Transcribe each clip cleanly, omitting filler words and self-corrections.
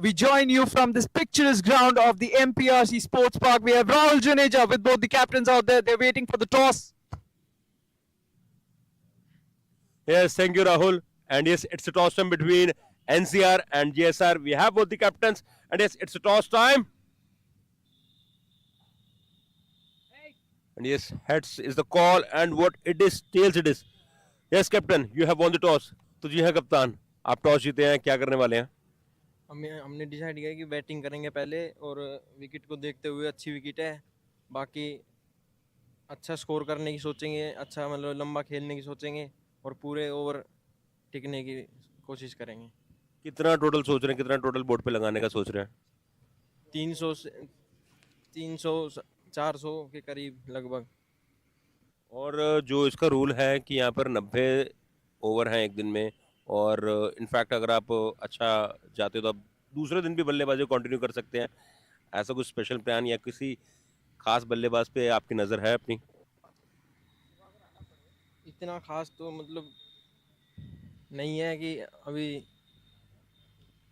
we join you from this picturesque ground of the MPRC Sports Park. We have Rahul Juneja with both the captains out there. They're waiting for the toss. Yes, thank you, Rahul. And yes, it's a toss time between NCR and JSR. We have both the captains. And yes, it's a toss time. And yes, heads is the call. And what it is, tails it is. Yes, captain, you have won the toss. तो जी हाँ कप्तान, आप toss जीते हैं, क्या करने वाले हैं? हमने डिसाइड किया कि बैटिंग करेंगे पहले और विकेट को देखते हुए अच्छी विकेट है, बाकी अच्छा स्कोर करने की सोचेंगे, अच्छा मतलब लंबा खेलने की सोचेंगे और पूरे ओवर टिकने की कोशिश करेंगे। कितना टोटल सोच रहे हैं, कितना टोटल बोर्ड पे लगाने का सोच रहे हैं? 300 300 400 के करीब लगभग। और जो इसका रूल है कि यहाँ पर 90 ओवर हैं एक दिन में, और इनफैक्ट अगर आप अच्छा जाते हो तो आप दूसरे दिन भी बल्लेबाजी कंटिन्यू कर सकते हैं। ऐसा कुछ स्पेशल प्लान या किसी खास बल्लेबाज पे आपकी नज़र है अपनी? इतना खास तो मतलब नहीं है कि अभी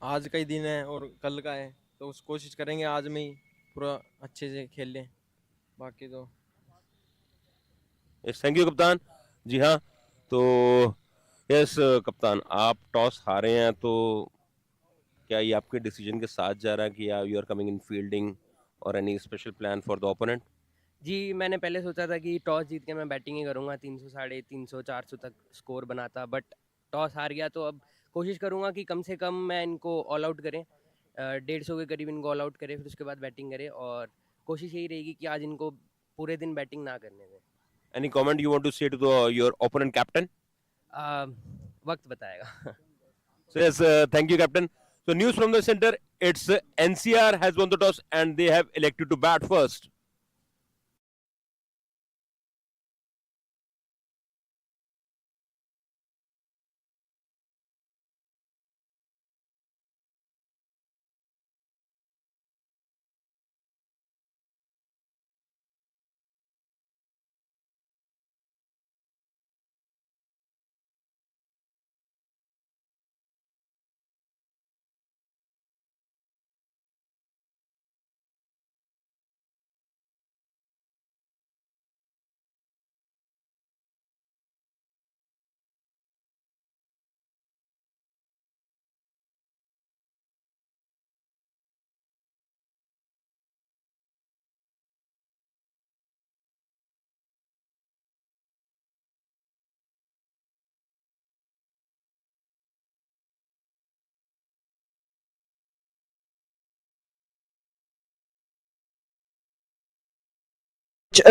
आज का ही दिन है और कल का है, तो उस कोशिश करेंगे आज में ही पूरा अच्छे से खेल लें, बाकी तो यस, थैंक यू कप्तान। जी हाँ, तो यस कप्तान, आप टॉस हारे हैं, तो क्या ये आपके डिसीजन के साथ जा रहा है कि you are coming in fielding और any special plan for the opponent? जी, मैंने पहले सोचा था कि टॉस जीत के मैं बैटिंग ही करूँगा, 300 साढ़े 300 400 तक स्कोर बनाता, बट टॉस हार गया तो अब कोशिश करूँगा कि कम से कम मैं इनको ऑल आउट करें, 150 के करीब इनको ऑल आउट करें, फिर उसके बाद बैटिंग करें, और कोशिश यही रहेगी कि आज इनको पूरे दिन बैटिंग ना करने दें। Any comment you want to say to the your opponent captain? वक्त बताएगा। So yes, thank you, Captain. So news from the center, it's NCR has won the toss and they have elected to bat first.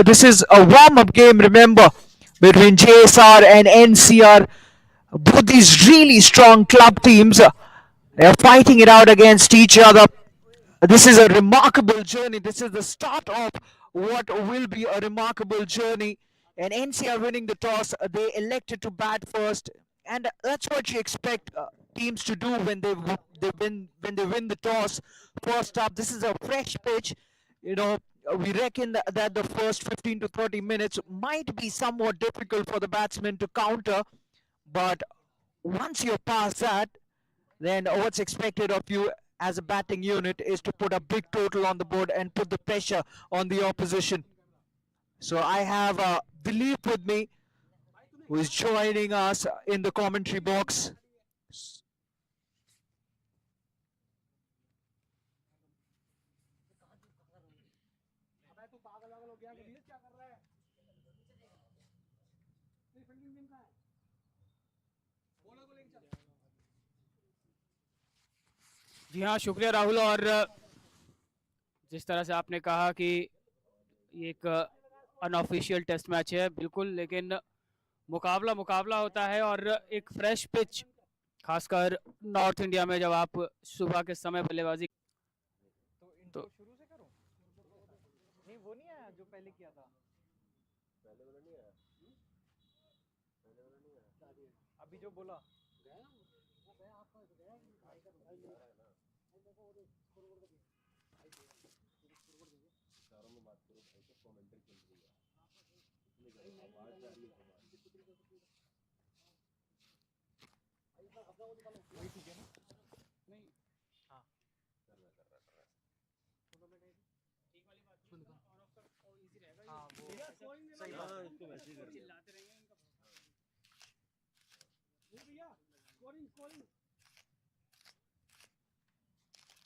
This is a warm-up game, remember, between JSR and NCR. Both these really strong club teams, they are fighting it out against each other. This is a remarkable journey. This is the start of what will be a remarkable journey. And NCR winning the toss, they elected to bat first, and that's what you expect teams to do when they win the toss. First up, this is a fresh pitch. You know, we reckon that the first 15 to 30 minutes might be somewhat difficult for the batsmen to counter, but once you're past that, then what's expected of you as a batting unit is to put a big total on the board and put the pressure on the opposition. So I have Dilip with me, who is joining us in the commentary box. जी हाँ, शुक्रिया राहुल। और जिस तरह से आपने कहा कि ये एक अनऑफिशियल टेस्ट मैच है, बिल्कुल, लेकिन मुकाबला मुकाबला होता है, और एक फ्रेश पिच, खासकर नॉर्थ इंडिया में जब आप सुबह के समय बल्लेबाजी तो शुरू से करो। नहीं, वो नहीं आया जो पहले किया था। पहले वाला नहीं आया। पहले वाला नहीं आया। अभी जो बोला गया ना, वो गया आपका गया भाई का भाई है ना। देखो वो फॉरवर्ड कर फॉरवर्ड दीजिए। चारों में बात करो भाई, तो कमेंट्री चल रही है। इसमें आवाज जा रही है तुम्हारी। भाई अपना वो निकालो। वही ठीक है ना? नहीं, हाँ हाँ, इसको वैसे ही कर दिया। चिल्लाते रहेंगे इनका वो भैया स्कोरिंग स्कोरिंग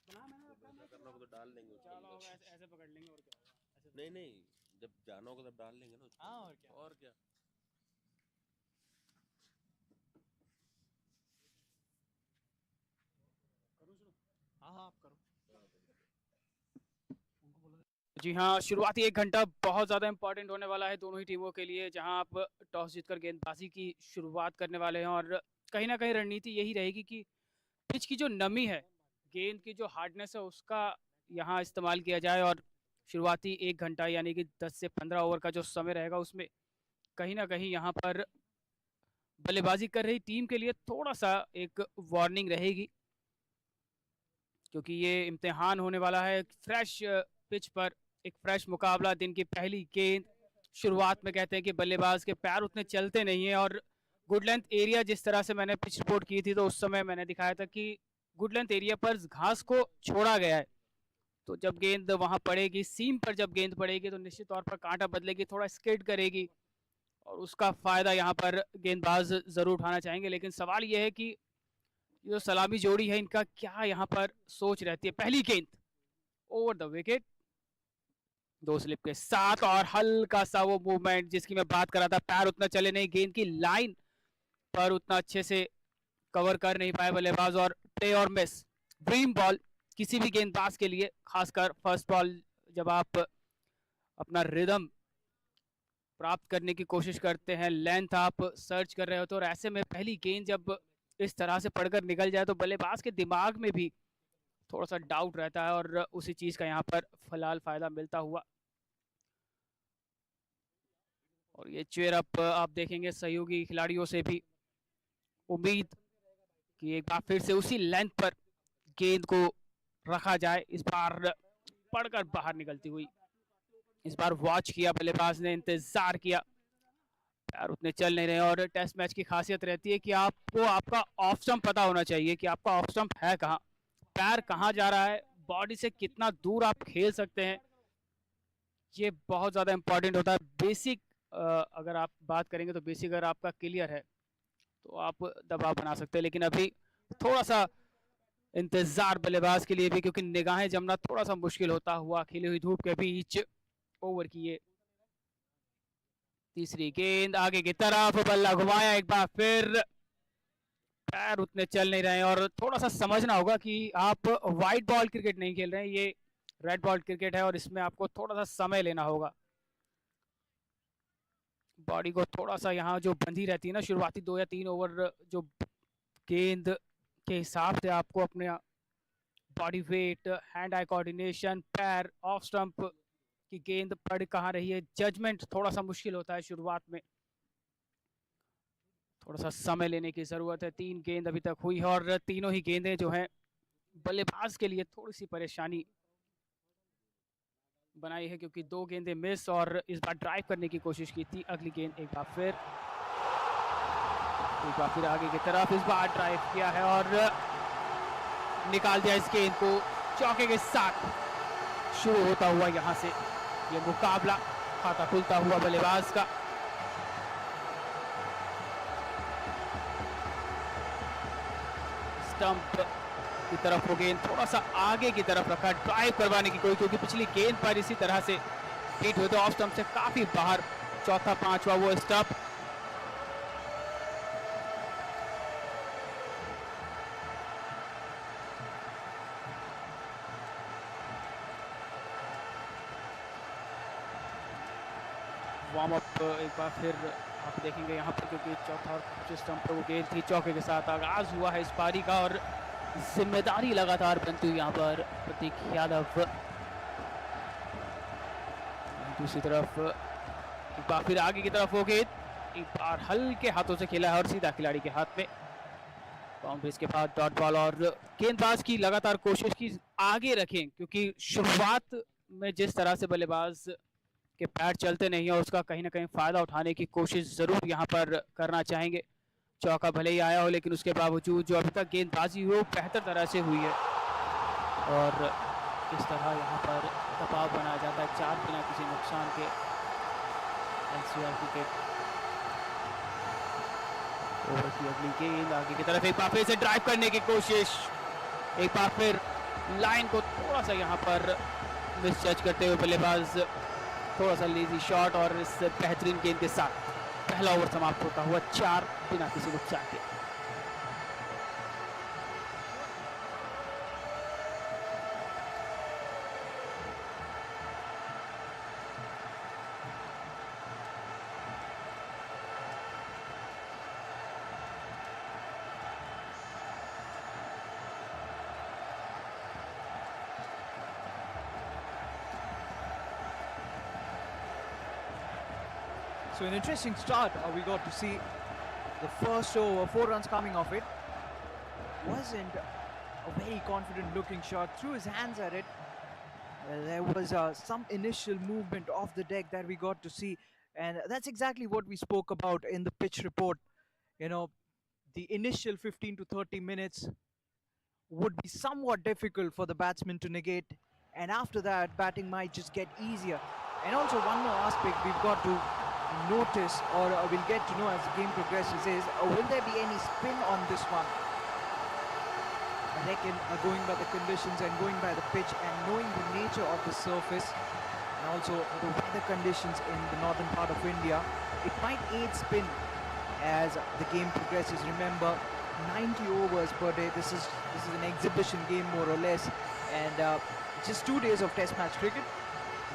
बना मैंने अपना मैच करना होगा तो डाल देंगे उसके चलो अंदर। ऐसे ऐसे पकड़ लेंगे और क्या होगा ऐसे नहीं नहीं, जब जाना होगा तब डाल लेंगे ना उसके हाँ, अंदर। और क्या। करूँ शुरू हाँ हाँ आप करो। जी हाँ, शुरुआती 1 घंटा बहुत ज़्यादा इंपॉर्टेंट होने वाला है दोनों ही टीमों के लिए, जहां आप टॉस जीतकर गेंदबाजी की शुरुआत करने वाले हैं और कहीं ना कहीं रणनीति यही रहेगी कि पिच की जो नमी है, गेंद की जो हार्डनेस है, उसका यहाँ इस्तेमाल किया जाए और शुरुआती 1 घंटा यानी कि 10 से 15 ओवर का जो समय रहेगा उसमें कहीं ना कहीं यहाँ पर बल्लेबाजी कर रही टीम के लिए थोड़ा सा एक वार्निंग रहेगी, क्योंकि ये इम्तिहान होने वाला है फ्रेश पिच पर, एक फ्रेश मुकाबला, दिन की पहली गेंद। शुरुआत में कहते हैं कि बल्लेबाज के पैर उतने चलते नहीं है और गुड लेंथ एरिया, जिस तरह से मैंने पिच रिपोर्ट की थी तो उस समय मैंने दिखाया था कि गुड लेंथ एरिया पर घास को छोड़ा गया है, तो जब गेंद वहां पड़ेगी, सीम पर जब गेंद पड़ेगी तो निश्चित तौर पर कांटा बदलेगी, थोड़ा स्किड करेगी और उसका फायदा यहाँ पर गेंदबाज जरूर उठाना चाहेंगे। लेकिन सवाल यह है कि ये जो सलामी जोड़ी है इनका क्या यहाँ पर सोच रहती है। पहली गेंद ओवर द विकेट, 2 स्लिप के साथ और हल्का सा वो मूवमेंट जिसकी मैं बात कर रहा था, पैर उतना चले नहीं, गेंद की लाइन पर उतना अच्छे से कवर कर नहीं पाए बल्लेबाज और प्ले और मिस। ड्रीम बॉल किसी भी गेंदबाज के लिए, खासकर फर्स्ट बॉल जब आप अपना रिदम प्राप्त करने की कोशिश करते हैं, लेंथ आप सर्च कर रहे हो, तो और ऐसे में पहली गेंद जब इस तरह से पढ़कर निकल जाए तो बल्लेबाज के दिमाग में भी थोड़ा सा डाउट रहता है और उसी चीज का यहाँ पर फिलहाल फायदा मिलता हुआ। और ये चेयर अप आप देखेंगे सहयोगी खिलाड़ियों से भी उम्मीद कि एक बार फिर से उसी लेंथ पर गेंद को रखा जाए, इस बार पढ़कर बाहर निकलती हुई। इस बार वॉच किया बल्लेबाज ने, इंतजार किया, पैर उतने चल नहीं रहे और टेस्ट मैच की खासियत रहती है कि आपको आपका ऑफ स्टंप पता होना चाहिए कि आपका ऑफ स्टंप है कहाँ, पैर कहाँ जा रहा है, बॉडी से कितना दूर आप खेल सकते हैं, ये बहुत ज़्यादा इंपॉर्टेंट होता है। बेसिक अगर आप बात करेंगे तो बेसिक अगर आपका क्लियर है तो आप दबाव बना सकते हैं, लेकिन अभी थोड़ा सा इंतजार बल्लेबाज के लिए भी, क्योंकि निगाहें जमना थोड़ा सा मुश्किल होता हुआ खिली हुई धूप के बीच ओवर की ये तीसरी गेंद आगे की तरफ, बल्ला घुमाया एक बार फिर, पैर उतने चल नहीं रहे हैं और थोड़ा सा समझना होगा कि आप वाइट बॉल क्रिकेट नहीं खेल रहे हैं, ये रेड बॉल क्रिकेट है और इसमें आपको थोड़ा सा समय लेना होगा। बॉडी को थोड़ा सा यहाँ जो बंधी रहती है ना शुरुआती 2 या 3 ओवर, जो गेंद के हिसाब से आपको अपने body weight, hand eye coordination, पैर, ऑफ स्टंप की गेंद पड़ कहाँ रही है, जजमेंट थोड़ा सा मुश्किल होता है शुरुआत में, थोड़ा सा समय लेने की जरूरत है। 3 गेंद अभी तक हुई है और तीनों ही गेंदें जो हैं बल्लेबाज के लिए थोड़ी सी परेशानी बनाई है, क्योंकि 2 गेंदें मिस और इस बार ड्राइव करने की कोशिश की थी। अगली गेंद एक बार फिर आगे की तरफ, इस बार ड्राइव किया है और निकाल दिया इस गेंद को चौके के साथ। शुरू होता हुआ यहाँ से ये मुकाबला, खाता खुलता हुआ बल्लेबाज का। स्टंप की तरफ वो गेंद थोड़ा सा आगे की तरफ रखा, ड्राइव करवाने की कोई, क्योंकि पिछली गेंद पर इसी तरह से हिट हुए थे ऑफ स्टंप से काफी बाहर। चौथा पांचवा वो स्टंप, वार्म अप एक बार फिर आप देखेंगे यहाँ पर, क्योंकि चौथा और पांचवें स्टंप पर वो गेंद थी। चौके के साथ आगाज हुआ है इस पारी का और जिम्मेदारी लगातार बनती हुई यहाँ पर प्रतीक यादव। दूसरी तरफ एक बार फिर आगे की तरफ वो गेंद एक बार हल्के हाथों से खेला है और सीधा खिलाड़ी के हाथ में। बाउंड्रीज के बाद डॉट बॉल और गेंदबाज की लगातार कोशिश की आगे रखें, क्योंकि शुरुआत में जिस तरह से बल्लेबाज के पैर चलते नहीं है उसका कहीं ना कहीं फायदा उठाने की कोशिश जरूर यहाँ पर करना चाहेंगे। चौका भले ही आया हो लेकिन उसके बावजूद जो अभी तक गेंदबाजी हुई वो बेहतर तरह से हुई है और इस तरह यहाँ पर दबाव बनाया जाता है 4 बिना किसी नुकसान के। NCR की किक ओवर की अगली गेंद आगे की तरफ, एक बार फिर से ड्राइव करने की कोशिश, एक बार फिर लाइन को थोड़ा सा यहाँ पर मिसजज करते हुए बल्लेबाज, थोड़ा सा लेजी शॉट, और इस बेहतरीन गेंद के साथ पहला ओवर समाप्त होता हुआ 4 बिना किसी नुकसान के। So an interesting start we got to see. The first over, 4 runs coming off it. Wasn't a very confident looking shot. Threw his hands at it. There was some initial movement off the deck that we got to see. And that's exactly what we spoke about in the pitch report. You know, the initial 15 to 30 minutes would be somewhat difficult for the batsman to negate. And after that, batting might just get easier. And also one more aspect we've got to notice, or we'll get to know as the game progresses, is will there be any spin on this one? I reckon going by the conditions and going by the pitch and knowing the nature of the surface and also the weather conditions in the northern part of India, it might aid spin as the game progresses. Remember, 90 overs per day. This is an exhibition game more or less, and just 2 days of test match cricket,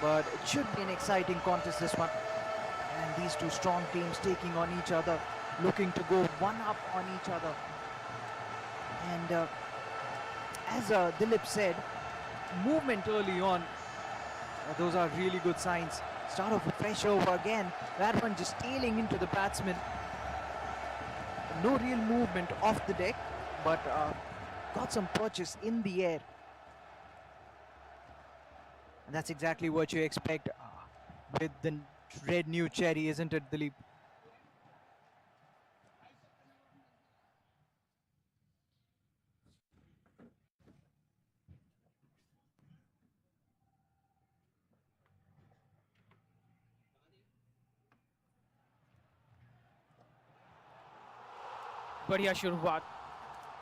but it should be an exciting contest, this one. And these two strong teams taking on each other, looking to go one up on each other. And as Dilip said, movement early on, those are really good signs. Start of a fresh over again, that one just tailing into the batsman. No real movement off the deck, but got some purchase in the air. And that's exactly what you expect with the red new cherry, isn't it, Dilip? बढ़िया शुरुआत।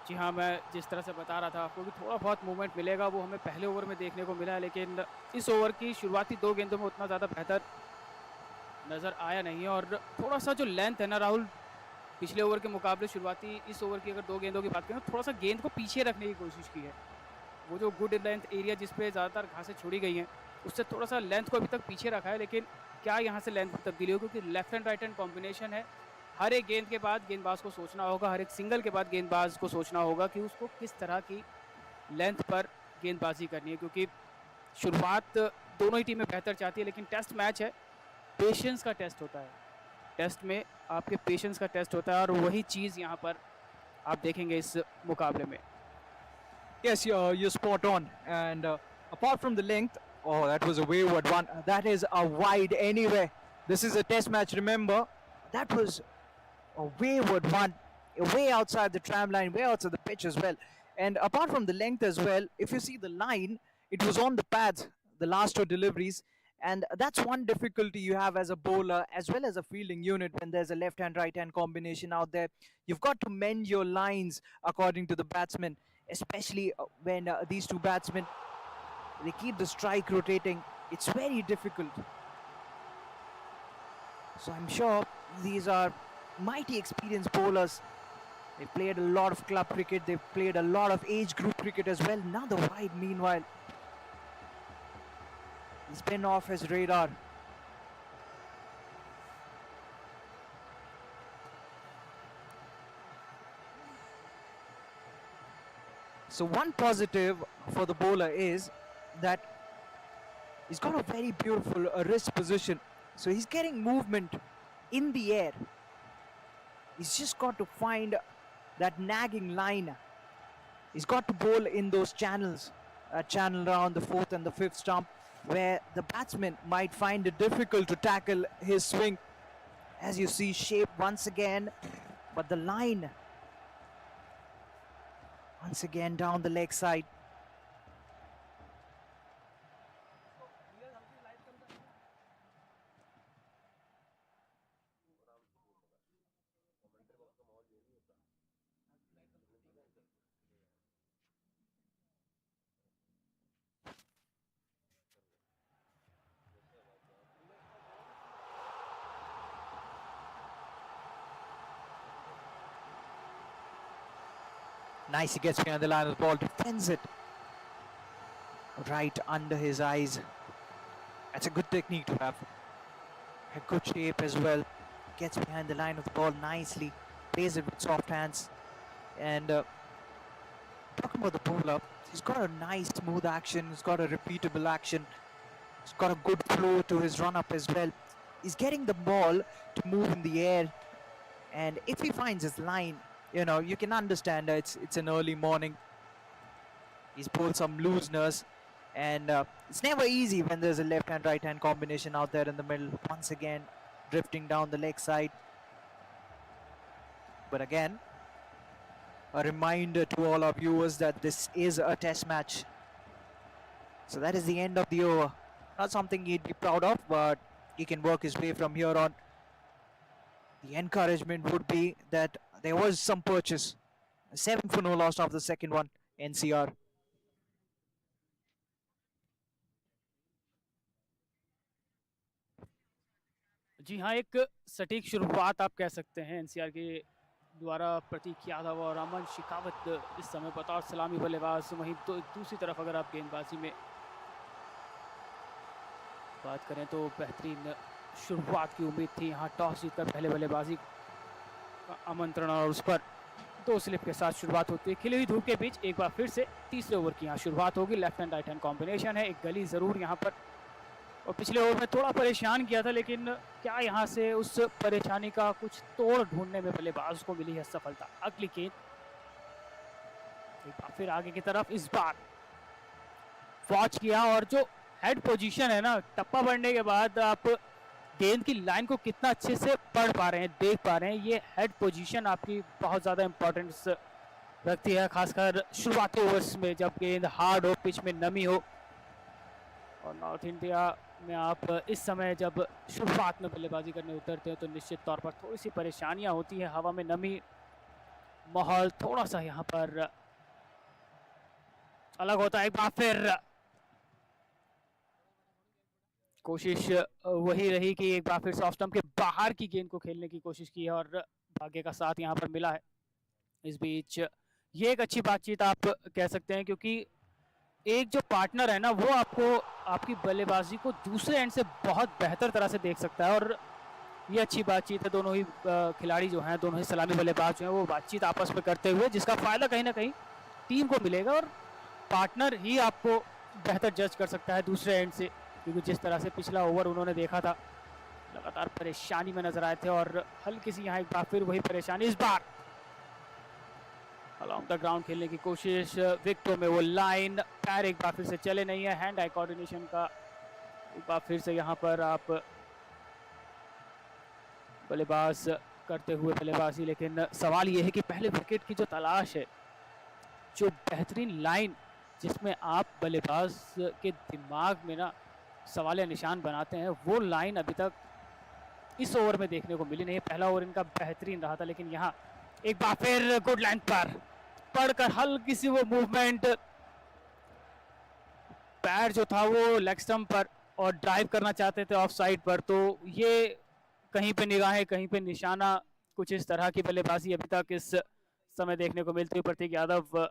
जी हाँ, मैं जिस तरह से बता रहा था आपको कि थोड़ा बहुत मूवमेंट मिलेगा, वो हमें पहले ओवर में देखने को मिला, लेकिन इस ओवर की शुरुआती 2 गेंदों में उतना ज़्यादा बेहतर नज़र आया नहीं है। और थोड़ा सा जो लेंथ है ना राहुल, पिछले ओवर के मुकाबले शुरुआती इस ओवर की अगर 2 गेंदों की बात करें तो थोड़ा सा गेंद को पीछे रखने की कोशिश की है। वो जो गुड लेंथ एरिया जिस पे ज़्यादातर घासें छोड़ी गई हैं, उससे थोड़ा सा लेंथ को अभी तक पीछे रखा है, लेकिन क्या यहाँ से लेंथ में तब्दीली हो, क्योंकि left hand right hand combination है। हर एक गेंद के बाद गेंदबाज को सोचना होगा, हर एक सिंगल के बाद गेंदबाज को सोचना होगा कि उसको किस तरह की लेंथ पर गेंदबाजी करनी है, क्योंकि शुरुआत दोनों ही टीमें बेहतर चाहती है, लेकिन टेस्ट मैच है, पेशेंस का टेस्ट होता है। टेस्ट में आपके पेशेंस का टेस्ट होता है, और वही चीज़ यहाँ पर आप देखेंगे इस मुकाबले में। Yes, you're spot on. And apart from the length, oh, that was a wayward one. That is a wide anyway. This is a test match, remember. That was a wayward one, way outside the tram line, way outside the pitch as well. And apart from the length as well, if you see the line, it was on the pads, the last 2 deliveries. And that's one difficulty you have as a bowler as well as a fielding unit when there's a left hand right hand combination out there. You've got to mend your lines according to the batsman, especially when these two batsmen, they keep the strike rotating. It's very difficult. So I'm sure these are mighty experienced bowlers. They've played a lot of club cricket, they've played a lot of age group cricket as well. Now the wide, meanwhile, he's been off his radar. So one positive for the bowler is that he's got a very beautiful wrist position. So he's getting movement in the air. He's just got to find that nagging line. He's got to bowl in those channels, a channel around the 4th and the 5th stump, where the batsman might find it difficult to tackle his swing. As you see, shape once again, but the line once again down the leg side. Nice, he gets behind the line of the ball, defends it right under his eyes. That's a good technique to have. A good shape as well. Gets behind the line of the ball nicely, plays it with soft hands. And talking about the bowler, he's got a nice smooth action, he's got a repeatable action, he's got a good flow to his run-up as well. He's getting the ball to move in the air, and if he finds his line, you can understand it's an early morning. He's pulled some looseness, and it's never easy when there's a left-hand, right-hand combination out there in the middle. Once again, drifting down the leg side. But again, a reminder to all our viewers that this is a test match. So that is the end of the over. Not something he'd be proud of, but he can work his way from here on. The encouragement would be that there was some purchase. 7 for no loss after the second one, NCR. जी हाँ, एक सटीक शुरुआत आप कह सकते हैं NCR के द्वारा। प्रतीक यादव और अमन शिकावत इस समय बतौर सलामी बल्लेबाज। वहीं दूसरी तरफ अगर आप गेंदबाजी में बात करें तो बेहतरीन शुरुआत की उम्मीद थी। यहाँ टॉस जीतकर पहले बल्लेबाजी का आमंत्रण और उस पर 2 स्लिप के साथ शुरुआत होती है। खिली हुई धूप के बीच एक बार फिर से तीसरे ओवर की यहाँ शुरुआत होगी। Left hand right hand combination है, एक गली ज़रूर यहाँ पर, और पिछले ओवर में थोड़ा परेशान किया था, लेकिन क्या यहाँ से उस परेशानी का कुछ तोड़ ढूंढने में बल्लेबाज को मिली है सफलता। अगली गेंद एक बार फिर आगे की तरफ, इस बार वॉच किया, और जो हेड पोजीशन है ना, टप्पा बढ़ने के बाद आप गेंद की लाइन को कितना अच्छे से पढ़ पा रहे हैं, देख पा रहे हैं। ये हेड पोजीशन आपकी बहुत ज़्यादा इंपॉर्टेंस रखती है, खासकर शुरुआती ओवर्स में जब गेंद हार्ड हो, पिच में नमी हो। और नॉर्थ इंडिया में आप इस समय जब शुरुआत में बल्लेबाजी करने उतरते हैं तो निश्चित तौर पर थोड़ी सी परेशानियां होती हैं। हवा में नमी, माहौल थोड़ा सा यहाँ पर अलग होता है। एक बार फिर कोशिश वही रही कि एक बार फिर से ऑफ स्टंप के बाहर की गेंद को खेलने की कोशिश की है, और भाग्य का साथ यहाँ पर मिला है। इस बीच ये एक अच्छी बातचीत आप कह सकते हैं, क्योंकि एक जो पार्टनर है ना, वो आपको आपकी बल्लेबाजी को दूसरे एंड से बहुत बेहतर तरह से देख सकता है, और ये अच्छी बातचीत है। दोनों ही खिलाड़ी जो हैं, दोनों ही सलामी बल्लेबाज जो हैं, वो बातचीत आपस में करते हुए, जिसका फ़ायदा कहीं ना कहीं टीम को मिलेगा, और पार्टनर ही आपको बेहतर जज कर सकता है दूसरे एंड से, क्योंकि जिस तरह से पिछला ओवर उन्होंने देखा था, लगातार परेशानी में नजर आए थे, और हल्की सी यहाँ एक बार फिर वही परेशानी। इस बार अलॉन्ग द ग्राउंड खेलने की कोशिश, विकेटों में वो लाइन, पैर एक बार फिर से चले नहीं है। हैंड आई कोऑर्डिनेशन का एक बार फिर से यहाँ पर आप बल्लेबाज करते हुए बल्लेबाजी, लेकिन सवाल ये है कि पहले विकेट की जो तलाश है, जो बेहतरीन लाइन जिसमें आप बल्लेबाज के दिमाग में ना सवाल या निशान बनाते हैं, वो लाइन अभी तक इस ओवर में देखने को मिली नहीं है। पहला ओवर इनका बेहतरीन रहा था, लेकिन यहाँ एक बार फिर गुड लाइन पर पढ़कर हल्की सी वो मूवमेंट, पैर जो था वो लेग स्टंप पर और ड्राइव करना चाहते थे ऑफ साइड पर, तो ये कहीं पे निगाहें, कहीं पे निशाना, कुछ इस तरह की बल्लेबाजी अभी तक इस समय देखने को मिलती है प्रतीक यादव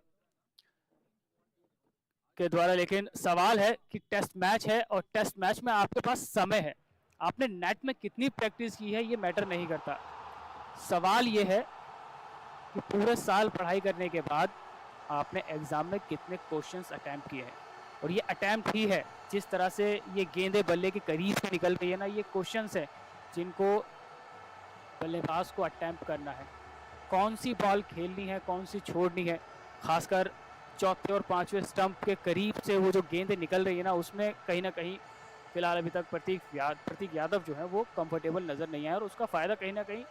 के द्वारा। लेकिन सवाल है कि टेस्ट मैच है, और टेस्ट मैच में आपके पास समय है। आपने नेट में कितनी प्रैक्टिस की है ये मैटर नहीं करता। सवाल ये है कि पूरे साल पढ़ाई करने के बाद आपने एग्जाम में कितने क्वेश्चंस अटैम्प्ट किए हैं, और ये अटैम्प्ट ही है। जिस तरह से ये गेंदें बल्ले के करीब से निकल रही है ना, ये क्वेश्चंस है जिनको बल्लेबाज को अटैम्प्ट करना है। कौन सी बॉल खेलनी है, कौन सी छोड़नी है, खासकर चौथे और पांचवें स्टंप के करीब से वो जो गेंदें निकल रही है ना, उसमें कहीं ना कहीं फिलहाल अभी तक प्रतीक यादव जो है वो कंफर्टेबल नज़र नहीं आया, और उसका फ़ायदा कहीं ना कहीं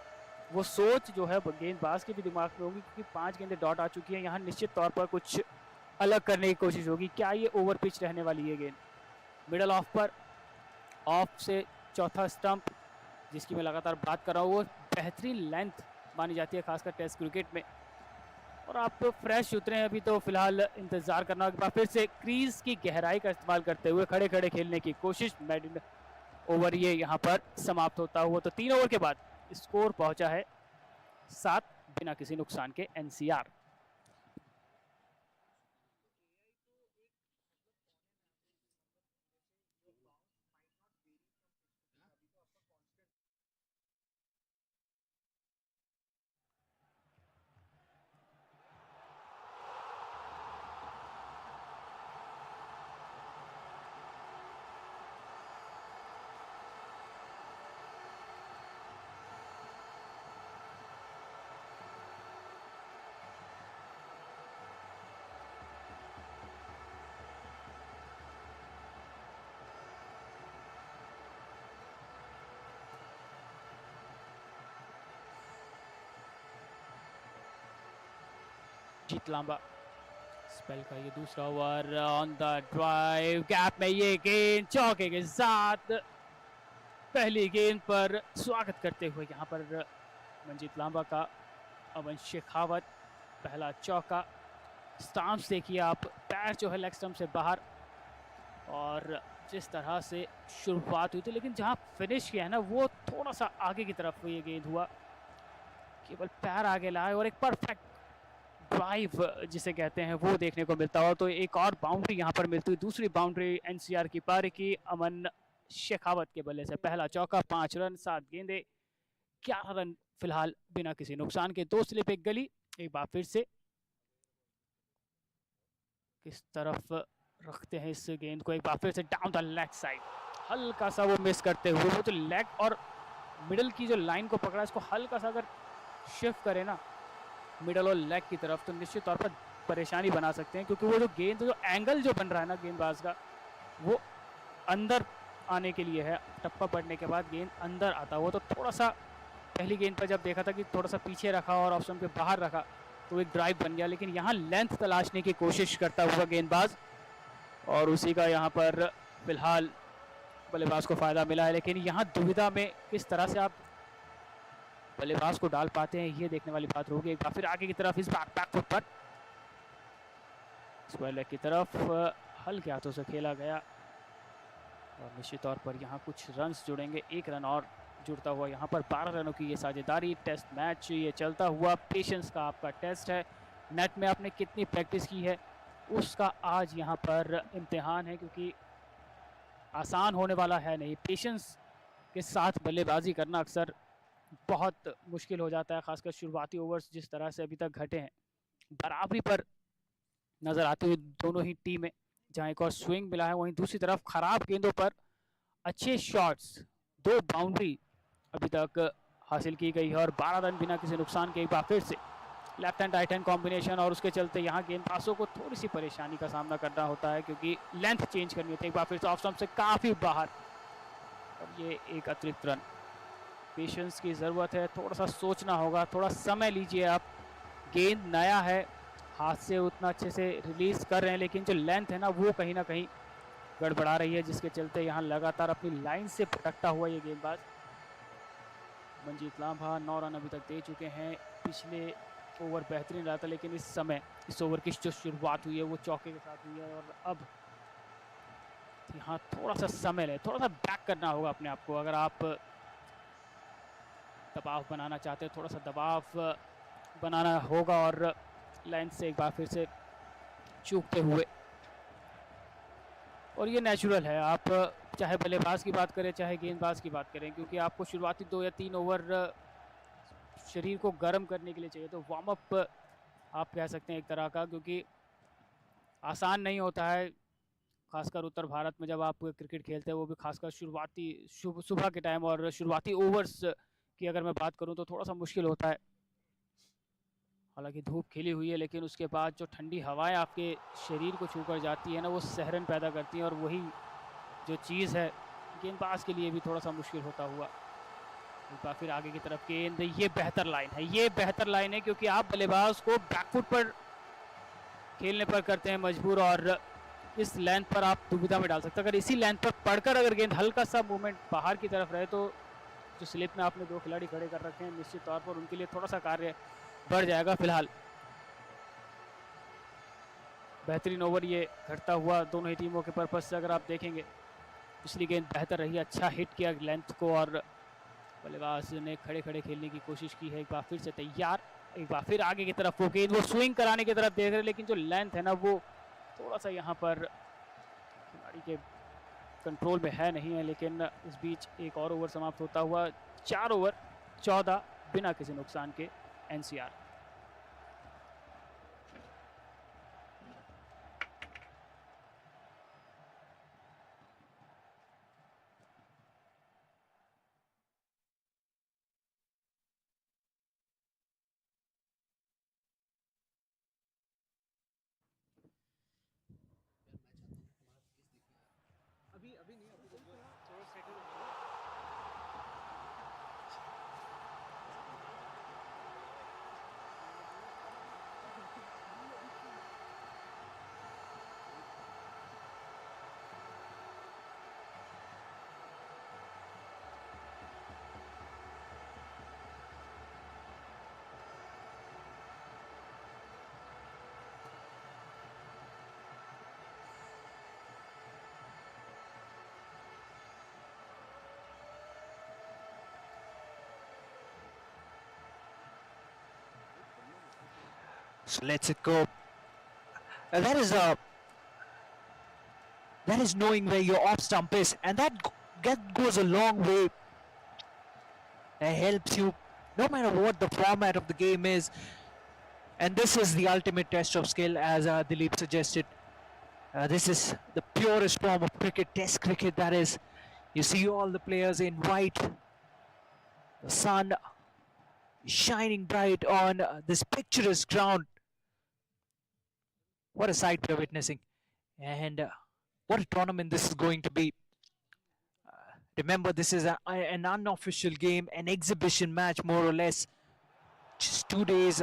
वो सोच जो है गेंदबाज के भी दिमाग में होगी, क्योंकि 5 गेंदें डॉट आ चुकी हैं। यहाँ निश्चित तौर पर कुछ अलग करने की कोशिश होगी। क्या ये ओवर पिच रहने वाली है गेंद? मिडल ऑफ पर, ऑफ से चौथा स्टंप जिसकी मैं लगातार बात कर रहा हूँ, वो बेहतरीन लेंथ मानी जाती है खासकर टेस्ट क्रिकेट में, और आप तो फ्रेश उतरे हैं अभी, तो फिलहाल इंतजार करना होगा। फिर से क्रीज की गहराई का इस्तेमाल करते हुए खड़े खड़े खेलने की कोशिश। मिड ओवर ये यहाँ पर समाप्त होता हुआ, तो 3 ओवर के बाद स्कोर पहुंचा है 7 बिना किसी नुकसान के एनसीआर। जीत लांबा स्पेल का ये दूसरा over on the drive, gap में ये गेंद चौके के साथ पहली गेंद पर स्वागत करते हुए यहाँ पर मंजीत लांबा का अमन शेखावत, पहला चौका। स्टांप्स देखिए आप, पैर जो है लेग स्टंप से बाहर, और जिस तरह से शुरुआत हुई थी, लेकिन जहाँ फिनिश किया है ना वो थोड़ा सा आगे की तरफ ये गेंद हुआ, केवल पैर आगे लाए और एक परफेक्ट ड्राइव जिसे कहते हैं वो देखने को मिलता हो। तो एक और बाउंड्री यहाँ पर मिलती हुई, दूसरी बाउंड्री एनसीआर की पारी की अमन शेखावत के बल्ले से। पहला चौका, 5 रन 7 गेंदे 11 रन फिलहाल बिना किसी नुकसान के। 2 स्लिप 1 गली। एक बार फिर से किस तरफ रखते हैं इस गेंद को, एक बार फिर से डाउन द लेग साइड, हल्का सा वो मिस करते हुए, वो जो लेग और मिडल की जो लाइन को पकड़ा, इसको हल्का सा अगर शिफ्ट करे ना मिडल और लेग की तरफ, तो निश्चित तौर पर परेशानी बना सकते हैं, क्योंकि वो जो गेंद जो एंगल जो बन रहा है ना गेंदबाज का, वो अंदर आने के लिए है। टप्पा पड़ने के बाद गेंद अंदर आता हुआ, तो थोड़ा सा पहली गेंद पर जब देखा था कि थोड़ा सा पीछे रखा और ऑप्शन पे बाहर रखा तो एक ड्राइव बन गया, लेकिन यहाँ लेंथ तलाशने की कोशिश करता हुआ गेंदबाज, और उसी का यहाँ पर फिलहाल बल्लेबाज को फायदा मिला है। लेकिन यहाँ दुविधा में किस तरह से आप बल्लेबाज को डाल पाते हैं, ये देखने वाली बात होगी। एक बार फिर आगे की तरफ, इस बार बैक फुट पर स्क्वायर लेग की तरफ हल्के हाथों से खेला गया, और निश्चित तौर पर यहाँ कुछ रन्स जुड़ेंगे। 1 रन और जुड़ता हुआ यहाँ पर 12 रनों की ये साझेदारी। टेस्ट मैच ये चलता हुआ, पेशेंस का आपका टेस्ट है। नेट में आपने कितनी प्रैक्टिस की है उसका आज यहाँ पर इम्तिहान है, क्योंकि आसान होने वाला है नहीं। पेशेंस के साथ बल्लेबाजी करना अक्सर बहुत मुश्किल हो जाता है, खासकर शुरुआती ओवर्स जिस तरह से अभी तक घटे हैं। बराबरी पर नज़र आती हुई दोनों ही टीमें, जहाँ एक और स्विंग मिला है, वहीं दूसरी तरफ खराब गेंदों पर अच्छे शॉट्स, 2 बाउंड्री अभी तक हासिल की गई है, और 12 रन बिना किसी नुकसान के। एक बार फिर से left hand right hand combination, और उसके चलते यहाँ गेंदबाजों को थोड़ी सी परेशानी का सामना करना होता है, क्योंकि लेंथ चेंज करनी होती है। एक बार फिर से ऑफ स्टंप से काफ़ी बाहर, और ये एक अतिरिक्त रन। पेशेंस की ज़रूरत है, थोड़ा सा सोचना होगा, थोड़ा समय लीजिए आप। गेंद नया है, हाथ से उतना अच्छे से रिलीज़ कर रहे हैं, लेकिन जो लेंथ है ना वो कहीं ना कहीं गड़बड़ा रही है, जिसके चलते यहाँ लगातार अपनी लाइन से भटकता हुआ ये गेंदबाज मंजीत लांबा 9 रन अभी तक दे चुके हैं। पिछले ओवर बेहतरीन रहा था, लेकिन इस समय इस ओवर की जो शुरुआत हुई है वो चौके के साथ हुई है, और अब यहाँ थोड़ा सा समय ले, थोड़ा सा बैक करना होगा अपने आप को। अगर आप दबाव बनाना चाहते हैं, थोड़ा सा दबाव बनाना होगा, और लाइन से एक बार फिर से चूकते हुए, और ये नेचुरल है। आप चाहे बल्लेबाज की बात करें चाहे गेंदबाज की बात करें, क्योंकि आपको शुरुआती 2 या 3 ओवर शरीर को गर्म करने के लिए चाहिए, तो वार्म अप आप कह सकते हैं एक तरह का, क्योंकि आसान नहीं होता है, खासकर उत्तर भारत में जब आप क्रिकेट खेलते हैं, वो भी खासकर शुरुआती सुबह के टाइम, और शुरुआती ओवर्स की अगर मैं बात करूं तो थोड़ा सा मुश्किल होता है। हालांकि धूप खिली हुई है, लेकिन उसके बाद जो ठंडी हवाएं आपके शरीर को छूकर जाती है ना, वो सहरन पैदा करती हैं, और वही जो चीज़ है गेंदबाज के लिए भी थोड़ा सा मुश्किल होता हुआ। एक बार फिर आगे की तरफ गेंद, ये बेहतर लाइन है, ये बेहतर लाइन है, क्योंकि आप बल्लेबाज को बैकफुट पर खेलने पर करते हैं मजबूर, और इस लेंथ पर आप दुविधा में डाल सकते हैं। अगर इसी लेंथ पर पड़कर अगर गेंद हल्का सा मूवमेंट बाहर की तरफ रहे, तो जो स्लिप में आपने 2 खिलाड़ी खड़े कर रखे हैं, निश्चित तौर पर उनके लिए थोड़ा सा कार्य बढ़ जाएगा। फिलहाल बेहतरीन ओवर ये घटता हुआ दोनों ही टीमों के पर्पज से अगर आप देखेंगे। पिछली गेंद बेहतर रही, अच्छा हिट किया लेंथ को, और बल्लेबाज ने खड़े खड़े खेलने की कोशिश की है। एक बार फिर से तैयार, एक बार फिर आगे की तरफ वो गेंद, वो स्विंग कराने की तरफ देख रहे, लेकिन जो लेंथ है ना वो थोड़ा सा यहाँ पर खिलाड़ी के कंट्रोल में है नहीं है। लेकिन इस बीच एक और ओवर समाप्त होता हुआ, 4 ओवर 14 बिना किसी नुकसान के NCR. So lets it go. That is knowing where your off stump is, and that goes a long way. That helps you no matter what the format of the game is. And this is the ultimate test of skill, as Dilip suggested. This is the purest form of cricket, test cricket that is. You see all the players in white, the sun shining bright on this picturesque ground. What a sight we're witnessing. And what a tournament this is going to be. Remember, this is an unofficial game, an exhibition match more or less. Just 2 days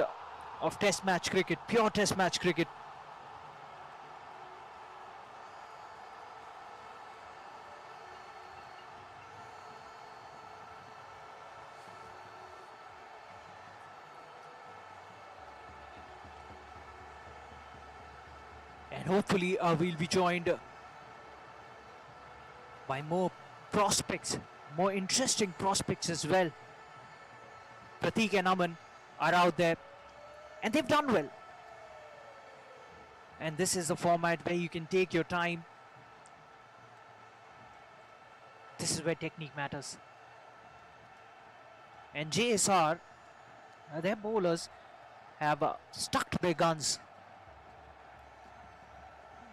of test match cricket, pure test match cricket. And hopefully we'll be joined by more prospects, more interesting prospects as well. Pratik and Aman are out there, and they've done well. And this is a format where you can take your time. This is where technique matters. And JSR, their bowlers have stuck to their guns.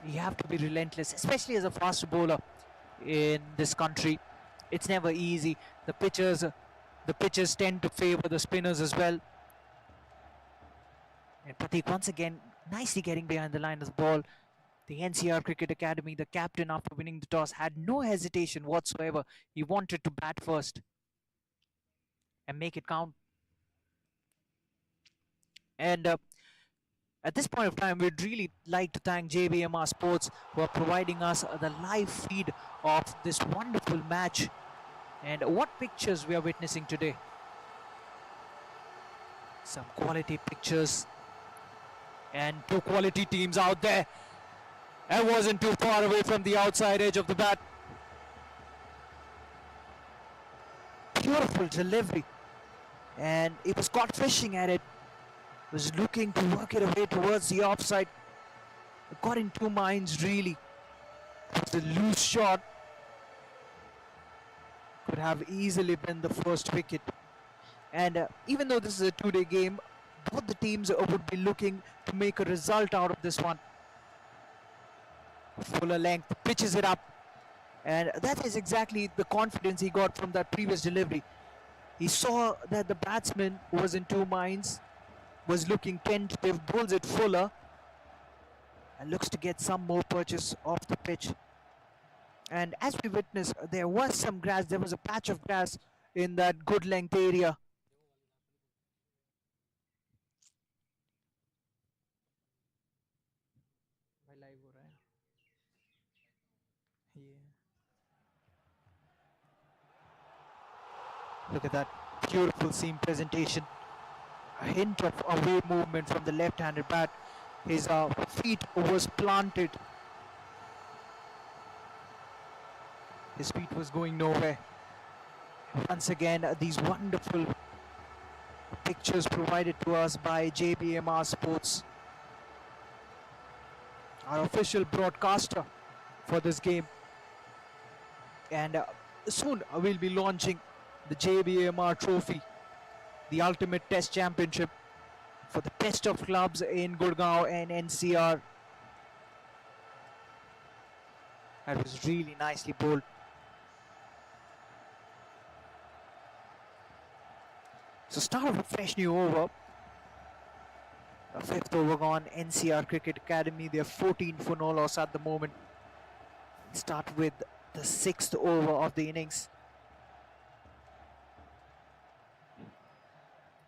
You have to be relentless, especially as a fast bowler in this country. It's never easy. The pitches tend to favor the spinners as well. And Pratik once again nicely getting behind the line of the ball. The NCR Cricket Academy, the captain, after winning the toss, had no hesitation whatsoever. He wanted to bat first and make it count. And at this point of time, we'd really like to thank JBMR Sports for providing us the live feed of this wonderful match. And what pictures we are witnessing today. Some quality pictures. And two quality teams out there. I wasn't too far away from the outside edge of the bat. Beautiful delivery. And it was caught fishing at it. Was looking to work it away towards the offside. It got in two minds really. It was a loose shot. Could have easily been the first wicket. And even though this is a two-day game, both the teams would be looking to make a result out of this one. Fuller length, pitches it up. And that is exactly the confidence he got from that previous delivery. He saw that the batsman was in two minds, was looking tentative, bowls it Fuller, and looks to get some more purchase off the pitch. And as we witnessed, there was some grass, there was a patch of grass in that good length area. Look at that beautiful seam presentation. A hint of away movement from the left-handed bat. His feet was planted. His feet was going nowhere. Once again, these wonderful pictures provided to us by JBMR Sports, our official broadcaster for this game. And soon we'll be launching the JBMR Trophy, the Ultimate Test Championship for the best of clubs in Gurgaon and NCR. That was really nicely bowled. So start of a fresh new over. A fifth over gone. NCR Cricket Academy, they're 14 for no loss at the moment. Start with the sixth over of the innings.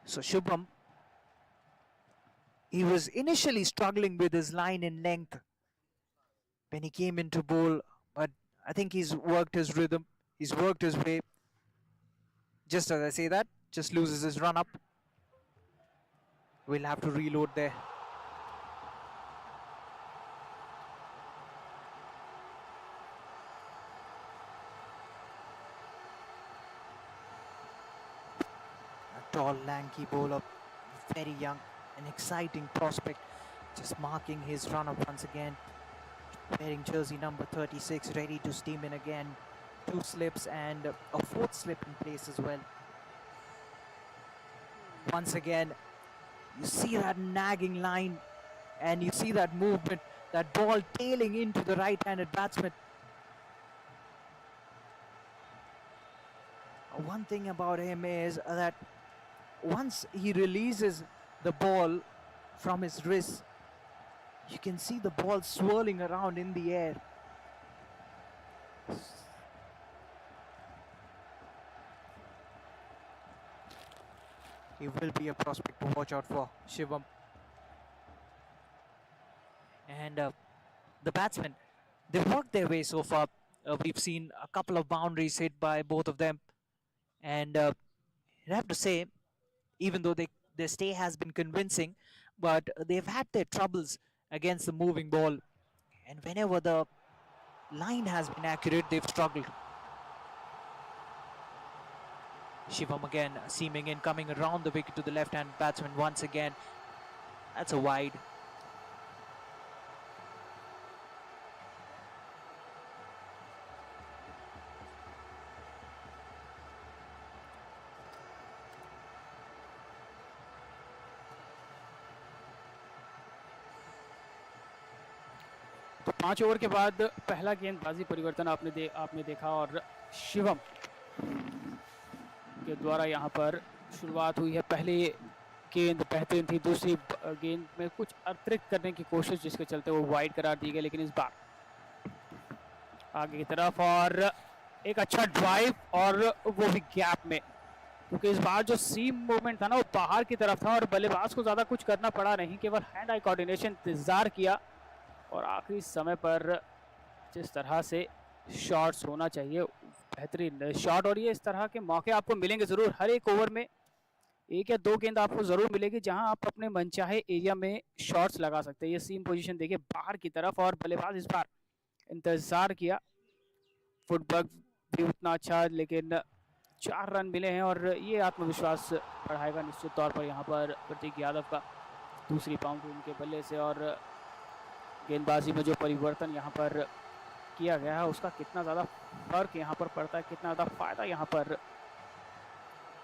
So Shubham, he was initially struggling with his line in length when he came into bowl, but I think he's worked his rhythm, he's worked his way. Just as I say that, just loses his run up. We'll have to reload there. A tall, lanky bowler, very young, an exciting prospect, just marking his run-up once again, wearing jersey number 36, ready to steam in again. 2 slips and a 4th slip in place as well. Once again, you see that nagging line and you see that movement, that ball tailing into the right-handed batsman. One thing about him is that once he releases the ball from his wrist, you can see the ball swirling around in the air. He will be a prospect to watch out for, Shivam. And the batsmen, they've worked their way so far. We've seen a couple of boundaries hit by both of them. And I have to say, even though their stay has been convincing, but they've had their troubles against the moving ball. And whenever the line has been accurate, they've struggled. Shivam again seaming in, coming around the wicket to the left-hand batsman once again. That's a wide. तो 5 over के बाद पहला गेंदबाजी परिवर्तन आपने देखा और शिवम के द्वारा यहाँ पर शुरुआत हुई है। पहली गेंद बेहतरीन थी, दूसरी गेंद में कुछ अतिरिक्त करने की कोशिश जिसके चलते वो वाइड करार दी गई, लेकिन इस बार आगे की तरफ और एक अच्छा ड्राइव और वो भी गैप में, क्योंकि इस बार जो सीम मूवमेंट था ना वो बाहर की तरफ था और बल्लेबाज को ज़्यादा कुछ करना पड़ा नहीं, केवल हैंड आई कोऑर्डिनेशन इंतजार किया और आखिरी समय पर जिस तरह से शॉट्स होना चाहिए, बेहतरीन शॉट। और ये इस तरह के मौके आपको मिलेंगे ज़रूर, हर एक ओवर में 1 या 2 गेंद आपको ज़रूर मिलेगी जहां आप अपने मनचाहे एरिया में शॉट्स लगा सकते हैं। ये सीम पोजीशन देखिए बाहर की तरफ और बल्लेबाज इस बार इंतज़ार किया, फुटवर्क भी उतना अच्छा, लेकिन 4 रन मिले हैं और ये आत्मविश्वास बढ़ाएगा निश्चित तौर पर यहाँ पर प्रतीक यादव का। दूसरी बाउंड्री उनके बल्ले से और गेंदबाजी में जो परिवर्तन यहाँ पर किया गया है उसका कितना ज़्यादा फर्क यहाँ पर पड़ता है, कितना ज़्यादा फ़ायदा यहाँ पर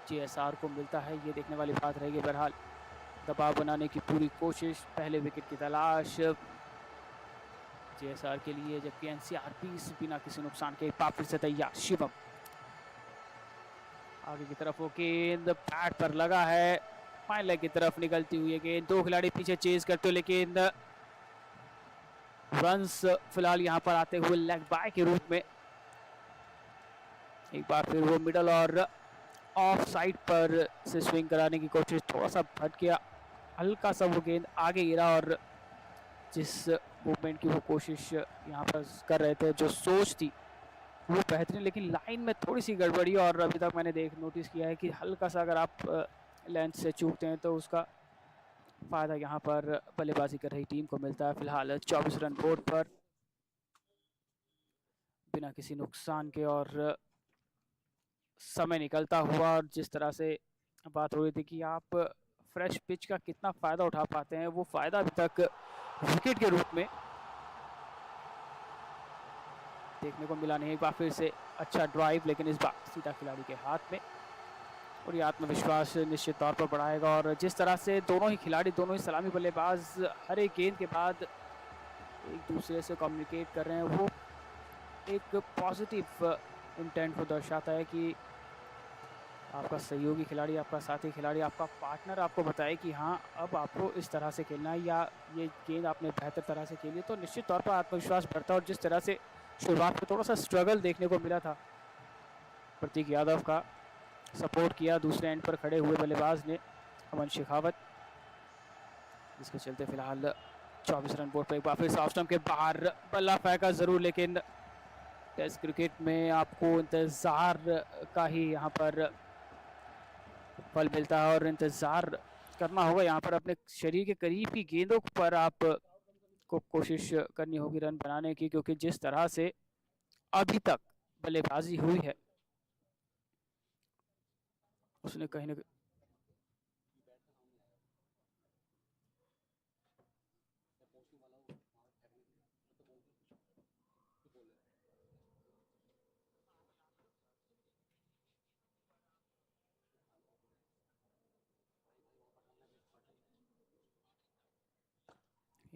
JSR को मिलता है, ये देखने वाली बात रहेगी। बहरहाल दबाव बनाने की पूरी कोशिश, पहले विकेट की तलाश JSR के लिए, जबकि NCR बिना किसी नुकसान के वापसी से तैयार। शिवम आगे की तरफ वो गेंद बैट पर लगा है, फाइन लेग की तरफ निकलती हुई है गेंद, 2 खिलाड़ी पीछे चेज करते हुए, लेकिन रन्स फिलहाल यहाँ पर आते हुए लेग बाय के रूप में। एक बार फिर वो मिडल और ऑफ साइड पर से स्विंग कराने की कोशिश, थोड़ा सा भटक गया, हल्का सा वो गेंद आगे गिरा और जिस मूवमेंट की वो कोशिश यहाँ पर कर रहे थे, जो सोच थी वो बेहतरीन, लेकिन लाइन में थोड़ी सी गड़बड़ी और अभी तक मैंने नोटिस किया है कि हल्का सा अगर आप लेंथ से चूकते हैं तो उसका फ़ायदा यहाँ पर बल्लेबाजी कर रही टीम को मिलता है। फिलहाल 24 रन बोर्ड पर बिना किसी नुकसान के और समय निकलता हुआ, और जिस तरह से बात हो रही थी कि आप फ्रेश पिच का कितना फ़ायदा उठा पाते हैं, वो फ़ायदा अभी तक विकेट के रूप में देखने को मिला नहीं। एक बार फिर से अच्छा ड्राइव, लेकिन इस बार सीधा खिलाड़ी के हाथ में, और ये आत्मविश्वास निश्चित तौर पर बढ़ाएगा। और जिस तरह से दोनों ही खिलाड़ी, दोनों ही सलामी बल्लेबाज हर एक गेंद के बाद एक दूसरे से कम्युनिकेट कर रहे हैं, वो एक पॉजिटिव इंटेंट को दर्शाता है कि आपका सहयोगी खिलाड़ी, आपका साथी खिलाड़ी, आपका पार्टनर आपको बताए कि हाँ अब आपको इस तरह से खेलना है या ये गेंद आपने बेहतर तरह से खेली, तो निश्चित तौर पर आत्मविश्वास बढ़ता है। और जिस तरह से शुरुआत में थोड़ा सा स्ट्रगल देखने को मिला था, प्रतीक यादव का सपोर्ट किया दूसरे एंड पर खड़े हुए बल्लेबाज ने अमन शेखावत, जिसके चलते फिलहाल 24 रन बोर्ड पर। एक बार फिर ऑफ स्टंप के बाहर बल्ला फेंका ज़रूर, लेकिन टेस्ट क्रिकेट में आपको इंतज़ार का ही यहाँ पर फल मिलता है और इंतज़ार करना होगा यहाँ पर, अपने शरीर के करीब की गेंदों पर आप को कोशिश करनी होगी रन बनाने की, क्योंकि जिस तरह से अभी तक बल्लेबाजी हुई है उसने कहीं ना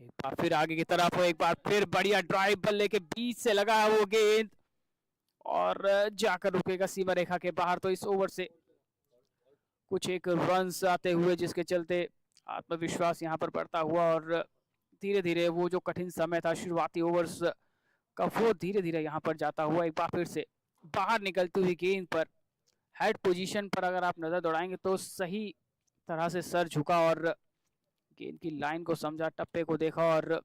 एक बार फिर आगे की तरफ, एक बार फिर बढ़िया ड्राइव बल्ले के बीच से लगा वो गेंद और जाकर रुकेगा सीमा रेखा के बाहर। तो इस ओवर से कुछ एक रन्स आते हुए, जिसके चलते आत्मविश्वास यहाँ पर बढ़ता हुआ और धीरे धीरे वो जो कठिन समय था शुरुआती ओवर्स का, वो धीरे धीरे यहाँ पर जाता हुआ एक बार फिर से बाहर निकलती हुई गेंद पर हेड पोजीशन पर अगर आप नजर दौड़ाएंगे तो सही तरह से सर झुका और गेंद की लाइन को समझा, टप्पे को देखा और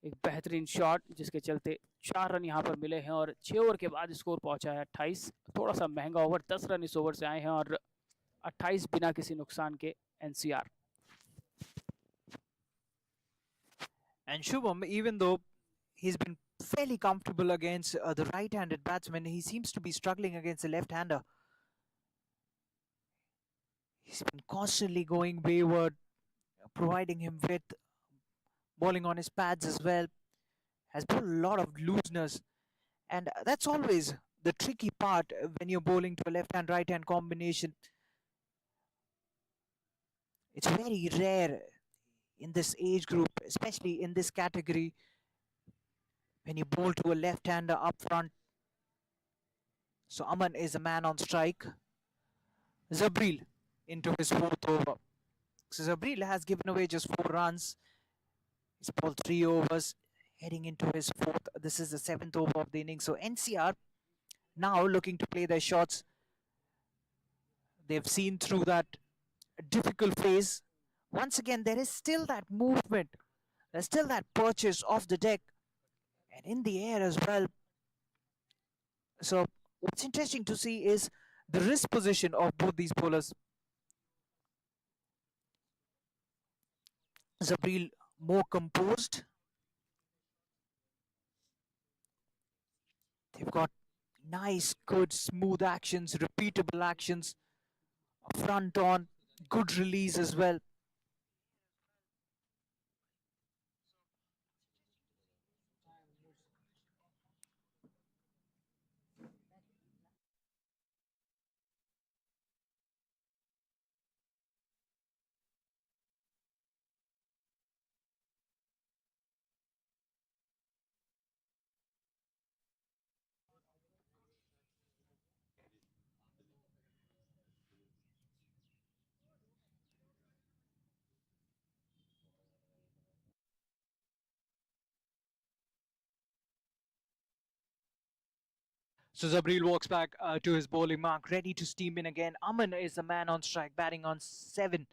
एक बेहतरीन शॉट, जिसके चलते 4 रन यहाँ पर मिले हैं और 6 ओवर के बाद स्कोर पहुंचा है 28। थोड़ा सा महंगा ओवर, 10 रन इस ओवर से आए हैं और 28 बिना किसी नुकसान के NCR. And Shubham, even though he's been fairly comfortable against the right-handed batsman, he seems to be struggling against the left-hander. He's been constantly going wayward, providing him with bowling on his pads as well. Has put a lot of looseness, and that's always the tricky part when you're bowling to a left-hand right-hand combination. It's very rare in this age group, especially in this category, when you bowl to a left-hander up front. So Aman is a man on strike. Zabril into his 4th over. So Zabril has given away just 4 runs. He's bowled 3 overs, heading into his 4th. This is the 7th over of the inning. So NCR now looking to play their shots. They've seen through that difficult phase. Once again, there is still that movement. There's still that purchase off the deck and in the air as well. So what's interesting to see is the wrist position of both these bowlers. Zabril more composed. They've got nice, good, smooth actions, repeatable actions, front on, good release as well. So Zabril walks back to his bowling mark, ready to steam in again. Aman is the man on strike, batting on 7.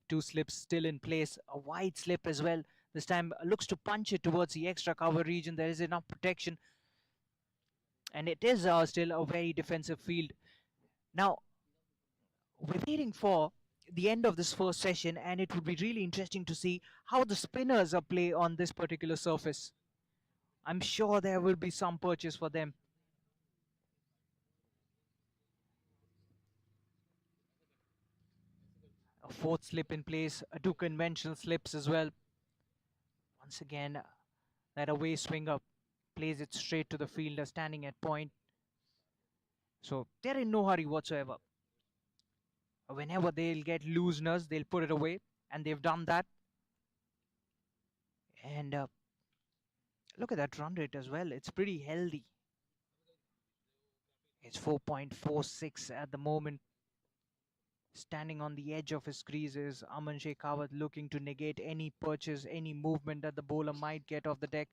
2 slips still in place, a wide slip as well. This time looks to punch it towards the extra cover region. There is enough protection, and it is still a very defensive field. Now, we're waiting for the end of this first session, and it would be really interesting to see how the spinners play on this particular surface. I'm sure there will be some purchase for them. A 4th slip in place, 2 conventional slips as well. Once again, that away swinger plays it straight to the fielder standing at point. So they're in no hurry whatsoever. Whenever they'll get looseness, they'll put it away, and they've done that. And look at that run rate as well. It's pretty healthy. It's 4.46 at the moment. Standing on the edge of his crease is Aman Shekhawat, looking to negate any purchase, any movement that the bowler might get off the deck.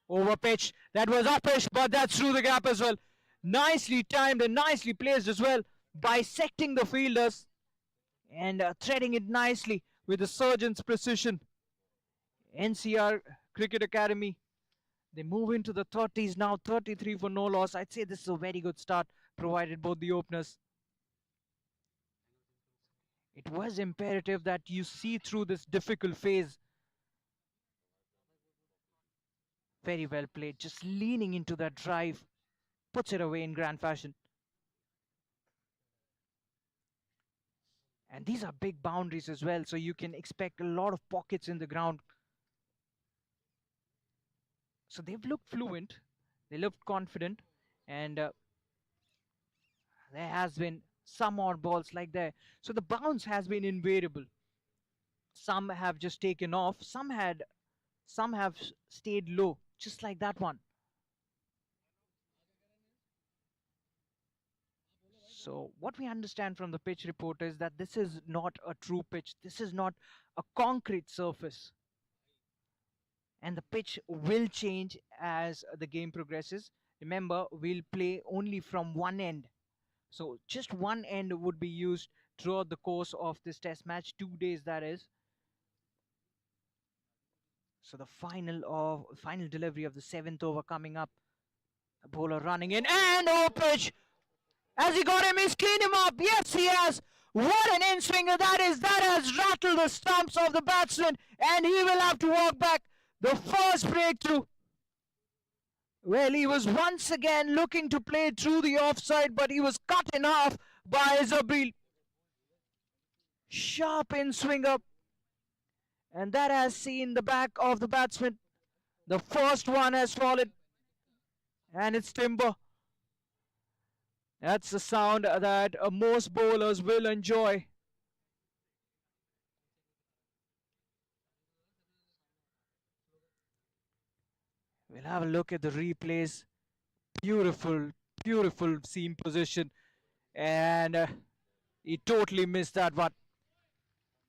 Over pitch. That was off pitch, but that's through the gap as well. Nicely timed and nicely placed as well, bisecting the fielders and threading it nicely with the surgeon's precision. NCR Cricket Academy, they move into the 30s now, 33 for no loss. I'd say this is a very good start, provided both the openers. It was imperative that you see through this difficult phase. Very well played, just leaning into that drive, puts it away in grand fashion. And these are big boundaries as well, so you can expect a lot of pockets in the ground. So they've looked fluent, they looked confident, and there has been some odd balls like that. So the bounce has been invariable. Some have just taken off, some have stayed low, just like that one. So what we understand from the pitch report is that this is not a true pitch. This is not a concrete surface. And the pitch will change as the game progresses. Remember, we'll play only from one end. So just one end would be used throughout the course of this test match, 2 days that is. So the final delivery of the seventh over coming up. The bowler running in and pitch. Has he got him? He's cleaned him up. Yes, he has. What an in-swinger that is. That has rattled the stumps of the batsman, and he will have to walk back. The first breakthrough. Well, he was once again looking to play through the offside, but he was cut in half by Zabril. Sharp in-swinger. And that has seen the back of the batsman. The first one has fallen. And it's timber. That's the sound that most bowlers will enjoy. We'll have a look at the replays. Beautiful, beautiful seam position. And he totally missed that one.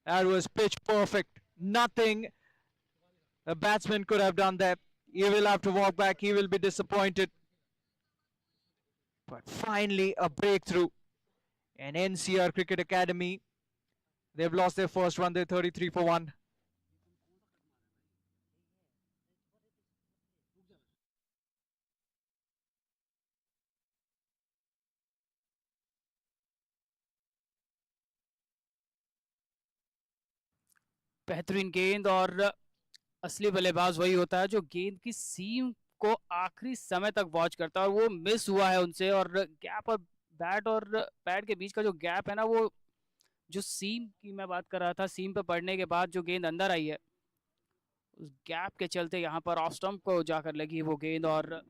That was pitch perfect. Nothing a batsman could have done there. He will have to walk back. He will be disappointed. But finally, a breakthrough. And NCR Cricket Academy, they've lost their first run. They're 33 for 1. बेहतरीन गेंद, और असली बल्लेबाज वही होता है जो गेंद की सीम को आखिरी समय तक वॉच करता है, और वो मिस हुआ है उनसे। और गैप और पैड के बीच का जो गैप है ना, वो जो सीम की मैं बात कर रहा था, सीम पे पड़ने के बाद जो गेंद अंदर आई है, उस गैप के चलते यहाँ पर ऑफ स्टंप को जाकर लगी वो गेंद, और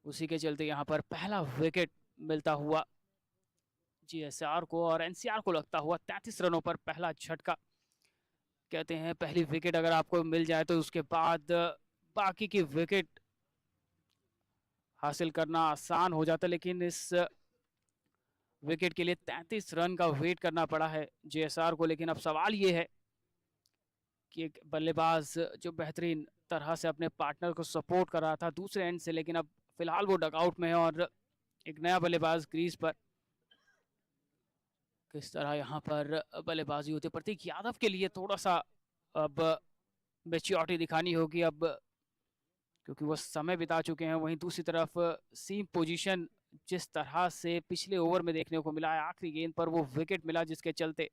उसी के चलते यहाँ पर पहला विकेट मिलता हुआ जीएसआर को, और एनसीआर को लगता हुआ 33 रनों पर पहला झटका। कहते हैं पहली विकेट अगर आपको मिल जाए तो उसके बाद बाकी की विकेट हासिल करना आसान हो जाता, लेकिन इस विकेट के लिए 33 रन का वेट करना पड़ा है जेएसआर को। लेकिन अब सवाल ये है कि एक बल्लेबाज जो बेहतरीन तरह से अपने पार्टनर को सपोर्ट कर रहा था दूसरे एंड से, लेकिन अब फिलहाल वो डगआउट में है, और एक नया बल्लेबाज क्रीज पर। किस तरह यहाँ पर बल्लेबाजी होती है, प्रतीक यादव के लिए थोड़ा सा अब मैच्योरिटी दिखानी होगी अब, क्योंकि वो समय बिता चुके हैं। वहीं दूसरी तरफ सीम पोजीशन जिस तरह से पिछले ओवर में देखने को मिला है, आखिरी गेंद पर वो विकेट मिला, जिसके चलते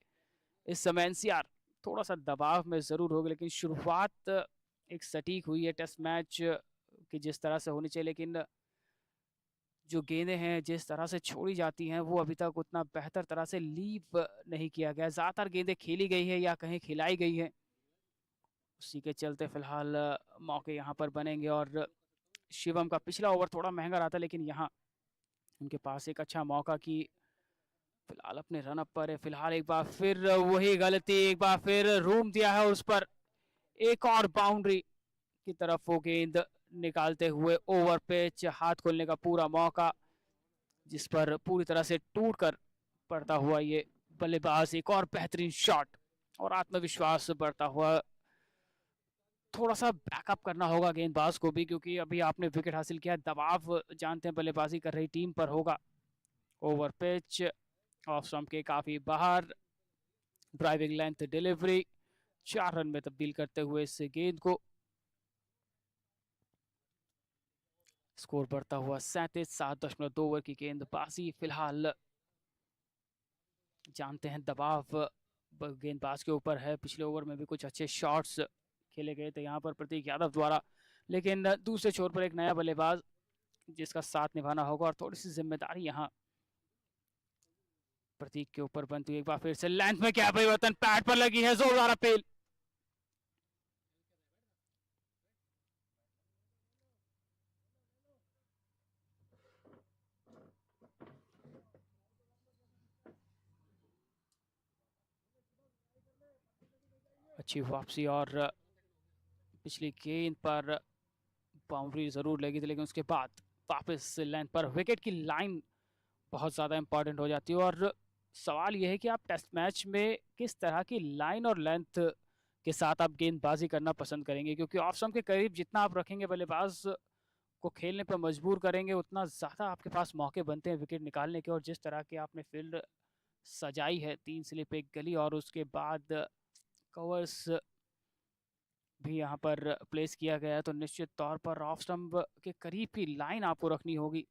इस समय एनसीआर थोड़ा सा दबाव में जरूर होगी। लेकिन शुरुआत एक सटीक हुई है टेस्ट मैच की जिस तरह से होनी चाहिए, लेकिन जो गेंदें हैं जिस तरह से छोड़ी जाती हैं वो अभी तक उतना बेहतर तरह से लीव नहीं किया गया। ज़्यादातर गेंदें खेली गई है या कहीं खिलाई गई है, उसी के चलते फिलहाल मौके यहाँ पर बनेंगे। और शिवम का पिछला ओवर थोड़ा महंगा रहा था, लेकिन यहाँ उनके पास एक अच्छा मौका की फिलहाल अपने रन अप पर है। फिलहाल एक बार फिर वही गलती, एक बार फिर रूम दिया है, और उस पर एक और बाउंड्री की तरफ वो गेंद निकालते हुए ओवर पिच, हाथ खोलने का पूरा मौका, जिस पर पूरी तरह से टूट कर पड़ता हुआ ये बल्लेबाज। एक और बेहतरीन शॉट, और आत्मविश्वास बढ़ता हुआ। थोड़ा सा बैकअप करना होगा गेंदबाज को भी, क्योंकि अभी आपने विकेट हासिल किया, दबाव जानते हैं बल्लेबाजी कर रही टीम पर होगा। ओवर पिच ऑफ स्टंप के काफी बाहर, ड्राइविंग लेंथ डिलीवरी, 4 रन में तब्दील करते हुए इस गेंद को। स्कोर बढ़ता हुआ 37.7 ओवर की गेंदबाजी। फिलहाल जानते हैं दबाव गेंदबाज के ऊपर है। पिछले ओवर में भी कुछ अच्छे शॉट्स खेले गए थे यहाँ पर प्रतीक यादव द्वारा, लेकिन दूसरे छोर पर एक नया बल्लेबाज जिसका साथ निभाना होगा, और थोड़ी सी जिम्मेदारी यहाँ प्रतीक के ऊपर बनती है। एक बार फिर से लेंथ में क्या परिवर्तन, पैड पर लगी है जोरदार अपील। अच्छी वापसी और पिछली गेंद पर बाउंड्री ज़रूर लगी थी, लेकिन उसके बाद वापस लेंथ पर विकेट की लाइन बहुत ज़्यादा इंपॉर्टेंट हो जाती है। और सवाल यह है कि आप टेस्ट मैच में किस तरह की लाइन और लेंथ के साथ आप गेंदबाजी करना पसंद करेंगे, क्योंकि ऑफ स्टंप के करीब जितना आप रखेंगे बल्लेबाज को खेलने पर मजबूर करेंगे, उतना ज़्यादा आपके पास मौके बनते हैं विकेट निकालने के। और जिस तरह की आपने फील्ड सजाई है, 3 स्लिप 1 गली, और उसके बाद कवर्स भी यहाँ पर प्लेस किया गया है, तो निश्चित तौर पर ऑफ स्टंप के करीब की लाइन आपको रखनी होगी।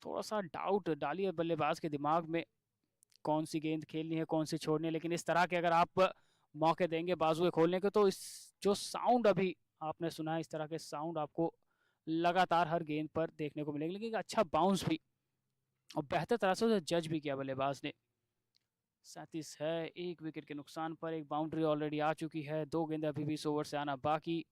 थोड़ा सा डाउट डालिए बल्लेबाज के दिमाग में, कौन सी गेंद खेलनी है, कौन सी छोड़नी है। लेकिन इस तरह के अगर आप मौके देंगे बाजुए खोलने के, तो इस जो साउंड अभी आपने सुना है, इस तरह के साउंड आपको लगातार हर गेंद पर देखने को मिलेंगे। लेकिन अच्छा बाउंस भी और बेहतर तरह से उसे जज भी किया बल्लेबाज ने। 37 है, 1 विकेट के नुकसान पर। एक बाउंड्री ऑलरेडी आ चुकी है, 2 गेंदें अभी भी इस ओवर से आना बाकी।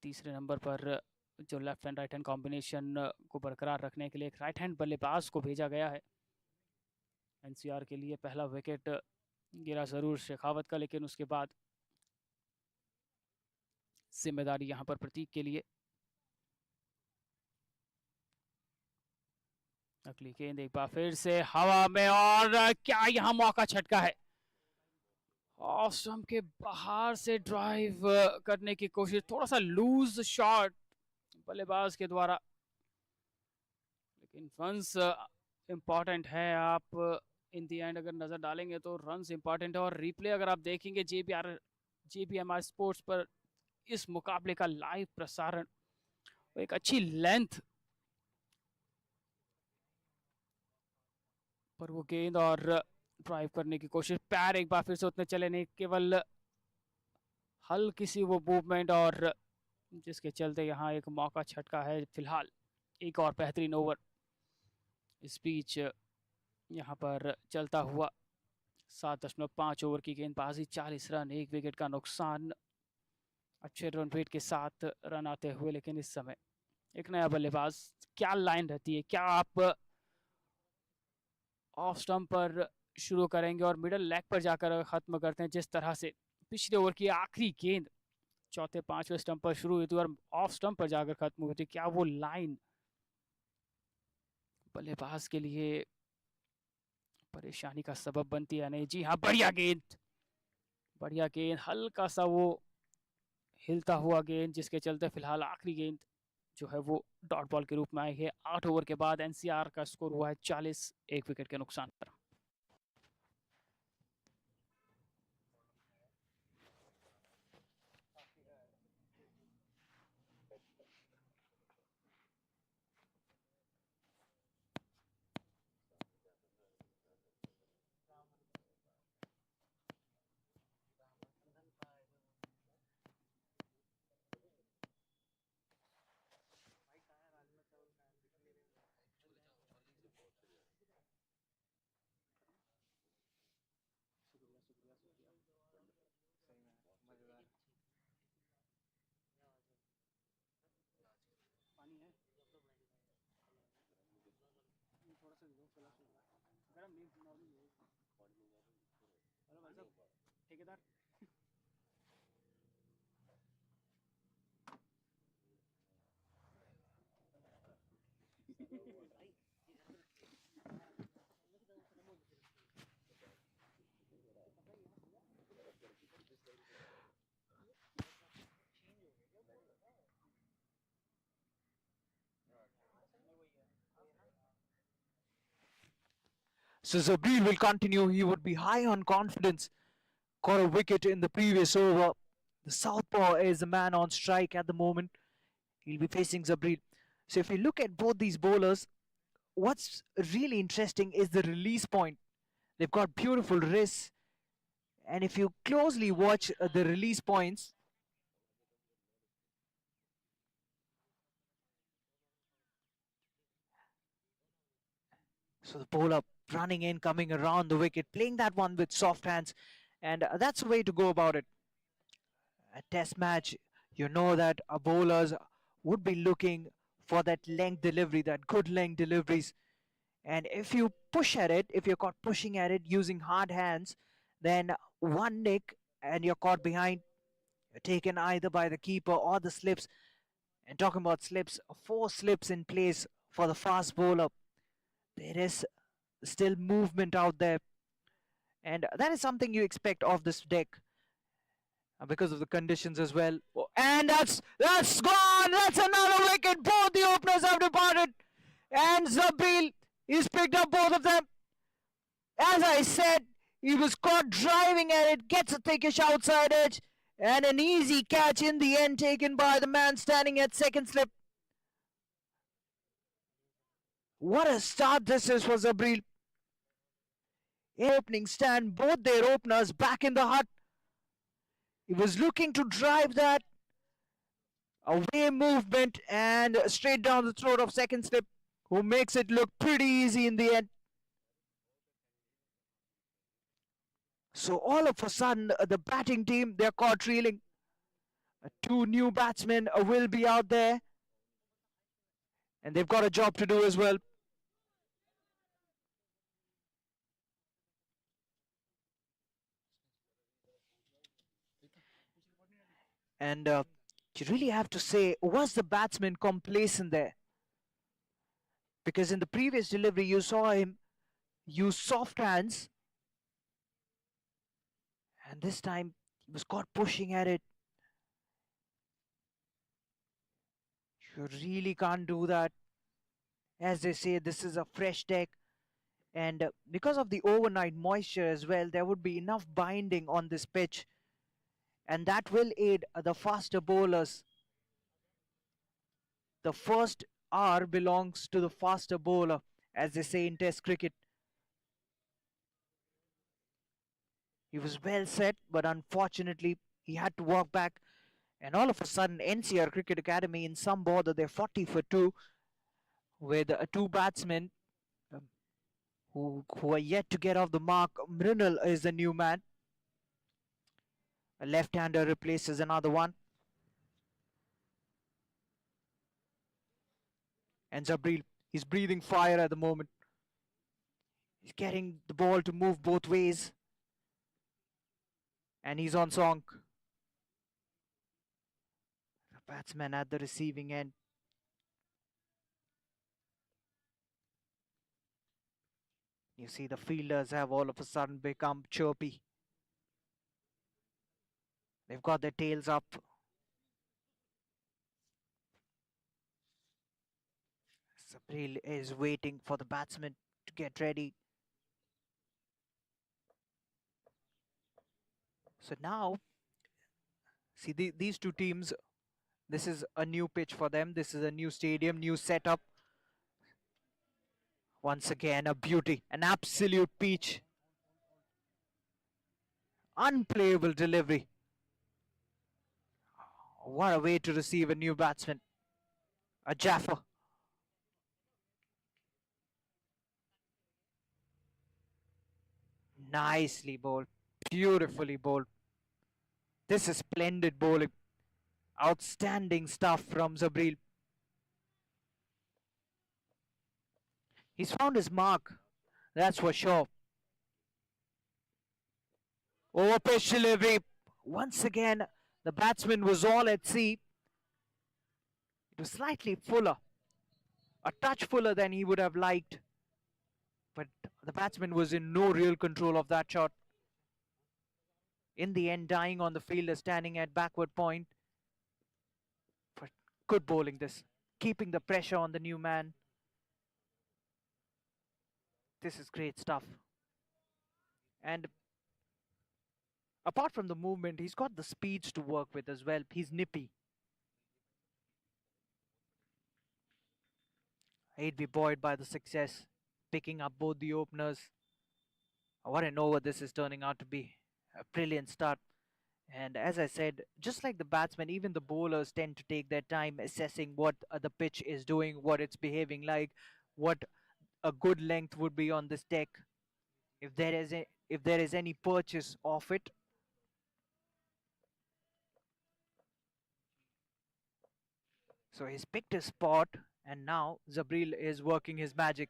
तीसरे नंबर पर जो left hand right hand combination को बरकरार रखने के लिए एक राइट हैंड बल्लेबाज को भेजा गया है एनसीआर के लिए। पहला विकेट गिरा जरूर शेखावत का, लेकिन उसके बाद जिम्मेदारी यहां पर प्रतीक के लिए। अगली गेंद एक बार फिर से हवा में, और क्या यहां मौका छटका है। ऑफ स्टंप के बाहर से ड्राइव करने की कोशिश, थोड़ा सा लूज शॉट बल्लेबाज के द्वारा, लेकिन रन्स इम्पॉर्टेंट है। आप इन दी एंड अगर नज़र डालेंगे तो रन्स इम्पॉर्टेंट है। और रिप्ले अगर आप देखेंगे JBMR स्पोर्ट्स पर इस मुकाबले का लाइव प्रसारण, एक अच्छी लेंथ पर वो गेंद, और ड्राइव करने की कोशिश, पैर एक बार फिर से उतने चले नहीं, केवल हल्की सी वो मूवमेंट, और जिसके चलते यहाँ एक मौका छटका है। फिलहाल एक और बेहतरीन ओवर इस बीच यहाँ पर चलता हुआ। 7.5 ओवर की गेंदबाजी, 40 रन, 1 विकेट का नुकसान, अच्छे रन रेट के साथ रन आते हुए। लेकिन इस समय एक नया बल्लेबाज, क्या लाइन रहती है, क्या आप ऑफ स्टंप पर शुरू करेंगे और मिडल लेग पर जाकर खत्म करते हैं, जिस तरह से पिछले ओवर की आखिरी गेंद चौथे 5वें स्टंप पर शुरू हुई थी और ऑफ स्टंप पर जाकर खत्म हुई थी। क्या वो लाइन बल्लेबाज के लिए परेशानी का सबब बनती है नहीं? जी हाँ, बढ़िया गेंद, बढ़िया गेंद, हल्का सा वो हिलता हुआ गेंद, जिसके चलते फिलहाल आखिरी गेंद जो है वो डॉट बॉल के रूप में आई है। 8 ओवर के बाद एनसीआर का स्कोर हुआ है 40, 1 विकेट के नुकसान पर। ठेकेदार So Zabril will continue. He would be high on confidence. Got a wicket in the previous over. The southpaw is the man on strike at the moment. He'll be facing Zabril. So if you look at both these bowlers, what's really interesting is the release point. They've got beautiful wrists. And if you closely watch the release points, so the bowler running in, coming around the wicket, playing that one with soft hands. And that's the way to go about it. A test match, you know that our bowlers would be looking for that length delivery, that good length deliveries. And if you push at it, if you're caught pushing at it using hard hands, then one nick and you're caught behind. You're taken either by the keeper or the slips. And talking about slips, 4 slips in place for the fast bowler. There is still movement out there. And that is something you expect of this deck because of the conditions as well. Oh, and that's gone. That's another wicket. Both the openers have departed. And Zabil, he's picked up both of them. As I said, he was caught driving at it, gets a thickish outside edge, and an easy catch in the end taken by the man standing at second slip. What a start this is for Zabril. In opening stand, both their openers back in the hut. He was looking to drive that away movement and straight down the throat of second slip, who makes it look pretty easy in the end. So all of a sudden, the batting team, they're caught reeling. 2 new batsmen will be out there, and they've got a job to do as well. And you really have to say, was the batsman complacent there? Because in the previous delivery, you saw him use soft hands, and this time he was caught pushing at it. You really can't do that. As they say, this is a fresh deck, and because of the overnight moisture as well, there would be enough binding on this pitch, and that will aid the faster bowlers. The first R belongs to the faster bowler, as they say in Test cricket. He was well set, but unfortunately, he had to walk back. And all of a sudden, NCR Cricket Academy in some bother, they're 40 for 2 with 2 batsmen um, who are yet to get off the mark. Mrinal is the new man. A left-hander replaces another one. And Jabril, he's breathing fire at the moment. He's getting the ball to move both ways. And he's on song. The batsman at the receiving end. You see the fielders have all of a sudden become chirpy. They've got their tails up. Sabril is waiting for the batsman to get ready. So now, see these 2 teams, this is a new pitch for them. This is a new stadium, new setup. Once again, a beauty, an absolute peach. Unplayable delivery. What a way to receive a new batsman. A Jaffer. Nicely bowled. Beautifully bowled. This is splendid bowling. Outstanding stuff from Zabril. He's found his mark. That's for sure. Over pitch delivery. Once again, the batsman was all at sea. It was slightly fuller. A touch fuller than he would have liked. But the batsman was in no real control of that shot. In the end, dying on the fielder standing at backward point. But good bowling this. Keeping the pressure on the new man. This is great stuff. And apart from the movement, he's got the speeds to work with as well. He's nippy. He'd be buoyed by the success, picking up both the openers. What an over this is turning out to be. A brilliant start. And as I said, just like the batsmen, even the bowlers tend to take their time assessing what the pitch is doing, what it's behaving like, what a good length would be on this deck. If there is any purchase of it. So he's picked his spot, and now Zabril is working his magic.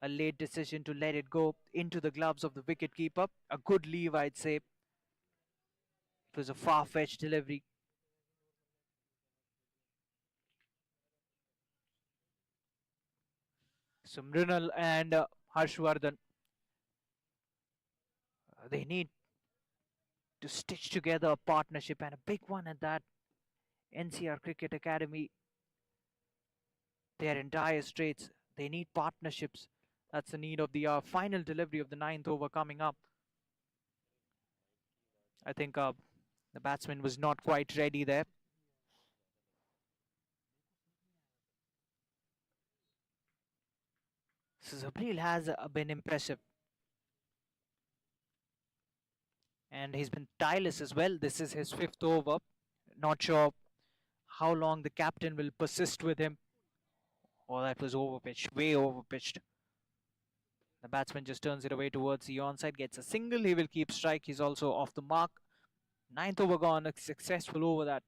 A late decision to let it go into the gloves of the wicketkeeper. A good leave, I'd say. It was a far-fetched delivery. So Mrinal and Harshvardhan, they need to stitch together a partnership, and a big one at that. NCR Cricket Academy, they are in dire straits. They need partnerships. That's the need of the final delivery of the ninth over coming up. I think the batsman was not quite ready there. So Zabril has been impressive. And he's been tireless as well. This is his fifth over. Not sure how long the captain will persist with him. Oh, that was overpitched, way overpitched. The batsman just turns it away towards the onside, gets a single. He will keep strike. He's also off the mark. Ninth over gone, a successful over that.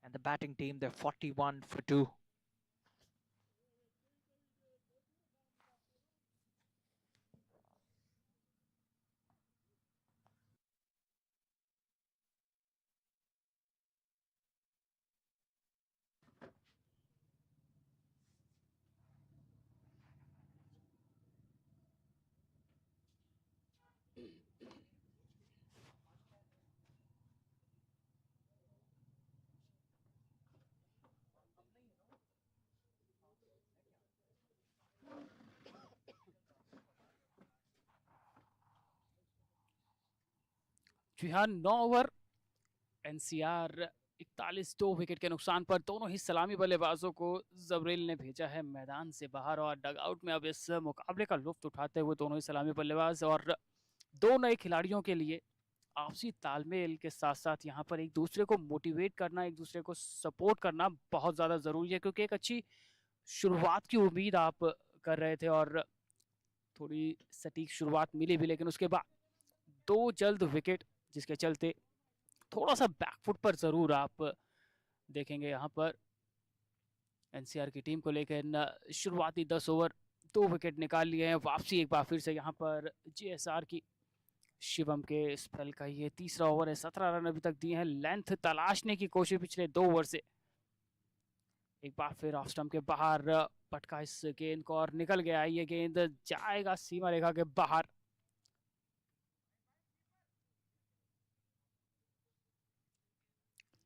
And the batting team, they're 41 for 2. जी हाँ, 9 over NCR 41 2 wicket के नुकसान पर दोनों ही सलामी बल्लेबाजों को जबरील ने भेजा है मैदान से बाहर और डगआउट में अब इस मुकाबले का लुत्फ उठाते हुए दोनों ही सलामी बल्लेबाज और दो नए खिलाड़ियों के लिए आपसी तालमेल के साथ साथ यहाँ पर एक दूसरे को मोटिवेट करना, एक दूसरे को सपोर्ट करना बहुत ज़्यादा ज़रूरी है क्योंकि एक अच्छी शुरुआत की उम्मीद आप कर रहे थे और थोड़ी सटीक शुरुआत मिली भी, लेकिन उसके बाद दो जल्द विकेट जिसके चलते थोड़ा सा बैकफुट पर ज़रूर आप देखेंगे यहाँ पर एनसीआर की टीम को लेकर। शुरुआती 10 ओवर 2 विकेट निकाल लिए हैं। वापसी एक बार फिर से यहाँ पर जेएसआर की शिवम के स्पेल का ये तीसरा ओवर है। 17 रन अभी तक दिए हैं। लेंथ तलाशने की कोशिश पिछले 2 ओवर से। एक बार फिर ऑफ स्टंप के बाहर पटका इस गेंद को और निकल गया। ये गेंद जाएगा सीमा रेखा के बाहर।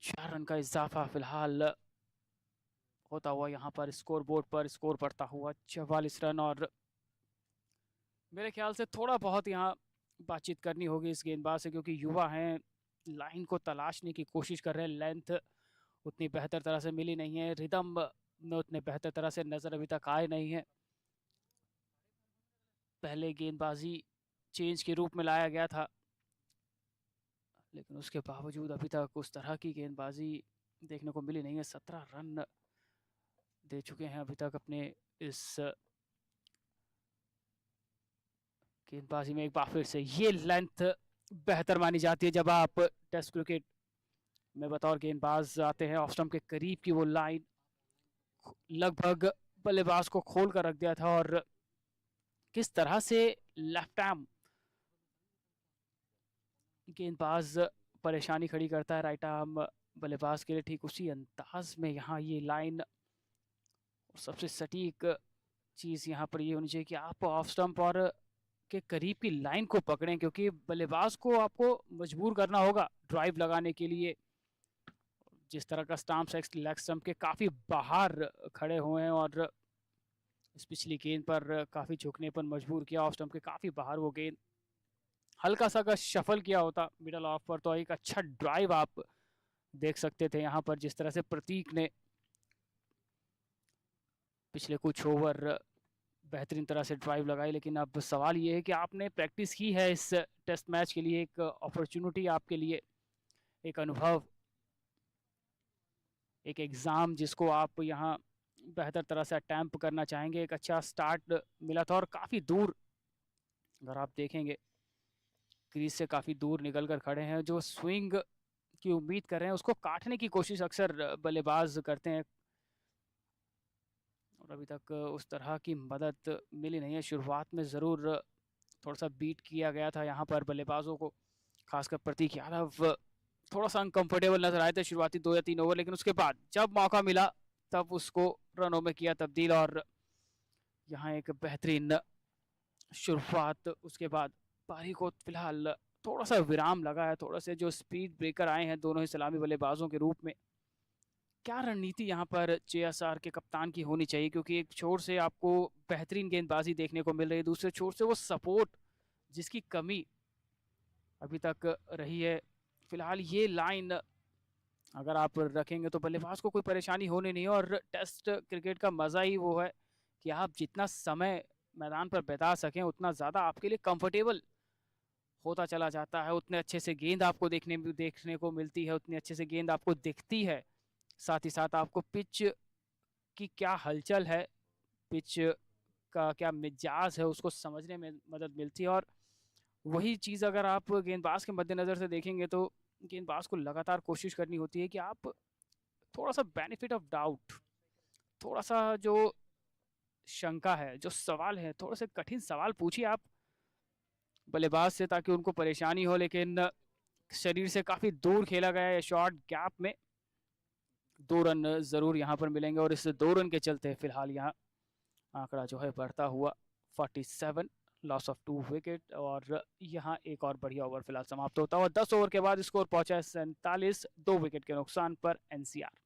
चार रन का इजाफा फिलहाल होता हुआ यहाँ पर स्कोर बोर्ड पर। स्कोर बढ़ता हुआ 44 रन और मेरे ख्याल से थोड़ा बहुत यहाँ बातचीत करनी होगी इस गेंदबाज से क्योंकि युवा हैं, लाइन को तलाशने की कोशिश कर रहे हैं। लेंथ उतनी बेहतर तरह से मिली नहीं है, रिदम में उतने बेहतर तरह से नज़र अभी तक आए नहीं है। पहले गेंदबाजी चेंज के रूप में लाया गया था लेकिन उसके बावजूद अभी तक उस तरह की गेंदबाजी देखने को मिली नहीं है। 17 रन दे चुके हैं अभी तक अपने इस गेंदबाजी में। एक बार फिर से ये लेंथ बेहतर मानी जाती है जब आप टेस्ट क्रिकेट में बतौर गेंदबाज आते हैं। ऑफ स्टंप के करीब की वो लाइन लगभग बल्लेबाज को खोल कर रख दिया था और किस तरह से लेफ्ट आर्म गेंदबाज परेशानी खड़ी करता है राइट आर्म बल्लेबाज के लिए, ठीक उसी अंदाज में यहाँ ये लाइन। और सबसे सटीक चीज़ यहाँ पर ये होनी चाहिए कि आप ऑफ स्टंप और के करीब की लाइन को पकड़ें क्योंकि बल्लेबाज को आपको मजबूर करना होगा ड्राइव लगाने के लिए। जिस तरह का स्टाम्प लेग स्टंप के काफ़ी बाहर खड़े हुए हैं और इस पिछली गेंद पर काफ़ी झुकने पर मजबूर किया। ऑफ स्टंप के काफ़ी बाहर वो गेंद हल्का सा अगर शफल किया होता मिडल ऑफ पर तो एक अच्छा ड्राइव आप देख सकते थे यहाँ पर। जिस तरह से प्रतीक ने पिछले कुछ ओवर बेहतरीन तरह से ड्राइव लगाई, लेकिन अब सवाल ये है कि आपने प्रैक्टिस की है इस टेस्ट मैच के लिए। एक अपॉर्चुनिटी आपके लिए, एक अनुभव, एक एग्ज़ाम जिसको आप यहाँ बेहतर तरह से अटैम्प करना चाहेंगे। एक अच्छा स्टार्ट मिला था और काफ़ी दूर अगर आप देखेंगे क्रीज से काफ़ी दूर निकल कर खड़े हैं। जो स्विंग की उम्मीद कर रहे हैं उसको काटने की कोशिश अक्सर बल्लेबाज करते हैं और और अभी तक उस तरह की मदद मिली नहीं है। शुरुआत में ज़रूर थोड़ा सा बीट किया गया था यहाँ पर बल्लेबाजों को, खासकर प्रतीक यादव थोड़ा सा अनकंफर्टेबल नजर आए थे शुरुआती 2 या 3 ओवर, लेकिन उसके बाद जब मौका मिला तब उसको रनों में किया तब्दील और यहाँ एक बेहतरीन शुरुआत। उसके बाद पारी को फिलहाल थोड़ा सा विराम लगा है, थोड़ा से जो स्पीड ब्रेकर आए हैं दोनों ही सलामी बल्लेबाजों के रूप में। क्या रणनीति यहाँ पर जेएसआर के कप्तान की होनी चाहिए, क्योंकि एक छोर से आपको बेहतरीन गेंदबाजी देखने को मिल रही है, दूसरे छोर से वो सपोर्ट जिसकी कमी अभी तक रही है। फिलहाल ये लाइन अगर आप रखेंगे तो बल्लेबाज को कोई परेशानी होनी नहीं है, और टेस्ट क्रिकेट का मज़ा ही वो है कि आप जितना समय मैदान पर बिता सकें उतना ज़्यादा आपके लिए कंफर्टेबल होता चला जाता है। उतने अच्छे से गेंद आपको देखने को मिलती है, उतनी अच्छे से गेंद आपको दिखती है। साथ ही साथ आपको पिच की क्या हलचल है, पिच का क्या मिजाज है, उसको समझने में मदद मिलती है। और वही चीज़ अगर आप गेंदबाज के मद्देनज़र से देखेंगे तो गेंदबाज को लगातार कोशिश करनी होती है कि आप थोड़ा सा बेनिफिट ऑफ डाउट, थोड़ा सा जो शंका है, जो सवाल है, थोड़े से कठिन सवाल पूछिए आप बल्लेबाज से, ताकि उनको परेशानी हो। लेकिन शरीर से काफ़ी दूर खेला गया है, शॉर्ट गैप में 2 रन ज़रूर यहाँ पर मिलेंगे, और इस 2 रन के चलते फिलहाल यहाँ आंकड़ा जो है बढ़ता हुआ 47, लॉस ऑफ 2 विकेट। और यहाँ एक और बढ़िया ओवर फिलहाल समाप्त होता है, और 10 ओवर के बाद स्कोर पहुंचा है 47, 2 विकेट के नुकसान पर एनसीआर।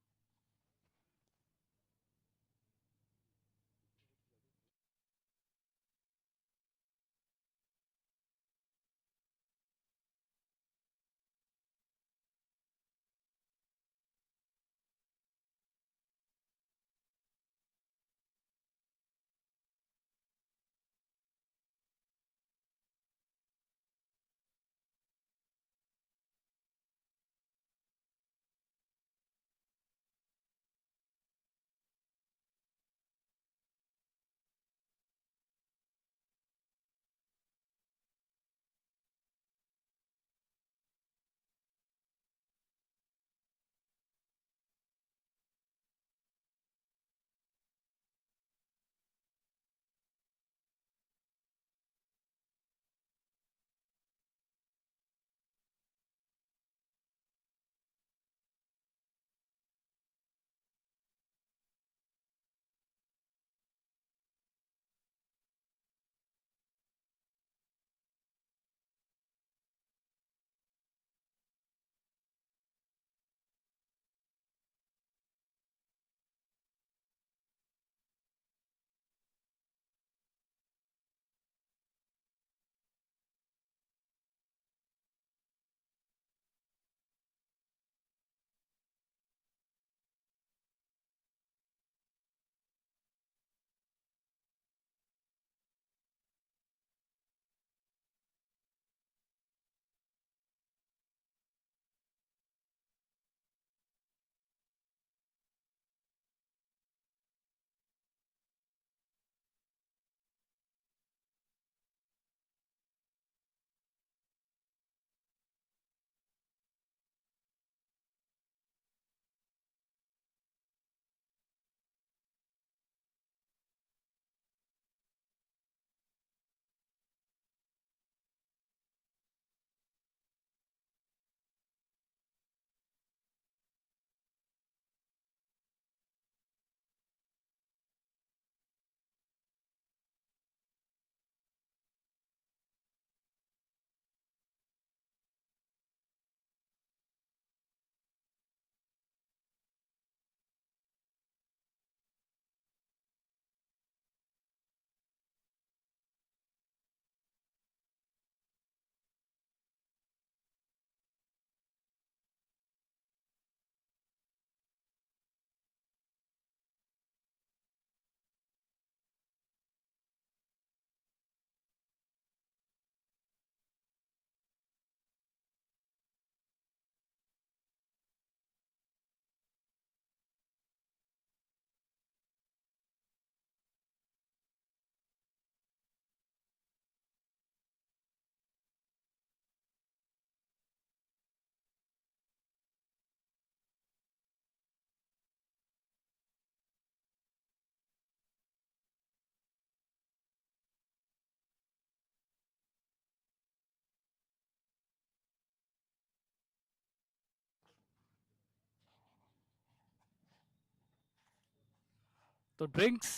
तो ड्रिंक्स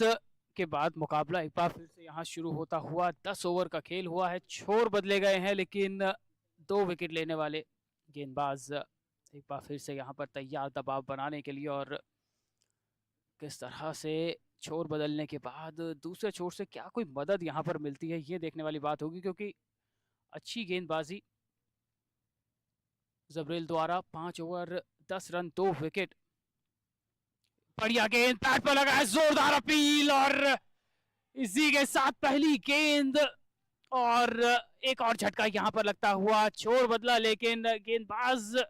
के बाद मुकाबला एक बार फिर से यहाँ शुरू होता हुआ 10 ओवर का खेल हुआ है। छोर बदले गए हैं लेकिन 2 विकेट लेने वाले गेंदबाज एक बार फिर से यहाँ पर तैयार दबाव बनाने के लिए, और किस तरह से छोर बदलने के बाद दूसरे छोर से क्या कोई मदद यहाँ पर मिलती है ये देखने वाली बात होगी, क्योंकि अच्छी गेंदबाजी जबरेल द्वारा। 5 ओवर 10 रन 2 विकेट। बढ़िया गेंद, पैड पर लगा है, जोरदार अपील, और इसी के साथ पहली गेंद और एक और झटका यहाँ पर लगता हुआ। छोर बदला लेकिन गेंदबाज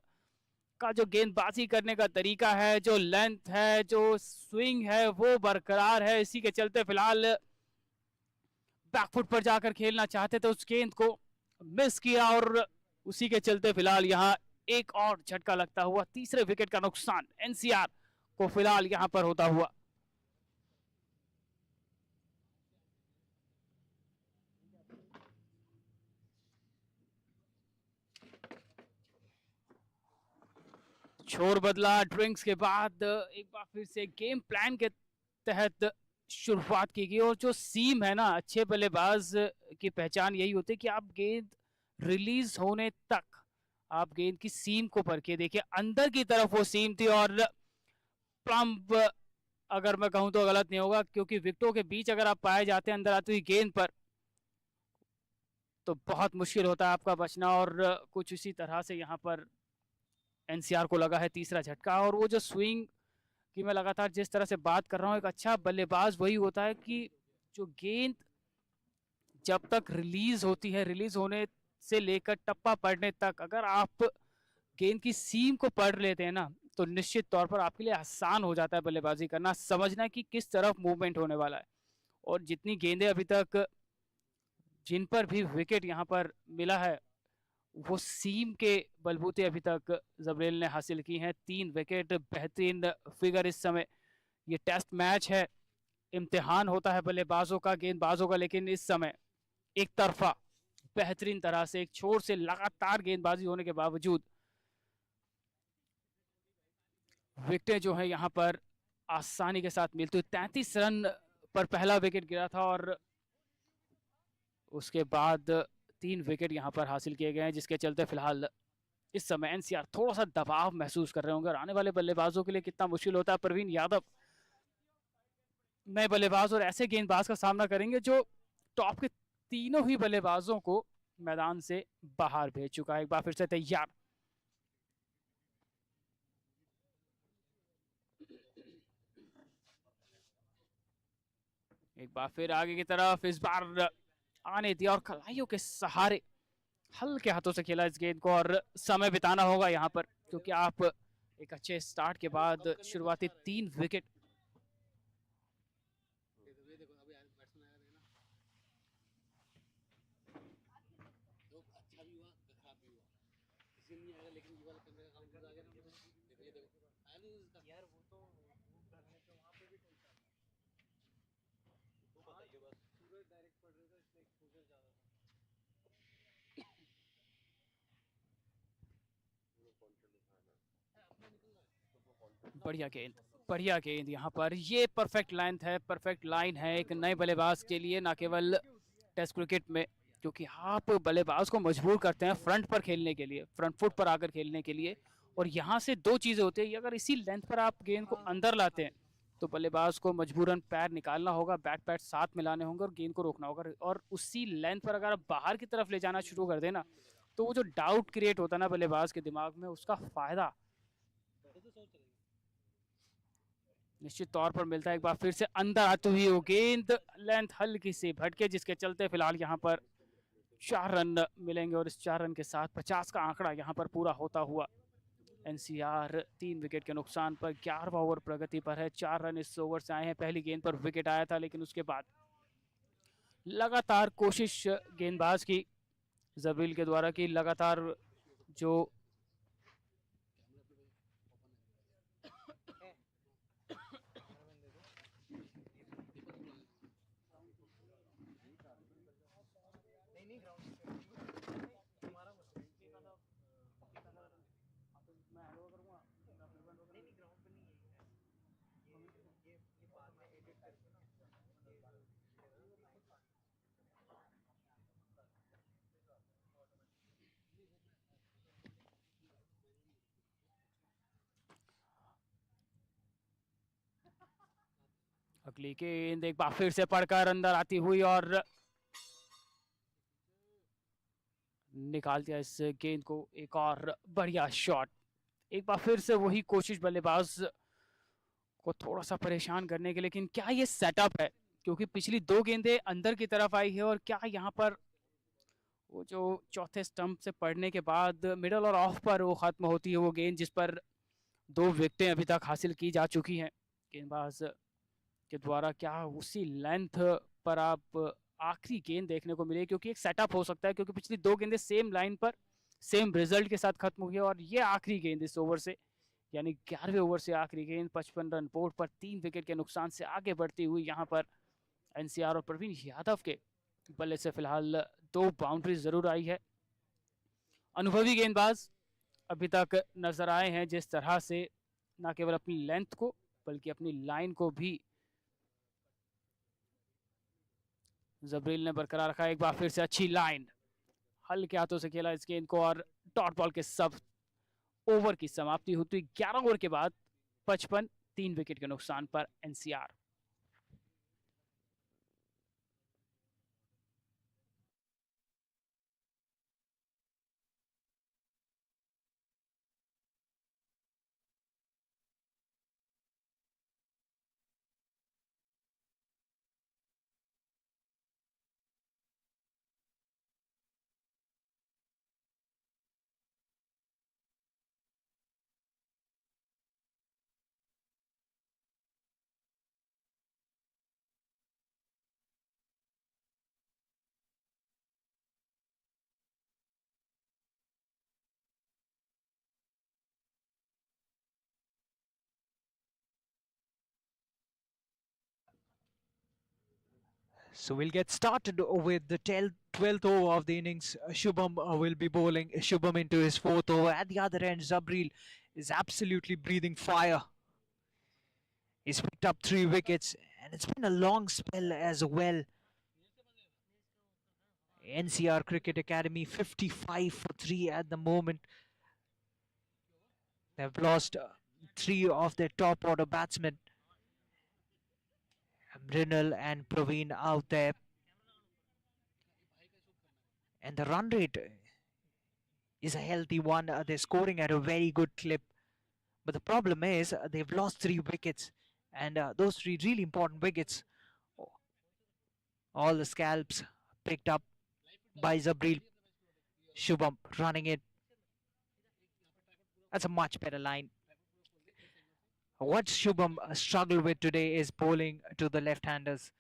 का जो गेंदबाजी करने का तरीका है, जो लेंथ है, जो स्विंग है, वो बरकरार है। इसी के चलते फिलहाल बैकफुट पर जाकर खेलना चाहते थे, उस गेंद को मिस किया, और उसी के चलते फिलहाल यहाँ एक और झटका लगता हुआ। तीसरे विकेट का नुकसान एनसीआर को फिलहाल यहाँ पर होता हुआ। छोर बदला ड्रिंक्स के बाद एक बार फिर से गेम प्लान के तहत शुरुआत की गई, और जो सीम है ना, अच्छे बल्लेबाज की पहचान यही होती है कि आप गेंद रिलीज होने तक आप गेंद की सीम को परखिए। देखिए अंदर की तरफ वो सीम थी, और प्लम्प अगर मैं कहूं तो गलत नहीं होगा, क्योंकि विकेटों के बीच अगर आप पाए जाते हैं अंदर आती हुई गेंद पर, तो बहुत मुश्किल होता है आपका बचना। और कुछ इसी तरह से यहाँ पर एनसीआर को लगा है तीसरा झटका। और वो जो स्विंग की मैं लगातार जिस तरह से बात कर रहा हूँ, एक अच्छा बल्लेबाज वही होता है कि जो गेंद जब तक रिलीज होती है, रिलीज होने से लेकर टप्पा पड़ने तक अगर आप गेंद की सीम को पढ़ लेते हैं ना, तो निश्चित तौर पर आपके लिए आसान हो जाता है बल्लेबाजी करना, समझना कि किस तरफ मूवमेंट होने वाला है। और जितनी गेंदें अभी तक जिन पर भी विकेट यहाँ पर मिला है, वो सीम के बलबूते अभी तक जबरेल ने हासिल की हैं। 3 विकेट, बेहतरीन फिगर इस समय। ये टेस्ट मैच है, इम्तिहान होता है बल्लेबाजों का, गेंदबाजों का, लेकिन इस समय एक तरफा बेहतरीन तरह से एक छोर से लगातार गेंदबाजी होने के बावजूद विकेटें जो है यहाँ पर आसानी के साथ मिलती हुई। 33 रन पर पहला विकेट गिरा था, और उसके बाद 3 विकेट यहाँ पर हासिल किए गए हैं, जिसके चलते फिलहाल इस समय एनसीआर थोड़ा सा दबाव महसूस कर रहे होंगे। और आने वाले बल्लेबाजों के लिए कितना मुश्किल होता है। प्रवीण यादव नए बल्लेबाज और ऐसे गेंदबाज का सामना करेंगे जो टॉप के तीनों ही बल्लेबाजों को मैदान से बाहर भेज चुका है। एक बार फिर से तैयार, एक बार फिर आगे की तरफ, इस बार आने दिया और कलाइयों के सहारे हल्के हाथों से खेला इस गेंद को। और समय बिताना होगा यहाँ पर, क्योंकि आप एक अच्छे स्टार्ट के बाद शुरुआती 3 विकेट बढ़िया गेंद, बढ़िया गेंद यहाँ पर। ये परफेक्ट लाइन है, परफेक्ट लाइन है एक नए बल्लेबाज के लिए, ना केवल टेस्ट क्रिकेट में, क्योंकि आप बल्लेबाज को मजबूर करते हैं फ्रंट पर खेलने के लिए, फ्रंट फुट पर आकर खेलने के लिए। और यहाँ से 2 चीजें होती है, अगर इसी लेंथ पर आप गेंद को अंदर लाते हैं तो बल्लेबाज को मजबूरन पैर निकालना होगा, बैक पैड साथ मिलाने होंगे और गेंद को रोकना होगा। और उसी लेंथ पर अगर आप बाहर की तरफ ले जाना शुरू कर देना, तो वो जो डाउट क्रिएट होता है ना बल्लेबाज के दिमाग में, उसका फायदा निश्चित तौर पर मिलता है। एक बार फिर से अंदर आती हुई वो गेंद लेंथ हल्की सी भटके, जिसके चलते फिलहाल यहाँ पर 4 रन मिलेंगे, और इस 4 रन के साथ 50 का आंकड़ा यहाँ पर पूरा होता हुआ एनसीआर 3 विकेट के नुकसान पर 11वां ओवर प्रगति पर है। 4 रन इस ओवर से आए हैं। पहली गेंद पर विकेट आया था, लेकिन उसके बाद लगातार कोशिश गेंदबाज की जबील के द्वारा की, लगातार जो अगली गेंद एक बार फिर से पड़कर अंदर आती हुई और निकाल दिया इस गेंद को। एक और बढ़िया शॉट, एक बार फिर से वही कोशिश बल्लेबाज को थोड़ा सा परेशान करने की, लेकिन क्या ये सेटअप है? क्योंकि पिछली 2 गेंदें अंदर की तरफ आई है और क्या यहाँ पर वो जो चौथे स्टंप से पड़ने के बाद मिडल और ऑफ पर वो खत्म होती है वो गेंद, जिस पर 2 विकेटें अभी तक हासिल की जा चुकी हैं गेंदबाज के द्वारा। क्या उसी लेंथ पर आप आखिरी गेंद देखने को मिले? क्योंकि एक सेटअप हो सकता है, क्योंकि पिछली 2 गेंदें सेम लाइन पर सेम रिजल्ट के साथ खत्म हुई है और ये आखिरी गेंद इस ओवर से, यानी 11वें ओवर से आखिरी गेंद 55 रन बोर्ड पर 3 विकेट के नुकसान से आगे बढ़ती हुई यहाँ पर एनसीआर और प्रवीण यादव के बल्ले से फिलहाल 2 बाउंड्री जरूर आई है। अनुभवी गेंदबाज अभी तक नजर आए हैं जिस तरह से न केवल अपनी लेंथ को बल्कि अपनी लाइन को भी जबरील ने बरकरार रखा। एक बार फिर से अच्छी लाइन, हल्के हाथों से खेला इस गेंद को और डॉट बॉल के सब ओवर की समाप्ति होती 11 ओवर के बाद 55, 3 विकेट के नुकसान पर NCR. So we'll get started with the 12th over of the innings. Shubham will be bowling. Shubham into his 4th over. At the other end, Zabril is absolutely breathing fire. He's picked up 3 wickets and it's been a long spell as well. NCR Cricket Academy 55 for 3 at the moment. They've lost 3 of their top order batsmen. Mrinal and Praveen out there. And the run rate is a healthy one. They're scoring at a very good clip. But the problem is they've lost 3 wickets. And those 3 really important wickets, all the scalps picked up by Zabril. Shubham running it. That's a much better line. What Shubham struggled with today is bowling to the left-handers.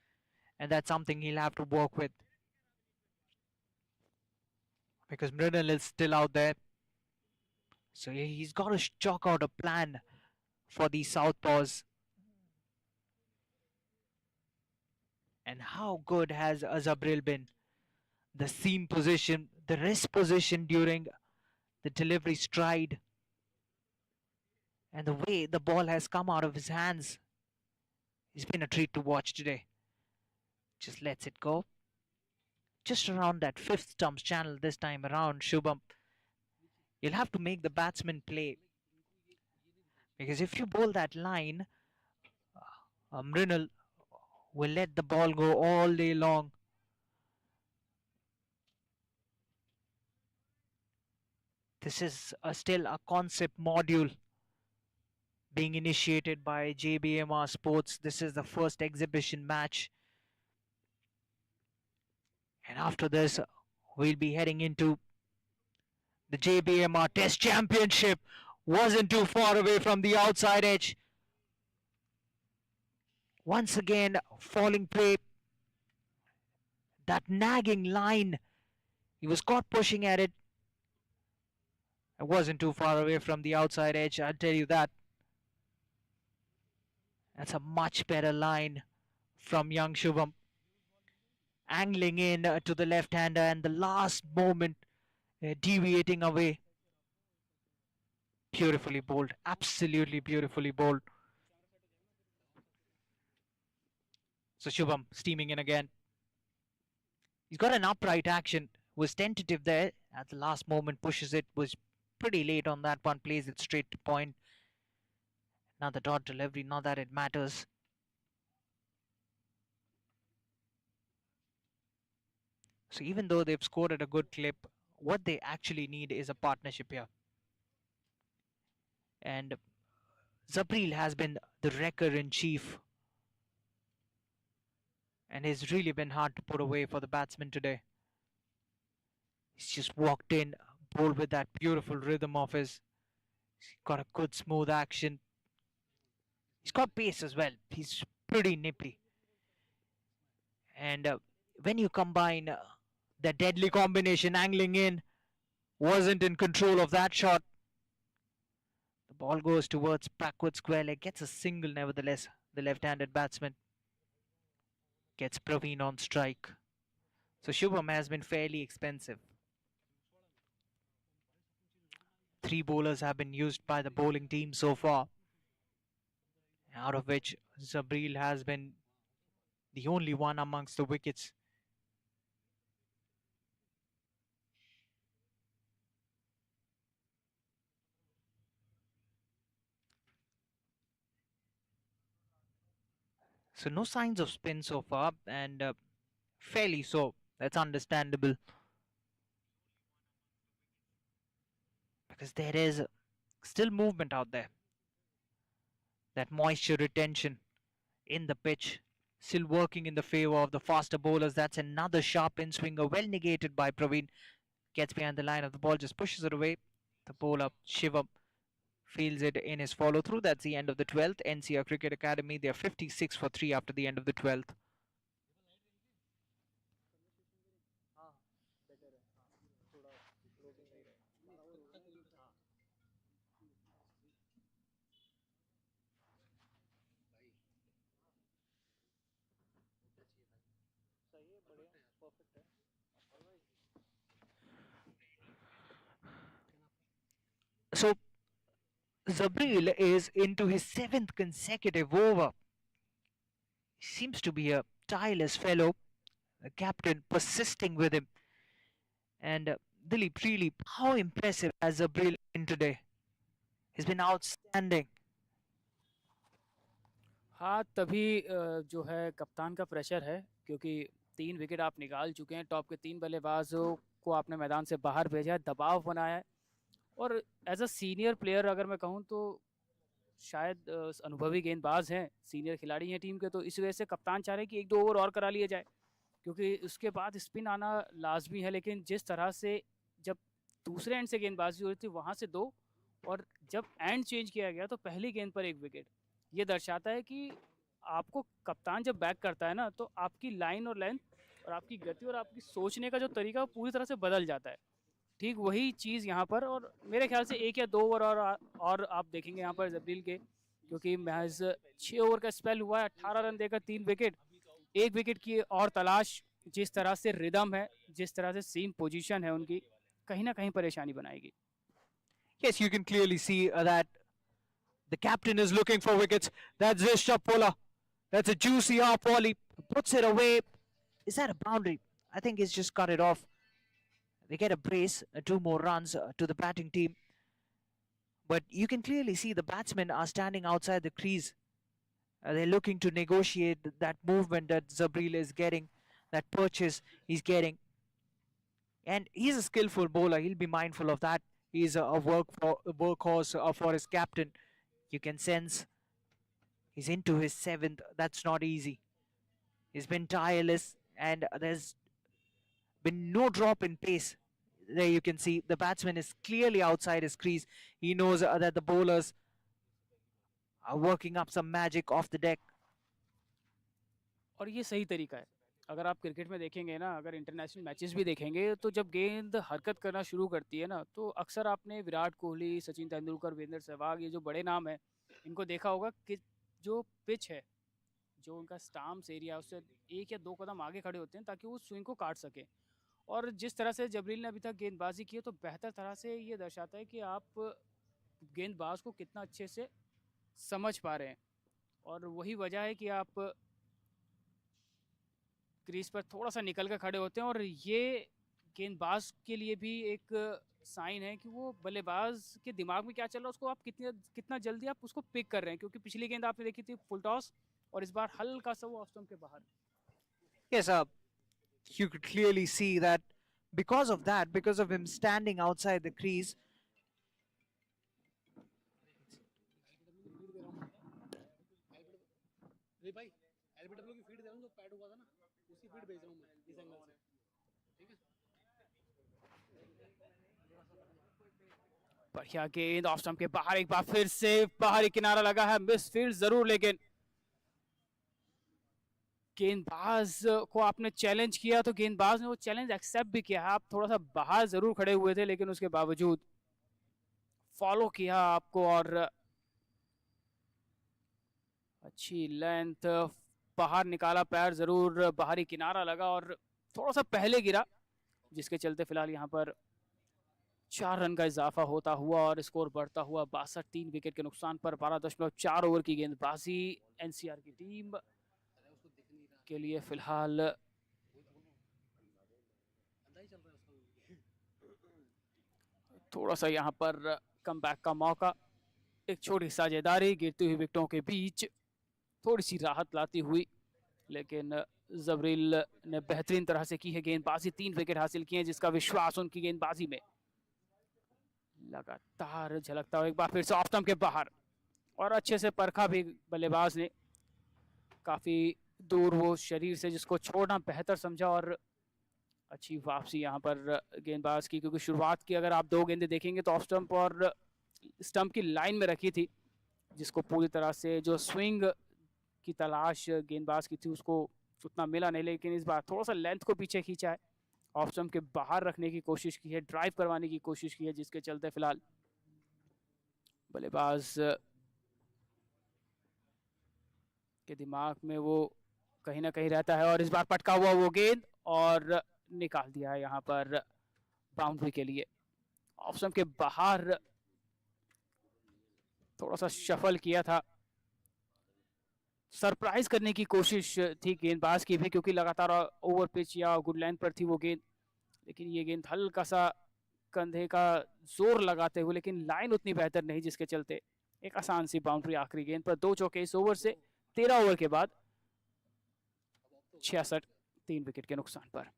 And that's something he'll have to work with. Because Mrinal is still out there. So he's got to chalk out a plan for these southpaws. And how good has Zabril been? The seam position, the wrist position during the delivery stride, and the way the ball has come out of his hands. It's been a treat to watch today. Just lets it go. Just around that 5th stumps channel this time around, Shubham. You'll have to make the batsman play. Because if you bowl that line, Mrinal will let the ball go all day long. This is still a concept module being initiated by JBMR Sports. This is the first exhibition match. And after this, we'll be heading into the JBMR Test Championship. Wasn't too far away from the outside edge. Once again, falling prey. That nagging line. He was caught pushing at it. It wasn't too far away from the outside edge, I'll tell you that. That's a much better line from young Shubham. Angling in to the left-hander and the last moment deviating away. Beautifully bowled. Absolutely beautifully bowled. So Shubham steaming in again. He's got an upright action. Was tentative there. At the last moment pushes it. Was pretty late on that one. Plays it straight to point. Now the dot delivery. Not that it matters. So even though they've scored at a good clip, what they actually need is a partnership here. And Zabril has been the wrecker in chief, and he's really been hard to put away for the batsman today. He's just walked in, bowled with that beautiful rhythm of his. He's got a good smooth action. He's got pace as well. He's pretty nippy. And when you combine the deadly combination angling in, wasn't in control of that shot. The ball goes towards backward square leg, gets a single nevertheless. The left-handed batsman gets Praveen on strike. So Shubham has been fairly expensive. 3 bowlers have been used by the bowling team so far, out of which Zabril has been the only one amongst the wickets. So no signs of spin so far, and fairly so. That's understandable, because there is still movement out there. That moisture retention in the pitch still working in the favour of the faster bowlers. That's another sharp in swinger, well negated by Praveen. Gets behind the line of the ball, just pushes it away. The bowler Shivam fields it in his follow through. That's the end of the 12th. NCR Cricket Academy, they're 56 for 3 after the end of the 12th. So Zabril is into his 7th consecutive over. He seems to be a tireless fellow. The captain persisting with him. And Dilip, really, how impressive has Zabril been today? He's been outstanding. हाँ, तभी जो है कप्तान का pressure है, क्योंकि 3 wicket आप निकाल चुके हैं, टॉप के 3 बल्लेबाजों को आपने मैदान से बाहर भेजा है, दबाव बनाया है। और एज़ अ सीनियर प्लेयर अगर मैं कहूँ तो शायद अनुभवी गेंदबाज हैं, सीनियर खिलाड़ी हैं टीम के, तो इस वजह से कप्तान चाह रहे हैं कि 1-2 ओवर और करा लिया जाए, क्योंकि उसके बाद स्पिन आना लाजमी है। लेकिन जिस तरह से जब दूसरे एंड से गेंदबाजी हो रही थी वहाँ से 2, और जब एंड चेंज किया गया तो पहली गेंद पर 1 विकेट। ये दर्शाता है कि आपको कप्तान जब बैक करता है ना, तो आपकी लाइन और लेंथ और आपकी गति और आपकी सोचने का जो तरीका वो पूरी तरह से बदल जाता है। ठीक वही चीज़ यहाँ पर, और मेरे ख्याल से 1 या 2 ओवर और आप देखेंगे यहाँ पर जबरील के, क्योंकि महज 6 ओवर का स्पेल हुआ है, 18 रन देकर 3 विकेट, 1 विकेट की और तलाश। जिस तरह से रिदम है, जिस तरह से सीम पोजीशन है उनकी, कहीं ना कहीं परेशानी बनाएगी। Yes, you can clearly see that the captain is looking for wickets. That's Rishabh Pola. That's a juicy half volley. Puts it away. Is that a boundary? I think he's just cut it off. They get a brace, 2 more runs to the batting team. But you can clearly see the batsmen are standing outside the crease. They're looking to negotiate that movement that Zabril is getting, that purchase he's getting. And he's a skillful bowler. He'll be mindful of that. He's a workhorse for his captain. You can sense he's into his 7th. That's not easy. He's been tireless, and there's been no drop in pace. There you can see the batsman is clearly outside his crease. He knows that the bowlers are working up some magic off the deck. और ये सही तरीका है। अगर आप cricket में देखेंगे ना, अगर इंटरनेशनल मैचेस भी देखेंगे, तो जब गेंद हरकत करना शुरू करती है ना, तो अक्सर आपने विराट कोहली, सचिन तेंदुलकर, वीरेंद्र सहवाग, ये जो बड़े नाम हैं, इनको देखा होगा कि जो पिच है, जो उनका स्टाम्प्स एरिया, उससे 1 या 2 कदम आगे खड़े होते हैं ताकि वो स्विंग को काट सकें। और जिस तरह से जबरील ने अभी तक गेंदबाजी की है, तो बेहतर तरह से ये दर्शाता है कि आप गेंदबाज को कितना अच्छे से समझ पा रहे हैं। और वही वजह है कि आप क्रीज पर थोड़ा सा निकल कर खड़े होते हैं, और ये गेंदबाज के लिए भी एक साइन है कि वो बल्लेबाज के दिमाग में क्या चल रहा है, उसको आप कितना जल्दी आप उसको पिक कर रहे हैं। क्योंकि पिछली गेंद आपने देखी थी फुल टॉस, और इस बार हल्का सा वो ऑफ स्टंप के बाहर। Yes, You could clearly see that because of that, because of him standing outside the crease, बढ़िया गेंद ऑफ स्टंप के बाहर, एक बार फिर से बाहरी किनारा लगा है, मिस फील्ड जरूर, लेकिन गेंदबाज को आपने चैलेंज किया तो गेंदबाज ने वो चैलेंज एक्सेप्ट भी किया। आप थोड़ा सा बाहर जरूर खड़े हुए थे, लेकिन उसके बावजूद फॉलो किया आपको और अच्छी लेंथ बाहर निकाला, पैर जरूर बाहरी किनारा लगा और थोड़ा सा पहले गिरा, जिसके चलते फिलहाल यहाँ पर 4 रन का इजाफा होता हुआ और स्कोर बढ़ता हुआ 62, 3 विकेट के नुकसान पर 12.4 ओवर की गेंदबाजी एनसीआर की टीम के लिए फिलहाल थोड़ा सा यहाँ पर कमबैक का मौका, एक छोटी साझेदारी गिरती हुई विकेटों के बीच थोड़ी सी राहत लाती हुई, लेकिन जबरील ने बेहतरीन तरह से की है गेंदबाजी, 3 विकेट हासिल किए हैं, जिसका विश्वास उनकी गेंदबाजी में लगातार झलकता हुआ। एक बार फिर से ऑफ स्टंप के बाहर और अच्छे से परखा भी बल्लेबाज ने, काफी दूर वो शरीर से जिसको छोड़ना बेहतर समझा और अच्छी वापसी यहाँ पर गेंदबाज की, क्योंकि शुरुआत की अगर आप 2 गेंदें देखेंगे तो ऑफ स्टंप और स्टंप की लाइन में रखी थी, जिसको पूरी तरह से जो स्विंग की तलाश गेंदबाज की थी उसको उतना मिला नहीं, लेकिन इस बार थोड़ा सा लेंथ को पीछे खींचा है, ऑफ स्टंप के बाहर रखने की कोशिश की है, ड्राइव करवाने की कोशिश की है, जिसके चलते फिलहाल बल्लेबाज के दिमाग में वो कहीं ना कहीं रहता है और इस बार पटका हुआ वो गेंद और निकाल दिया है यहाँ पर बाउंड्री के लिए। ऑफ स्टंप के बाहर थोड़ा सा शफल किया था, सरप्राइज करने की कोशिश थी गेंदबाज की भी, क्योंकि लगातार ओवर पिच या गुड लाइन पर थी वो गेंद, लेकिन ये गेंद हल्का सा कंधे का जोर लगाते हुए, लेकिन लाइन उतनी बेहतर नहीं, जिसके चलते एक आसान सी बाउंड्री आखिरी गेंद पर। 2 चौके इस ओवर से, 13 ओवर के बाद 66, 3 विकेट के नुकसान पर।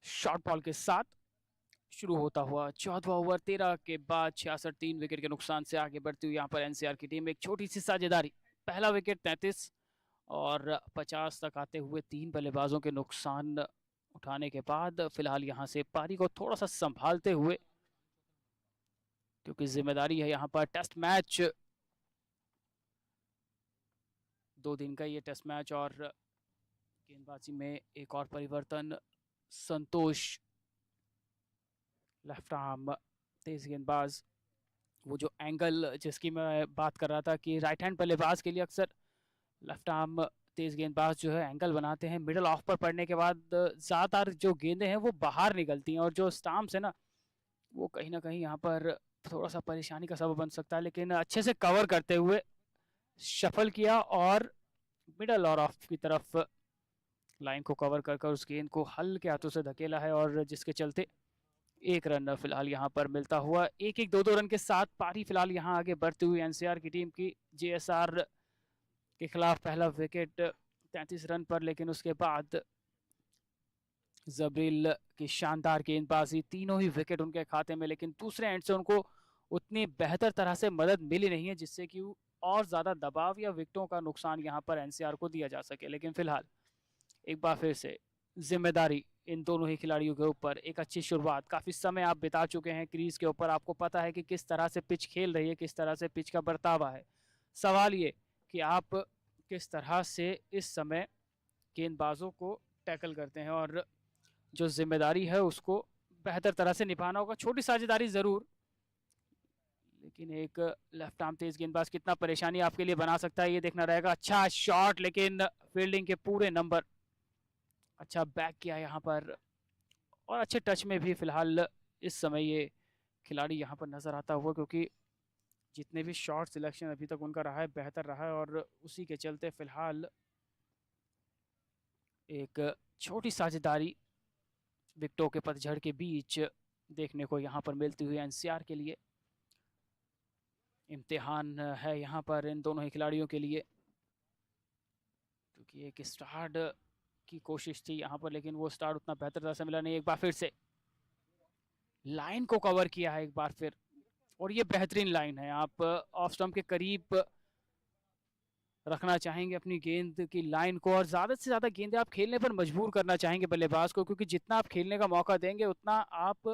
शॉर्ट बॉल के साथ शुरू होता हुआ 14वां ओवर, 13 के बाद 66, 3 विकेट के नुकसान से आगे बढ़ती हुई यहाँ पर एनसीआर की टीम। एक छोटी सी साझेदारी, पहला विकेट 33 और 50 तक आते हुए 3 बल्लेबाजों के नुकसान उठाने के बाद फिलहाल यहाँ से पारी को थोड़ा सा संभालते हुए, क्योंकि जिम्मेदारी है यहाँ पर टेस्ट मैच, 2 दिन का ये टेस्ट मैच और गेंदबाजी में एक और परिवर्तन, संतोष लेफ्ट आर्म तेज गेंदबाज, वो जो एंगल जिसकी मैं बात कर रहा था कि राइट हैंड बल्लेबाज के लिए अक्सर लेफ्ट आर्म तेज गेंदबाज जो है एंगल बनाते हैं, मिडल ऑफ पर पड़ने के बाद ज़्यादातर जो गेंदें हैं वो बाहर निकलती हैं और जो स्टाम्प्स है ना वो कहीं ना कहीं यहाँ पर थोड़ा सा परेशानी का सबब बन सकता है, लेकिन अच्छे से कवर करते हुए शफल किया और मिडल और ऑफ की तरफ लाइन को कवर कर उस गेंद को हल्के हाथों से धकेला है और जिसके चलते एक रन फिलहाल यहाँ पर मिलता हुआ, एक एक दो रन के साथ पारी फिलहाल यहाँ आगे बढ़ती हुई एनसीआर की टीम की। जेएसआर के खिलाफ पहला विकेट 33 रन पर, लेकिन उसके बाद जबरील की शानदार गेंदबाजी, तीनों ही विकेट उनके खाते में, लेकिन दूसरे एंड से उनको उतनी बेहतर तरह से मदद मिली नहीं है जिससे कि और ज़्यादा दबाव या विकेटों का नुकसान यहाँ पर एनसीआर को दिया जा सके। लेकिन फिलहाल एक बार फिर से जिम्मेदारी इन दोनों ही खिलाड़ियों के ऊपर, एक अच्छी शुरुआत, काफ़ी समय आप बिता चुके हैं क्रीज के ऊपर, आपको पता है कि किस तरह से पिच खेल रही है, किस तरह से पिच का बर्तावा है। सवाल ये कि आप किस तरह से इस समय गेंदबाजों को टैकल करते हैं और जो जिम्मेदारी है उसको बेहतर तरह से निभाना होगा। छोटी साझेदारी ज़रूर, लेकिन एक लेफ्ट आर्म तेज गेंदबाज कितना परेशानी आपके लिए बना सकता है ये देखना रहेगा। अच्छा शॉट, लेकिन फील्डिंग के पूरे नंबर, अच्छा बैक किया यहाँ पर और अच्छे टच में भी फिलहाल इस समय ये खिलाड़ी यहाँ पर नज़र आता हुआ, क्योंकि जितने भी शॉट सिलेक्शन अभी तक उनका रहा है बेहतर रहा है और उसी के चलते फिलहाल एक छोटी साझेदारी विकेटों के पतझड़ के बीच देखने को यहाँ पर मिलती हुई एनसीआर के लिए। इम्तिहान है यहाँ पर इन दोनों ही खिलाड़ियों के लिए, क्योंकि एक स्टार्ट की कोशिश थी यहाँ पर, लेकिन वो स्टार्ट उतना बेहतर तरह से मिला नहीं। एक बार फिर से लाइन को कवर किया है एक बार फिर, और ये बेहतरीन लाइन है, आप ऑफ स्टंप के करीब रखना चाहेंगे अपनी गेंद की लाइन को और ज़्यादा से ज़्यादा गेंदें आप खेलने पर मजबूर करना चाहेंगे बल्लेबाज को, क्योंकि जितना आप खेलने का मौका देंगे उतना आप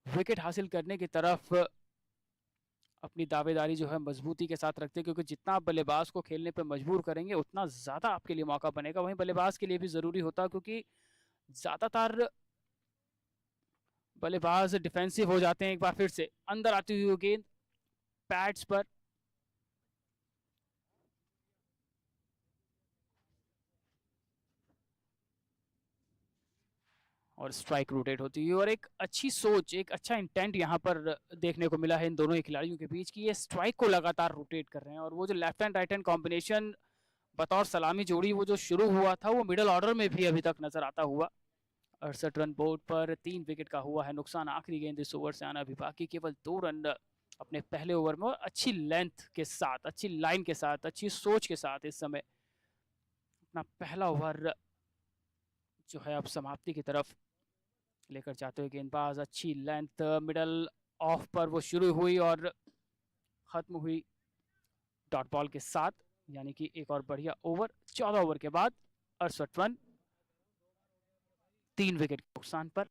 विकेट हासिल करने की तरफ अपनी दावेदारी जो है मजबूती के साथ रखते हैं, क्योंकि जितना आप बल्लेबाज को खेलने पर मजबूर करेंगे उतना ज़्यादा आपके लिए मौका बनेगा। वहीं बल्लेबाज के लिए भी ज़रूरी होता है, क्योंकि ज़्यादातर बल्लेबाज डिफेंसिव हो जाते हैं। एक बार फिर से अंदर आती हुई गेंद पैड्स पर, और स्ट्राइक रोटेट होती है और एक अच्छी सोच, एक अच्छा इंटेंट यहाँ पर देखने को मिला है इन दोनों ही खिलाड़ियों के बीच कि ये स्ट्राइक को लगातार रोटेट कर रहे हैं। और वो जो left hand right hand combination बतौर सलामी जोड़ी वो जो शुरू हुआ था वो मिडल ऑर्डर में भी अभी तक नजर आता हुआ। 68 रन बोर्ड पर 3 विकेट का हुआ है नुकसान। आखिरी गेंद इस ओवर से आना भी बाकी, केवल 2 रन अपने पहले ओवर में और अच्छी लेंथ के साथ, अच्छी लाइन के साथ, अच्छी सोच के साथ इस समय अपना पहला ओवर जो है अब समाप्ति की तरफ लेकर जाते हुए गेंदबाज। अच्छी लेंथ मिडल ऑफ पर वो शुरू हुई और खत्म हुई डॉट बॉल के साथ, यानी कि एक और बढ़िया ओवर। 14 ओवर के बाद 68 रन 3 विकेट के नुकसान पर।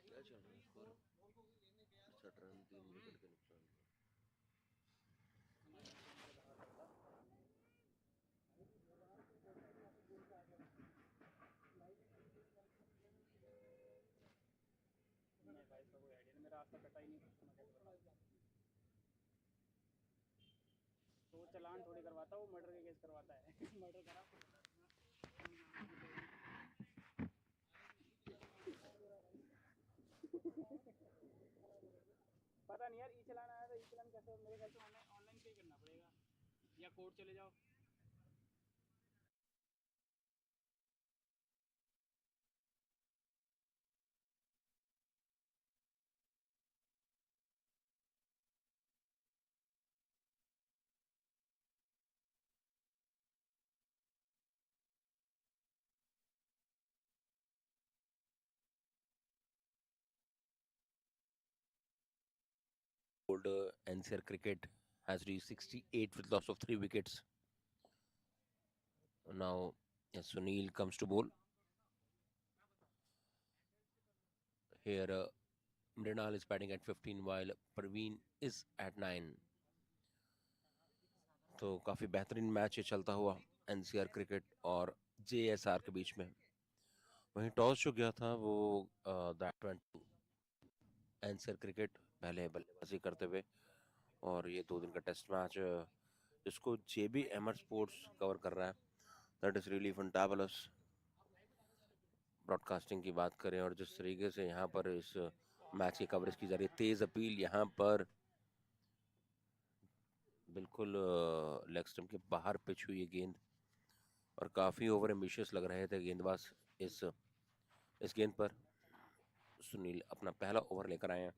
क्या चल रहा है स्कोर? 60 रन 3 विकेट के नुकसान पर। तो चलान थोड़ी करवाता, वो मर्डर के केस करवाता है। मर्डर करा पता नहीं यार, ई चलान आया था, ई चलान कैसे मेरे ख्याल से ऑनलाइन पे करना पड़ेगा या कोर्ट चले जाओ। old NCR cricket has reached 68 with loss of 3 wickets. Now, yes, Sunil comes to bowl. Here, Mrinal is batting at 15 while Parveen is at 9. तो काफ़ी बेहतरीन मैच ये चलता हुआ NCR क्रिकेट और JSR के बीच में. वहीं टॉस जो गया था वो that went to NCR cricket पहले बल्लेबाजी करते हुए. और ये 2 दिन का टेस्ट मैच जिसको JBMR स्पोर्ट्स कवर कर रहा है. That is really fantabulous. Broadcasting की बात करें और जिस तरीके से यहाँ पर इस मैच की कवरेज की जा रही है, तेज़ अपील यहाँ पर बिल्कुल लेग स्टंप के बाहर पिच हुई है गेंद और काफ़ी ओवर एम्बिशियस लग रहे थे गेंदबाज इस गेंद पर. सुनील अपना पहला ओवर लेकर आए हैं.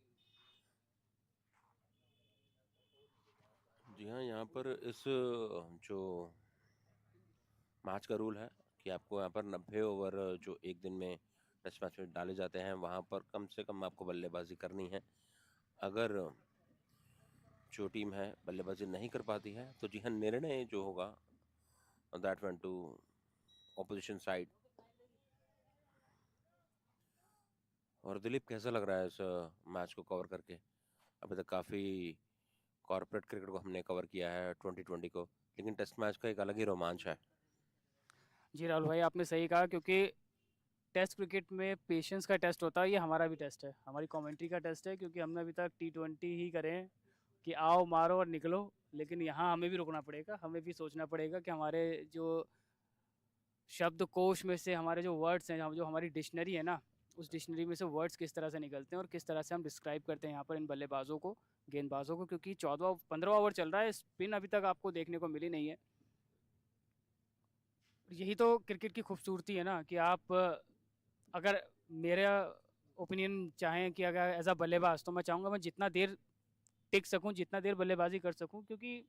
जी हाँ, यहाँ पर इस जो मैच का रूल है कि आपको यहाँ पर 90 ओवर जो एक दिन में टेस्ट मैच में डाले जाते हैं वहाँ पर कम से कम आपको बल्लेबाजी करनी है. अगर जो टीम है बल्लेबाजी नहीं कर पाती है तो जी हाँ, निर्णय जो होगा that went to opposition side. और दिलीप, कैसा लग रहा है इस मैच को कवर करके? अभी तक काफ़ी कॉर्पोरेट क्रिकेट को हमने कवर किया है 2020 को, लेकिन टेस्ट मैच का एक अलग ही रोमांच है. जी राहुल भाई, आपने सही कहा, क्योंकि टेस्ट क्रिकेट में पेशेंस का टेस्ट होता है. ये हमारा भी टेस्ट है, हमारी कमेंट्री का टेस्ट है, क्योंकि हमने अभी तक T20 ही करे हैं कि आओ मारो और निकलो. लेकिन यहाँ हमें भी रुकना पड़ेगा, हमें भी सोचना पड़ेगा कि हमारे जो शब्दकोश में से हमारे जो वर्ड्स हैं, जो हमारी डिक्शनरी है ना, उस डिक्शनरी में से वर्ड्स किस तरह से निकलते हैं और किस तरह से हम डिस्क्राइब करते हैं यहाँ पर इन बल्लेबाजों को, गेंदबाजों को. क्योंकि 15वां ओवर चल रहा है, स्पिन अभी तक आपको देखने को मिली नहीं है. यही तो क्रिकेट की खूबसूरती है ना, कि आप अगर मेरा ओपिनियन चाहें कि अगर एज अ बल्लेबाज, तो मैं चाहूँगा मैं जितना देर टिक सकूँ, जितना देर बल्लेबाजी कर सकूँ, क्योंकि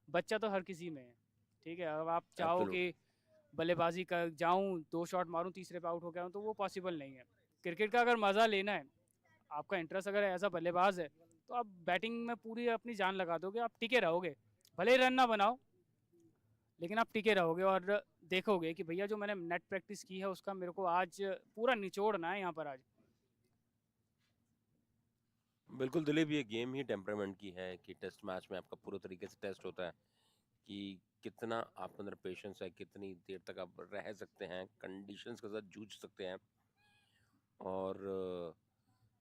बच्चा तो हर किसी में है. ठीक है, अब आप चाहो कि एब्सोल्युटली. बल्लेबाजी कर जाऊँ, 2 शॉट मारूँ, तीसरे पे आउट हो गया हूँ, तो वो पॉसिबल नहीं है. क्रिकेट का अगर मज़ा लेना है, आपका इंटरेस्ट अगर एज अ बल्लेबाज है, तो आप बैटिंग में पूरी अपनी जान लगा दोगे, आप टिके रहोगे. भले ही रन ना बनाओ, लेकिन आप टिके रहोगे और देखोगे कि भैया जो मैंने नेट प्रैक्टिस की है उसका मेरे को आज पूरा निचोड़ना है यहाँ पर आज. बिल्कुल दिलीप, ये गेम ही टेम्परामेंट की है कि टेस्ट मैच में आपका पूरे तरीके से टेस्ट होता है कि कितना आपके अंदर पेशेंस है, कितनी देर तक आप रह सकते हैं, कंडीशंस के साथ जूझ सकते हैं. और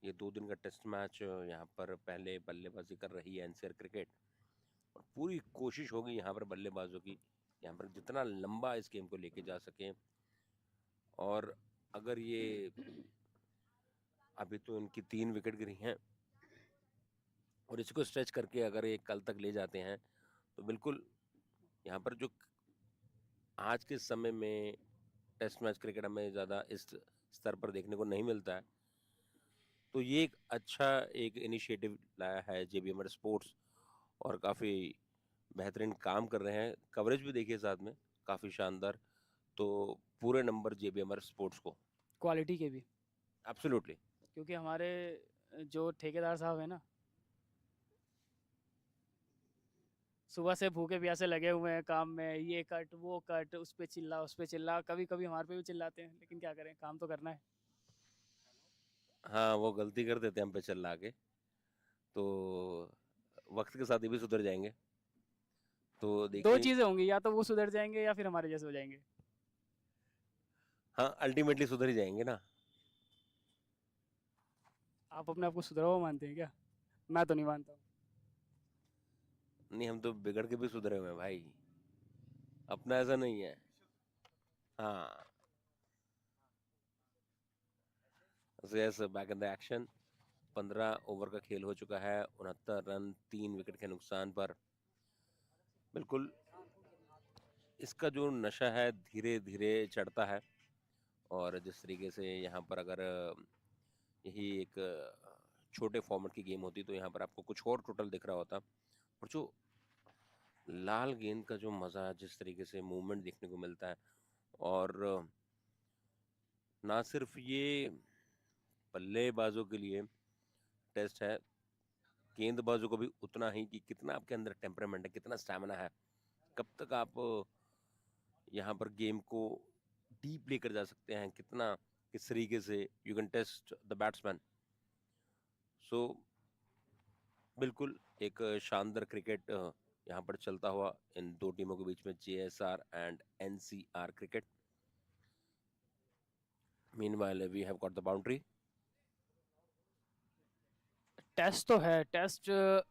ये 2 दिन का टेस्ट मैच यहाँ पर पहले बल्लेबाजी कर रही है NCR क्रिकेट और पूरी कोशिश होगी यहाँ पर बल्लेबाजों की यहाँ पर जितना लंबा इस गेम को लेके जा सके. और अगर ये अभी तो इनकी 3 विकेट गिरी हैं और इसको स्ट्रेच करके अगर ये कल तक ले जाते हैं तो बिल्कुल यहाँ पर जो आज के समय में टेस्ट मैच क्रिकेट हमें ज़्यादा इस स्तर पर देखने को नहीं मिलता है. तो ये एक अच्छा एक इनिशिएटिव लाया है JBMR स्पोर्ट्स और काफ़ी बेहतरीन काम कर रहे हैं. कवरेज भी देखिए साथ में काफ़ी शानदार. तो पूरे नंबर JBMR स्पोर्ट्स को. क्वालिटी के भी, एब्सोल्युटली. क्योंकि हमारे जो ठेकेदार साहब हैं ना, सुबह से भूखे प्यासे लगे हुए हैं काम में, ये कट वो कट, उस पे चिल्ला उस पे चिल्ला, कभी कभी हमारे पे भी चिल्लाते हैं, लेकिन क्या करें, काम तो करना है. हाँ, वो गलती कर देते हैं हम पे चिल्ला के, तो वक्त के साथ ये भी सुधर जाएंगे. तो 2 देखिए, चीज़ें होंगी, या तो वो सुधर जाएंगे या फिर हमारे जैसे हो जाएंगे. हाँ, अल्टीमेटली सुधर ही जाएंगे ना. आप अपने आप को सुधरा हुआ मानते हैं क्या? मैं तो नहीं मानता हूँ. नहीं, हम तो बिगड़ के भी सुधरे हुए हैं भाई, अपना ऐसा नहीं है. हाँ, yes, back in the action. 15 over का खेल हो चुका है, 69 रन 3 विकेट के नुकसान पर. बिल्कुल इसका जो नशा है धीरे धीरे चढ़ता है. और जिस तरीके से यहाँ पर अगर यही एक छोटे फॉर्मेट की गेम होती तो यहाँ पर आपको कुछ और टोटल दिख रहा होता. और जो लाल गेंद का जो मज़ा, जिस तरीके से मूवमेंट देखने को मिलता है, और ना सिर्फ ये बल्लेबाजों के लिए टेस्ट है गेंदबाजों को भी उतना ही कि कितना आपके अंदर टेम्परामेंट है, कितना स्टैमिना है, कब तक आप यहाँ पर गेम को डीप लेकर जा सकते हैं, कितना किस तरीके से you can test the batsman. So बिल्कुल एक शानदार क्रिकेट यहाँ पर चलता हुआ इन दो टीमों के बीच में, JSR एंड NCR क्रिकेट। Meanwhile we have got the boundary. Test तो है, टेस्ट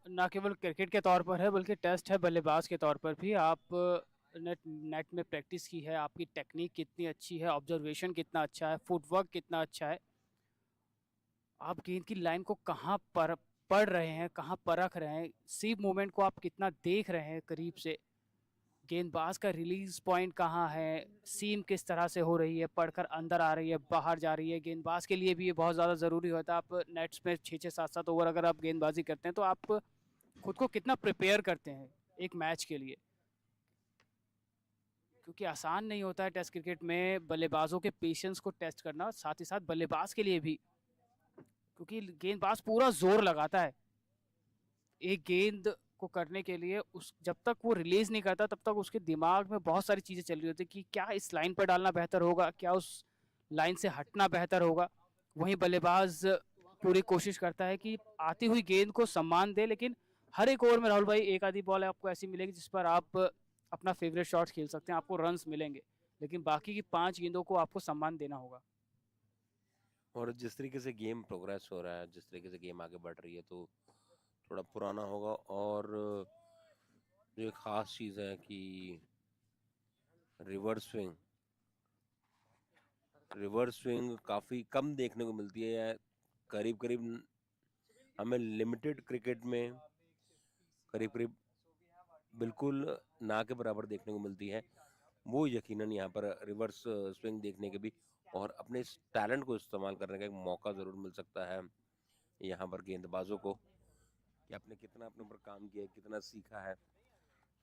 ना केवल क्रिकेट के तौर पर है बल्कि टेस्ट है बल्लेबाज के तौर पर भी। आप नेट नेट में प्रैक्टिस की है, आपकी टेक्निक कितनी अच्छी है, ऑब्जर्वेशन कितना अच्छा है, फुटवर्क कितना अच्छा है, आप गेंद की लाइन को कहाँ पर पढ़ रहे हैं, कहाँ परख रहे हैं, सीप मूवमेंट को आप कितना देख रहे हैं करीब से, गेंदबाज का रिलीज पॉइंट कहाँ है, सीम किस तरह से हो रही है, पढ़कर अंदर आ रही है, बाहर जा रही है। गेंदबाज के लिए भी ये बहुत ज़्यादा ज़रूरी होता है। आप नेट्स में 6-6 7-7 ओवर अगर आप गेंदबाजी करते हैं तो आप खुद को कितना प्रिपेयर करते हैं एक मैच के लिए, क्योंकि आसान नहीं होता है टेस्ट क्रिकेट में बल्लेबाजों के पेशेंस को टेस्ट करना, साथ ही साथ बल्लेबाज के लिए भी, क्योंकि गेंदबाज पूरा जोर लगाता है एक गेंद को करने के लिए। उस जब तक वो रिलीज नहीं करता तब तक उसके दिमाग में बहुत सारी चीज़ें चल रही होती है कि क्या इस लाइन पर डालना बेहतर होगा, क्या उस लाइन से हटना बेहतर होगा। वहीं बल्लेबाज पूरी कोशिश करता है कि आती हुई गेंद को सम्मान दे, लेकिन हर एक ओवर में राहुल भाई एक आधी बॉल आपको ऐसी मिलेगी जिस पर आप अपना फेवरेट शॉट खेल सकते हैं, आपको रन्स मिलेंगे, लेकिन बाकी की 5 गेंदों को आपको सम्मान देना होगा। और जिस तरीके से गेम प्रोग्रेस हो रहा है, जिस तरीके से गेम आगे बढ़ रही है, तो थोड़ा पुराना होगा। और जो एक खास चीज़ है कि रिवर्स स्विंग काफ़ी कम देखने को मिलती है, या करीब करीब हमें लिमिटेड क्रिकेट में करीब करीब बिल्कुल ना के बराबर देखने को मिलती है। वो यकीनन यहाँ पर रिवर्स स्विंग देखने के भी और अपने इस टैलेंट को इस्तेमाल करने का एक मौका ज़रूर मिल सकता है यहाँ पर गेंदबाजों को, कि आपने कितना अपने ऊपर काम किया है, कितना सीखा है।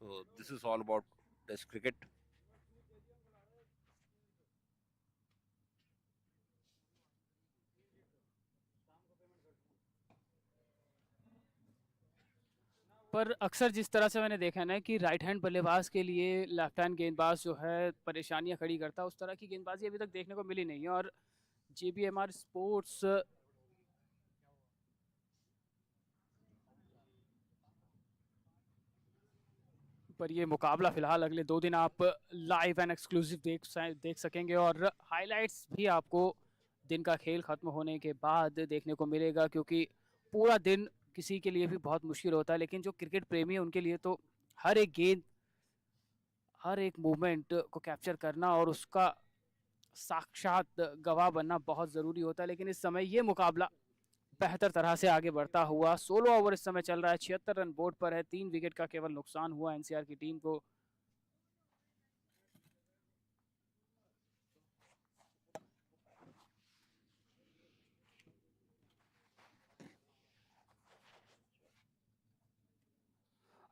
तो this is all about test cricket. पर अक्सर जिस तरह से मैंने देखा है ना कि राइट हैंड बल्लेबाज के लिए लेफ्ट हैंड गेंदबाज जो है परेशानियां खड़ी करता है, उस तरह की गेंदबाजी अभी तक देखने को मिली नहीं है। और JBMR स्पोर्ट्स पर ये मुकाबला फिलहाल अगले 2 दिन आप लाइव एंड एक्सक्लूसिव देख सकेंगे, और हाइलाइट्स भी आपको दिन का खेल खत्म होने के बाद देखने को मिलेगा, क्योंकि पूरा दिन किसी के लिए भी बहुत मुश्किल होता है, लेकिन जो क्रिकेट प्रेमी है उनके लिए तो हर एक गेंद, हर एक मूवमेंट को कैप्चर करना और उसका साक्षात गवाह बनना बहुत ज़रूरी होता है। लेकिन इस समय ये मुकाबला बेहतर तरह से आगे बढ़ता हुआ, 16 ओवर इस समय चल रहा है, 76 रन बोर्ड पर है, 3 विकेट का केवल नुकसान हुआ NCR की टीम को।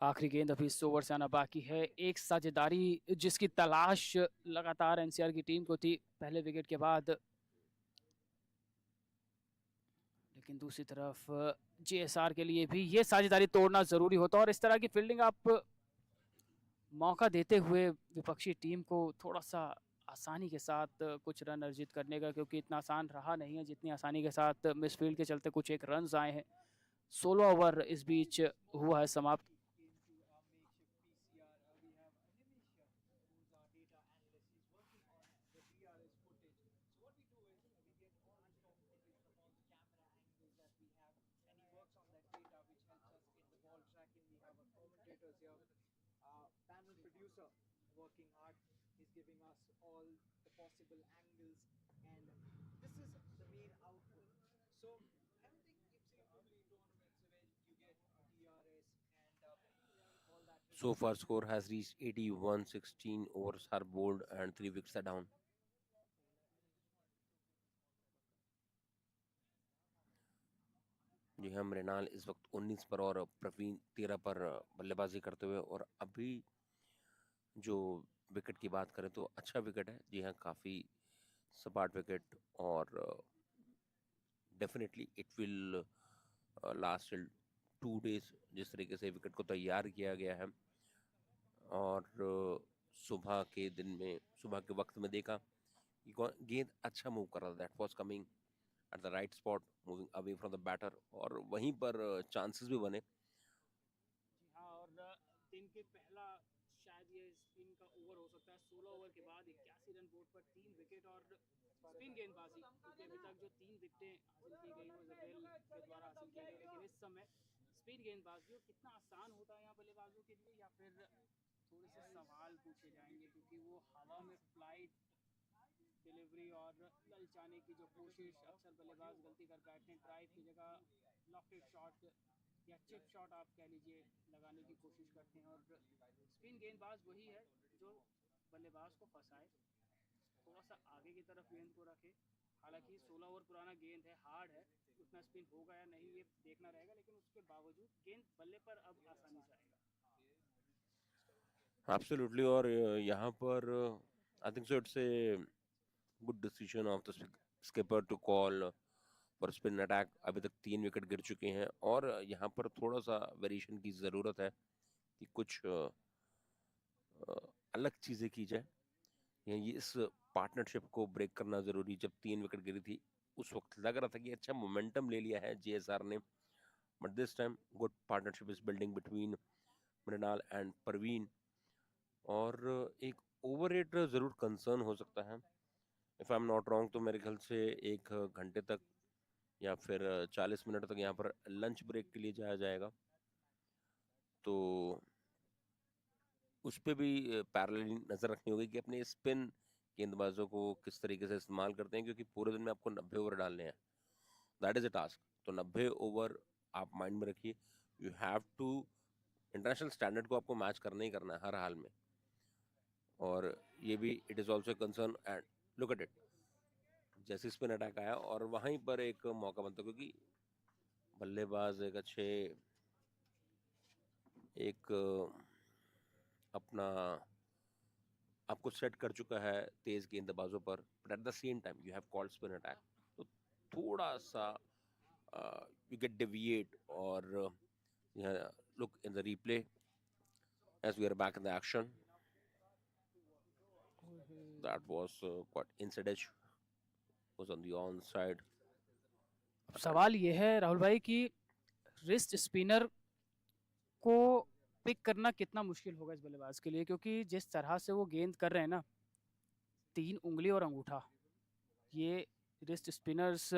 आखिरी गेंद अभी इस ओवर से आना बाकी है। एक साझेदारी जिसकी तलाश लगातार NCR की टीम को थी पहले विकेट के बाद, लेकिन दूसरी तरफ JSR के लिए भी ये साझेदारी तोड़ना जरूरी होता है, और इस तरह की फील्डिंग आप मौका देते हुए विपक्षी टीम को थोड़ा सा आसानी के साथ कुछ रन अर्जित करने का, क्योंकि इतना आसान रहा नहीं है जितनी आसानी के साथ मिसफील्ड के चलते कुछ एक रन आए हैं। 16 ओवर इस बीच हुआ है समाप्त। So far score has reached 81, 16 overs are bowled and 3 wickets are down. जी हाँ, मृणाल इस वक्त 19 पर और प्रवीण 13 पर बल्लेबाजी करते हुए, और अभी जो विकेट की बात करें तो अच्छा विकेट है। जी हाँ, काफ़ी सपाट विकेट, और definitely it will last till 2 days जिस तरीके से विकेट को तैयार किया गया है, और सुबह के दिन में, सुबह के वक्त में देखा कि गेंद अच्छा मूव कर रहा था, that was coming at the right spot, moving away from the batter, और वहीं पर चांसेस भी बने। जी हाँ, और दिन के पहला शायद ये स्पिन का ओवर हो सकता है। 16 ओवर के बाद 81 रन बोर्ड पर 3 विकेट और स्पिन गेंदबाजी, क्योंकि अभी तक जो 3 विकेटें हासिल की गई वो जबेल के द्वारा हासिल की गई, लेकिन इस समय स्पिन गेंदबाजी, और कितना आसान होता है यहाँ बल्लेबाजों के लिए, या फिर थोड़े से सवाल पूछे जाएंगे, क्योंकि वो हवा में फ्लाइट डिलीवरी और ललचाने की जो कोशिश अक्सर बल्लेबाज गलती कर बैठते हैं, ड्राइव की जगह लॉफ्टेड शॉट या चिप शॉट आप कह लीजिए लगाने की कोशिश करते हैं, और स्पिन गेंदबाज वही है जो बल्लेबाज को फंसाए, थोड़ा सा आगे की तरफ गेंद को रखे। हालांकि 16 ओवर पुराना गेंद है, हार्ड है, उतना स्पिन होगा या नहीं ये देखना रहेगा, लेकिन उसके बावजूद गेंद बल्ले पर अब आसानी से आएगा। एब्सोल्युटली, और यहाँ पर I think so it's a good decision of the skipper to call for spin attack. अभी तक 3 विकेट गिर चुके हैं, और यहाँ पर थोड़ा सा वेरिएशन की ज़रूरत है कि कुछ अलग चीज़ें की जाए। ये इस पार्टनरशिप को ब्रेक करना ज़रूरी। जब 3 विकेट गिरी थी उस वक्त लग रहा था कि अच्छा मोमेंटम ले लिया है जेएसआर ने, but this time good partnership is building between Mrinal and Parveen, और एक ओवर रेट ज़रूर कंसर्न हो सकता है। If I am not wrong तो मेरे ख्याल से 1 घंटे तक या फिर 40 मिनट तक यहाँ पर लंच ब्रेक के लिए जाया जाएगा, तो उस पर भी पैरेलल नज़र रखनी होगी कि अपने स्पिन गेंदबाजों को किस तरीके से इस्तेमाल करते हैं, क्योंकि पूरे दिन में आपको 90 ओवर डालने हैं, दैट इज़ अ टास्क। तो 90 ओवर आप माइंड में रखिए, you have to, international standard को आपको मैच करना ही करना है हर हाल में। और ये भी it is also concern, and look at it, जैसे स्पिन अटैक आया और वहीं पर एक मौका बनता, क्योंकि बल्लेबाज एक अच्छे एक अपना आपको सेट कर चुका है तेज गेंदबाजों पर, but at the same time you have called spin attack, तो थोड़ा सा यू गेट डेविएट, और look in the replay as we are back in the action, that was quite inside edge was on the on side. अब सवाल ये है राहुल भाई कि रिस्ट स्पिनर को पिक करना कितना मुश्किल होगा इस बल्लेबाज के लिए, क्योंकि जिस तरह से वो गेंद कर रहे हैं ना, 3 उंगली और अंगूठा, ये रिस्ट स्पिनर्स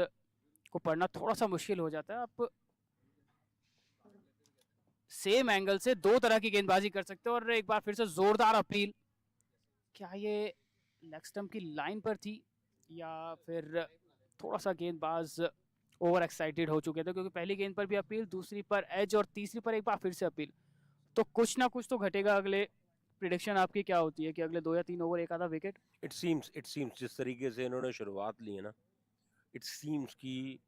को पढ़ना थोड़ा सा मुश्किल हो जाता है। आप सेम एंगल से 2 तरह की गेंदबाजी कर सकते हो, और एक बार फिर से जोरदार अपील, क्या ये लेग स्टंप की लाइन पर थी या फिर थोड़ा सा गेंदबाज ओवर एक्साइटेड हो चुके थे, क्योंकि पहली गेंद पर भी अपील, दूसरी पर एज और तीसरी पर एक बार फिर से अपील, तो कुछ ना कुछ तो घटेगा। अगले प्रिडिक्शन आपकी क्या होती है कि अगले 2 या 3 ओवर एक आधा विकेट? इट सीम्स जिस तरीके से इन्होंने शुरुआत ली है ना, इट सीम्स कि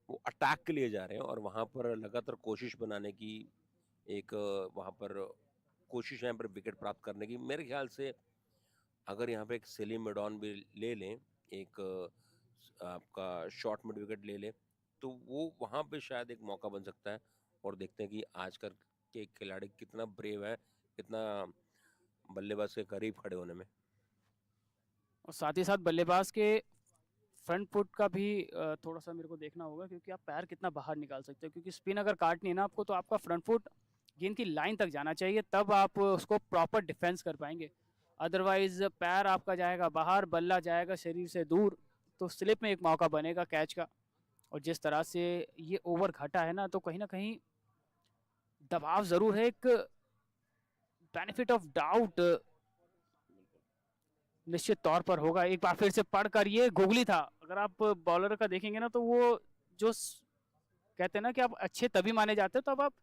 वो अटैक के लिए जा रहे हैं, और वहां पर लगातार कोशिश बनाने की एक वहां पर कोशिश है पर विकेट प्राप्त करने की। मेरे ख्याल से अगर यहाँ पे एक सेलिम मिडॉन भी ले लें, एक आपका शॉर्ट मिड विकेट ले लें, तो वो वहाँ पे शायद एक मौका बन सकता है। और देखते हैं कि आजकल के खिलाड़ी कितना ब्रेव है, कितना बल्लेबाज के करीब खड़े होने में। और साथ ही साथ बल्लेबाज के फ्रंट फुट का भी थोड़ा सा मेरे को देखना होगा, क्योंकि आप पैर कितना बाहर निकाल सकते हो, क्योंकि स्पिन अगर काटनी है ना आपको, तो आपका फ्रंट फुट गेंद की लाइन तक जाना चाहिए, तब आप उसको प्रॉपर डिफेंस कर पाएंगे। अदरवाइज पैर आपका जाएगा बाहर, बल्ला जाएगा शरीर से दूर, तो स्लिप में एक मौका बनेगा कैच का। और जिस तरह से ये ओवर घटा है ना, तो कहीं ना कहीं दबाव जरूर है, एक बेनिफिट ऑफ डाउट निश्चित तौर पर होगा। एक बार फिर से पढ़कर, ये गुगली था, अगर आप बॉलर का देखेंगे ना, तो वो जो कहते हैं ना कि आप अच्छे तभी माने जाते हो तब आप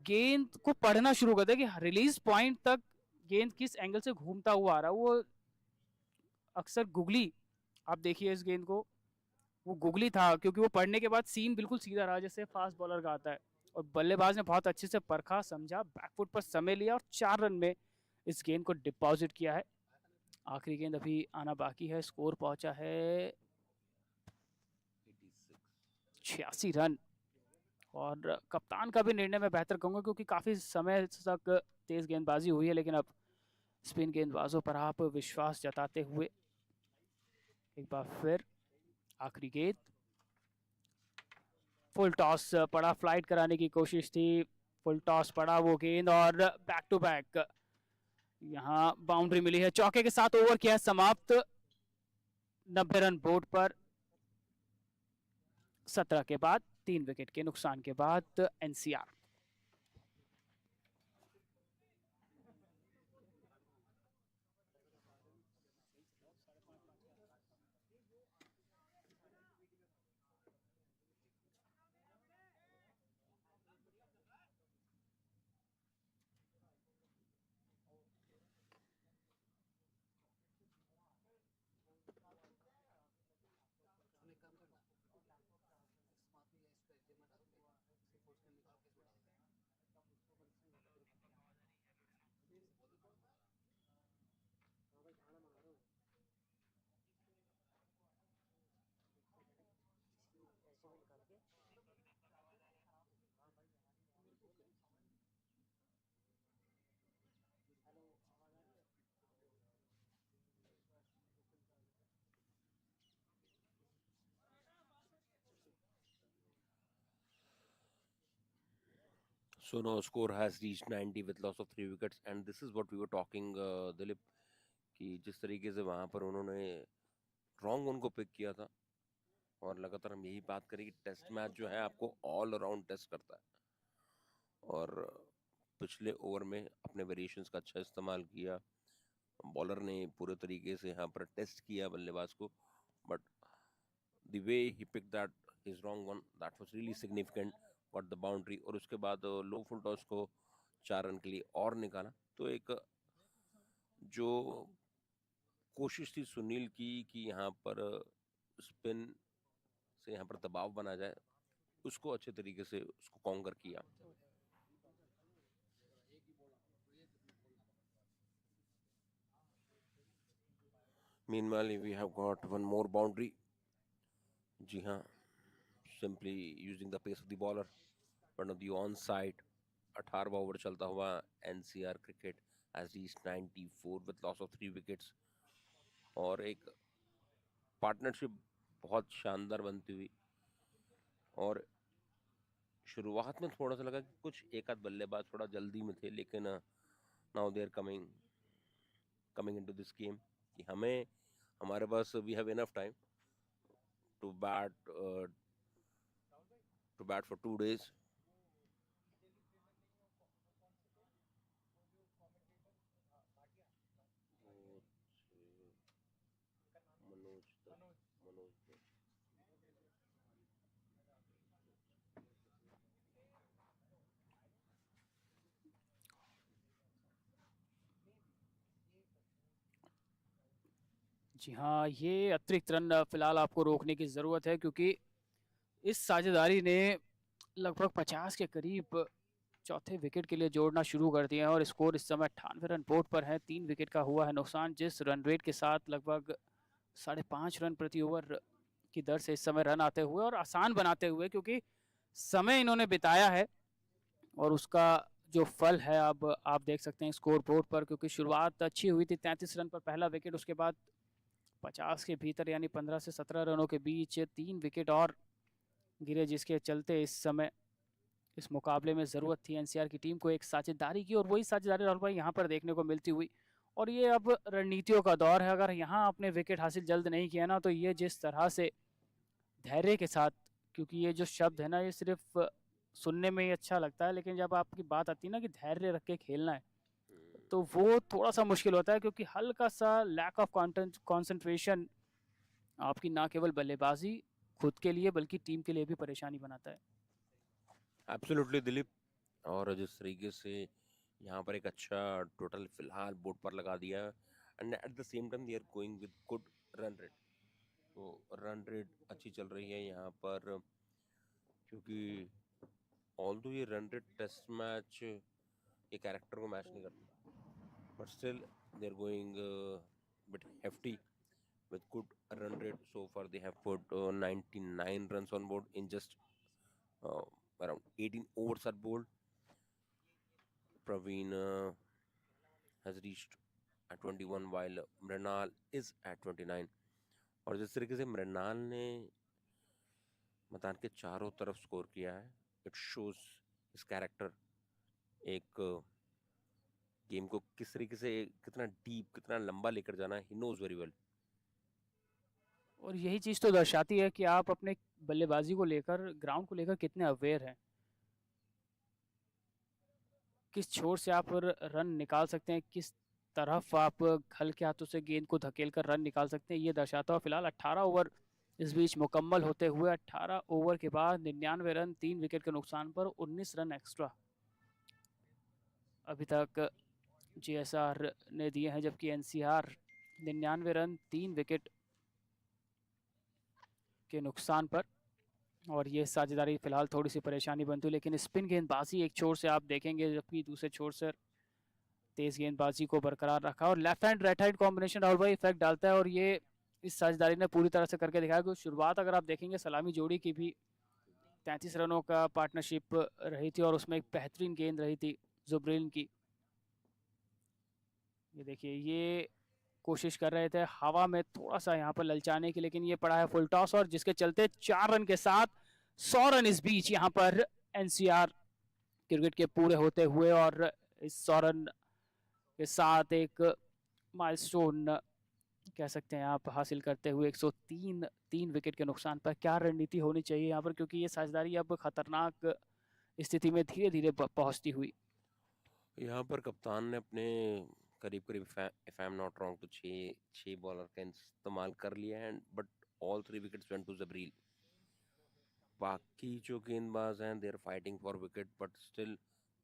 गेंद को पढ़ना शुरू कर दे कि रिलीज पॉइंट तक गेंद किस एंगल से घूमता हुआ आ रहा है। वो अक्सर गुगली, आप देखिए इस गेंद को, वो गुगली था, क्योंकि वो पढ़ने के बाद सीम बिल्कुल सीधा रहा जैसे फास्ट बॉलर का आता है, और बल्लेबाज ने बहुत अच्छे से परखा, समझा, बैकफुट पर समय लिया और 4 रन में इस गेंद को डिपॉजिट किया है। आखिरी गेंद अभी आना बाकी है, स्कोर पहुंचा है 86 रन। और कप्तान का भी निर्णय मैं बेहतर कहूँगा, क्योंकि काफ़ी समय तक तेज़ गेंदबाजी हुई है, लेकिन अब स्पिन गेंदबाजों पर आप विश्वास जताते हुए एक बार फिर आखिरी गेंद, फुल टॉस पड़ा, फ्लाइट कराने की कोशिश थी, फुल टॉस पड़ा वो गेंद और बैक टू बैक यहाँ बाउंड्री मिली है। चौके के साथ ओवर किया है समाप्त, 90 रन बोर्ड पर 17 के बाद 3 विकेट के नुकसान के बाद NCR. So now score has reached 90 with loss of 3 wickets, and this is what we were talking, Dilip, कि जिस तरीके से वहां पर उन्होंने रॉन्ग उनको पिक किया था, और लगातार हम यही बात करें कि टेस्ट मैच जो है आपको ऑल अराउंड टेस्ट करता है, और पिछले ओवर में अपने वेरिएशंस का अच्छा इस्तेमाल किया, बॉलर ने पूरे तरीके से यहाँ पर टेस्ट किया बल्लेबाज को, but the way he pick that his wrong one, that was really significant, got the boundary, और उसके बाद लो फुल टॉस को 4 रन के लिए और निकाला। तो एक जो कोशिश थी सुनील की कि यहाँ पर स्पिन से यहाँ पर दबाव बना जाए, उसको अच्छे तरीके से उसको कॉन्कर किया। Meanwhile, we have got one more boundary. जी हाँ, simply using the pace of the bowler, but on the on side, 18वां ओवर चलता हुआ NCR cricket has reached 94 with loss of 3 wickets, और एक पार्टनरशिप बहुत शानदार बनती हुई, और शुरुआत में थोड़ा सा लगा कि कुछ एक आध बल्लेबाज थोड़ा जल्दी में थे, लेकिन now they are coming into this game कि हमें हमारे पास we have enough time to bat for 2 days. Manoj ji हाँ, ये अतिरिक्त रन फिलहाल आपको रोकने की ज़रूरत है, क्योंकि इस साझेदारी ने लगभग 50 के करीब चौथे विकेट के लिए जोड़ना शुरू कर दिया है, और स्कोर इस समय 98 रन बोर्ड पर है। 3 विकेट का हुआ है नुकसान, जिस रन रेट के साथ लगभग 5.5 रन प्रति ओवर की दर से इस समय रन आते हुए और आसान बनाते हुए, क्योंकि समय इन्होंने बिताया है और उसका जो फल है अब आप देख सकते हैं स्कोर बोर्ड पर, क्योंकि शुरुआत अच्छी हुई थी, 33 रन पर पहला विकेट, उसके बाद 50 के भीतर यानी 15 से 17 रनों के बीच 3 विकेट और गिरे, जिसके चलते इस समय इस मुकाबले में ज़रूरत थी एनसीआर की टीम को एक साझेदारी की, और वही साझेदारी राहुल भाई यहाँ पर देखने को मिलती हुई। और ये अब रणनीतियों का दौर है, अगर यहाँ आपने विकेट हासिल जल्द नहीं किया ना, तो ये जिस तरह से धैर्य के साथ, क्योंकि ये जो शब्द है ना, ये सिर्फ सुनने में ही अच्छा लगता है, लेकिन जब आपकी बात आती है ना कि धैर्य रख के खेलना है, तो वो थोड़ा सा मुश्किल होता है, क्योंकि हल्का सा लैक ऑफ कॉन्सेंट्रेशन आपकी ना केवल बल्लेबाजी खुद के लिए बल्कि टीम के लिए भी परेशानी बनाता है। एब्सोल्युटली दिलीप, और जिस तरीके से यहाँ पर एक अच्छा टोटल फिलहाल बोर्ड पर लगा दिया, and at the same time they are going with good run rate, तो रन रेट अच्छी चल रही है यहाँ पर, क्योंकि ऑल्दो ये रन रेट टेस्ट मैच ये कैरेक्टर को मैच नहीं करता, but still they are going bit hefty with good run rate. So far they have put 99 runs on board in just around 18 overs are bowled. Praveen has reached at 21 while Mrinal is at 29. और जिस तरीके से मृणाल ने मैदान के चारों तरफ score किया है, इट शोज हिज कैरेक्टर. एक गेम को किस तरीके से कितना डीप कितना लंबा लेकर जाना, ही नोज वेरी वेल. और यही चीज़ तो दर्शाती है कि आप अपने बल्लेबाजी को लेकर, ग्राउंड को लेकर कितने अवेयर हैं. किस छोर से आप रन निकाल सकते हैं, किस तरफ आप हल्के हाथों से गेंद को धकेल कर रन निकाल सकते हैं, ये दर्शाता हुआ. फिलहाल 18 ओवर इस बीच मुकम्मल होते हुए 18 ओवर के बाद 99 रन 3 विकेट के नुकसान पर 19 रन एक्स्ट्रा अभी तक JSR ने दिए हैं, जबकि NCR 99 रन 3 विकेट के नुकसान पर. और ये साझेदारी फिलहाल थोड़ी सी परेशानी बनती है, लेकिन स्पिन गेंदबाजी एक छोर से आप देखेंगे, जबकि दूसरे छोर से तेज गेंदबाजी को बरकरार रखा. और left hand right hand combination Rahul भाई इफेक्ट डालता है, और ये इस साझेदारी ने पूरी तरह से करके दिखाया. कि शुरुआत अगर आप देखेंगे सलामी जोड़ी की भी 33 रनों का पार्टनरशिप रही थी, और उसमें एक बेहतरीन गेंद रही थी जुब्रील की. ये देखिए, ये कोशिश कर रहे थे हवा में थोड़ा सा यहाँ पर ललचाने की, लेकिन ये पड़ा है फुल टॉस, और जिसके चलते 4 रन के साथ 100 रन इस बीच यहाँ पर NCR क्रिकेट के पूरे होते हुए. और इस 100 रन के साथ एक माइलस्टोन कह सकते हैं आप हासिल करते हुए 103 विकेट के नुकसान पर. क्या रणनीति होनी चाहिए यहाँ पर, क्योंकि ये साझेदारी अब खतरनाक स्थिति में धीरे धीरे पहुंचती हुई. यहाँ पर कप्तान ने अपने करीब करीब if I am not wrong तो छह बॉलर का इस्तेमाल कर लिया है, but all 3 wickets went to Jabril. बाकी जो गेंदबाज हैं they are fighting for wicket, but still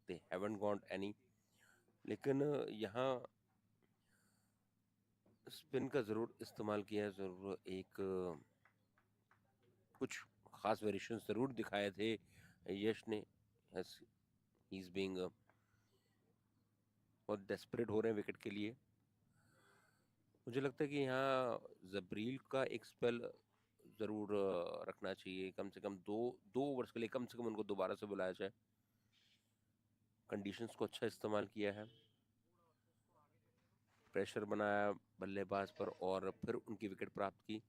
they haven't got any. लेकिन यहाँ स्पिन का जरूर इस्तेमाल किया है, जरूर एक कुछ खास वेरिएशन जरूर दिखाए थे यश ने. ही इज बीइंग बहुत डेस्परेट हो रहे हैं विकेट के लिए. मुझे लगता है कि यहाँ जबरील का एक स्पेल जरूर रखना चाहिए, कम से कम दो ओवर्स के लिए कम से कम उनको दोबारा से बुलाया जाए. कंडीशंस को अच्छा इस्तेमाल किया है, प्रेशर बनाया बल्लेबाज पर और फिर उनकी विकेट प्राप्त की.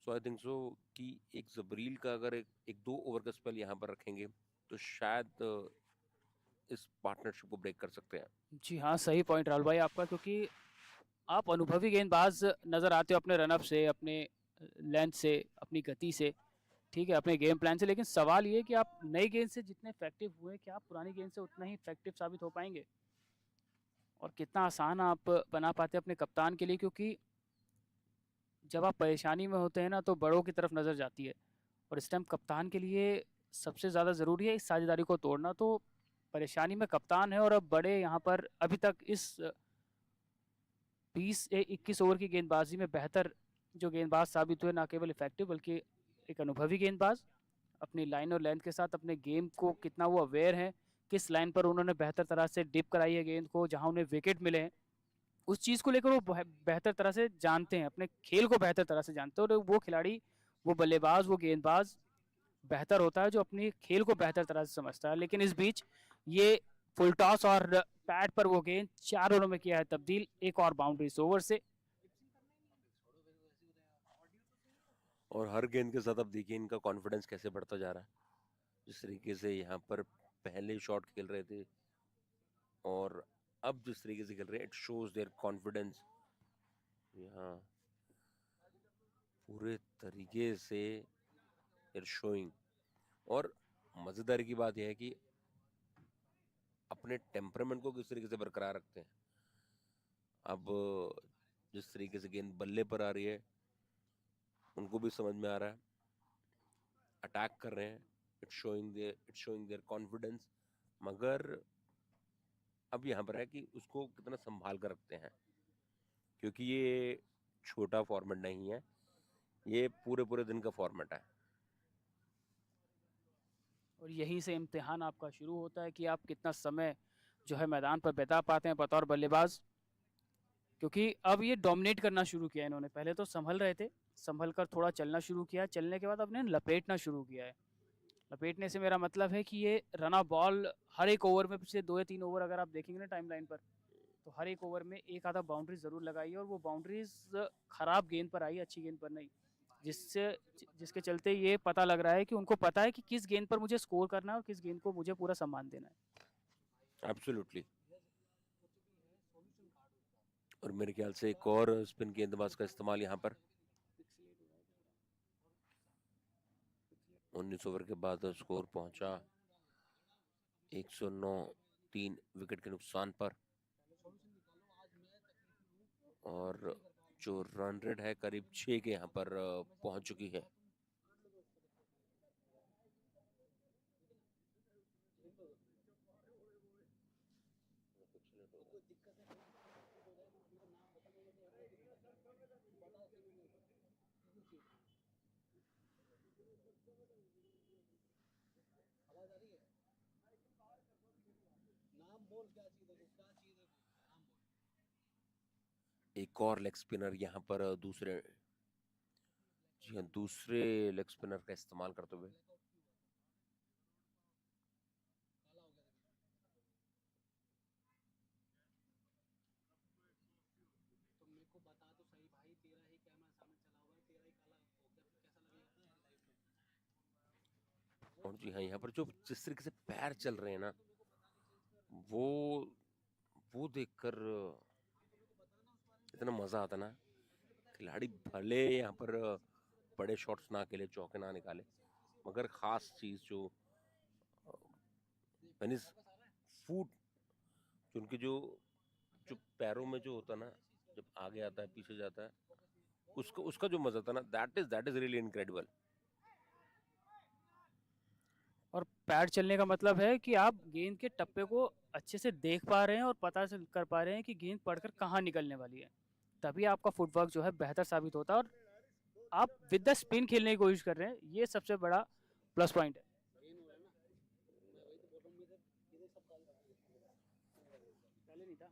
सो आई थिंक सो कि एक जबरील का अगर एक 2 ओवर का स्पेल यहाँ पर रखेंगे तो शायद इस पार्टनरशिप को ब्रेक कर सकते हैं. जी हाँ, सही पॉइंट राहुल भाई आपका, क्योंकि आप अनुभवी गेंदबाज नज़र आते हो अपने रनअप से, अपने लेंथ से, अपनी गति से, ठीक है, अपने गेम प्लान से. लेकिन सवाल ये है कि आप नई गेंद से जितने इफेक्टिव हुए, क्या आप पुरानी गेंद से उतना ही इफेक्टिव साबित हो पाएंगे, और कितना आसान आप बना पाते हैं अपने कप्तान के लिए. क्योंकि जब आप परेशानी में होते हैं ना, तो बड़ों की तरफ नज़र जाती है, और इस टाइम कप्तान के लिए सबसे ज़्यादा ज़रूरी है इस साझेदारी को तोड़ना. तो परेशानी में कप्तान है, और अब बड़े यहाँ पर अभी तक इस 20-21 ओवर की गेंदबाजी में बेहतर जो गेंदबाज साबित हुए, ना केवल इफेक्टिव बल्कि एक अनुभवी गेंदबाज, अपनी लाइन और लेंथ के साथ अपने गेम को कितना वो अवेयर है, किस लाइन पर उन्होंने बेहतर तरह से डिप कराई है गेंद को, जहां उन्हें विकेट मिले हैं, उस चीज़ को लेकर वो बेहतर तरह से जानते हैं, अपने खेल को बेहतर तरह से जानते हैं. और वो खिलाड़ी, वो बल्लेबाज, वो गेंदबाज बेहतर होता है जो अपनी खेल को बेहतर तरह से समझता है. लेकिन इस बीच ये फुल टॉस और पैड पर वो गेंद 4 रनों में किया है तब्दील, एक और बाउंड्री इस ओवर से. और हर गेंद के साथ अब देखिए इनका कॉन्फिडेंस कैसे बढ़ता जा रहा है. जिस तरीके से यहाँ पर पहले शॉट खेल रहे थे और अब जिस तरीके से खेल रहे हैं, इट शोज देयर कॉन्फिडेंस. यहाँ पूरे तरीके से देयर शोइंग. और मजेदारी की बात यह है कि अपने टेम्परामेंट को किस तरीके से बरकरार रखते हैं. अब जिस तरीके से गेंद बल्ले पर आ रही है, उनको भी समझ में आ रहा है, अटैक कर रहे हैं. It's showing there confidence. मगर अब यहाँ पर है कि उसको कितना संभाल कर रखते हैं, क्योंकि ये छोटा फॉर्मेट नहीं है, ये पूरे दिन का फॉर्मेट है. और यहीं से इम्तिहान आपका शुरू होता है कि आप कितना समय जो है मैदान पर बिता पाते हैं बतौर बल्लेबाज. क्योंकि अब ये डोमिनेट करना शुरू किया इन्होंने. पहले तो संभल रहे थे, संभल कर थोड़ा चलना शुरू किया, चलने के बाद अब इन्हें लपेटना शुरू किया है. लपेटने से मेरा मतलब है कि ये रन ऑफ बॉल हर एक ओवर में, पिछले 2 या 3 ओवर अगर आप देखेंगे ना टाइमलाइन पर, तो हर एक ओवर में एक आधा बाउंड्री ज़रूर लगाई है, और वो बाउंड्रीज ख़राब गेंद पर आई, अच्छी गेंद पर नहीं, जिसके चलते ये पता लग रहा है कि उनको पता है कि किस गेंद पर मुझे स्कोर करना है और किस गेंद को मुझे पूरा सम्मान देना है। एब्सोल्युटली। और मेरे ख्याल से एक और स्पिन गेंदबाज का इस्तेमाल यहाँ पर 19 ओवर के बाद स्कोर पहुंचा 109, 3 विकेट के नुकसान पर, और जो रन रेट है करीब 6 के यहाँ पर पहुंच चुकी है। एक और लेग स्पिनर यहाँ पर दूसरे लेग स्पिनर का इस्तेमाल करते हुए। और जी हाँ, यहाँ पर जो जिस तरीके से पैर चल रहे हैं ना, वो देखकर इतना मजा आता ना। खिलाड़ी भले यहाँ पर बड़े शॉट्स ना खेले, चौके ना निकाले, मगर खास चीज जो फूट, जो उनके जो पैरों में जो होता ना, जब आगे आता है पीछे जाता है, उसका जो मजा था ना, दैट इज रियली इनक्रेडिबल। और पैर चलने का मतलब है कि आप गेंद के टप्पे को अच्छे से देख पा रहे हैं और पता कर पा रहे हैं कि गेंद पड़कर कहाँ निकलने वाली है, तभी आपका फुटवर्क जो है बेहतर साबित होता है, और आप विद द स्पिन खेलने की कोशिश कर रहे हैं, ये सबसे बड़ा प्लस पॉइंट है। पहले नहीं था।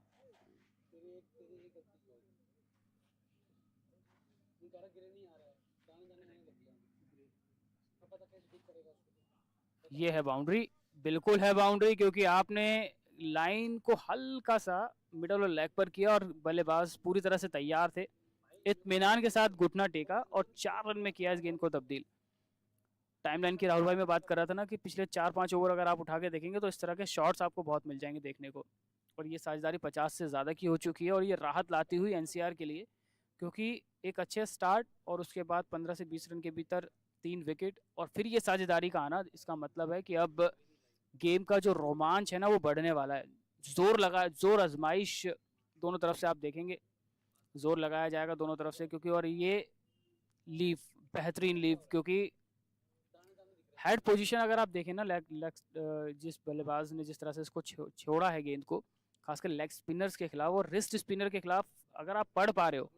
ये है बाउंड्री, बिल्कुल है बाउंड्री, क्योंकि आपने लाइन को हल्का सा मिडल और लेग पर किया और बल्लेबाज पूरी तरह से तैयार थे, इत्मीनान के साथ घुटना टेका और 4 रन में किया इस गेंद को तब्दील। टाइमलाइन की राहुल भाई में बात कर रहा था ना कि पिछले 4-5 ओवर अगर आप उठा के देखेंगे तो इस तरह के शॉट्स आपको बहुत मिल जाएंगे देखने को, और ये साझेदारी 50 से ज़्यादा की हो चुकी है, और ये राहत लाती हुई एनसीआर के लिए, क्योंकि एक अच्छे स्टार्ट और उसके बाद 15 से 20 रन के भीतर 3 विकेट और फिर ये साझेदारी का आना, इसका मतलब है कि अब गेम का जो रोमांच है ना वो बढ़ने वाला है। जोर आजमाइश दोनों तरफ से आप देखेंगे, जोर लगाया जाएगा दोनों तरफ से, क्योंकि और ये लीव, बेहतरीन लीव, क्योंकि हेड पोजीशन अगर आप देखें ना, जिस बल्लेबाज ने जिस तरह से इसको छोड़ा है गेंद को, खासकर लेग स्पिनर्स के खिलाफ और रिस्ट स्पिनर के खिलाफ अगर आप पढ़ पा रहे हो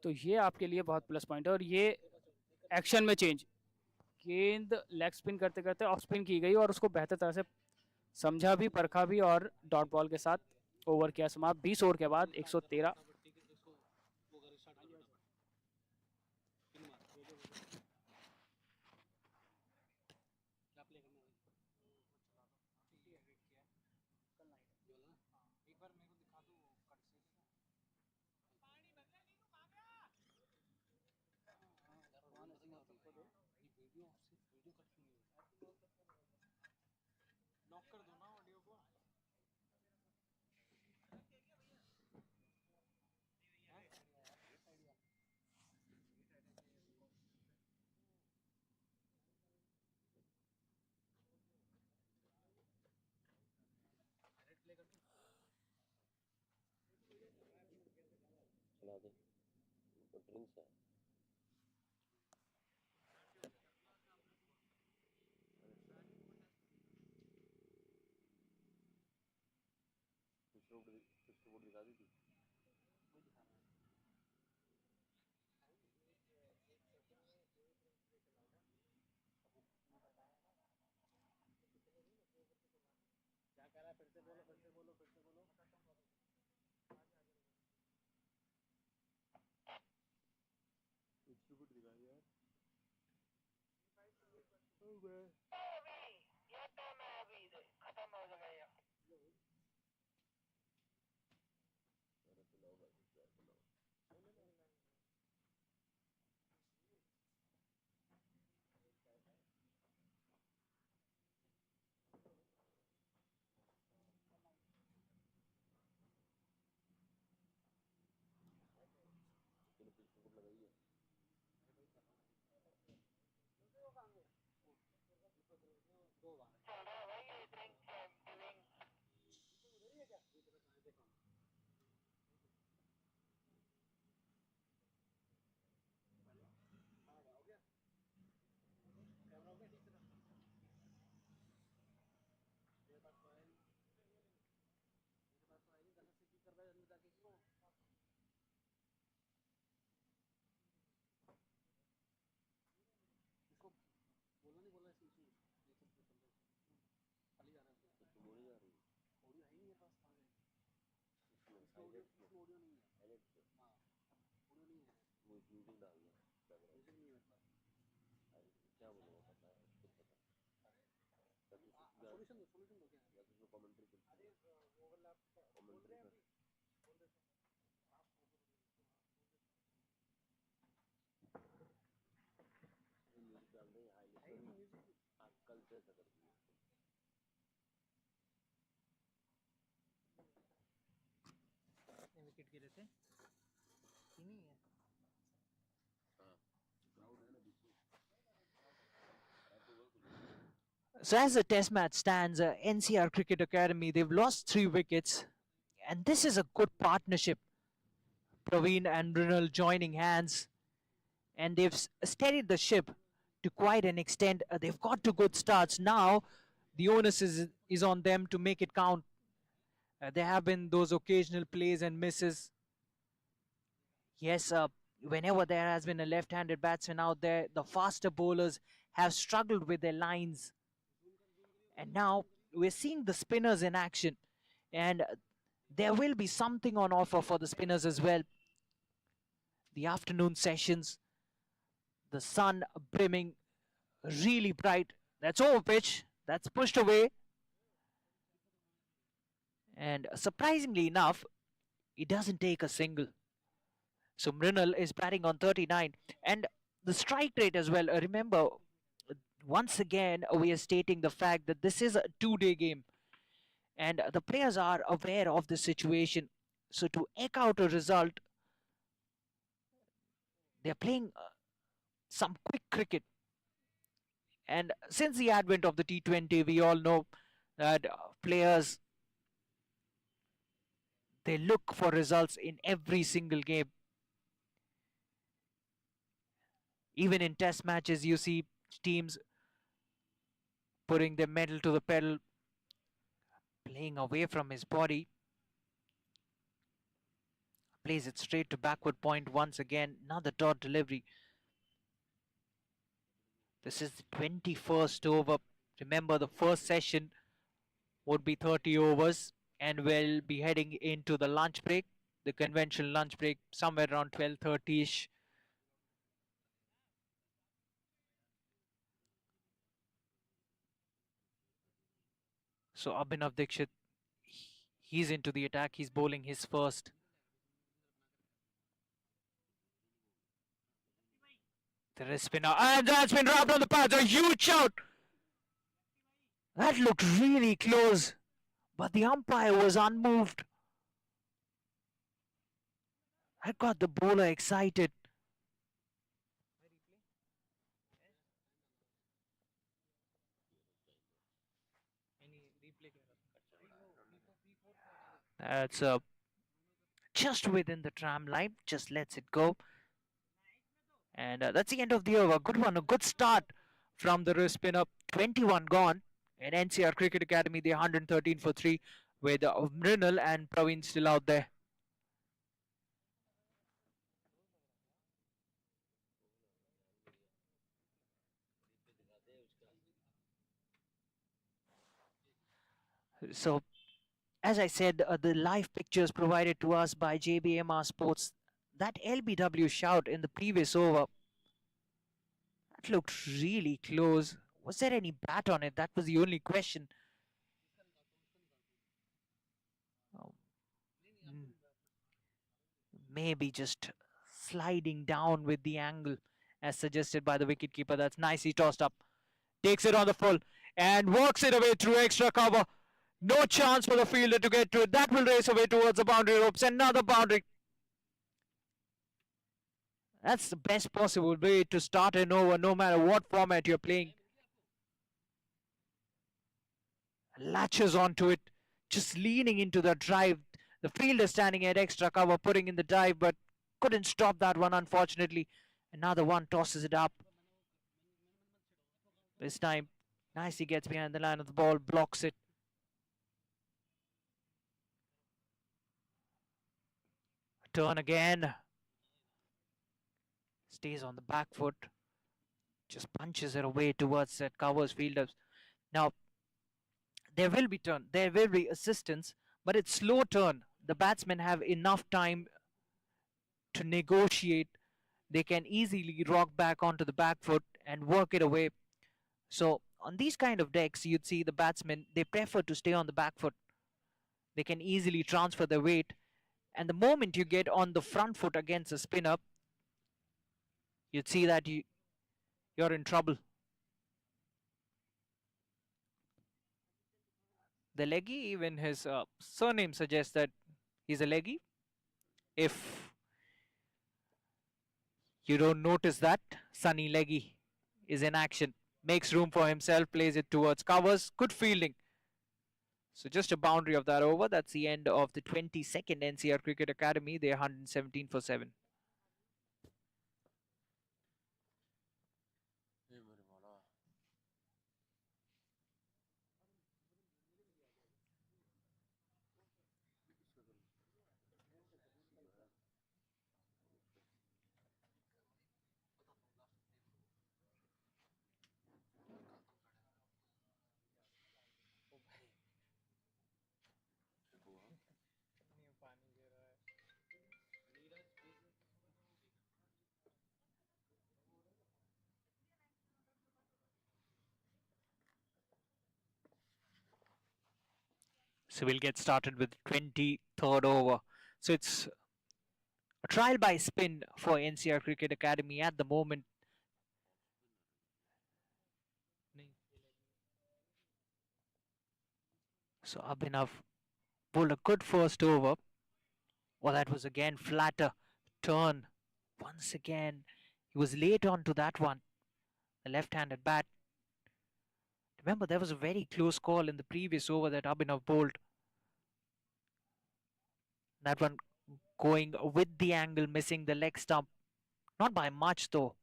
तो ये आपके लिए बहुत प्लस पॉइंट है। और ये एक्शन में चेंज, गेंद लेग स्पिन करते करते ऑफ स्पिन की गई और उसको बेहतर तरह से समझा भी, परखा भी, और डॉट बॉल के साथ ओवर किया समाप्त 20 ओवर के बाद 113। लॉक कर दो ना ऑडियो को। चला दे, ड्रिंक्स है। बोर्ड दिखा दी थी। क्या कह रहा है, फिर से बोलो, फिर से बोलो, फिर से बोलो। दिखा दिया यार। विकेट गिरे थे तीन ही है So as the test match stands, NCR Cricket Academy, they've lost 3 wickets. And this is a good partnership. Praveen and Brunel joining hands. And they've steadied the ship to quite an extent. They've got to good starts. Now the onus is on them to make it count. There have been those occasional plays and misses. Yes, whenever there has been a left-handed batsman out there, the faster bowlers have struggled with their lines. And now we're seeing the spinners in action. And there will be something on offer for the spinners as well. The afternoon sessions, the sun brimming really bright. That's over pitch. That's pushed away. And surprisingly enough, he doesn't take a single. So Mrinal is batting on 39. And the strike rate as well. Remember, once again, we are stating the fact that this is a 2-day game. And the players are aware of the situation. So to eke out a result, they're playing some quick cricket. And since the advent of the T20, we all know that players, they look for results in every single game. Even in test matches, you see teams putting their medal to the pedal, playing away from his body. Plays it straight to backward point once again. Another dot delivery. This is the 21st over. Remember, the first session would be 30 overs, and we'll be heading into the lunch break, the conventional lunch break, somewhere around 12:30ish. So Abhinav Dixit, he's into the attack. He's bowling his first. There is spinner, and that's been dropped on the pads. A huge shot. That looked really close, but the umpire was unmoved. That got the bowler excited. That's just within the tram line. Just lets it go. And that's the end of the over. Good one, a good start from the wrist spinner. 21 gone. And NCR Cricket Academy, they're 113 for 3 with Mrinal and Praveen still out there. So, as I said, the live pictures provided to us by JBMR Sports. That LBW shout in the previous over, that looked really close. Was there any bat on it? That was the only question. Oh, maybe just sliding down with the angle as suggested by the wicketkeeper. That's nicely tossed up. Takes it on the full and works it away through extra cover. No chance for the fielder to get to it. That will race away towards the boundary ropes. Another boundary. That's the best possible way to start an over, no matter what format you're playing. Latches onto it, just leaning into the drive. The fielder standing at extra cover, putting in the dive, but couldn't stop that one, unfortunately. Another one tosses it up. This time, nicely gets behind the line of the ball, blocks it. Turn again. Stays on the back foot. Just punches it away towards that covers fielders. Now, there will be turn. There will be assistance, but it's slow turn. the batsmen have enough time to negotiate. They can easily rock back onto the back foot and work it away. So on these kind of decks, you'd see the batsmen, they prefer to stay on the back foot. They can easily transfer their weight. And the moment you get on the front foot against a spinner, you'd see that you're in trouble. The leggy, even his surname suggests that he's a leggy. If you don't notice that, Sunny Leggy is in action. Makes room for himself, plays it towards covers. Good fielding. So just a boundary of that over. That's the end of the 22nd NCR Cricket Academy. They're 117 for 7. So we'll get started with 23rd over. So it's a trial by spin for NCR Cricket Academy at the moment. So Abhinav pulled a good first over. Well, that was again flatter turn. Once again, he was late onto that one. The left-handed bat. Remember, there was a very close call in the previous over that Abhinav bowled. That one going with the angle, missing the leg stump. Not by much though.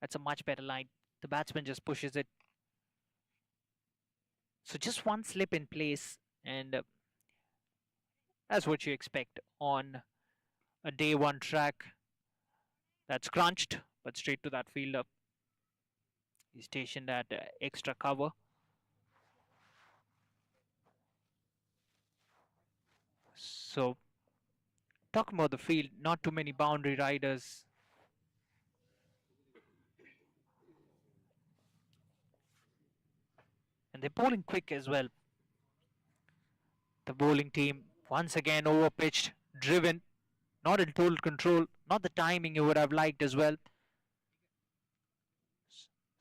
That's a much better line. The batsman just pushes it. So just one slip in place, and that's what you expect on a day one track that's crunched, but straight to that fielder. He's stationed at extra cover. So talking about the field, not too many boundary riders. And they're bowling quick as well. The bowling team once again overpitched, driven, not in total control, not the timing you would have liked as well.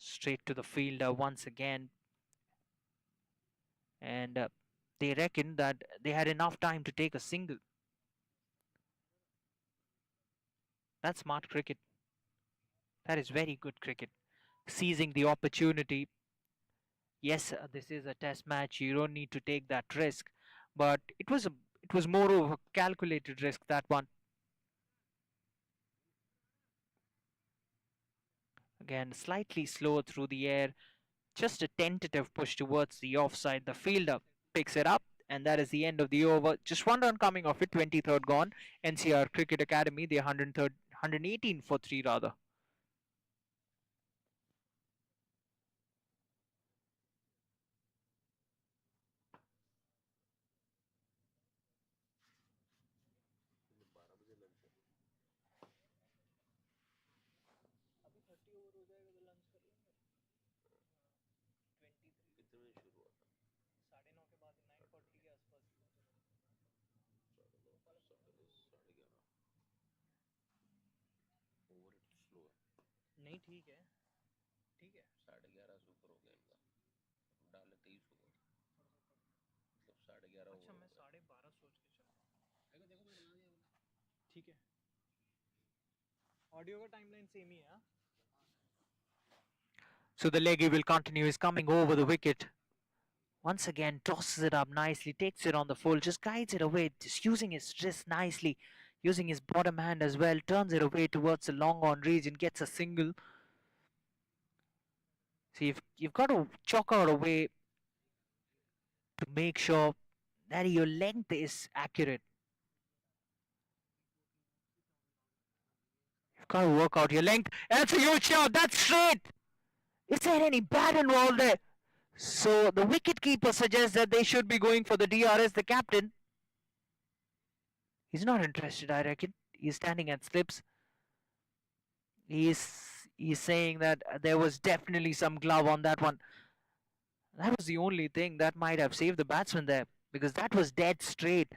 Straight to the fielder once again. And they reckon that they had enough time to take a single. That's smart cricket. That is very good cricket. Seizing the opportunity. Yes, this is a test match. You don't need to take that risk, but it was more of a calculated risk, that one. Again, slightly slow through the air. Just a tentative push towards the offside. The fielder picks it up, and that is the end of the over. Just one run coming off it, 23rd gone. NCR Cricket Academy, the 103rd, 118 for 3 rather. नहीं ठीक है 11:30 super हो गया इनका डाले 23 हो गए मतलब 11:30 अच्छा मैं 12:30 सोच के चला ठीक है ऑडियो का टाइमलाइन सेम ही है हाँ So the leggy will continue. He's coming over the wicket. Once again, tosses it up nicely, takes it on the full, just guides it away, just using his wrist nicely, using his bottom hand as well, turns it away towards the long on region, gets a single. So you've got to chalk out a way to make sure that your length is accurate. You've got to work out your length. That's a huge shot. That's straight. Is there any bat involved there? So the wicketkeeper suggests that they should be going for the DRS, the captain. He's not interested, I reckon. He's standing at slips. He's saying that there was definitely some glove on that one. That was the only thing that might have saved the batsman there because that was dead straight.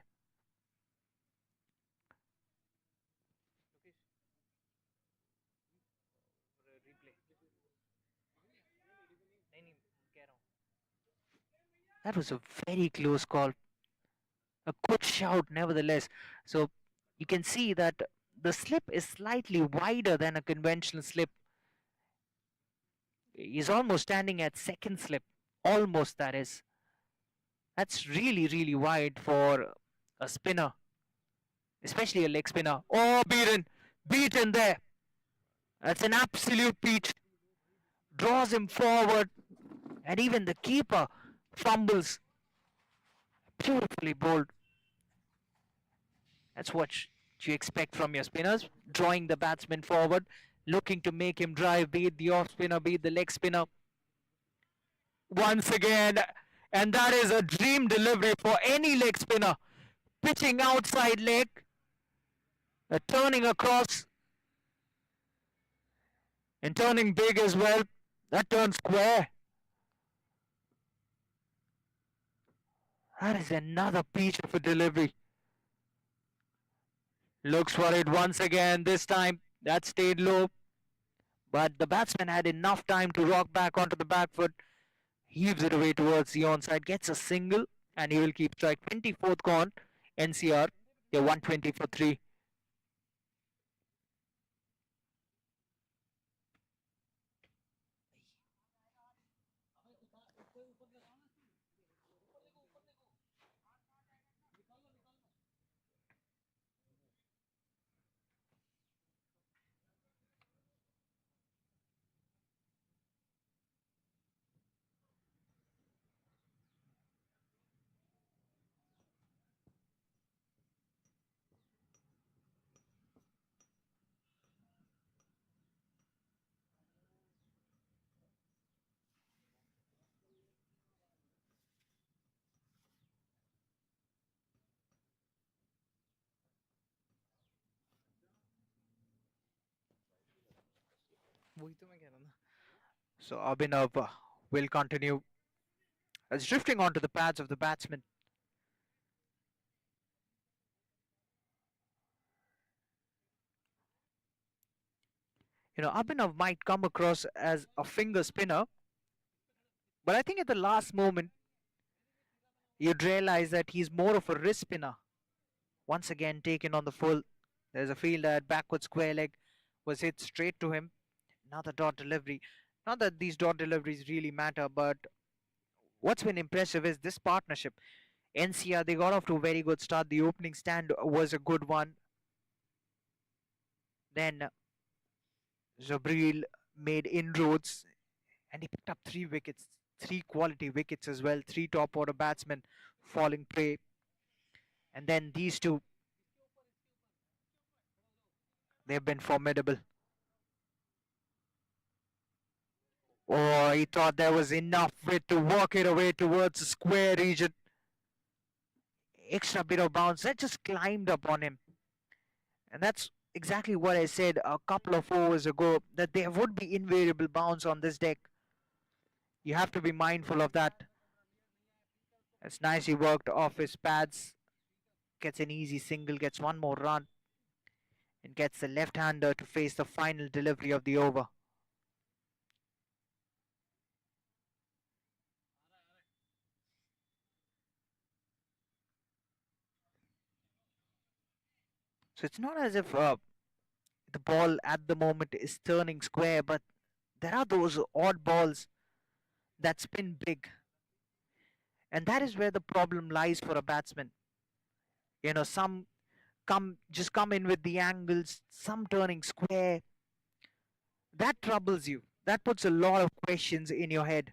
That was a very close call. A good shout, nevertheless. So you can see that the slip is slightly wider than a conventional slip. He's almost standing at second slip. Almost, that is. That's really, really wide for a spinner, especially a leg spinner. Oh, beaten! Beaten there! That's an absolute peach. Draws him forward, and even the keeper fumbles. Beautifully bowled. That's what you expect from your spinners. Drawing the batsman forward, looking to make him drive, be it the off spinner, be it the leg spinner. Once again, and that is a dream delivery for any leg spinner. Pitching outside leg, turning across, and turning big as well. That turns square. That is another peach of a delivery. Looks for it once again. This time that stayed low. But the batsman had enough time to rock back onto the back foot. Heaves it away towards the onside. Gets a single. And he will keep strike. 24th gone. NCR. They're 120 for 3. So Abhinav will continue as drifting onto the pads of the batsman. Abhinav might come across as a finger spinner, but I think at the last moment you'd realize that he's more of a wrist spinner. Once again taken on the full. There's a field at backward square leg was hit straight to him. Another dot delivery. Not that these dot deliveries really matter, but what's been impressive is this partnership. NCR, they got off to a very good start. The opening stand was a good one. Then Jabril made inroads and he picked up 3 wickets, 3 quality wickets as well, 3 top order batsmen falling prey. And then these two, they've been formidable. Oh, he thought there was enough width to walk it away towards the square region. Extra bit of bounce that just climbed up on him. And that's exactly what I said a couple of overs ago, that there would be invariable bounce on this deck. You have to be mindful of that. It's nicely worked off his pads. Gets an easy single, gets one more run, and gets the left-hander to face the final delivery of the over. So it's not as if the ball at the moment is turning square, but there are those odd balls that spin big. And that is where the problem lies for a batsman. Some come in with the angles, some turning square. That troubles you. That puts a lot of questions in your head.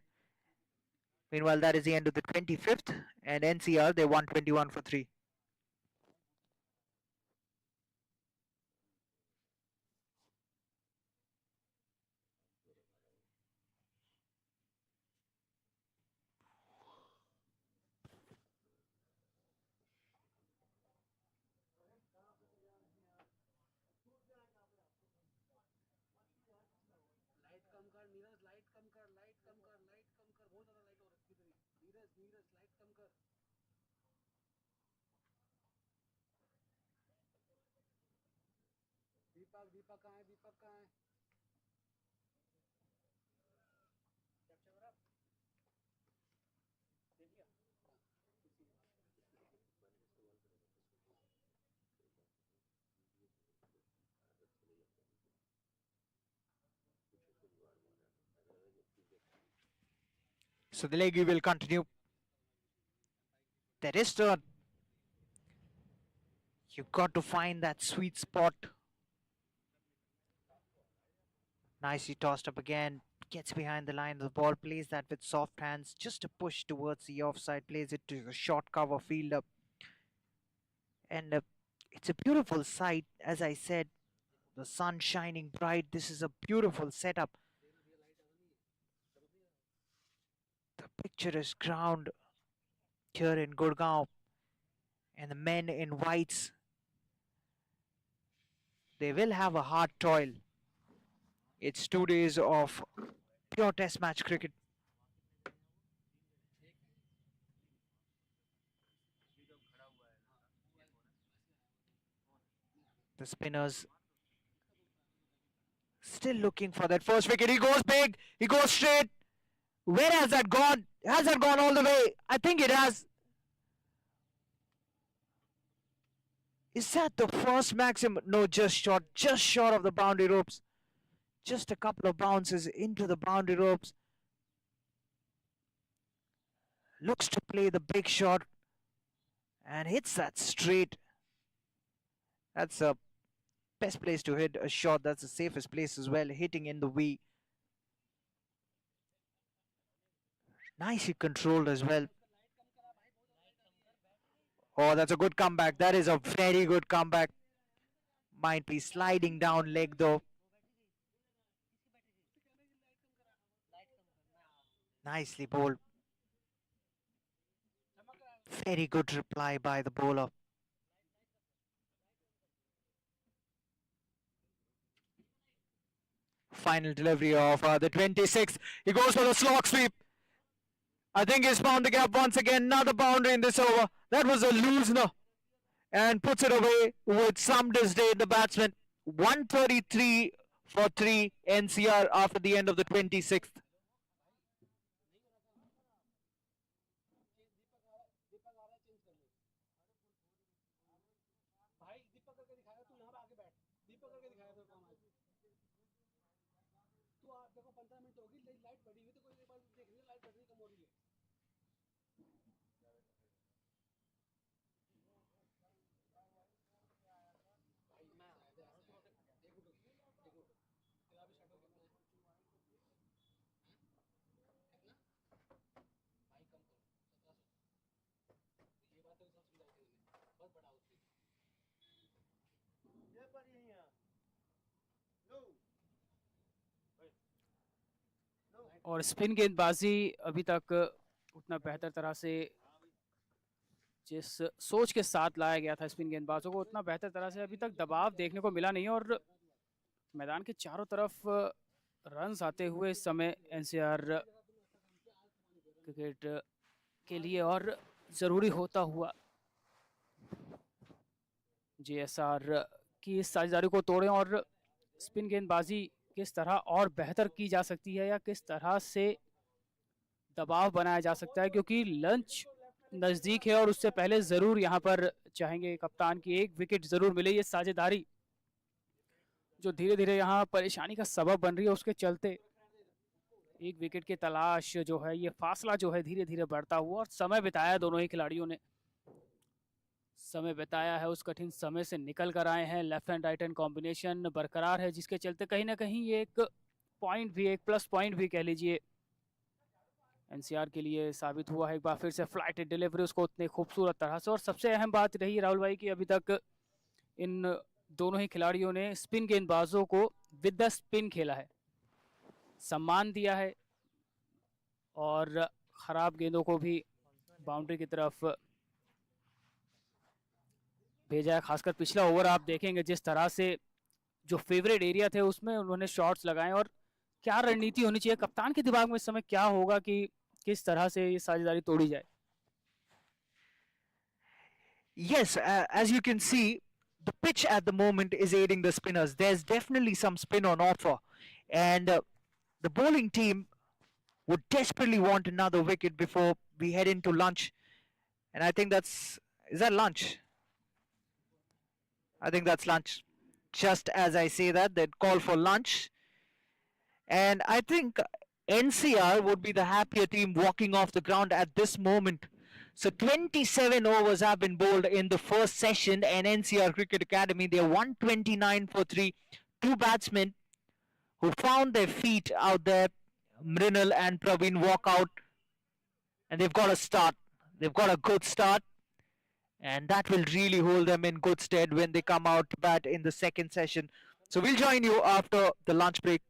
Meanwhile, that is the end of the 25th, and NCR, they won 21 for 3. So the leggy will continue. That is turn. You've got to find that sweet spot. Nicely tossed up again. Gets behind the line of the ball. Plays that with soft hands. Just a push towards the offside. Plays it to the short cover fielder. And it's a beautiful sight. As I said, the sun shining bright. This is a beautiful setup. The picturesque ground here in Gurgaon. And the men in whites, they will have a hard toil. It's 2 days of pure test match cricket. The spinners still looking for that first wicket. He goes big. He goes straight. Where has that gone? Has that gone all the way? I think it has. Is that the first maximum? No, just short of the boundary ropes. Just a couple of bounces into the boundary ropes. Looks to play the big shot and hits that straight. That's a best place to hit a shot. That's the safest place as well, hitting in the V. Nicely controlled as well. Oh, that's a good comeback. That is a very good comeback. Might be sliding down leg though. Nicely bowled. Very good reply by the bowler. Final delivery of the 26th. He goes for the slog sweep. I think he's found the gap once again. Another boundary in this over. That was a loosener. And puts it away with some disdain, the batsman. 133 for 3 NCR after the end of the 26th. और spin गेंदबाजी अभी तक उतना बेहतर तरह से जिस सोच के साथ लाया गया था स्पिन गेंदबाजों को उतना बेहतर तरह से अभी तक दबाव देखने को मिला नहीं और मैदान के चारों तरफ रन्स आते हुए इस समय एनसीआर क्रिकेट के लिए और ज़रूरी होता हुआ जेएसआर की इस साझेदारी को तोड़ें और स्पिन गेंदबाजी किस तरह और बेहतर की जा सकती है या किस तरह से दबाव बनाया जा सकता है क्योंकि लंच नज़दीक है और उससे पहले ज़रूर यहाँ पर चाहेंगे कप्तान की एक विकेट ज़रूर मिले। ये साझेदारी जो धीरे धीरे यहाँ परेशानी का सबब बन रही है उसके चलते एक विकेट की तलाश जो है ये फासला जो है धीरे धीरे बढ़ता हुआ और समय बिताया दोनों ही खिलाड़ियों ने समय बिताया है उस कठिन समय से निकल कर आए हैं। Left and right hand combination बरकरार है जिसके चलते कहीं ना कहीं ये एक पॉइंट भी एक प्लस पॉइंट भी कह लीजिए एनसीआर के लिए साबित हुआ है। एक बार फिर से फ्लाइट डिलीवरी उसको उतने खूबसूरत तरह से और सबसे अहम बात रही राहुल भाई की अभी तक इन दोनों ही खिलाड़ियों ने स्पिन गेंदबाजों को विद द स्पिन खेला है, सम्मान दिया है और ख़राब गेंदों को भी बाउंड्री की तरफ भेजा है। खासकर पिछला ओवर आप देखेंगे जिस तरह से जो फेवरेट एरिया थे उसमें उन्होंने शॉट्स लगाए और क्या रणनीति होनी चाहिए कप्तान के दिमाग में इस समय क्या होगा कि किस तरह से ये साझेदारी तोड़ी जाए। Yes, as you can see, the pitch at the moment is aiding the spinners. There's definitely some spin on offer, and the bowling team would desperately want another wicket before we head into lunch. And I think is that lunch? I think that's lunch. Just as I say that, they'd call for lunch. And I think NCR would be the happier team walking off the ground at this moment. So 27 overs have been bowled in the first session, and NCR Cricket Academy, they're 129 for 3. Two batsmen who found their feet out there, Mrinal and Praveen, walk out, and they've got a start. They've got a good start, and that will really hold them in good stead when they come out to bat in the second session. So we'll join you after the lunch break.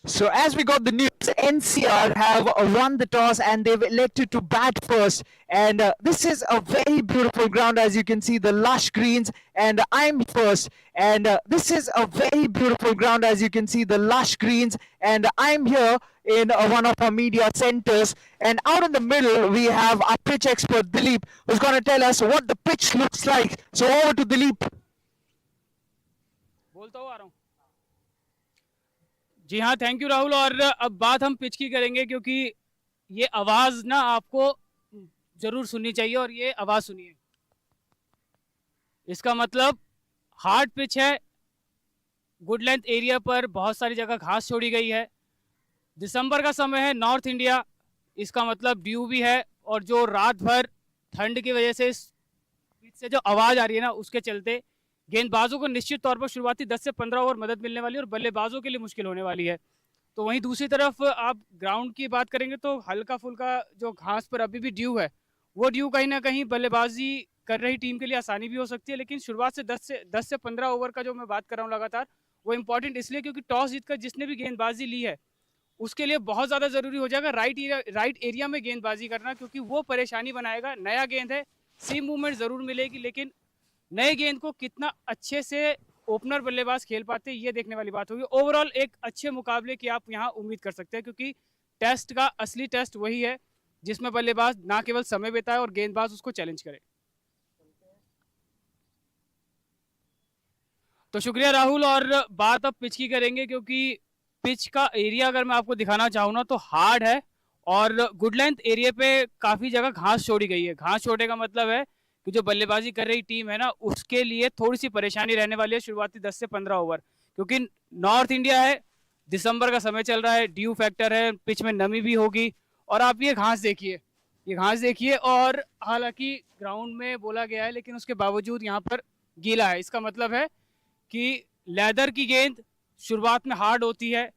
So as we got the news, NCR have won the toss and they've elected to bat first. And this is a very beautiful ground, as you can see, the lush greens. And I'm first. And this is a very beautiful ground, as you can see, the lush greens. And I'm here in one of our media centers. And out in the middle, we have our pitch expert Dilip, who's going to tell us what the pitch looks like. So over to Dilip. बोलता हुआ आ रहा हूँ। जी हाँ, thank you Rahul. और अब बात हम pitch की करेंगे, क्योंकि ये आवाज़ ना आपको ज़रूर सुननी चाहिए, और ये आवाज़ सुनिए। इसका मतलब हार्ड पिच है, गुड लेंथ एरिया पर बहुत सारी जगह घास छोड़ी गई है। दिसंबर का समय है, नॉर्थ इंडिया, इसका मतलब ड्यू भी है, और जो रात भर ठंड की वजह से पिच से जो आवाज़ आ रही है ना, उसके चलते गेंदबाजों को निश्चित तौर पर शुरुआती 10 से 15 ओवर मदद मिलने वाली है, और बल्लेबाजों के लिए मुश्किल होने वाली है। तो वहीं दूसरी तरफ आप ग्राउंड की बात करेंगे तो हल्का फुल्का जो घास पर अभी भी ड्यू है, वो ड्यू कहीं ना कहीं बल्लेबाजी कर रही टीम के लिए आसानी भी हो सकती है। लेकिन शुरुआत से 10 से 15 ओवर का जो मैं बात कर रहा हूँ लगातार, वो इंपॉर्टेंट इसलिए क्योंकि टॉस जीतकर जिसने भी गेंदबाजी ली है, उसके लिए बहुत ज़्यादा ज़रूरी हो जाएगा राइट एरिया में गेंदबाजी करना, क्योंकि वो परेशानी बनाएगा। नया गेंद है, सेम मूवमेंट ज़रूर मिलेगी, लेकिन नए गेंद को कितना अच्छे से ओपनर बल्लेबाज खेल पाते हैं, ये देखने वाली बात होगी। ओवरऑल एक अच्छे मुकाबले की आप यहाँ उम्मीद कर सकते हैं, क्योंकि टेस्ट का असली टेस्ट वही है जिसमें बल्लेबाज ना केवल समय बिताए और गेंदबाज उसको चैलेंज करे। तो शुक्रिया राहुल। और बात अब पिच की करेंगे, क्योंकि पिच का एरिया अगर मैं आपको दिखाना चाहूँ ना, तो हार्ड है, और गुड लेंथ एरिया पे काफ़ी जगह घास छोड़ी गई है। घास छोड़ने का मतलब है कि जो बल्लेबाजी कर रही टीम है ना, उसके लिए थोड़ी सी परेशानी रहने वाली है शुरुआती 10 से 15 ओवर, क्योंकि नॉर्थ इंडिया है, दिसंबर का समय चल रहा है, ड्यू फैक्टर है, पिच में नमी भी होगी। और आप ये घास देखिए, ये घास देखिए, और हालांकि ग्राउंड में बोला गया है, लेकिन उसके बावजूद यहाँ पर गीला है। इसका मतलब है कि लेदर की गेंद शुरुआत में हार्ड होती है,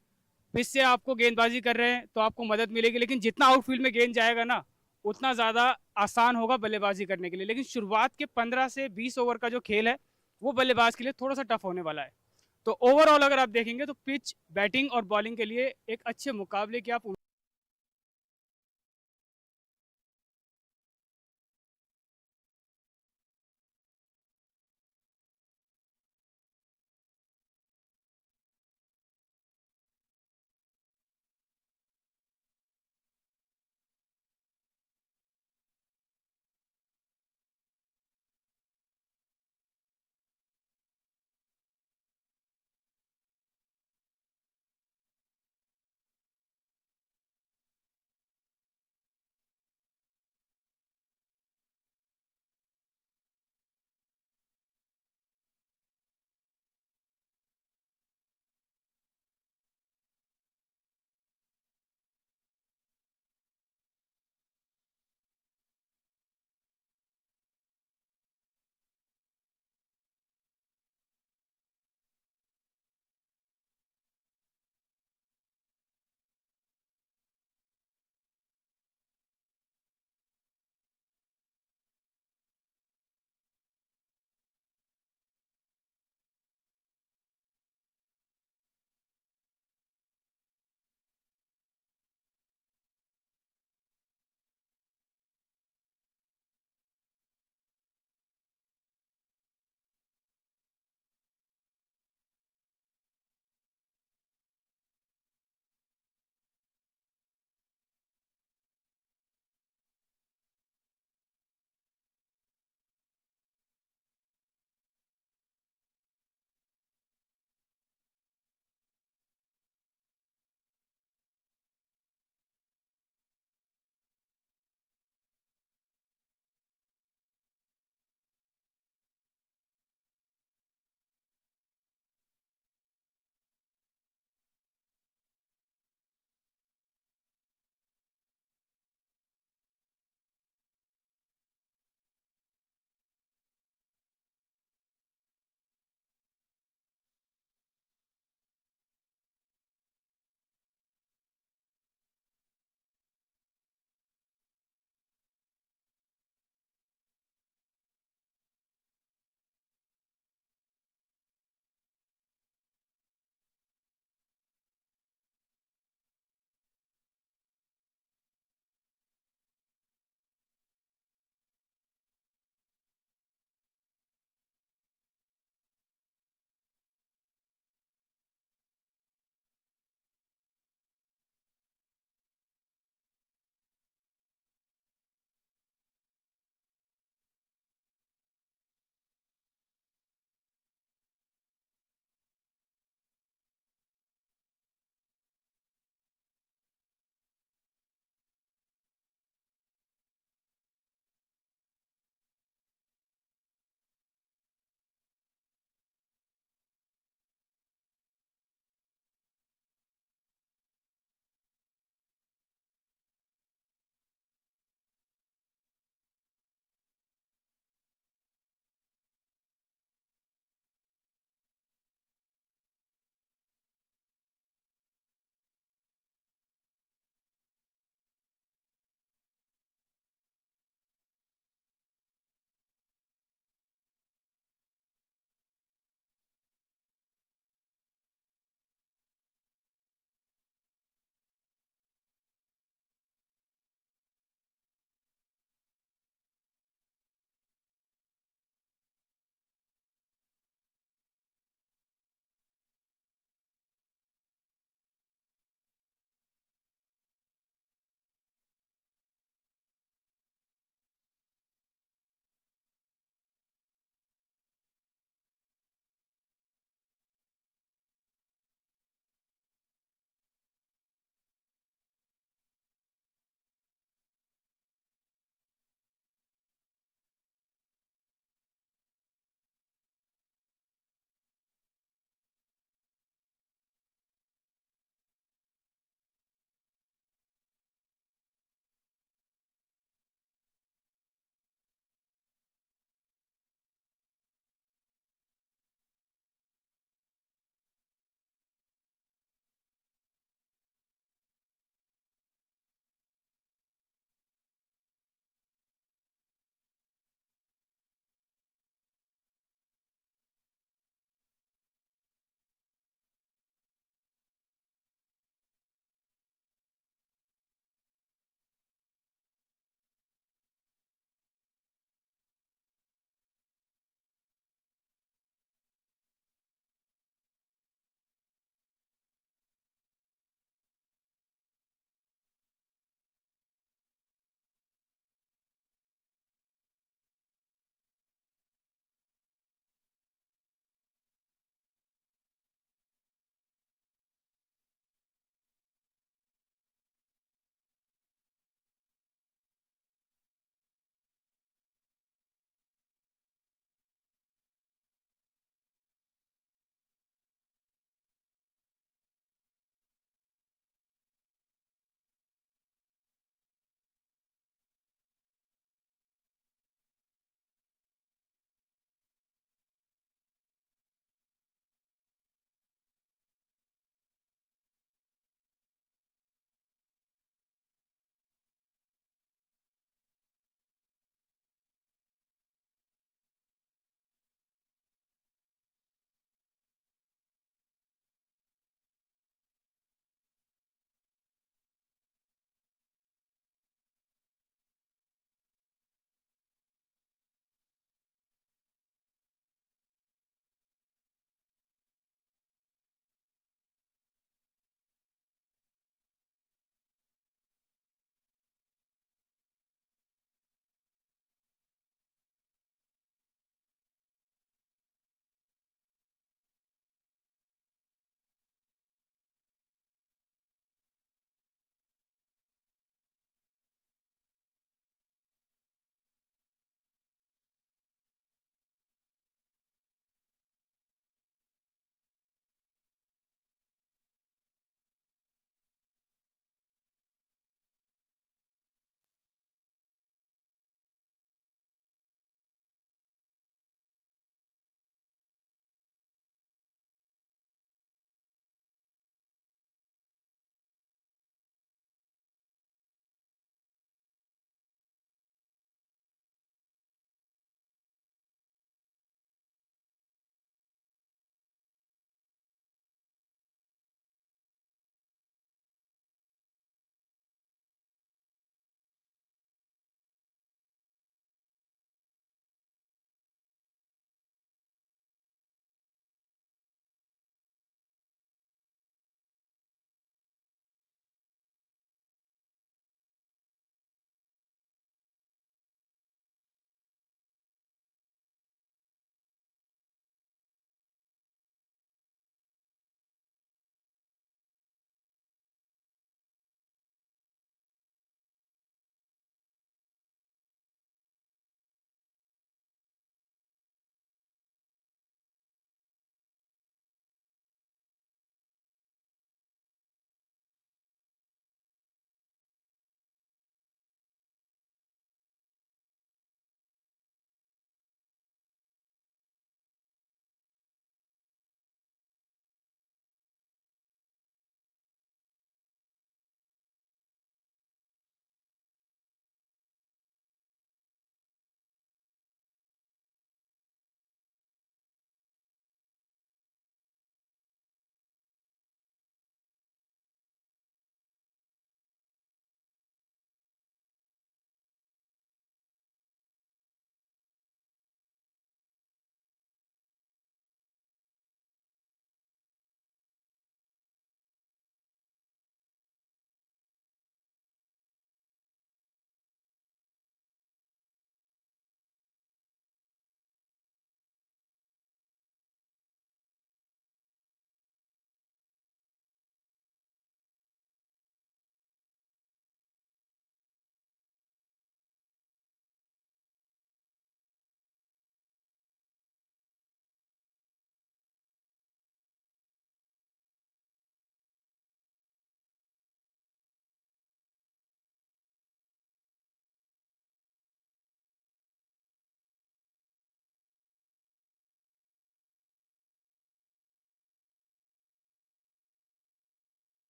पिच से आपको गेंदबाजी कर रहे हैं तो आपको मदद मिलेगी, लेकिन जितना आउटफील्ड में गेंद जाएगा ना, उतना ज़्यादा आसान होगा बल्लेबाजी करने के लिए। लेकिन शुरुआत के 15 से 20 ओवर का जो खेल है, वो बल्लेबाज के लिए थोड़ा सा टफ होने वाला है। तो ओवरऑल अगर आप देखेंगे तो पिच बैटिंग और बॉलिंग के लिए एक अच्छे मुकाबले की आप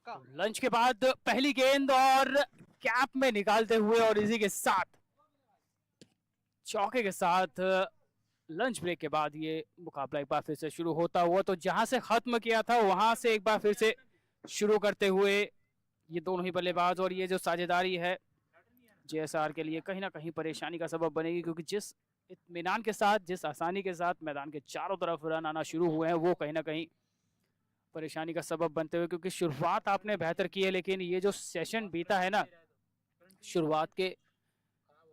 लंच के बाद पहली गेंद और कैप में निकालते हुए और इसी के साथ चौके के साथ लंच ब्रेक के बाद ये मुकाबला एक बार फिर से शुरू होता हुआ, तो जहां से खत्म किया था वहां से एक बार फिर से शुरू करते हुए ये दोनों ही बल्लेबाज, और ये जो साझेदारी है जेएसआर के लिए कहीं ना कहीं परेशानी का सबब बनेगी, क्योंकि जिस इत्मीनान के साथ, जिस आसानी के साथ मैदान के चारों तरफ रन आना शुरू हुए हैं वो कहीं ना कहीं परेशानी का सबब बनते हुए, क्योंकि शुरुआत आपने बेहतर की है लेकिन ये जो सेशन बीता है ना, शुरुआत के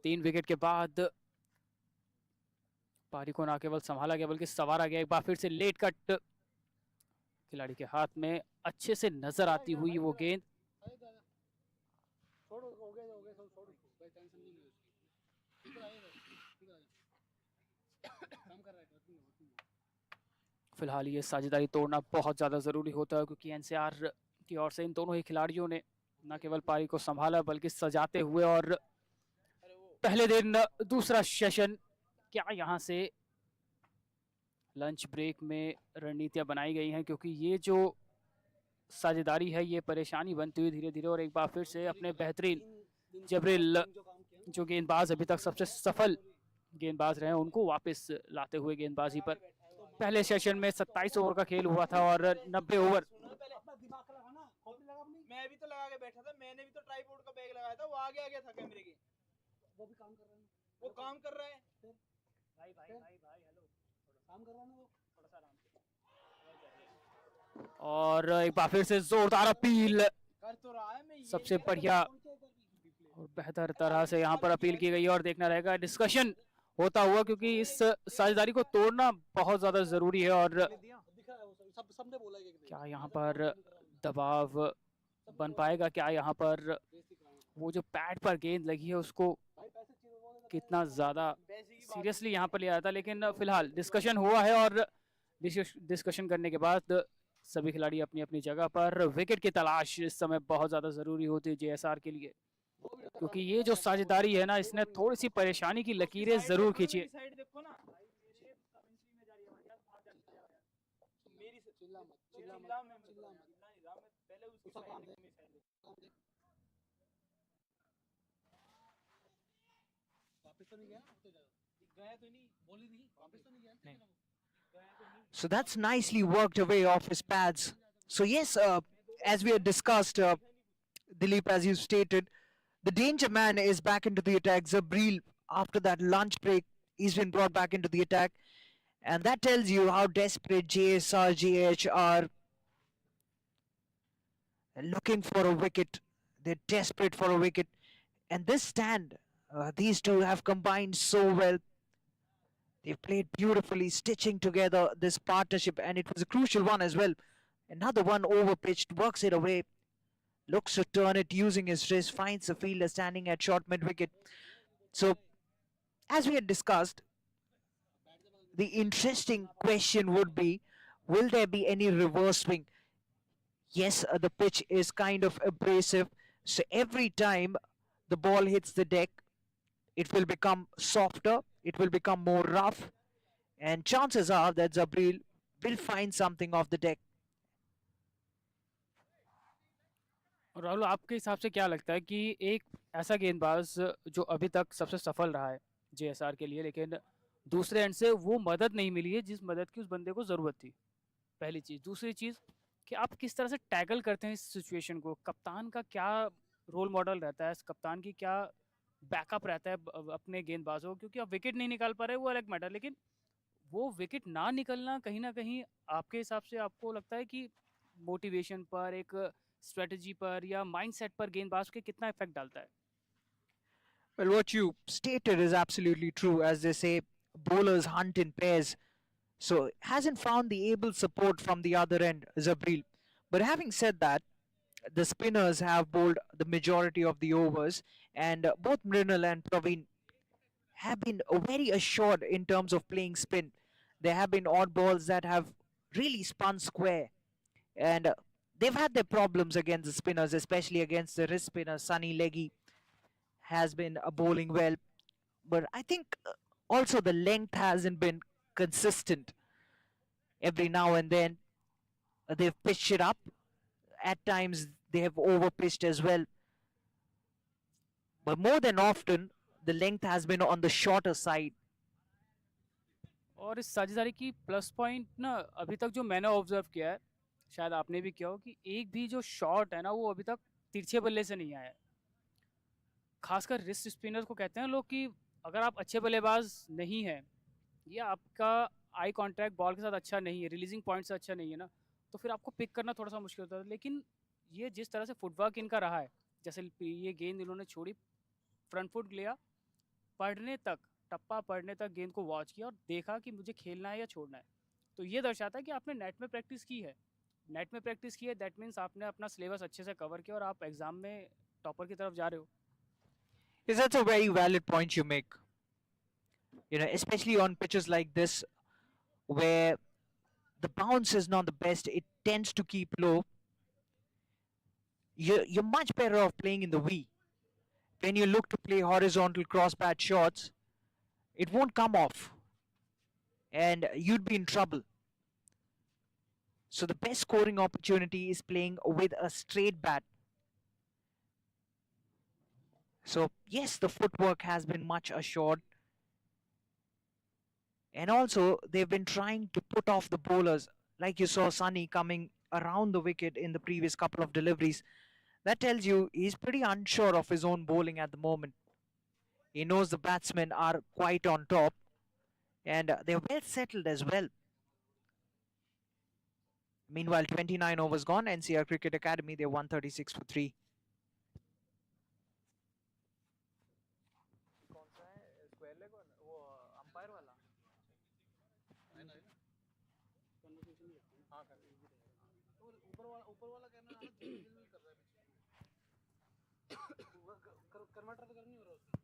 3 विकेट के बाद पारी को ना केवल संभाला गया बल्कि संवारा गया। एक बार फिर से लेट कट खिलाड़ी के हाथ में अच्छे से नजर आती हुई वो गेंद, फिलहाल ये साझेदारी तोड़ना बहुत ज्यादा जरूरी होता है, क्योंकि एनसीआर की ओर से इन दोनों ही खिलाड़ियों ने न केवल पारी को संभाला बल्कि सजाते हुए, और पहले दिन दूसरा सेशन, क्या यहाँ से लंच ब्रेक में रणनीतियां बनाई गई हैं, क्योंकि ये जो साझेदारी है ये परेशानी बनती हुई धीरे धीरे, और एक बार फिर से अपने बेहतरीन जबरील जो गेंदबाज अभी तक सबसे सफल गेंदबाज रहे हैं उनको वापस लाते हुए गेंदबाजी पर। पहले सेशन में 27 ओवर का खेल हुआ था और 90 ओवर। मैं भी तो लगा के बैठा था, मैंने भी तो ट्राइपॉड का बैग लगाया था, वो आगे आ गया था कैमरे के। वो भी काम कर रहा है, वो काम कर रहा है। भाई भाई भाई भाई हेलो, काम कर रहा है ना वो, थोड़ा सा आराम से। और एक बार फिर से जोरदार अपील कर तो रहा है, मैं सबसे बढ़िया और बेहतर तरह से यहाँ पर अपील की गई है, और देखना रहेगा डिस्कशन होता हुआ, क्योंकि इस साझेदारी को तोड़ना बहुत ज्यादा जरूरी है। और क्या यहाँ पर दबाव बन पाएगा, क्या यहाँ पर वो जो पैड पर गेंद लगी है उसको कितना ज्यादा सीरियसली यहाँ पर लिया जाता है। लेकिन फिलहाल डिस्कशन हुआ है और डिस्कशन करने के बाद सभी खिलाड़ी अपनी अपनी जगह पर। विकेट की तलाश इस समय बहुत ज्यादा जरूरी होती है जेएसआर के लिए, क्योंकि ये जो साझेदारी है ना इसने थोड़ी सी परेशानी की लकीरें जरूर खींची है। So that's nicely worked away off his pads. So yes, as we had discussed, Dilip, as you stated, the danger man is back into the attack. Zabril, after that lunch break, he's been brought back into the attack. And that tells you how desperate JSRJH are looking for a wicket. They're desperate for a wicket. And this stand, these two have combined so well. They've played beautifully, stitching together this partnership, and it was a crucial one as well. Another one over pitched, works it away, looks to turn it using his wrist, finds the fielder standing at short mid-wicket. So, as we had discussed, the interesting question would be, will there be any reverse swing? Yes, the pitch is kind of abrasive, so every time the ball hits the deck, it will become softer, it will become more rough, and chances are that Zabril will find something off the deck. Rahul, आपके हिसाब से क्या लगता है कि एक ऐसा गेंदबाज जो अभी तक सबसे सफल रहा है जेएसआर के लिए, लेकिन दूसरे एंड से वो मदद नहीं मिली है जिस मदद की उस बंदे को ज़रूरत थी, पहली चीज़। दूसरी चीज़ कि आप किस तरह से टैकल करते हैं इस सिचुएशन को, कप्तान का क्या रोल मॉडल रहता है, कप्तान की क्या बैकअप रहता है अपने गेंदबाजों को, क्योंकि आप विकेट नहीं निकाल पा रहे वो अलग मैटर, लेकिन वो विकेट ना निकलना कहीं ना कहीं आपके हिसाब से आपको लगता है कि मोटिवेशन पर, एक स्ट्रेटजी पर या माइंडसेट पर गेंदबाज के कितना इफेक्ट डालता है? Well, what you stated is absolutely true. As they say, bowlers hunt in pairs. So, hasn't found the able support from the other end, Zabril. But having said that, the spinners have bowled the majority of the overs, and both Mrinal and Praveen have been very assured in terms of playing spin. There have been odd balls that have really spun square, and they've had their problems against the spinners, especially against the wrist spinner. Sunny Leggy has been bowling well, but I think also the length hasn't been consistent. Every now and then they've pitched it up, at times they have overpitched as well. But more than often, the length has been on the shorter side. और इस साझेदारी की plus point ना अभी तक जो मैंने observe किया है, शायद आपने भी किया हो, कि एक भी जो शॉट है ना वो अभी तक तिरछे बल्ले से नहीं आया है। खासकर रिस्ट स्पिनर को कहते हैं लोग कि अगर आप अच्छे बल्लेबाज नहीं हैं या आपका आई कांटेक्ट बॉल के साथ अच्छा नहीं है, रिलीजिंग पॉइंट से अच्छा नहीं है ना, तो फिर आपको पिक करना थोड़ा सा मुश्किल होता है। लेकिन ये जिस तरह से फुटवर्क इनका रहा है, जैसे ये गेंद इन्होंने छोड़ी, फ्रंट फुट लिया, पढ़ने तक, टप्पा पढ़ने तक गेंद को वॉच किया और देखा कि मुझे खेलना है या छोड़ना है। तो ये दर्शाता है कि आपने नेट में प्रैक्टिस की है। नेट में प्रैक्टिस की है, दैट मीन्स आपने अपना सिलेबस अच्छे से कवर किया और आप एग्जाम में टॉपर की तरफ जा रहे हो। Yes, that's a very valid point you make. Especially on pitches like this, where the bounce is not the best, it tends to keep low. You're much better off playing in the V. When you look to play horizontal cross bat shots, it won't come off, and you'd be in trouble. So the best scoring opportunity is playing with a straight bat. So yes, the footwork has been much assured. And also, they've been trying to put off the bowlers. Like you saw Sunny coming around the wicket in the previous couple of deliveries. That tells you he's pretty unsure of his own bowling at the moment. He knows the batsmen are quite on top, and they're well settled as well. Meanwhile, 29 overs gone. NCR Cricket Academy, they're 136 for 3. ऊपर वाला कहना कर रहा है converter तो करनी हो रहा उसका।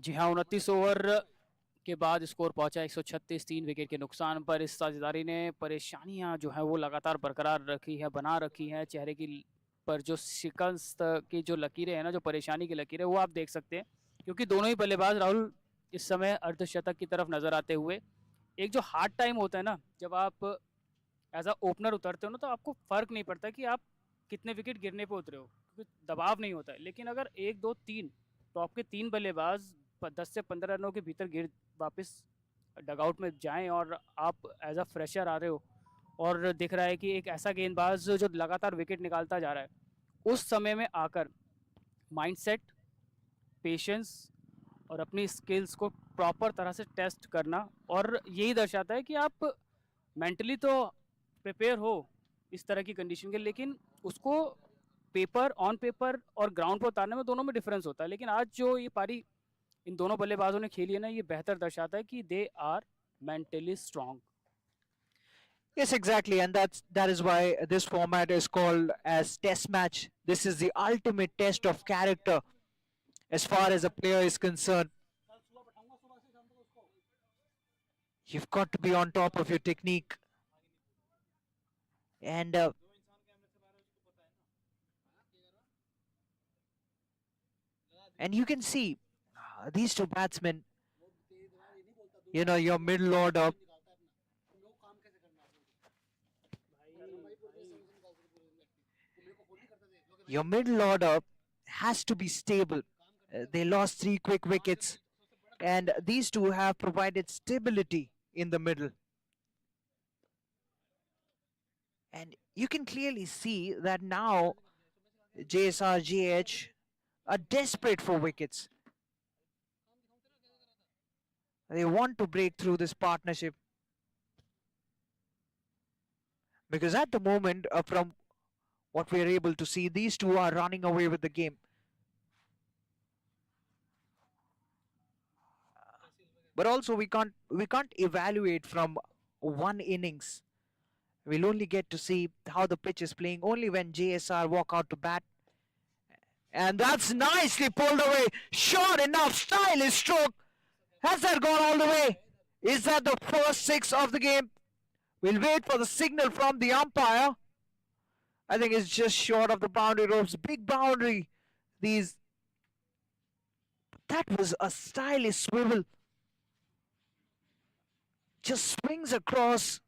जी हाँ, 29 ओवर के बाद स्कोर पहुंचा 136, 3 विकेट के नुकसान पर। इस साझेदारी ने परेशानियां जो है वो लगातार बरकरार रखी है, बना रखी हैं। चेहरे की पर जो शिकस्त की जो लकीरें हैं ना, जो परेशानी की लकीरें, वो आप देख सकते हैं, क्योंकि दोनों ही बल्लेबाज राहुल इस समय अर्धशतक की तरफ नजर आते हुए। एक जो हार्ड टाइम होता है ना, जब आप एज अ ओपनर उतरते हो ना, तो आपको फर्क नहीं पड़ता कि आप कितने विकेट गिरने पे उतरे हो, क्योंकि दबाव नहीं होता है। लेकिन अगर 1, 2, 3 टॉप के 3 बल्लेबाज 10 से 15 रनों के भीतर गिर वापस डगआउट में जाएं और आप एज अ फ्रेशर आ रहे हो और दिख रहा है कि एक ऐसा गेंदबाज जो लगातार विकेट निकालता जा रहा है, उस समय में आकर माइंडसेट, पेशेंस और अपनी स्किल्स को प्रॉपर तरह से टेस्ट करना, और यही दर्शाता है कि आप मेंटली तो प्रिपेयर हो इस तरह की कंडीशन के, लेकिन उसको पेपर, ऑन पेपर और ग्राउंड पर उतारने में दोनों में डिफरेंस होता है। लेकिन आज जो ये पारी इन दोनों बल्लेबाजों ने खेली है ना, ये बेहतर दर्शाता है कि they are mentally strong. Yes, exactly, and that is why this format is called as test match. This is the ultimate test of character as far as a player is concerned. You've got to be on top of your technique, and you can see these two batsmen. Your middle order. Your middle order has to be stable. They lost 3 quick wickets, and these two have provided stability in the middle. And you can clearly see that now JSRJH are desperate for wickets. They want to break through this partnership, because at the moment, from what we are able to see, these two are running away with the game. But also we can't evaluate from one innings. We'll only get to see how the pitch is playing only when JSR walk out to bat. And that's nicely pulled away. Short enough, stylish stroke. Has that gone all the way? Is that the first 6 of the game? We'll wait for the signal from the umpire. I think it's just short of the boundary ropes. Big boundary. That was a stylish swivel. Just swings across.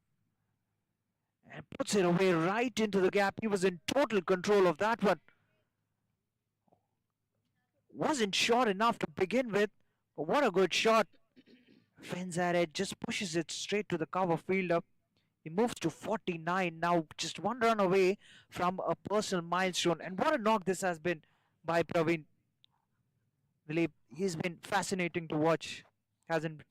and puts it away right into the gap. He was in total control of that one. Wasn't short enough to begin with, but what a good shot. Fends at it, just pushes it straight to the cover fielder. He moves to 49 now, just one run away from a personal milestone. And what a knock this has been by Praveen. Dilip, he's been fascinating to watch, hasn't been?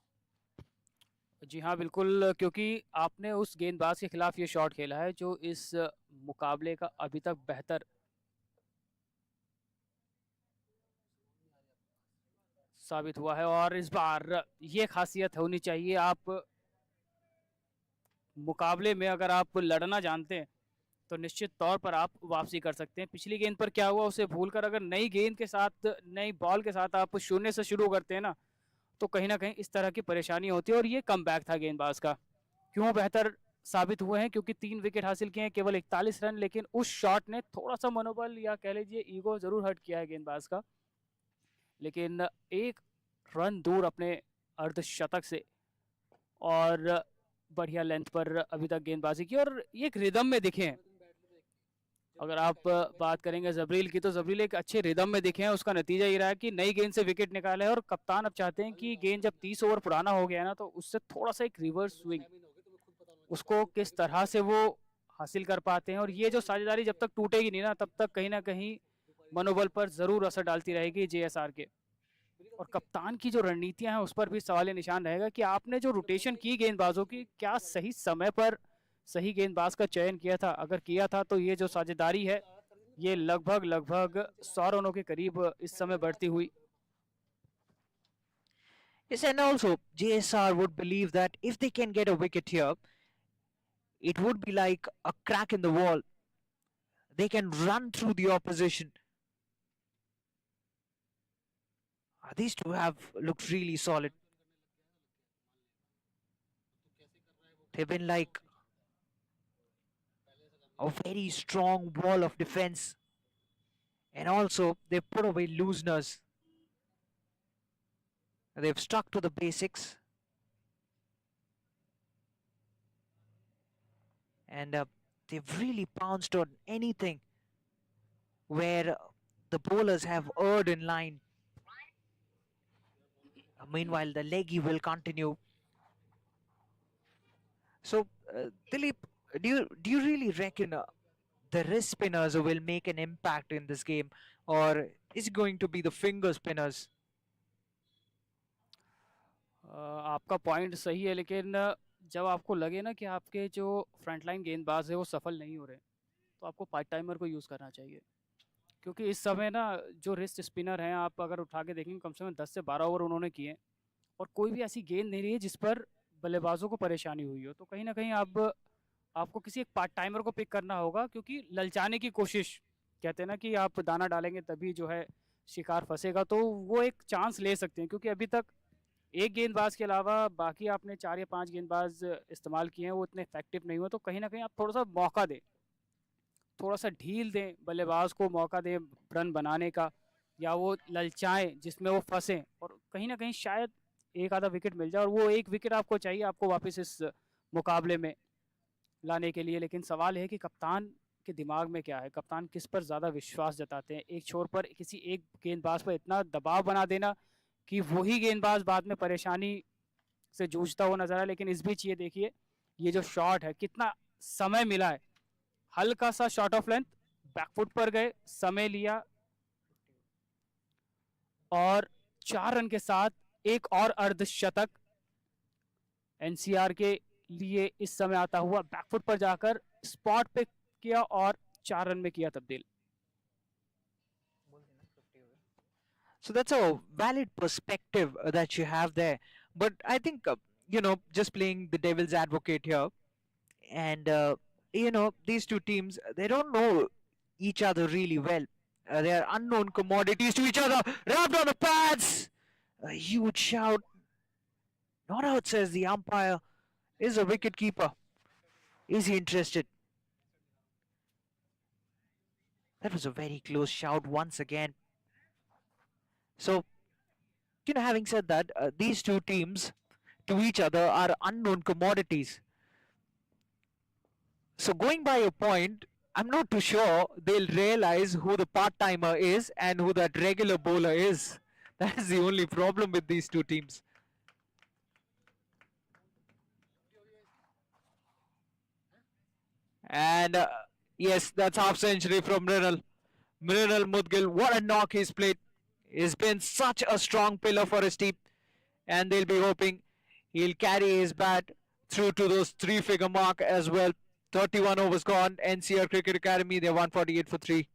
जी हाँ बिल्कुल, क्योंकि आपने उस गेंदबाज के खिलाफ ये shot खेला है जो इस मुकाबले का अभी तक बेहतर साबित हुआ है। और इस बार ये खासियत होनी चाहिए, आप मुकाबले में अगर आप लड़ना जानते हैं तो निश्चित तौर पर आप वापसी कर सकते हैं। पिछली गेंद पर क्या हुआ उसे भूलकर अगर नई गेंद के साथ, नई बॉल के साथ आप शून्य से शुरू करते हैं तो कहीं ना कहीं इस तरह की परेशानी होती है। और ये कमबैक था गेंदबाज का। क्यों बेहतर साबित हुए हैं? क्योंकि 3 विकेट हासिल किए हैं, केवल 41 रन, लेकिन उस शॉट ने थोड़ा सा मनोबल या कह लीजिए ईगो जरूर हर्ट किया है गेंदबाज का। लेकिन एक रन दूर अपने अर्धशतक से और बढ़िया लेंथ पर अभी तक गेंदबाजी की और एक रिदम में दिखे हैं। अगर आप बात करेंगे जबरील की, तो जबरील एक अच्छे रिदम में दिखे हैं। उसका नतीजा ये रहा है कि नई गेंद से विकेट निकाले और कप्तान अब चाहते हैं कि गेंद जब 30 ओवर पुराना हो गया ना, तो उससे थोड़ा सा एक रिवर्स स्विंग उसको किस तरह से वो हासिल कर पाते हैं। और ये जो साझेदारी जब तक टूटेगी नहीं ना, तब तक कहीं ना कहीं मनोबल पर जरूर असर डालती रहेगी जेएसआर के। और कप्तान की जो रणनीतियां हैं उस पर भी सवाल निशान रहेगा कि आपने जो रोटेशन की गेंदबाजों की, क्या सही समय पर सही गेंदबाज का चयन किया था? अगर किया था तो ये जो साझेदारी है ये लगभग लगभग 100 रनों के करीब इस समय बढ़ती हुई। Yes, and also JSR would believe that if they can get a wicket here, it would be like a crack in the wall. They can run through the opposition. These two have looked really solid. They've been like a very strong wall of defense. And also, they've put away looseners. They've stuck to the basics. And they've really pounced on anything where the bowlers have erred in line. Meanwhile, the leggy will continue. So, Dilip, do you really reckon the wrist spinners will make an impact in this game, or is it going to be the finger spinners? आपका point सही है, लेकिन जब आपको लगे ना कि आपके जो फ्रंटलाइन गेंदबाज है वो सफल नहीं हो रहे, तो आपको पार्ट टाइमर को यूज़ करना चाहिए। क्योंकि इस समय ना जो रिस्ट स्पिनर हैं, आप अगर उठा के देखेंगे कम से कम 10 से 12 ओवर उन्होंने किए और कोई भी ऐसी गेंद नहीं रही है जिस पर बल्लेबाजों को परेशानी हुई हो। तो कहीं ना कहीं अब आपको किसी एक पार्ट टाइमर को पिक करना होगा, क्योंकि ललचाने की कोशिश, कहते हैं ना कि आप दाना डालेंगे तभी जो है शिकार फंसेगा, तो वो एक चांस ले सकते हैं। क्योंकि अभी तक एक गेंदबाज के अलावा बाकी आपने 4 या 5 गेंदबाज इस्तेमाल किए हैं, वो इतने इफेक्टिव नहीं हुए। तो कहीं ना कहीं आप थोड़ा सा मौका दें, थोड़ा सा ढील दें बल्लेबाज को, मौका दें रन बनाने का, या वो ललचाएं जिसमें वो फंसें और कहीं ना कहीं शायद एक आधा विकेट मिल जाए। और वो एक विकेट आपको चाहिए, आपको वापस इस मुकाबले में लाने के लिए। लेकिन सवाल है कि कप्तान के दिमाग में क्या है, कप्तान किस पर ज़्यादा विश्वास जताते हैं? एक छोर पर किसी एक गेंदबाज पर इतना दबाव बना देना कि वही गेंदबाज बाद में परेशानी से जूझता हुआ नजर आए। लेकिन इस बीच ये देखिए, ये जो शॉट है कितना समय मिला है, हल्का सा शॉट ऑफ लेंथ, बैकफुट पर गए, समय लिया और 4 रन के साथ एक और अर्धशतक एनसीआर के लिए इस समय आता हुआ। बैकफुट पर जाकर स्पॉट पे किया और 4 रन में किया तब्दील। So that's a valid perspective that you have there. But I think, just playing the devil's advocate here, and, these two teams, they don't know each other really well. They are unknown commodities to each other. Wrapped on the pads! A huge shout. Not out, says the umpire. Is a wicket keeper. Is he interested? That was a very close shout once again. So, having said that, these two teams to each other are unknown commodities. So going by your point, I'm not too sure they'll realize who the part-timer is and who that regular bowler is. That is the only problem with these two teams. And yes, that's half century from Mrinal. Mrinal Mudgil, what a knock he's played. He's been such a strong pillar for his team. And they'll be hoping he'll carry his bat through to those three-figure mark as well. 31 overs gone. NCR Cricket Academy, they're 148 for 3.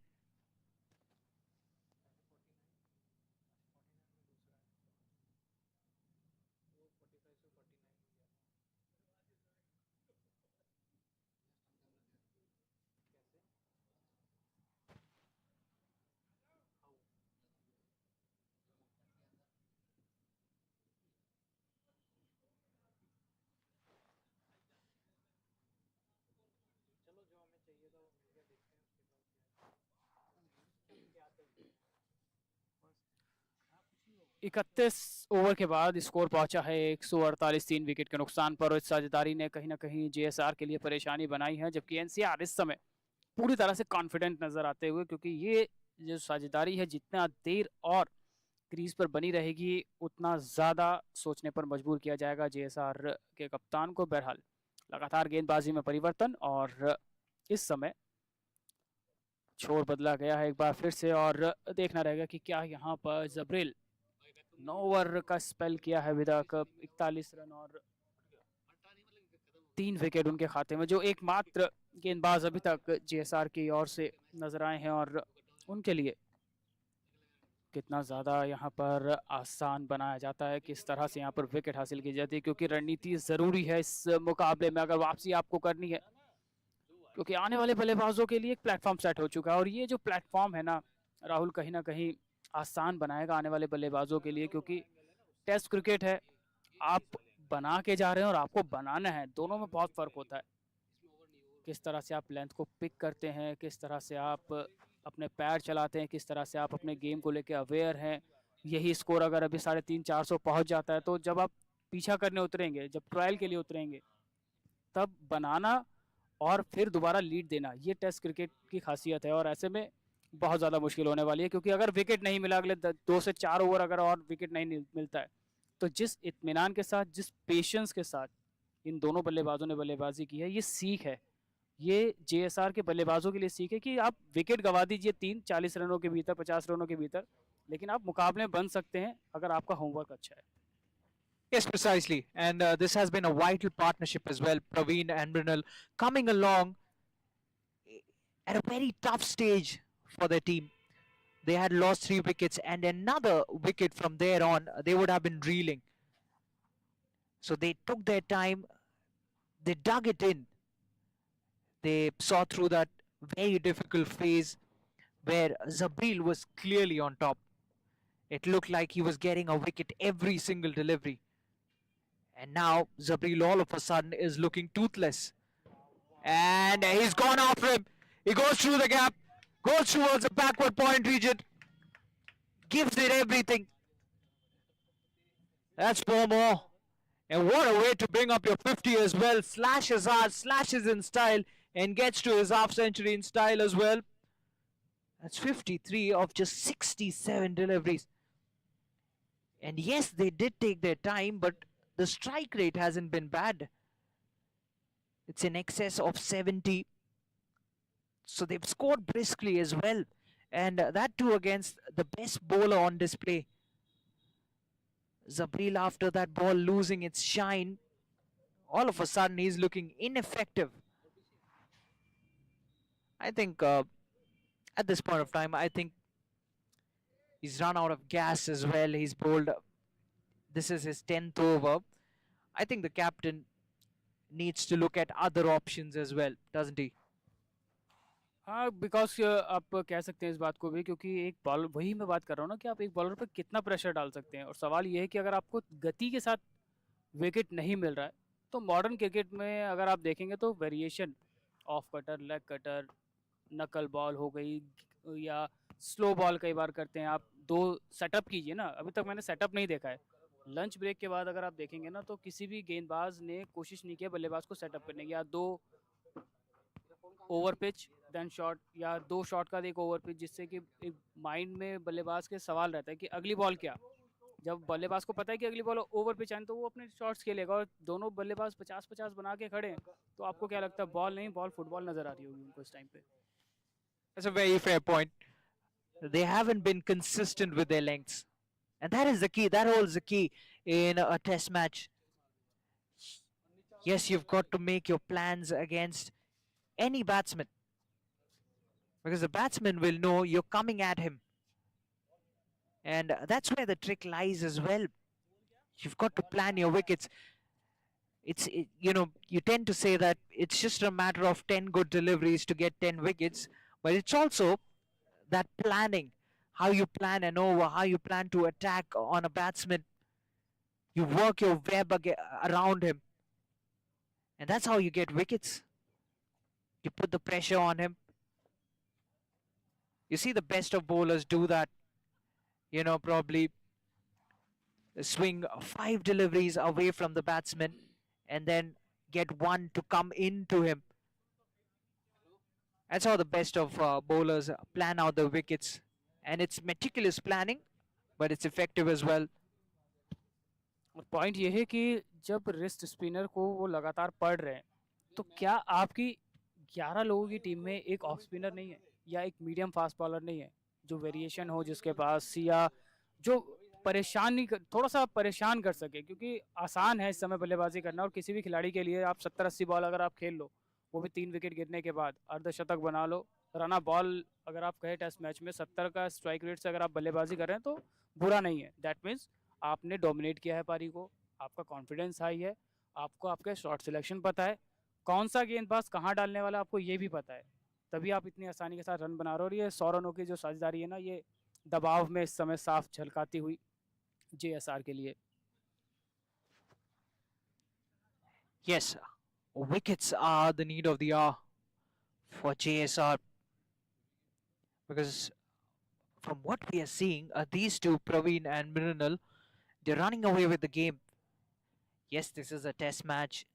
इकतीस over के बाद score पहुंचा है 148 3 wicket के नुकसान पर, और इस साझेदारी ने कहीं ना कहीं जेएसआर के लिए परेशानी बनाई है, जबकि एनसीआर इस समय पूरी तरह से कॉन्फिडेंट नजर आते हुए, क्योंकि ये जो साझेदारी है जितना देर और क्रीज पर बनी रहेगी उतना ज़्यादा सोचने पर मजबूर किया जाएगा जेएसआर के कप्तान को। बहरहाल लगातार गेंदबाजी में परिवर्तन, और इस समय छोर बदला गया है एक बार फिर से, और देखना रहेगा कि क्या यहाँ पर जबरील 9 ओवर का स्पेल किया है विदाक 41 रन और 3 विकेट उनके खाते में, जो एकमात्र गेंदबाज अभी तक जेएसआर की ओर से नजर आए हैं, और उनके लिए कितना ज़्यादा यहाँ पर आसान बनाया जाता है, किस तरह से यहाँ पर विकेट हासिल की जाती है, क्योंकि रणनीति ज़रूरी है इस मुकाबले में अगर वापसी आपको करनी है, क्योंकि आने वाले बल्लेबाजों के लिए एक प्लेटफॉर्म सेट हो चुका है, और ये जो प्लेटफॉर्म है ना राहुल, कहीं ना कहीं आसान बनाएगा आने वाले बल्लेबाजों के लिए, क्योंकि टेस्ट क्रिकेट है, आप बना के जा रहे हैं और आपको बनाना है, दोनों में बहुत फ़र्क होता है। किस तरह से आप लेंथ को पिक करते हैं, किस तरह से आप अपने पैर चलाते हैं, किस तरह से आप अपने गेम को लेकर अवेयर हैं। यही स्कोर अगर अभी 350-400 पहुंच जाता है, तो जब आप पीछा करने उतरेंगे, जब ट्रायल के लिए उतरेंगे, तब बनाना और फिर दोबारा लीड देना, ये टेस्ट क्रिकेट की खासियत है, और ऐसे में बहुत ज़्यादा मुश्किल होने वाली है, क्योंकि अगर विकेट नहीं मिला अगले 2 से 4 ओवर अगर और विकेट नहीं मिलता है, तो जिस इत्मीनान के साथ, जिस पेशेंस के साथ इन दोनों बल्लेबाजों ने बल्लेबाजी की है, ये सीख है, ये जेएसआर के बल्लेबाजों के लिए सीख है कि आप विकेट गवा दीजिए 40 रनों के भीतर, 50 रनों के भीतर, लेकिन आप मुकाबले में बन सकते हैं अगर आपका होमवर्क अच्छा है। Yes, precisely. And this has been a vital partnership as well. Praveen and Mrinal coming along at a very tough stage for their team. They had lost 3 wickets, and another wicket from there on, they would have been reeling. So they took their time, they dug it in. They saw through that very difficult phase where Zabril was clearly on top. It looked like he was getting a wicket every single delivery. And now Zabril all of a sudden is looking toothless. And he's gone after him. He goes through the gap, goes towards the backward point region, gives it everything. That's 4 more. And what a way to bring up your 50 as well. Slashes hard, slashes in style, and gets to his half century in style as well. That's 53 of just 67 deliveries. And yes, they did take their time, but the strike rate hasn't been bad. It's in excess of 70. So they've scored briskly as well. And that too against the best bowler on display. Zabril, after that ball losing its shine, all of a sudden he's looking ineffective. I think at this point of time, I think he's run out of gas as well. He's bowled. This is his 10th over. I think the captain needs to look at other options as well, doesn't he? हाँ, because आप कह सकते हैं इस बात को भी, क्योंकि एक बॉलर, वही मैं बात कर रहा हूँ ना कि आप एक बॉलर पर कितना प्रेशर डाल सकते हैं, और सवाल ये है कि अगर आपको गति के साथ विकेट नहीं मिल रहा है, तो मॉडर्न क्रिकेट में अगर आप देखेंगे तो variation, off cutter, leg cutter, नकल बॉल हो गई, या स्लो बॉल कई बार करते हैं आप, 2 सेटअप कीजिए ना। अभी तक मैंने सेटअप नहीं देखा है। लंच ब्रेक के बाद अगर आप देखेंगे ना, तो किसी भी गेंदबाज ने कोशिश नहीं किया बल्लेबाज को सेटअप करने की, या 2 ओवर पिच देन शॉट, या 2 शॉट का एक ओवर पिच, जिससे कि एक माइंड में बल्लेबाज के सवाल रहता है कि अगली बॉल क्या। जब बल्लेबाज को पता है कि अगली बॉल ओवर पिच आनी, तो वो अपने शॉट्स खेलेगा। और दोनों बल्लेबाज 50-50 बना के खड़े हैं, तो आपको क्या लगता है, बॉल नहीं बॉल फुटबॉल नजर आ रही होगी उनको इस टाइम पे। That's a very fair point. They haven't been consistent with their lengths. And that is the key. That holds the key in a test match. Yes, you've got to make your plans against any batsman because the batsman will know you're coming at him. And that's where the trick lies as well. You've got to plan your wickets. You tend to say that it's just a matter of 10 good deliveries to get 10 wickets, but it's also that planning, how you plan an over, how you plan to attack on a batsman. You work your web around him, and that's how you get wickets. You put the pressure on him. You see the best of bowlers do that. Probably swing 5 deliveries away from the batsman and then get one to come into him. That's how the best of bowlers plan out the wickets. And it's meticulous planning, but it's effective as well. और point ये है कि जब wrist spinner को वो लगातार पढ़ रहे हैं, तो क्या आपकी 11 लोगों की टीम में एक ऑफ स्पिनर नहीं है, या एक मीडियम फास्ट बॉलर नहीं है जो वेरिएशन हो जिसके पास, या जो परेशान नहीं कर, थोड़ा सा परेशान कर सके। क्योंकि आसान है इस समय बल्लेबाजी करना, और किसी भी खिलाड़ी के लिए आप 70-80 बॉल अगर आप खेल लो, वो भी 3 विकेट गिरने के बाद अर्धशतक बना लो, रना बॉल अगर आप कहे टेस्ट मैच में 70 का स्ट्राइक रेट से अगर आप बल्लेबाजी कर रहे हैं, तो बुरा नहीं है। दैट मीन्स आपने डोमिनेट किया है पारी को, आपका कॉन्फिडेंस हाई है, आपको आपके शॉट सिलेक्शन पता है, कौन सा गेंदबाज कहाँ डालने वाला आपको ये भी पता है, तभी आप इतनी आसानी के साथ रन बना रहे हो। और ये 100 रनों की जो साझेदारी है ना, ये दबाव में इस समय साफ झलकाती हुई JSR के लिए। Yes, wickets are the need of the hour for JSR because from what we are seeing, these two, Praveen and Mrinal, they're running away with the game. Yes, this is a test match.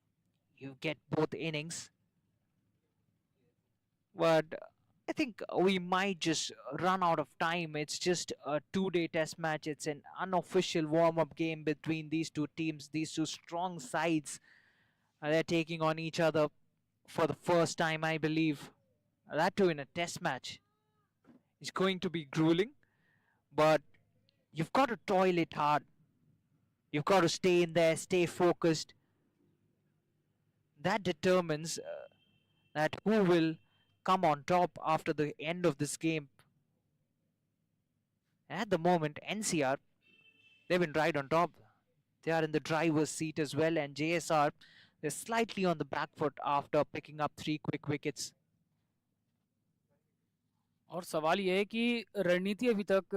You get both innings. But I think we might just run out of time. It's just a 2-day test match. It's an unofficial warm-up game between these two teams, these two strong sides. They're taking on each other for the first time, I believe. That too in a test match. It's going to be grueling, but you've got to toil it hard. You've got to stay in there, stay focused. That determines that who will come on top after the end of this game. At the moment, NCR, they've been right on top. They are in the driver's seat as well, and JSR, they're slightly on the back foot after picking up 3 quick wickets. और सवाल ये है कि रणनीति अभी तक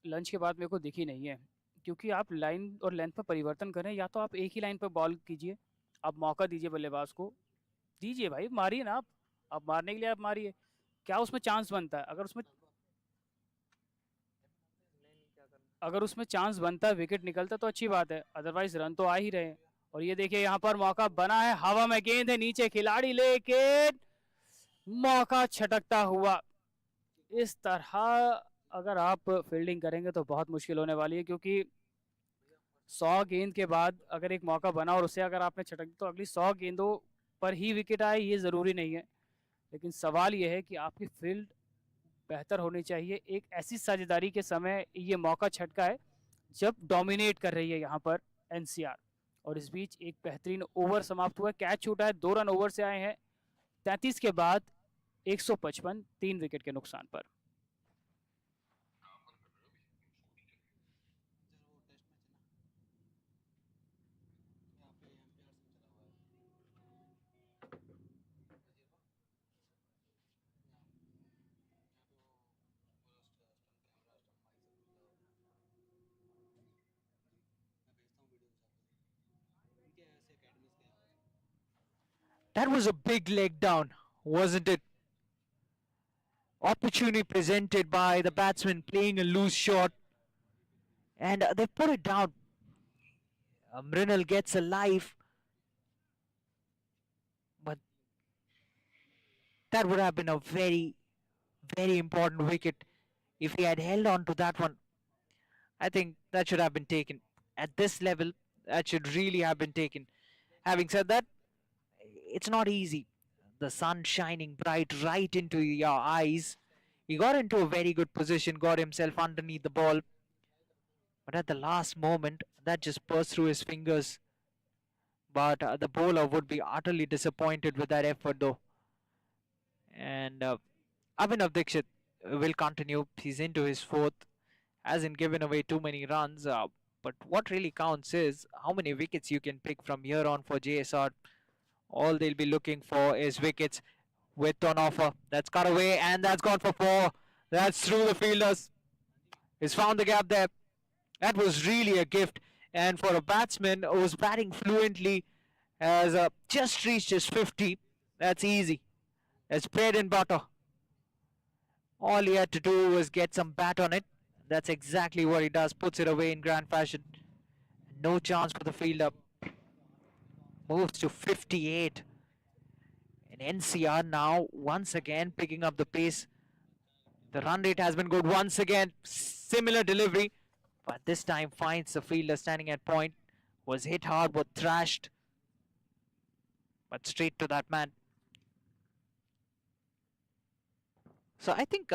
lunch के बाद मेरे को दिखी नहीं है, क्योंकि आप लाइन और लेंथ पर परिवर्तन करें, या तो आप एक ही लाइन पर बॉल कीजिए, आप मौका दीजिए बल्लेबाज को, दीजिए भाई, मारिए ना आप मारने के लिए आप मारिए। क्या उसमें चांस बनता है? अगर उसमें चांस बनता है, विकेट निकलता, तो अच्छी बात है, अदरवाइज रन तो आ ही रहे हैं। और ये देखिए यहाँ पर मौका बना है, हवा में गेंद है, नीचे खिलाड़ी, लेकिन मौका छटकता हुआ। इस तरह अगर आप फील्डिंग करेंगे तो बहुत मुश्किल होने वाली है, क्योंकि 100 गेंद के बाद अगर एक मौका बना और उसे अगर आपने छटक, तो अगली 100 गेंदों पर ही विकेट आए ये ज़रूरी नहीं है। लेकिन सवाल यह है कि आपकी फील्ड बेहतर होनी चाहिए। एक ऐसी साझेदारी के समय ये मौका छटका है जब डोमिनेट कर रही है यहाँ पर NCR, और इस बीच एक बेहतरीन ओवर समाप्त हुआ है, कैच छूटा है, 2 रन ओवर से आए हैं 33 के बाद 155, 3 विकेट के नुकसान पर। That was a big leg down, wasn't it? Opportunity presented by the batsman playing a loose shot, and they put it down. Mrinal gets a life, but That would have been a very, very important wicket. If he had held on to that one, I think that should have been taken. At this level, that should really have been taken. Having said that, it's not easy. The sun shining bright right into your eyes. He got into a very good position, got himself underneath the ball, but at the last moment, that just burst through his fingers. But the bowler would be utterly disappointed with that effort, though. And Abhinav Dixit will continue. He's into his fourth, hasn't given away too many runs. But what really counts is how many wickets you can pick from here on for JSR. All they'll be looking for is wickets with on offer. That's cut away and that's gone for four. That's through the fielders. He's found the gap there. That was really a gift. And for a batsman who's batting fluently, has just reached his 50, that's easy. That's bread and butter. All he had to do was get some bat on it. That's exactly what he does. Puts it away in grand fashion. No chance for the fielder. Moves to 58. And NCR now once again picking up the pace. The run rate has been good once again. Similar delivery. But this time finds the fielder standing at point. Was hit hard, but thrashed. But straight to that man. So I think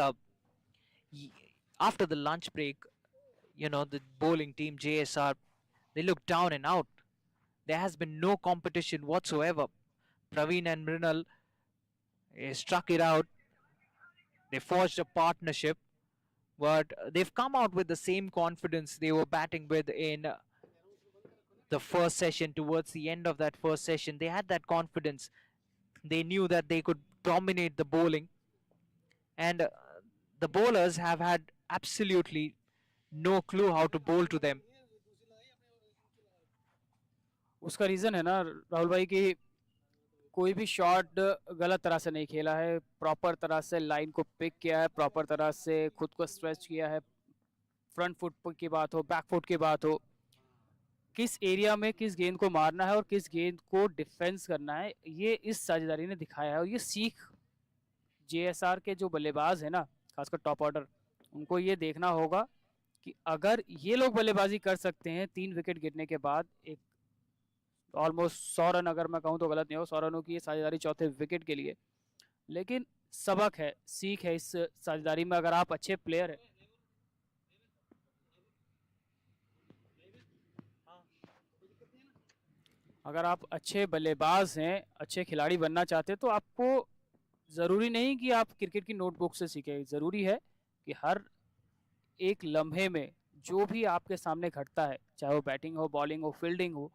after the lunch break, the bowling team JSR, they look down and out. There has been no competition whatsoever. Praveen and Mrinal struck it out. They forged a partnership, but they've come out with the same confidence they were batting with in the first session. Towards the end of that first session, they had that confidence. They knew that they could dominate the bowling, and the bowlers have had absolutely no clue how to bowl to them. उसका reason है ना राहुल भाई कि कोई भी shot गलत तरह से नहीं खेला है, प्रॉपर तरह से लाइन को पिक किया है, प्रॉपर तरह से खुद को स्ट्रेच किया है. फ्रंट फुट की बात हो, बैक फुट की बात हो, किस एरिया में किस गेंद को मारना है और किस गेंद को डिफेंस करना है, ये इस साझेदारी ने दिखाया है. और ये सीख जेएसआर के जो बल्लेबाज है ना, खासकर टॉप ऑर्डर, उनको ये देखना होगा कि अगर ये लोग बल्लेबाजी कर सकते हैं 3 विकेट गिरने के बाद, एक ऑलमोस्ट 100 रन अगर मैं कहूँ तो गलत नहीं हो, 100 रनों की ये साझेदारी चौथे विकेट के लिए. लेकिन सबक है, सीख है इस साझेदारी में. अगर आप अच्छे प्लेयर हैं, अगर आप अच्छे बल्लेबाज हैं, अच्छे खिलाड़ी बनना चाहते हैं, तो आपको ज़रूरी नहीं कि आप क्रिकेट की नोटबुक से सीखें. ज़रूरी है कि हर एक लम्हे में जो भी आपके सामने घटता है, चाहे वो बैटिंग हो, बॉलिंग हो, फील्डिंग हो,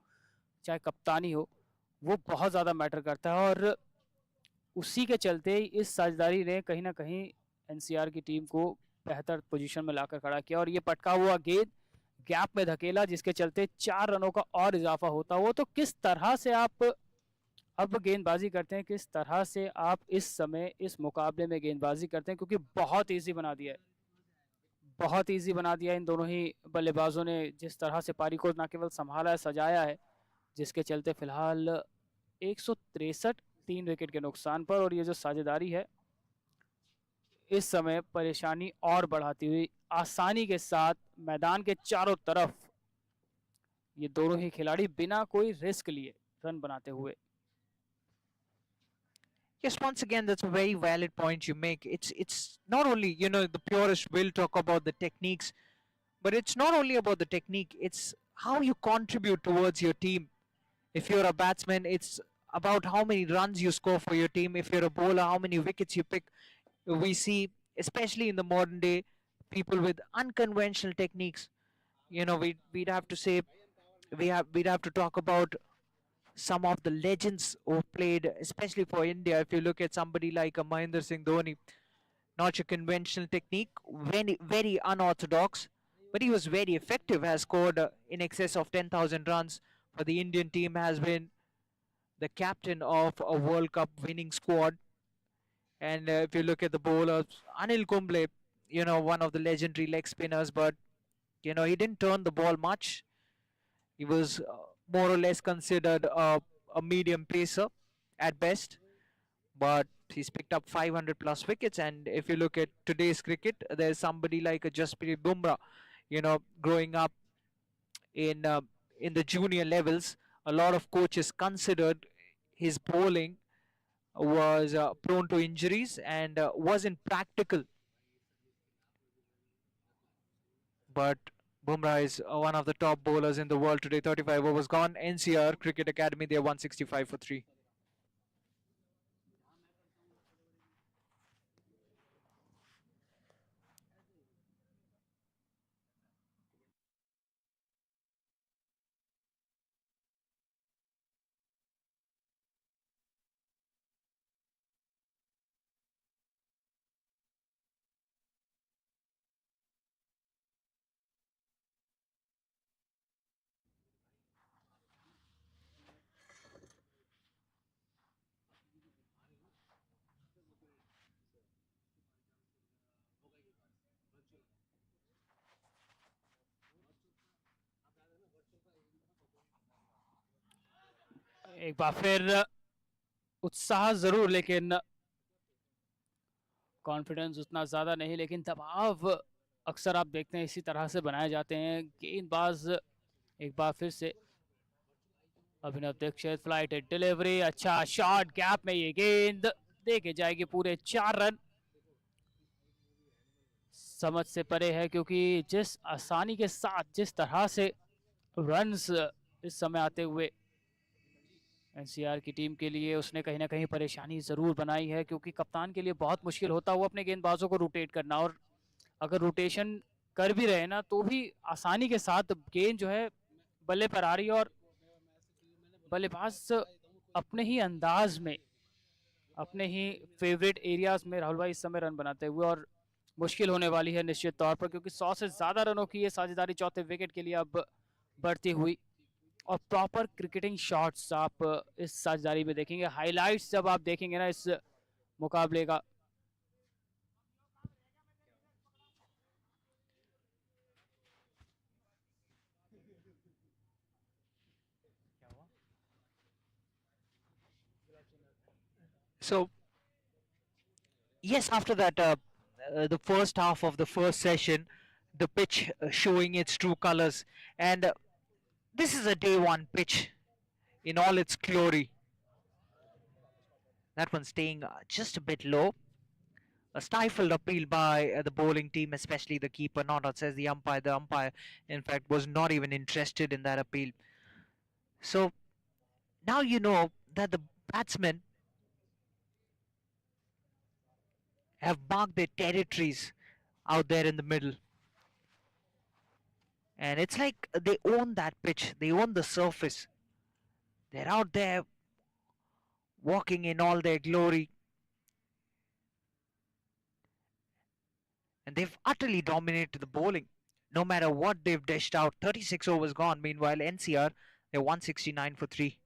चाहे कप्तानी हो, वो बहुत ज़्यादा मैटर करता है. और उसी के चलते इस साझेदारी ने कहीं ना कहीं एनसीआर की टीम को बेहतर पोजीशन में लाकर खड़ा किया. और ये पटका हुआ गेंद गैप में धकेला, जिसके चलते 4 रनों का और इजाफा होता हो. तो किस तरह से आप अब गेंदबाजी करते हैं, किस तरह से आप इस समय इस मुकाबले में गेंदबाजी करते हैं, क्योंकि बहुत ईजी बना दिया है, बहुत ईजी बना दिया इन दोनों ही बल्लेबाजों ने. जिस तरह से पारी को न केवल संभाला है, सजाया है, जिसके चलते फिलहाल 163 3 विकेट के नुकसान पर. और ये जो साझेदारी है इस समय परेशानी और बढ़ाती हुई आसानी के साथ मैदान के चारों तरफ ये दोनों ही खिलाड़ी बिना कोई रिस्क लिए रन बनाते हुए. Yes, once again, that's a very valid point you make. It's not only the purists will talk about the techniques, but it's not only about the technique. It's how you contribute towards your team. If you're a batsman, it's about how many runs you score for your team. If you're a bowler, how many wickets you pick. We see, especially in the modern day, people with unconventional techniques. We'd have to say we'd have to talk about some of the legends who played, especially for India. If you look at somebody like a Mahendra Singh Dhoni, not your conventional technique, very, very unorthodox, but he was very effective. Has scored in excess of 10,000 runs for the Indian team. Has been the captain of a World Cup winning squad. And if you look at the bowlers, Anil Kumble, one of the legendary leg spinners, but he didn't turn the ball much. He was more or less considered a medium pacer at best. but he's picked up 500 plus wickets. And if you look at today's cricket, there's somebody like a Jasprit Bumrah, growing up in uh, in the junior levels. A lot of coaches considered his bowling was prone to injuries and wasn't practical. But Bumrah is one of the top bowlers in the world today. 35 overs gone. NCR Cricket Academy, they're 165 for 3. एक बार फिर उत्साह जरूर, लेकिन confidence उतना ज़्यादा नहीं। लेकिन दबाव अक्सर आप देखते हैं इसी तरह से बनाए जाते हैं। गेंदबाज एक बार फिर से अभिनव दीक्षित, फ्लाइट डिलीवरी, अच्छा शॉट, गैप में ये गेंद देके जाएगी पूरे 4 रन। समझ से परे है, क्योंकि जिस आसानी के साथ जिस तरह से रन्स इस समय आते हुए एनसीआर की टीम के लिए, उसने कहीं ना कहीं परेशानी ज़रूर बनाई है। क्योंकि कप्तान के लिए बहुत मुश्किल होता हुआ अपने गेंदबाजों को रोटेट करना, और अगर रोटेशन कर भी रहे ना तो भी आसानी के साथ गेंद जो है बल्ले पर आ रही है, और बल्लेबाज अपने ही अंदाज में, अपने ही फेवरेट एरियाज में राहुल भाई इस समय रन बनाते हुए, और मुश्किल होने वाली है निश्चित तौर पर, क्योंकि 100 से ज़्यादा रनों की ये साझेदारी चौथे विकेट के लिए अब बढ़ती हुई। और प्रॉपर क्रिकेटिंग शॉट्स आप इस साझेदारी में देखेंगे, हाइलाइट्स जब आप देखेंगे ना इस मुकाबले का। So, yes, after that, the first half of the first session, the pitch showing its true colors. And this is a day one pitch in all its glory. That one staying just a bit low. A stifled appeal by the bowling team, especially the keeper. Not out, says the umpire. The umpire, in fact, was not even interested in that appeal. So now you know that the batsmen have marked their territories out there in the middle. And it's like they own that pitch, they own the surface. They're out there walking in all their glory. And they've utterly dominated the bowling. No matter what they've dished out, 36 overs gone. Meanwhile, NCR, they're 169 for 3.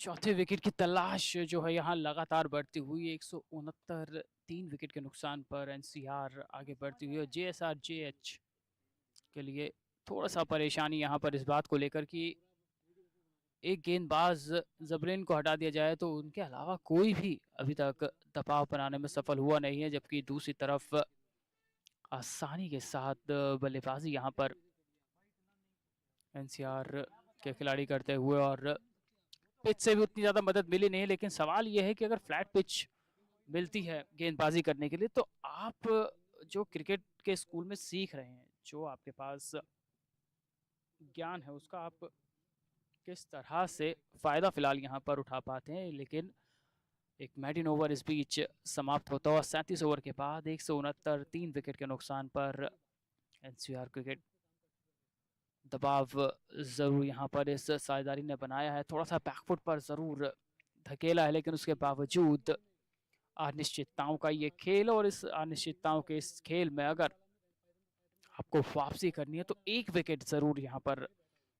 चौथे wicket की तलाश जो है यहाँ लगातार बढ़ती हुई 169 3 wicket के नुकसान पर एनसीआर आगे बढ़ती हुई और जेएसआरजेएच के लिए थोड़ा सा परेशानी यहाँ पर इस बात को लेकर कि एक गेंदबाज जबरीन को हटा दिया जाए तो उनके अलावा कोई भी अभी तक दबाव बनाने में सफल हुआ नहीं है, जबकि दूसरी तरफ आसानी के साथ बल्लेबाजी यहाँ पर एनसीआर के खिलाड़ी करते हुए और पिच से भी उतनी ज़्यादा मदद मिली नहीं। लेकिन सवाल यह है कि अगर फ्लैट पिच मिलती है गेंदबाजी करने के लिए तो आप जो क्रिकेट के स्कूल में सीख रहे हैं, जो आपके पास ज्ञान है, उसका आप किस तरह से फ़ायदा फ़िलहाल यहाँ पर उठा पाते हैं। लेकिन एक मैडिन ओवर इस बीच समाप्त होता हुआ 37 ओवर के बाद 169 3 विकेट के नुकसान पर एनसीआर क्रिकेट दबाव ज़रूर यहाँ पर इस साझेदारी ने बनाया है, थोड़ा सा बैकफुट पर ज़रूर धकेला है, लेकिन उसके बावजूद अनिश्चितताओं का ये खेल और इस अनिश्चितताओं के इस खेल में अगर आपको वापसी करनी है तो एक विकेट ज़रूर यहाँ पर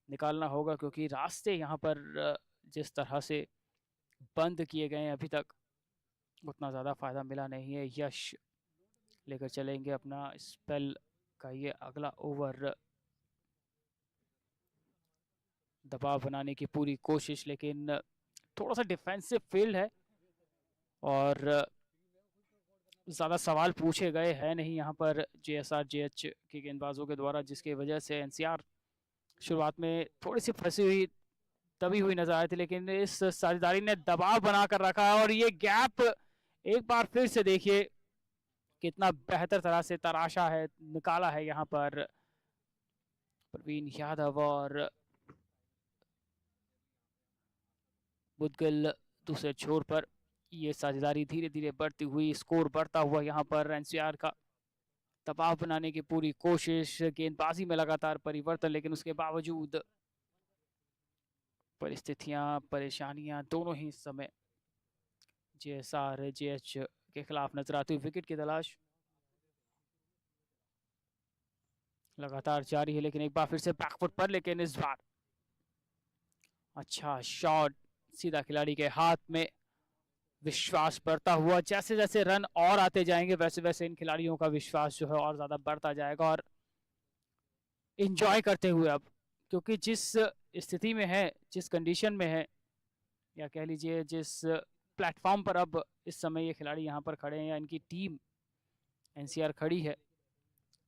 निकालना होगा, क्योंकि रास्ते यहाँ पर जिस तरह से बंद किए गए हैं अभी तक उतना ज़्यादा फ़ायदा मिला नहीं है। यश लेकर चलेंगे अपना स्पेल का ये अगला ओवर, दबाव बनाने की पूरी कोशिश, लेकिन थोड़ा सा डिफेंसिव फील्ड है और ज़्यादा सवाल पूछे गए हैं नहीं यहाँ पर जेएसआरजेएच के गेंदबाजों के द्वारा, जिसकी वजह से एनसीआर शुरुआत में थोड़ी सी फंसी हुई दबी हुई नजर आई थी। लेकिन इस साझेदारी ने दबाव बनाकर रखा है और ये गैप एक बार फिर से देखिए कितना बेहतर तरह से तराशा है, निकाला है यहाँ पर प्रवीण यादव और मुदगिल दूसरे छोर पर। ये साझेदारी धीरे धीरे बढ़ती हुई, स्कोर बढ़ता हुआ यहाँ पर एनसीआर का दबाव बनाने की पूरी कोशिश, गेंदबाजी में लगातार परिवर्तन, लेकिन उसके बावजूद परिस्थितियां परेशानियां दोनों ही इस समय जेएसआरजेएच के खिलाफ नजर आती हुई। विकेट की तलाश लगातार जारी है, लेकिन एक बार फिर से बैकफुट पर, लेकिन इस बार अच्छा शॉट सीधा खिलाड़ी के हाथ में। विश्वास बढ़ता हुआ, जैसे जैसे रन और आते जाएंगे वैसे वैसे इन खिलाड़ियों का विश्वास जो है और ज्यादा बढ़ता जाएगा और इंजॉय करते हुए अब, क्योंकि जिस स्थिति में है, जिस कंडीशन में है, या कह लीजिए जिस प्लेटफॉर्म पर अब इस समय ये खिलाड़ी यहाँ पर खड़े हैं या इनकी टीम एनसीआर खड़ी है,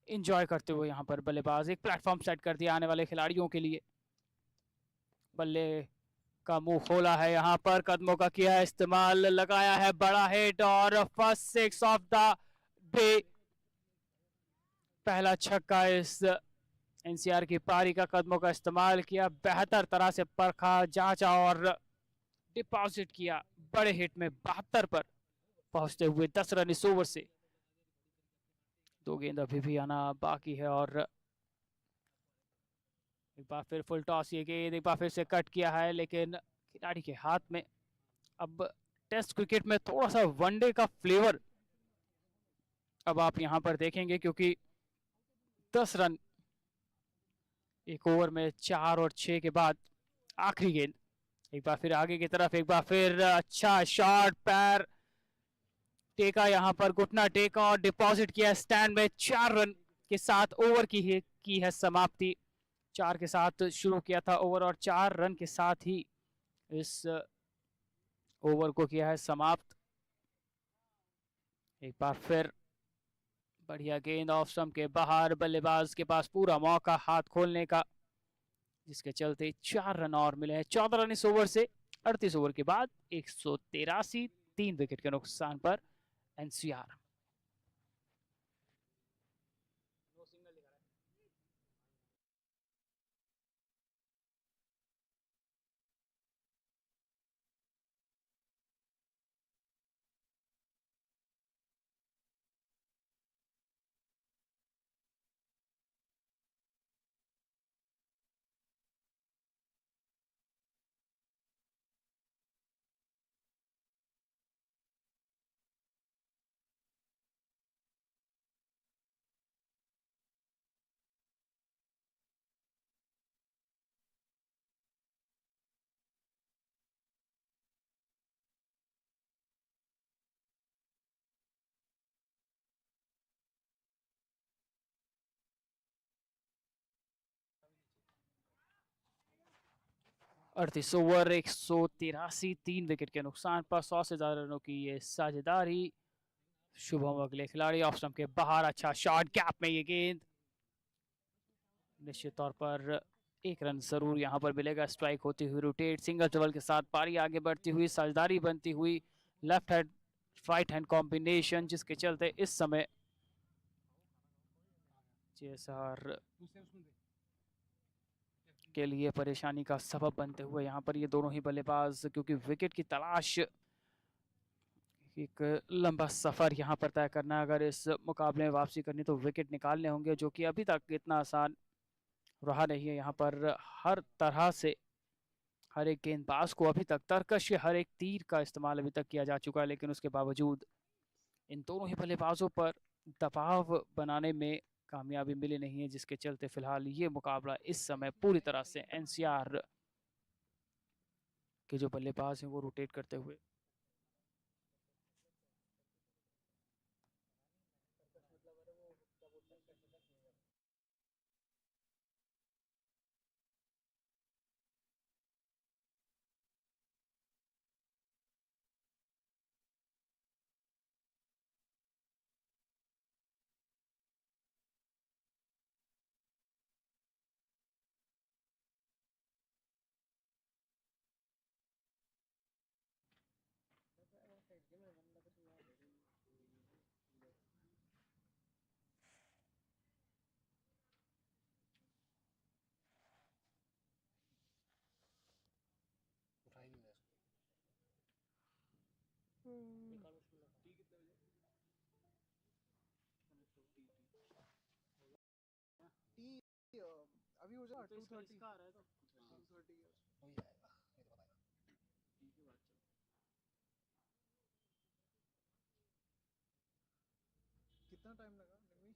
इंजॉय करते हुए यहाँ पर बल्लेबाज एक प्लेटफॉर्म सेट कर दिया आने वाले खिलाड़ियों के लिए। बल्ले का मुंह खोला है यहाँ पर, कदमों का किया है इस्तेमाल, लगाया है बड़ा हिट और first six of the day. पहला छक्का इस एनसीआर की पारी का, कदमों का इस्तेमाल किया, बेहतर तरह से परखा, जांचा और डिपॉजिट किया बड़े हिट में 72 पर पहुंचते हुए 10 रन इस ओवर से। दो गेंद अभी भी आना बाकी है और एक बार फिर फुल टॉस, ये गेंद एक बार फिर से कट किया है, लेकिन खिलाड़ी के हाथ में। अब टेस्ट क्रिकेट में थोड़ा सा वनडे का फ्लेवर अब आप यहां पर देखेंगे, क्योंकि 10 रन एक ओवर में 4 और 6 के बाद आखिरी गेंद, एक बार फिर आगे की तरफ, एक बार फिर अच्छा शॉट, पैर टेका यहाँ पर, घुटना टेका और डिपॉजिट किया स्टैंड में। 4 रन के साथ ओवर की है समाप्ति। 4 के साथ शुरू किया था ओवर और 4 रन के साथ ही इस ओवर को किया है समाप्त। एक बार फिर बढ़िया गेंद ऑफ स्टंप के बाहर, बल्लेबाज के पास पूरा मौका हाथ खोलने का, जिसके चलते 4 रन और मिले हैं। 14 रन इस ओवर से 38 ओवर के बाद 183 3 विकेट के नुकसान पर एनसीआर। 38 ओवर 183 3 विकेट के नुकसान पर 100 से ज्यादा रनों की ये साझेदारी। शुभम अगले खिलाड़ी ऑफ स्टंप के बाहर, अच्छा शॉट, गैप में ये गेंद, निश्चित तौर पर एक रन जरूर यहां पर मिलेगा। स्ट्राइक होती हुई रोटेट, सिंगल डबल के साथ पारी आगे बढ़ती हुई, साझेदारी बनती हुई, left hand right hand combination, जिसके चलते इस समय जेएसआर के लिए परेशानी का सबब बनते हुए यहाँ पर ये दोनों ही बल्लेबाज, क्योंकि विकेट की तलाश, एक लंबा सफर यहाँ पर तय करना है। अगर इस मुकाबले में वापसी करनी तो विकेट निकालने होंगे, जो कि अभी तक इतना आसान रहा नहीं है। यहाँ पर हर तरह से हर एक गेंदबाज को अभी तक तरकश के हर एक तीर का इस्तेमाल अभी तक किया जा चुका है, लेकिन उसके बावजूद इन दोनों ही बल्लेबाजों पर दबाव बनाने में कामयाबी मिली नहीं है, जिसके चलते फिलहाल ये मुकाबला इस समय पूरी तरह से एनसीआर के जो बल्लेबाज हैं वो रोटेट करते हुए। अभी हो जाएगा 2:30 का आ रहा है तो 2:30 हो जाएगा, ये तो बताएगा। ठीक है, बात चल। कितना टाइम लगा निमी?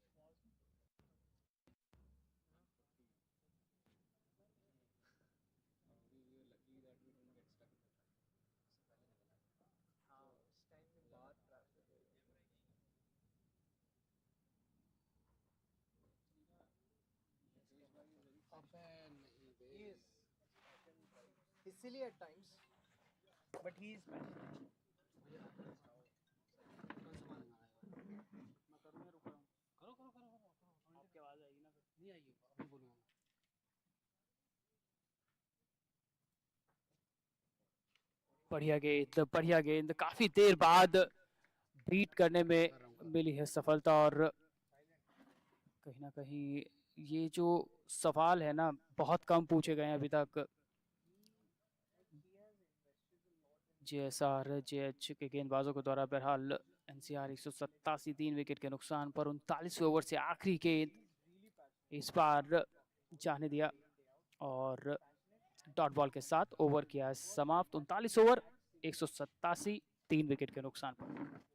He's silly at times, but he is passionate. मैं करूँगा, रुक रहा हूँ। करो करो करो करो करो, आपकी आवाज़ आएगी ना, फिर नहीं आएगी, अभी बोलूँगा। बढ़िया गेंद काफी देर बाद बीट करने में मिली है सफलता। और कहीं ना कहीं ये जो सवाल है ना, बहुत कम पूछे गए हैं अभी तक। JSRJH के गेंदबाजों के द्वारा बहरहाल NCR 187 3 विकेट के नुकसान पर 39 ओवर से आखिरी गेंद इस बार जाने दिया और डॉट बॉल के साथ ओवर किया समाप्त। 39 ओवर 187 3 विकेट के नुकसान पर।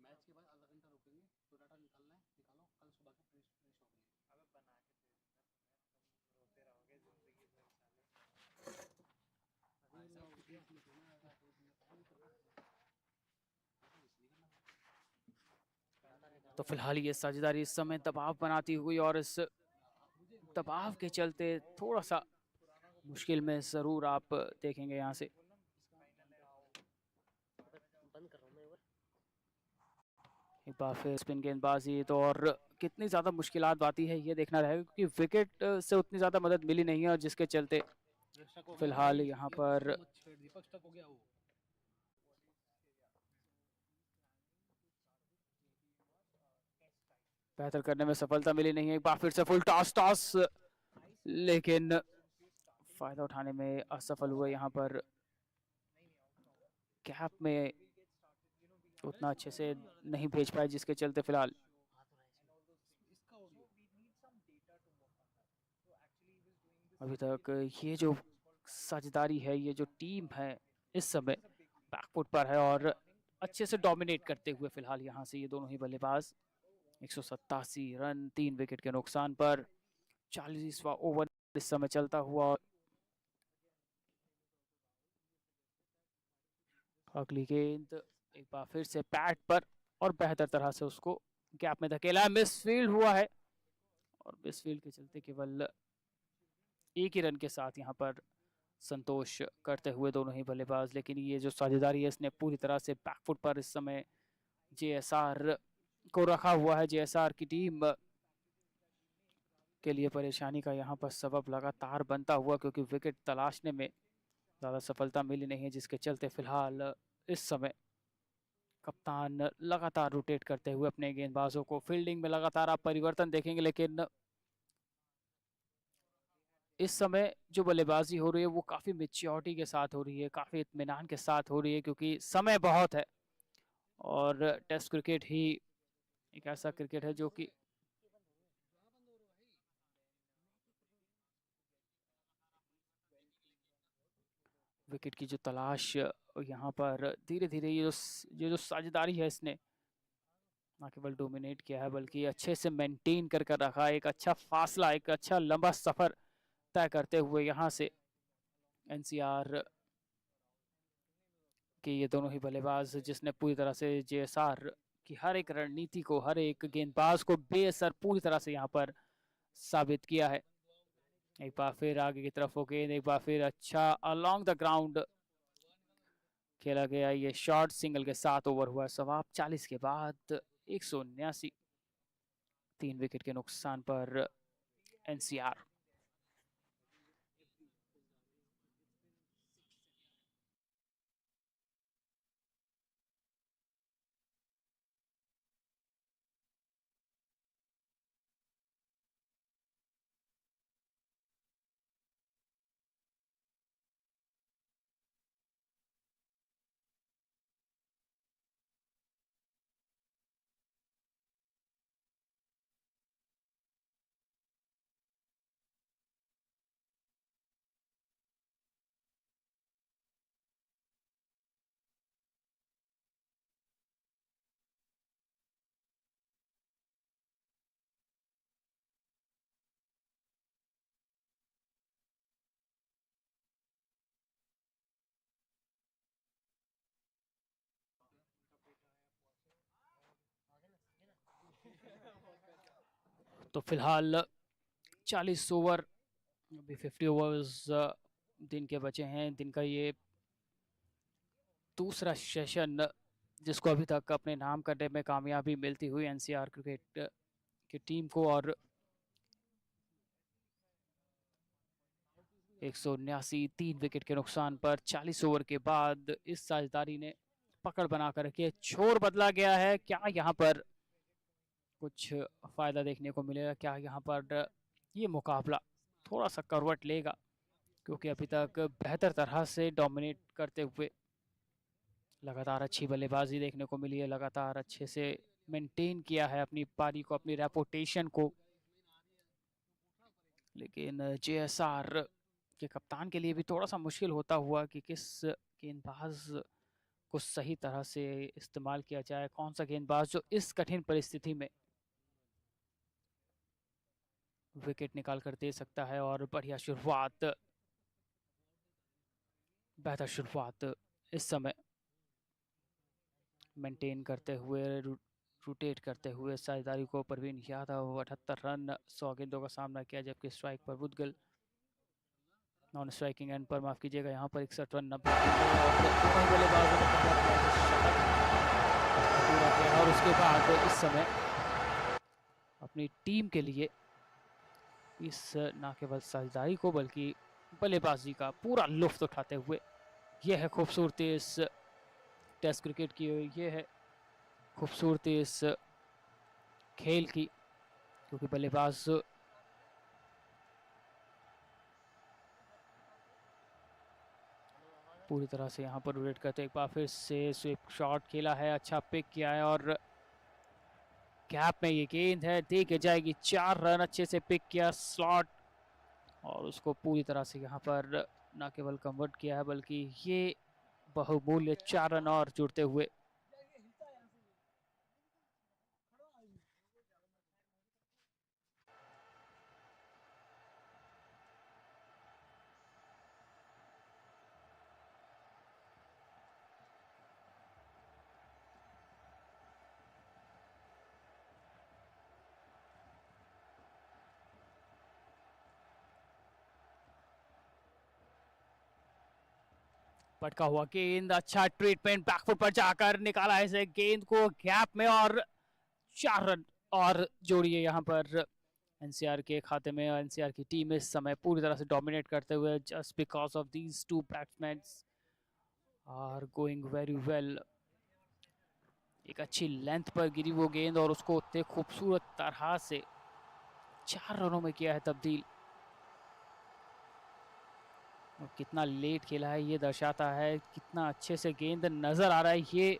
मैच के बाद आधा घंटा रुकेंगे तो डाटा निकालना है, निकालो, कल सुबह के फ्रेश फ्रेश हो गए। अबे बना के दे दूंगा तुम्हें, तुम रोते रहोगे जिंदगी भर साले। तो फिलहाल ये साझेदारी इस समय दबाव बनाती हुई, और इस दबाव के चलते थोड़ा सा मुश्किल में जरूर आप देखेंगे यहाँ से। एक बार फिर स्पिन गेंदबाजी, तो और कितनी ज़्यादा मुश्किलात आती है ये देखना रहेगा, क्योंकि विकेट से उतनी ज़्यादा मदद मिली नहीं है, और जिसके चलते फिलहाल यहाँ पर बेहतर करने में सफलता मिली नहीं है। एक बार फिर से फुल टॉस, लेकिन फायदा उठाने में असफल हुए। यहाँ पर गैप में उतना अच्छे से नहीं भेज पाए, जिसके चलते फिलहाल अभी तक ये जो साझेदारी है, ये जो टीम है इस समय बैकफुट पर है और अच्छे से डोमिनेट करते हुए फिलहाल यहाँ से ये दोनों ही बल्लेबाज। 187 रन 3 विकेट के नुकसान पर 40वां ओवर इस समय चलता हुआ। अगली गेंद एक बार फिर से पैड पर और बेहतर तरह से उसको गैप में धकेला, मिस फील्ड हुआ है और मिस फील्ड के चलते केवल एक ही रन के साथ यहाँ पर संतोष करते हुए दोनों ही बल्लेबाज। लेकिन ये जो साझेदारी है इसने पूरी तरह से बैकफुट पर इस समय जेएसआर को रखा हुआ है। जेएसआर की टीम के लिए परेशानी का यहाँ पर सबब लगातार बनता हुआ, क्योंकि विकेट तलाशने में ज़्यादा सफलता मिली नहीं है, जिसके चलते फिलहाल इस समय कप्तान लगातार रोटेट करते हुए अपने गेंदबाजों को, फील्डिंग में लगातार आप परिवर्तन देखेंगे, लेकिन इस समय जो बल्लेबाजी हो रही है वो काफ़ी मैच्योरिटी के साथ हो रही है, काफ़ी इत्मीनान के साथ हो रही है, क्योंकि समय बहुत है और टेस्ट क्रिकेट ही एक ऐसा क्रिकेट है जो कि विकेट की जो तलाश यहाँ पर धीरे धीरे ये जो साझेदारी है इसने ना केवल डोमिनेट किया है बल्कि अच्छे से मेंटेन कर कर रखा है। एक अच्छा फासला, एक अच्छा लंबा सफर तय करते हुए यहाँ से एनसीआर के ये दोनों ही बल्लेबाज, जिसने पूरी तरह से जेएसआर की हर एक रणनीति को, हर एक गेंदबाज को बेअसर पूरी तरह से यहाँ पर साबित किया है। एक बार फिर आगे की तरफ हो गेंद, एक बार फिर अच्छा अलोंग द ग्राउंड खेला गया ये शॉर्ट सिंगल के साथ ओवर हुआ समाप्त। 40 के बाद 179, 3 विकेट के नुकसान पर एनसीआर। तो फिलहाल 40 ओवर, अभी 50 ओवर्स दिन के बचे हैं। दिन का ये दूसरा सेशन जिसको अभी तक अपने नाम करने में कामयाबी मिलती हुई एनसीआर क्रिकेट की टीम को, और 179, 3 विकेट के नुकसान पर 40 ओवर के बाद इस साझेदारी ने पकड़ बनाकर रखी है। छोर बदला गया है, क्या यहाँ पर कुछ फायदा देखने को मिलेगा? क्या यहाँ पर ये मुकाबला थोड़ा सा करवट लेगा? क्योंकि अभी तक बेहतर तरह से डोमिनेट करते हुए लगातार अच्छी बल्लेबाजी देखने को मिली है, लगातार अच्छे से मेंटेन किया है अपनी पारी को, अपनी रेपुटेशन को। लेकिन जेएसआर के कप्तान के लिए भी थोड़ा सा मुश्किल होता हुआ कि किस गेंदबाज को सही तरह से इस्तेमाल किया जाए, कौन सा गेंदबाज जो इस कठिन परिस्थिति में विकेट निकाल कर दे सकता है। और बढ़िया शुरुआत, बेहतर शुरुआत इस समय मेंटेन करते हुए, रोटेट करते हुए साझेदारी को परवीन यादव 78 रन 100 गेंदों का सामना किया, जबकि स्ट्राइक पर बुदगल, नॉन स्ट्राइकिंग एंड पर माफ कीजिएगा यहाँ पर 61 रन 90 बल्लेबाजों ने पूरा किया। और उसके बाद इस समय अपनी टीम के लिए इस न केवल साझेदारी को बल्कि बल्लेबाजी का पूरा लुत्फ उठाते हुए, यह है खूबसूरती इस टेस्ट क्रिकेट की, ये है खूबसूरती इस खेल की, क्योंकि बल्लेबाज पूरी तरह से यहाँ पर रोटेट करते। एक बार फिर से स्विप शॉट खेला है, अच्छा पिक किया है और गैप में ये गेंद है, दे के जाएगी 4 रन। अच्छे से पिक किया स्लॉट और उसको पूरी तरह से यहाँ पर न केवल कन्वर्ट किया है बल्कि ये बहुमूल्य 4 रन और जुड़ते हुए। पटका हुआ गेंद, अच्छा ट्रीटमेंट, बैकफुट पर जाकर निकाला है इसे गेंद को गैप में और 4 रन और जोड़िए यहाँ पर एनसीआर के खाते में। एनसीआर की टीम इस समय पूरी तरह से डोमिनेट करते हुए, just because of these two batsman are going very well. एक अच्छी लेंथ पर गिरी वो गेंद और उसको उतने खूबसूरत तरह से 4 रनों में किया है तब्दील। और कितना लेट खेला है ये दर्शाता है, कितना अच्छे से गेंद नजर आ रहा है ये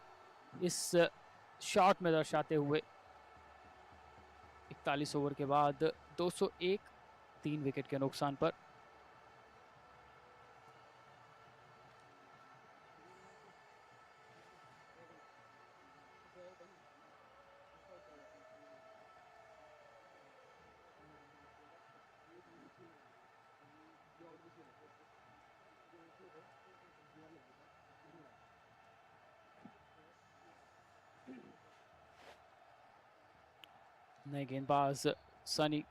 इस शॉट में दर्शाते हुए। 41 ओवर के बाद 201, 3 विकेट के नुकसान पर। नए गेंदबाज सनी,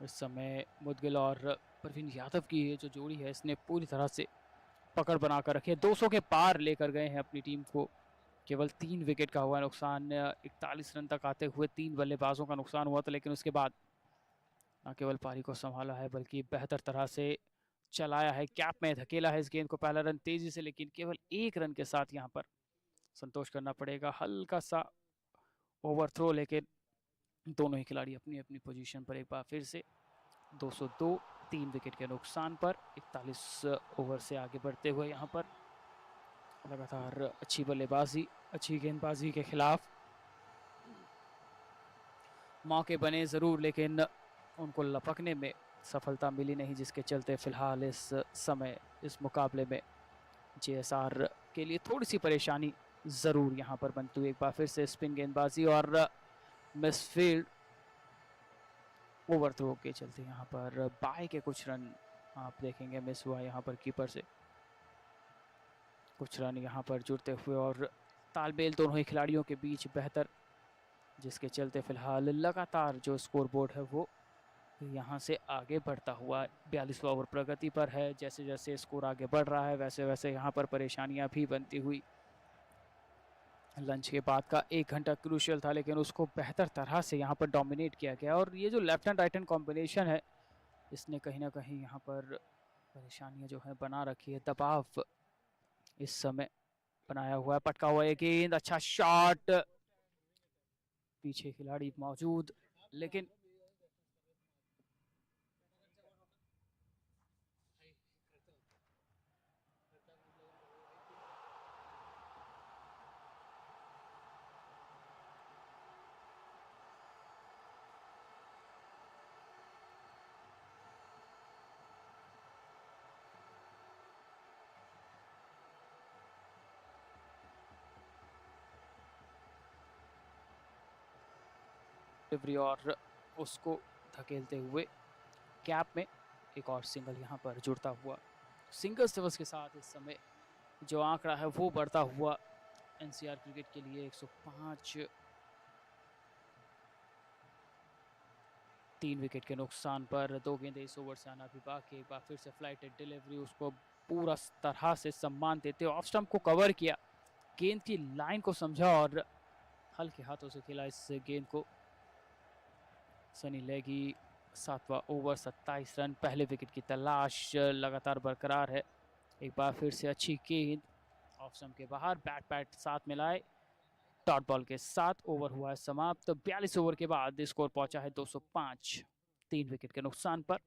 इस समय मुदगिल और परवीन यादव की ये जो जोड़ी है इसने पूरी तरह से पकड़ बनाकर रखी है। 200 के पार लेकर गए हैं अपनी टीम को। केवल 3 विकेट का हुआ नुकसान, 41 रन तक आते हुए 3 बल्लेबाजों का नुकसान हुआ था, लेकिन उसके बाद न केवल पारी को संभाला है बल्कि बेहतर तरह से चलाया है, कैप में धकेला है इस गेंद को। पहला रन तेजी से, लेकिन केवल 1 रन के साथ यहाँ पर संतोष करना पड़ेगा। हल्का सा ओवर थ्रो, लेकिन दोनों ही खिलाड़ी अपनी अपनी पोजीशन पर एक बार फिर से। 202, 3 विकेट के नुकसान पर 41 ओवर से आगे बढ़ते हुए यहाँ पर लगातार अच्छी बल्लेबाजी, अच्छी गेंदबाजी के खिलाफ मौके बने जरूर, लेकिन उनको लपकने में सफलता मिली नहीं, जिसके चलते फिलहाल इस समय इस मुकाबले में जेएसआर के लिए थोड़ी सी परेशानी जरूर यहाँ पर बनती हुई। एक बार फिर से स्पिन गेंदबाजी और मिसफील्ड, ओवर थ्रो के चलते यहाँ पर बाय के कुछ रन आप देखेंगे मिस हुआ यहाँ पर कीपर से। कुछ रन यहाँ पर जुड़ते हुए और तालमेल दोनों ही खिलाड़ियों के बीच बेहतर, जिसके चलते फिलहाल लगातार जो स्कोर बोर्ड है वो यहाँ से आगे बढ़ता हुआ 42वां ओवर प्रगति पर है। जैसे जैसे स्कोर आगे बढ़ रहा है वैसे वैसे यहाँ पर परेशानियां भी बनती हुई। लंच के बाद का 1 घंटा क्रूशियल था, लेकिन उसको बेहतर तरह से यहाँ पर डोमिनेट किया गया और ये जो left hand right hand combination है इसने कहीं ना कहीं यहाँ पर परेशानियां जो है बना रखी है। दबाव इस समय बनाया हुआ है। पटका हुआ एक गेंद, अच्छा शॉट, पीछे खिलाड़ी मौजूद, लेकिन और उसको धकेलते हुए कैप में एक और सिंगल यहाँ पर जुड़ता हुआ। सिंगल दिवस के साथ इस समय जो आंकड़ा है वो बढ़ता हुआ एनसीआर क्रिकेट के लिए 105, 3 विकेट के नुकसान पर। 2 गेंदें इस ओवर से आना भी बाकी। एक बार फिर से फ्लाइटेड डिलीवरी, उसको पूरा तरह से सम्मान देते ऑफ स्टंप को कवर किया, गेंद की लाइन को समझा और हल्के हाथों से खेला इस गेंद को। सनी लेगी 7वां ओवर, 27 रन, पहले विकेट की तलाश लगातार बरकरार है। एक बार फिर से अच्छी गेंद ऑफ स्टंप के बाहर, बैट पैट साथ मिलाए, डॉट बॉल के साथ ओवर हुआ है समाप्त। 42 ओवर के बाद स्कोर पहुंचा है 205, 3 विकेट के नुकसान पर।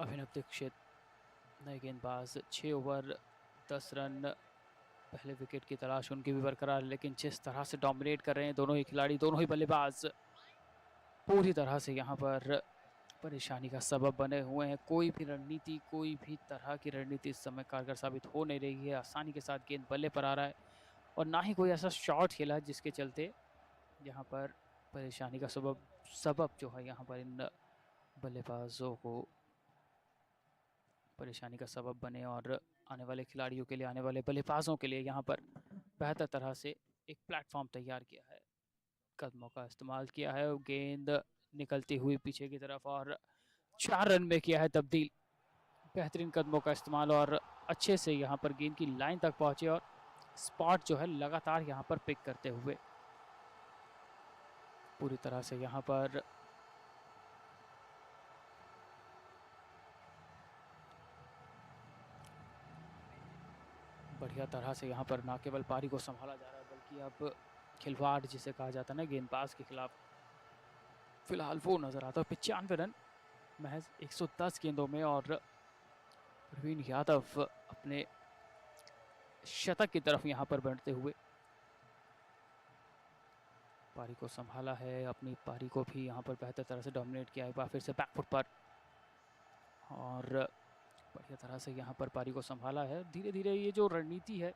अभिनव दीक्षित नए गेंदबाज, 6 ओवर 10 रन, पहले विकेट की तलाश उनकी भी बरकरार, लेकिन जिस तरह से डोमिनेट कर रहे हैं दोनों ही खिलाड़ी, दोनों ही बल्लेबाज पूरी तरह से यहाँ पर परेशानी का सबब बने हुए हैं। कोई भी रणनीति, कोई भी तरह की रणनीति इस समय कारगर साबित हो नहीं रही है। आसानी के साथ गेंद बल्ले पर आ रहा है और ना ही कोई ऐसा शॉट खेला जिसके चलते यहाँ पर परेशानी का सबब जो है यहाँ पर इन बल्लेबाजों को परेशानी का सबब बने और आने वाले खिलाड़ियों के लिए, आने वाले बल्लेबाजों के लिए यहाँ पर बेहतर तरह से एक प्लेटफॉर्म तैयार किया है, कदमों का इस्तेमाल किया है। गेंद निकलती हुई पीछे की तरफ और 4 रन में किया है तब्दील। बेहतरीन कदमों का इस्तेमाल और अच्छे से यहाँ पर गेंद की लाइन तक पहुंचे और स्पॉट जो है लगातार यहाँ पर पिक करते हुए पूरी तरह से यहाँ पर बढ़िया तरह से यहाँ पर ना केवल पारी को संभाला जा रहा है बल्कि अब खिलवाड़ जिसे कहा जाता है ना गेंदबाज के खिलाफ, फिलहाल वो नजर आता है। 95 रन महज 110 गेंदों में और प्रवीण यादव अपने शतक की तरफ यहाँ पर बढ़ते हुए पारी को संभाला है, अपनी पारी को भी यहाँ पर बेहतर तरह से डोमिनेट किया है। एक बार फिर से बैकफुट पर और बढ़िया तरह से यहाँ पर पारी को संभाला है। धीरे धीरे ये जो रणनीति है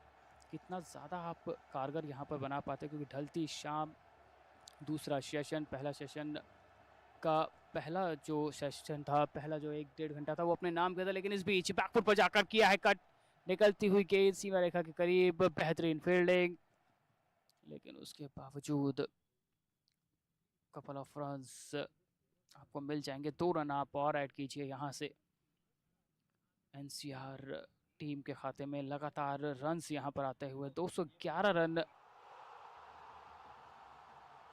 कितना ज़्यादा आप कारगर यहाँ पर बना पाते हैं, क्योंकि ढलती शाम दूसरा सेशन, पहला सेशन का पहला जो सेशन था, पहला जो 1-1.5 घंटा था वो अपने नाम किया था, लेकिन इस बीच बैकफुट पर जाकर किया है कट, निकलती हुई गेंद सीमा रेखा के करीब, बेहतरीन फील्डिंग, लेकिन उसके बावजूद कपल ऑफ रन्स आपको मिल जाएंगे। 2 रन आप और ऐड कीजिए यहाँ से। एनसीआर टीम के खाते में लगातार रन्स यहाँ पर आते हुए 211 रन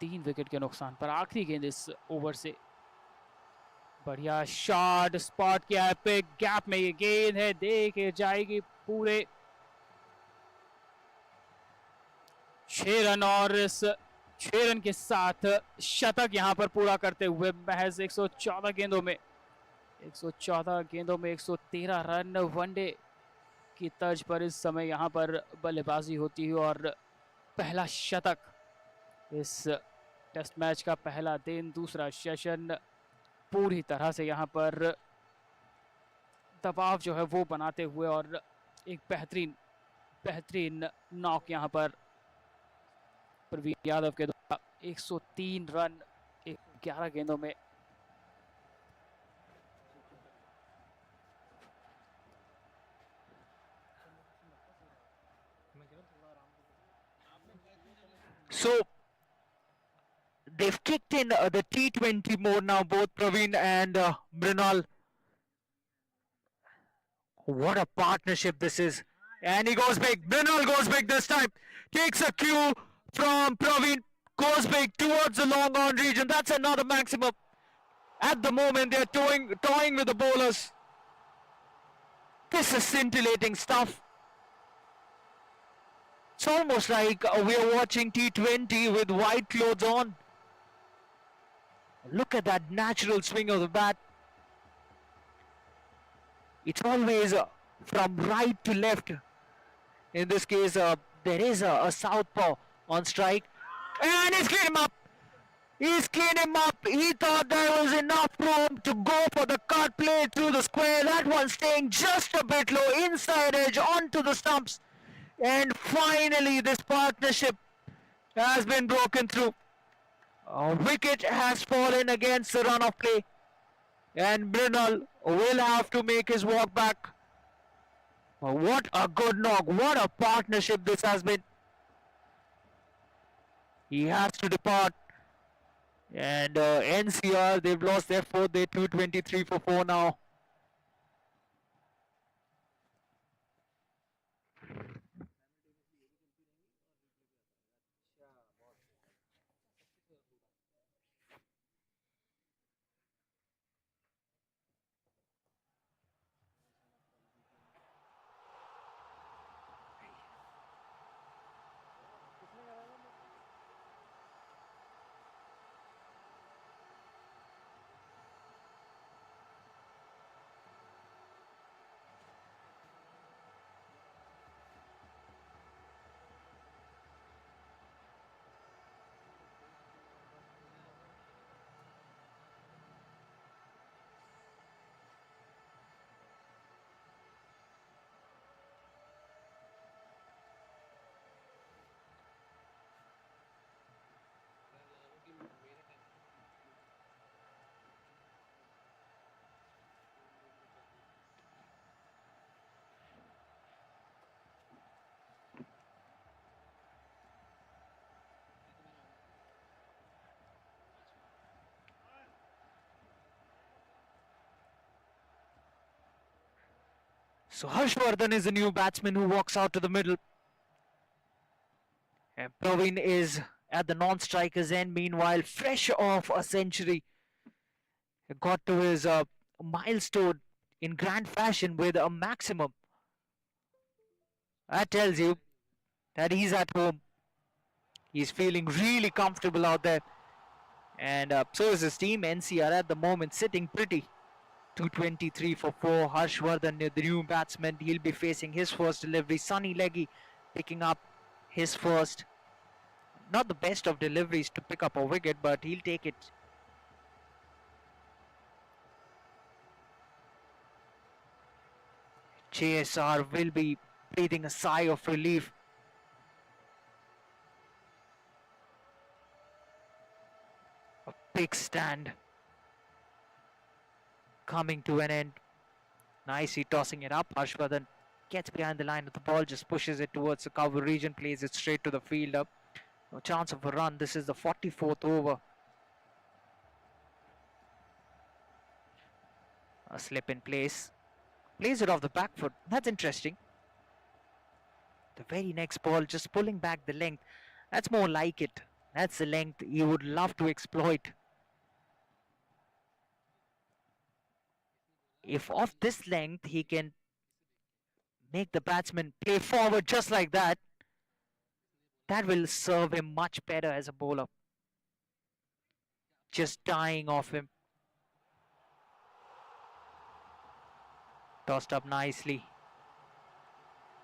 3 विकेट के नुकसान पर। आखिरी गेंद इस ओवर से, बढ़िया शॉट, स्पॉट किया है, पिक गैप में ये गेंद है, देखे जाएगी पूरे 6 रन और इस 6 रन के साथ शतक यहाँ पर पूरा करते हुए महज 114 गेंदों में 113 रन वनडे की तर्ज पर इस समय यहाँ पर बल्लेबाजी होती है और पहला शतक इस टेस्ट मैच का पहला दिन, दूसरा सेशन पूरी तरह से यहाँ पर दबाव जो है वो बनाते हुए और एक बेहतरीन नॉक यहाँ पर प्रवीण यादव के द्वारा 103 रन 11 गेंदों में। So they've kicked in the T20 mode now, both Praveen and Mrinal. What a partnership this is. And he goes big. Mrinal goes big this time. Takes a cue from Praveen. Goes big towards the long on region. That's another maximum. At the moment, they're toying with the bowlers. This is scintillating stuff. It's almost like we are watching T20 with white clothes on. Look at that natural swing of the bat. It's always from right to left. In this case, there is a southpaw on strike. And he's cleaned him up. He's cleaned him up. He thought there was enough room to go for the cut play through the square. That one staying just a bit low, inside edge, onto the stumps. And finally, this partnership has been broken through. A wicket has fallen against the run of play. And Mrinal will have to make his walk back. What a good knock. What a partnership this has been. He has to depart. And NCR, they've lost their fourth. They're 223 for 4 now. So Harshvardhan is the new batsman who walks out to the middle. And Praveen is at the non-striker's end. Meanwhile, fresh off a century, got to his milestone in grand fashion with a maximum. That tells you that he's at home. He's feeling really comfortable out there. And so is his team. NCR at the moment sitting pretty. 223 for 4. Harshvardhan, the new batsman, he'll be facing his first delivery. Sunny Leggy picking up his first. Not the best of deliveries to pick up a wicket, but he'll take it. JSR will be breathing a sigh of relief. A big stand coming to an end. Nicely tossing it up. Harshvardhan gets behind the line of the ball, just pushes it towards the cover region, plays it straight to the fielder. No chance of a run. This is the 44th over. A slip in place. Plays it off the back foot. That's interesting. The very next ball, just pulling back the length. That's more like it. That's the length you would love to exploit. If off this length he can make the batsman play forward just like that, that will serve him much better as a bowler. Just dying off him. Tossed up nicely.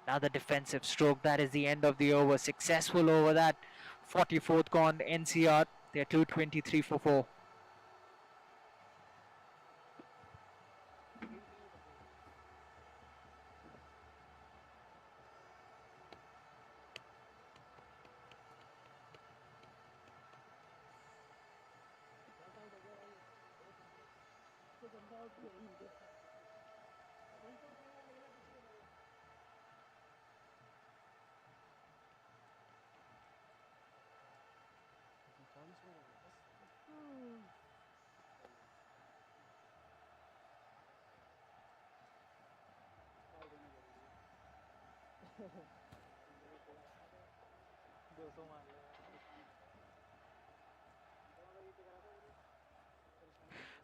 Another defensive stroke. That is the end of the over. Successful over that. 44th gone. NCR. They're 223 for 4.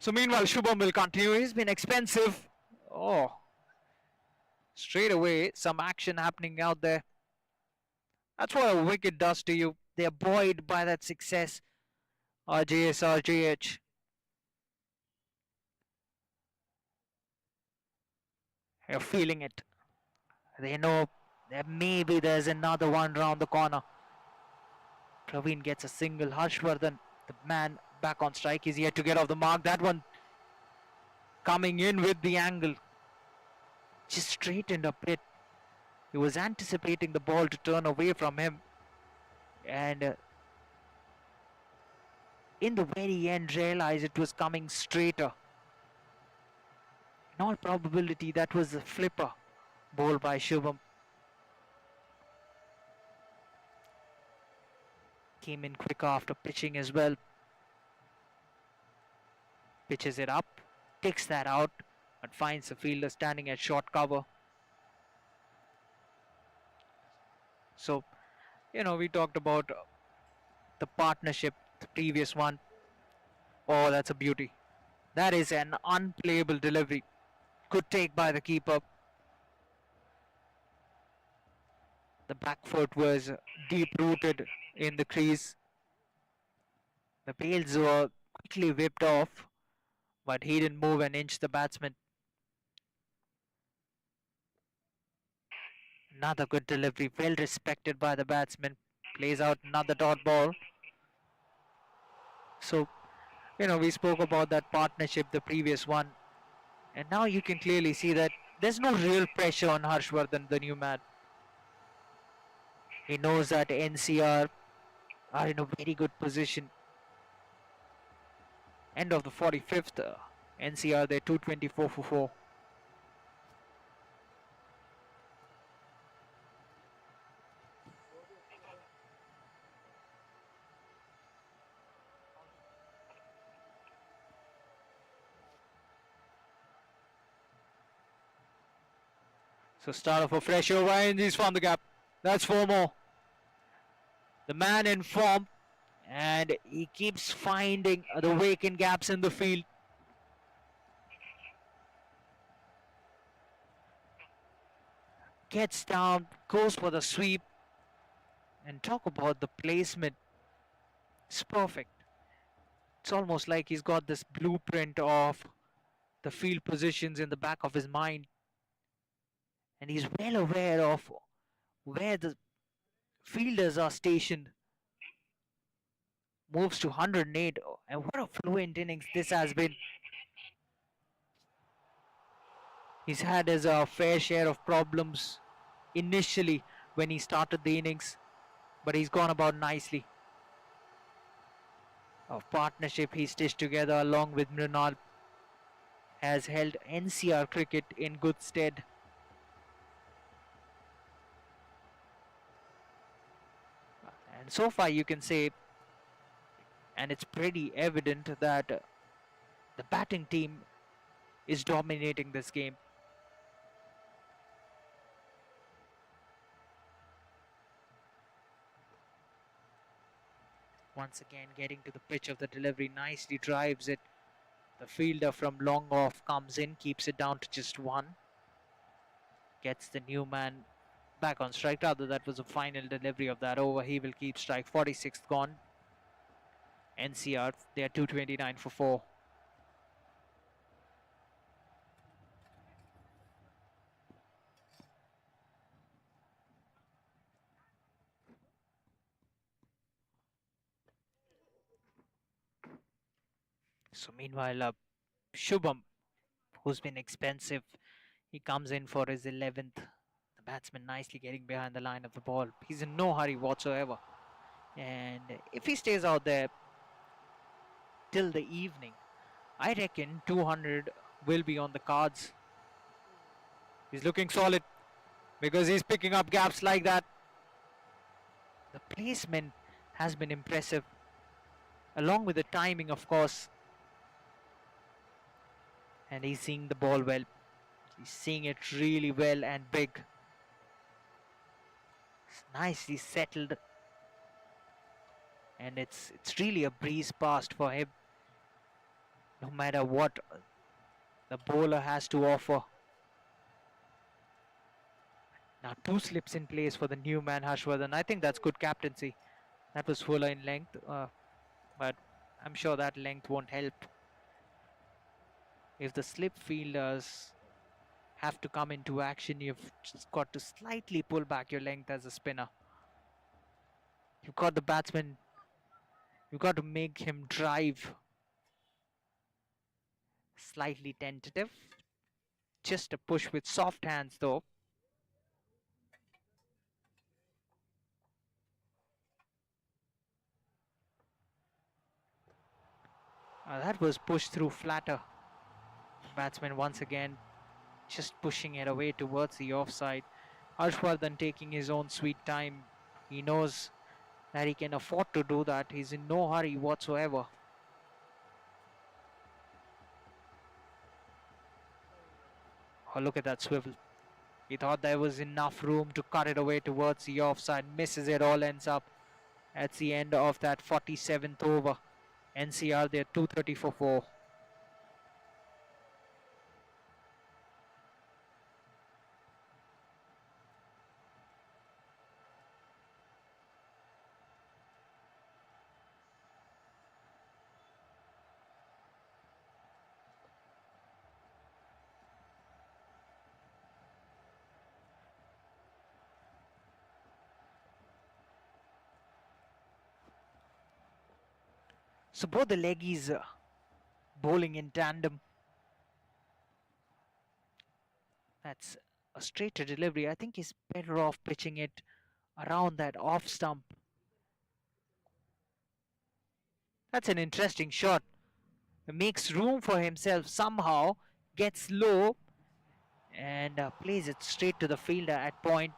So meanwhile, Shubham will continue. He's been expensive. Oh, straight away, some action happening out there. That's what a wicket does to you. They're buoyed by that success. JSRJH. You're feeling it. They know that maybe there's another one round the corner. Praveen gets a single. Harshvardhan, the man back on strike, is yet to get off the mark. That one coming in with the angle. Just straightened a bit. He was anticipating the ball to turn away from him. And in the very end realized it was coming straighter. In all probability, that was a flipper bowled by Shubham. Came in quicker after pitching as well. Pitches it up, takes that out, and finds the fielder standing at short cover. So, we talked about the partnership, the previous one. Oh, that's a beauty. That is an unplayable delivery. Good take by the keeper. The back foot was deep rooted in the crease. The bails were quickly whipped off, but he didn't move an inch, the batsman. Another good delivery, well respected by the batsman. Plays out another dot ball. So, we spoke about that partnership, the previous one. And now you can clearly see that there's no real pressure on Harshvardhan, the new man. He knows that NCR are in a very good position. End of the 45th, NCR, they're 224 for 4. So start off a fresh over and he's found the gap. That's 4 more. The man in form, and he keeps finding the vacant gaps in the field. Gets down, goes for the sweep, and talk about the placement. It's perfect. It's almost like he's got this blueprint of the field positions in the back of his mind, and he's well aware of where the fielders are stationed. Moves to 108, and what a fluent innings this has been. He's had his fair share of problems initially when he started the innings, but he's gone about nicely. A partnership he stitched together along with Mrinal has held NCR cricket in good stead. And so far you can say, and it's pretty evident that the batting team is dominating this game. Once again getting to the pitch of the delivery, nicely drives it. The fielder from long off comes in, keeps it down to just 1. Gets the new man back on strike. Rather, that was a final delivery of that over. He will keep strike. 46th gone. NCR, they are 229 for 4. So meanwhile, Shubham, who's been expensive, he comes in for his 11th. The batsman nicely getting behind the line of the ball. He's in no hurry whatsoever. And if he stays out there till the evening, I reckon 200 will be on the cards. He's looking solid because he's picking up gaps like that. The placement has been impressive, along with the timing, of course. And he's seeing the ball well. He's seeing it really well and big. It's nicely settled. And it's really a breeze past for him. No matter what the bowler has to offer. Now 2 slips in place for the new man Harshvardhan. I think that's good captaincy. That was fuller in length, but I'm sure that length won't help. If the slip fielders have to come into action, you've just got to slightly pull back your length as a spinner. You've got the batsman, you've got to make him drive. Slightly tentative. Just a push with soft hands though. That was pushed through flatter. Batsman once again just pushing it away towards the offside. Harshvardhan taking his own sweet time. He knows that he can afford to do that. He's in no hurry whatsoever. Oh, look at that swivel. He thought there was enough room to cut it away towards the offside. Misses it, all ends up at the end of that 47th over. NCR, they're 230 for 4. So both the leggies bowling in tandem. That's a straighter delivery. I think he's better off pitching it around that off stump. That's an interesting shot. He makes room for himself somehow, gets low and plays it straight to the fielder at point.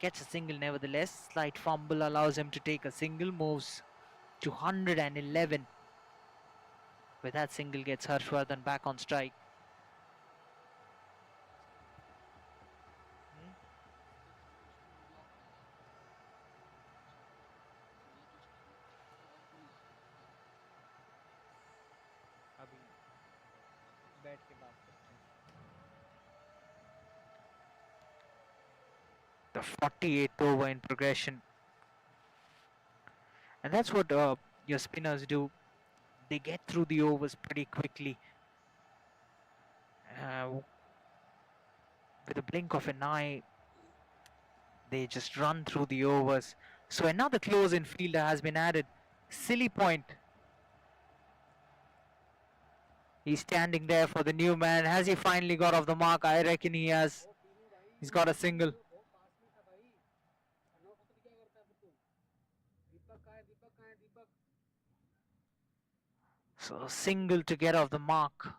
Gets a single nevertheless. Slight fumble allows him to take a single, moves to 111. With that single gets Harshvardhan back on strike. बैठ के बात करते हैं। The 48th over in progression. And that's what your spinners do. They get through the overs pretty quickly. With a blink of an eye, they just run through the overs. So another close-in fielder has been added. Silly point. He's standing there for the new man. Has he finally got off the mark? I reckon he has. He's got a single. So a single to get off the mark.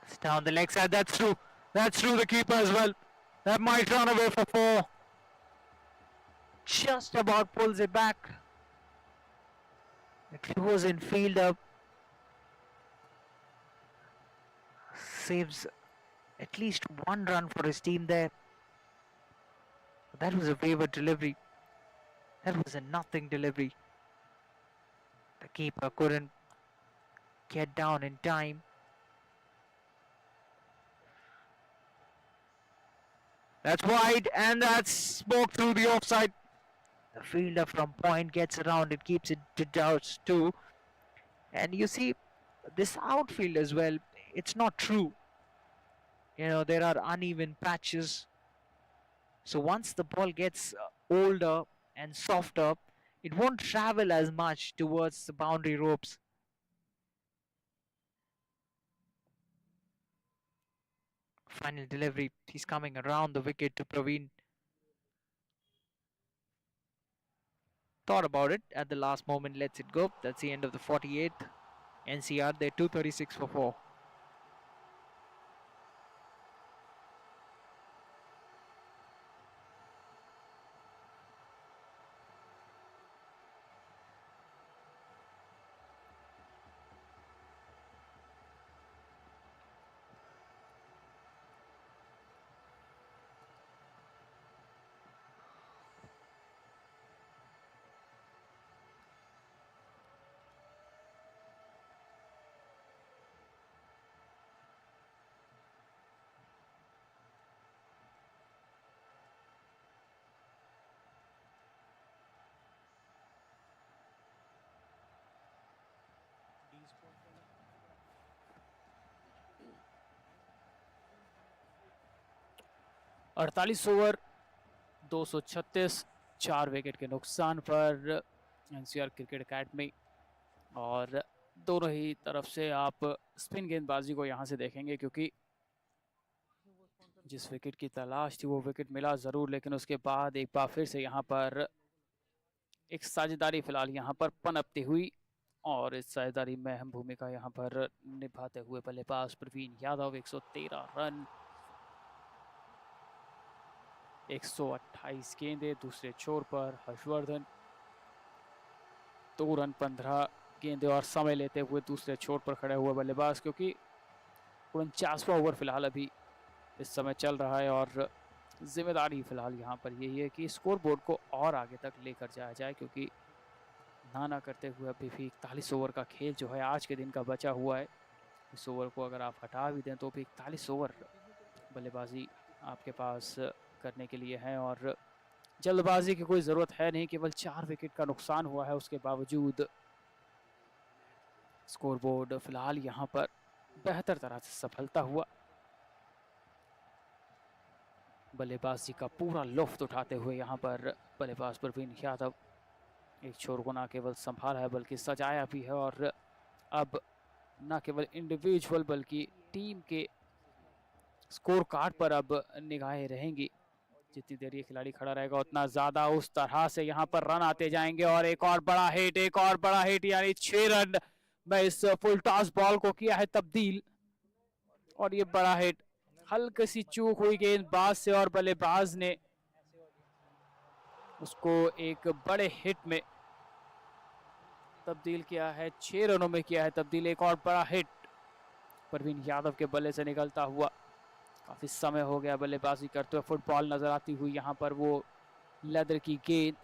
It's down the leg side. That's through. That's through the keeper as well. That might run away for 4. Just about pulls it back. The close-in fielder saves at least 1 run for his team there. That was a wayward delivery. That was a nothing delivery. The keeper couldn't get down in time. That's wide, and that's smoked through the offside. The fielder from point gets around it, keeps it to doubts too. And you see, this outfield as well, it's not true. You know, there are uneven patches. So once the ball gets older and softer, it won't travel as much towards the boundary ropes. Final delivery, he's coming around the wicket to Praveen. Thought about it at the last moment, lets it go. That's the end of the 48th. NCR, they're 236 for 4. अड़तालीस over 236, 4 wicket के नुकसान पर NCR cricket academy. और दोनों ही तरफ से आप spin गेंदबाजी को यहाँ से देखेंगे, क्योंकि जिस विकेट की तलाश थी वो विकेट मिला ज़रूर, लेकिन उसके बाद एक बार फिर से यहाँ पर एक साझेदारी फिलहाल यहाँ पर पनपती हुई, और इस साझेदारी में अहम भूमिका यहाँ पर निभाते हुए बल्लेबाज प्रवीण यादव। 113 रन, 128 गेंदें। दूसरे छोर पर हर्षवर्धन 2 रन 15 गेंदें और समय लेते हुए दूसरे छोर पर खड़े हुए बल्लेबाज, क्योंकि 49वां ओवर फिलहाल अभी इस समय चल रहा है, और जिम्मेदारी फिलहाल यहाँ पर यही है कि स्कोर बोर्ड को और आगे तक लेकर जाया जाए, क्योंकि ना करते हुए अभी भी 41 ओवर का खेल जो है आज के दिन का बचा हुआ है। इस ओवर को अगर आप हटा भी दें तो भी 41 ओवर बल्लेबाजी आपके पास करने के लिए हैं, और जल्दबाजी की कोई ज़रूरत है नहीं। केवल 4 विकेट का नुकसान हुआ है, उसके बावजूद स्कोरबोर्ड फिलहाल यहाँ पर बेहतर तरह से सफलता हुआ। बल्लेबाजी का पूरा लुफ्त उठाते हुए यहाँ पर बल्लेबाज प्रवीण यादव एक छोर को न केवल संभाला है बल्कि सजाया भी है, और अब न केवल इंडिविजुअल बल्कि टीम के स्कोर कार्ड पर अब निगाहें रहेंगी। जितनी देर ये खिलाड़ी खड़ा रहेगा उतना ज़्यादा उस तरह से यहाँ पर रन आते जाएंगे, और एक और बड़ा हिट, यानी 6 रन में इस फुल टॉस बॉल को किया है तब्दील, और ये बड़ा हिट। हल्की सी चूक हुई गेंदबाज से और बल्लेबाज ने उसको एक बड़े हिट में तब्दील किया है, 6 रनों में किया है तब्दील। एक और बड़ा हिट परवीन यादव के बल्ले से निकलता हुआ। काफी समय हो गया बल्लेबाजी करते हुए, फुटबॉल नजर आती हुई यहाँ पर वो लेदर की गेंद।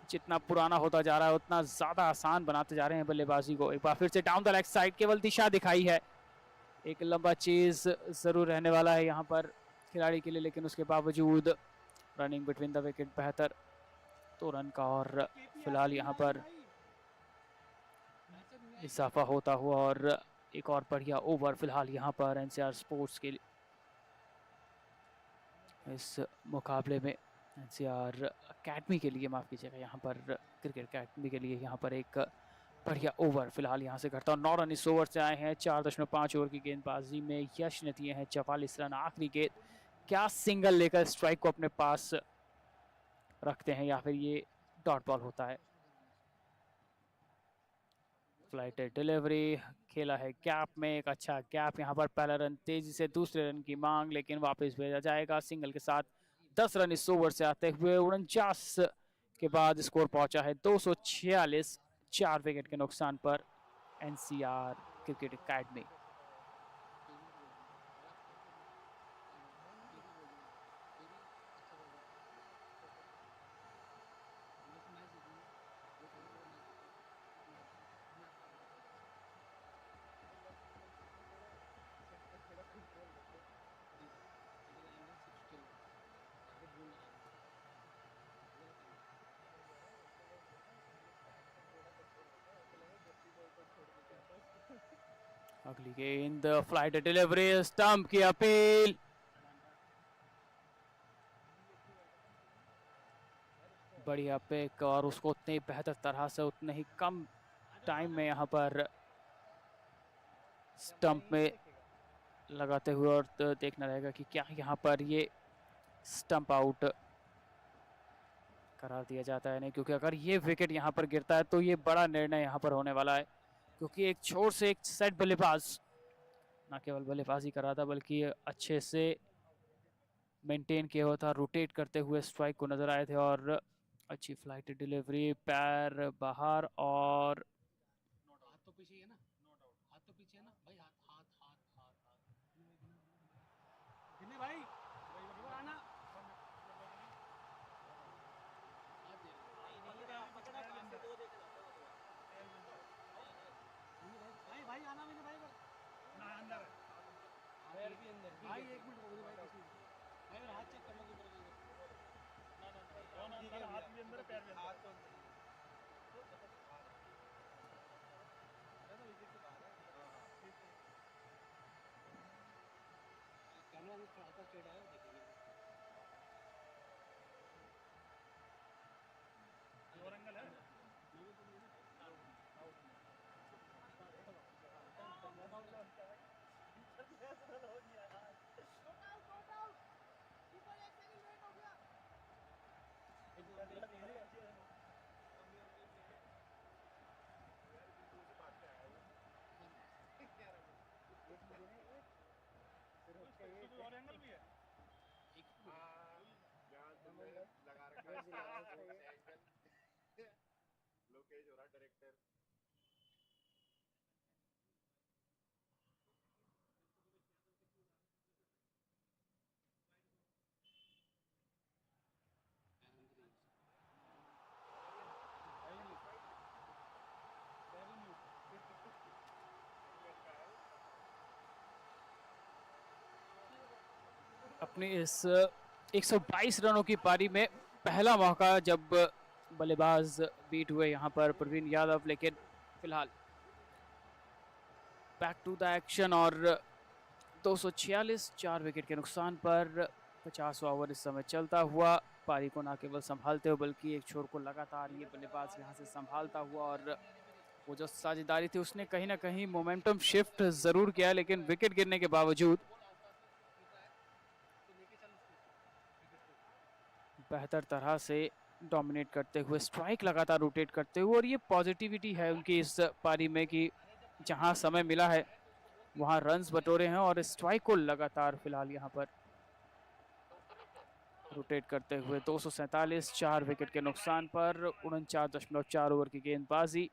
जितना पुराना होता जा रहा है उतना ज्यादा आसान बनाते जा रहे हैं बल्लेबाजी को। एक बार फिर से डाउन द लेग साइड, केवल दिशा दिखाई है। एक लंबा चेज जरूर रहने वाला है यहाँ पर खिलाड़ी के लिए, लेकिन उसके बावजूद रनिंग बिटवीन द विकेट बेहतर 2 रन का, और फिलहाल यहाँ पर इजाफा होता हुआ और एक और बढ़िया ओवर फिलहाल यहाँ पर एनसीआर स्पोर्ट्स के लिए इस मुकाबले में। एनसीआर अकेडमी के लिए, माफ कीजिएगा, यहाँ पर क्रिकेट अकेडमी के लिए यहाँ पर एक बढ़िया ओवर फिलहाल यहाँ से करता हूँ। 9 रन इस ओवर से आए हैं। 4.5 ओवर की गेंदबाजी में यश ने दिए हैं 44 रन। आखिरी गेंद, क्या सिंगल लेकर स्ट्राइक को अपने पास रखते हैं या फिर ये डॉट बॉल होता है। फ्लाइट डिलीवरी खेला है गैप में, एक अच्छा गैप यहाँ पर। पहला रन तेजी से, दूसरे रन की मांग, लेकिन वापस भेजा जाएगा सिंगल के साथ। 10 रन इस ओवर से आते हुए 49 के बाद स्कोर पहुंचा है 246, 4 विकेट के नुकसान पर एनसीआर क्रिकेट अकेडमी। अगली गेंद, फ्लाइट डिलीवरी, स्टंप की अपील, बढ़िया पिक, और उसको उतने ही बेहतर तरह से, उतने ही कम टाइम में यहाँ पर स्टंप में लगाते हुए। और तो देखना रहेगा कि क्या यहाँ पर ये स्टंप आउट करार दिया जाता है नहीं, क्योंकि अगर ये विकेट यहाँ पर गिरता है तो ये बड़ा निर्णय यहाँ पर होने वाला है। क्योंकि एक छोर से एक सेट बल्लेबाज ना केवल बल्लेबाजी कर रहा था बल्कि अच्छे से मेंटेन किया हुआ था, रोटेट करते हुए स्ट्राइक को नजर आए थे। और अच्छी फ्लाइट डिलीवरी, पैर बाहर, और हाथ तो पीछे ही है ना, हाथ तो पीछे है ना भाई, हाथ हाथ हाथ हाथ हाथ गिने भाई इधर आना। पकड़ा काम से दो देख भाई, भाई आना मैंने भाई ना अंदर पैर भी अंदर भाई। 1 मिनट रुको भाई, किसी भाई मेरा हाथ चेक कर लो किधर है। ना अंदर, हाथ भी अंदर पैर भी अंदर, हाथ तो अंदर है ना, विकेट के बाहर है। कैमरा में थोड़ा सा स्ट्रेट आया देखेंगे और एंगल है। और एंगल भी है, लगा रखा है लोकेज हो रहा डायरेक्टर। अपनी इस 122 रनों की पारी में पहला मौका जब बल्लेबाज बीट हुए यहाँ पर प्रवीण यादव, लेकिन फिलहाल बैक टू द एक्शन और 246, 4 विकेट के नुकसान पर 50वां ओवर इस समय चलता हुआ। पारी को न केवल संभालते हुए बल्कि एक छोर को लगातार ये बल्लेबाज यहाँ से संभालता हुआ, और वो जो साझेदारी थी उसने कहीं ना कहीं मोमेंटम शिफ्ट जरूर किया, लेकिन विकेट गिरने के बावजूद बेहतर तरह से डोमिनेट करते हुए, स्ट्राइक लगातार रोटेट करते हुए। और ये पॉजिटिविटी है उनकी इस पारी में कि जहां समय मिला है वहां रन्स बटोरे हैं, और स्ट्राइक को लगातार फिलहाल यहां पर रोटेट करते हुए। 247, 4 विकेट के नुकसान पर 49.4 ओवर की गेंदबाजी।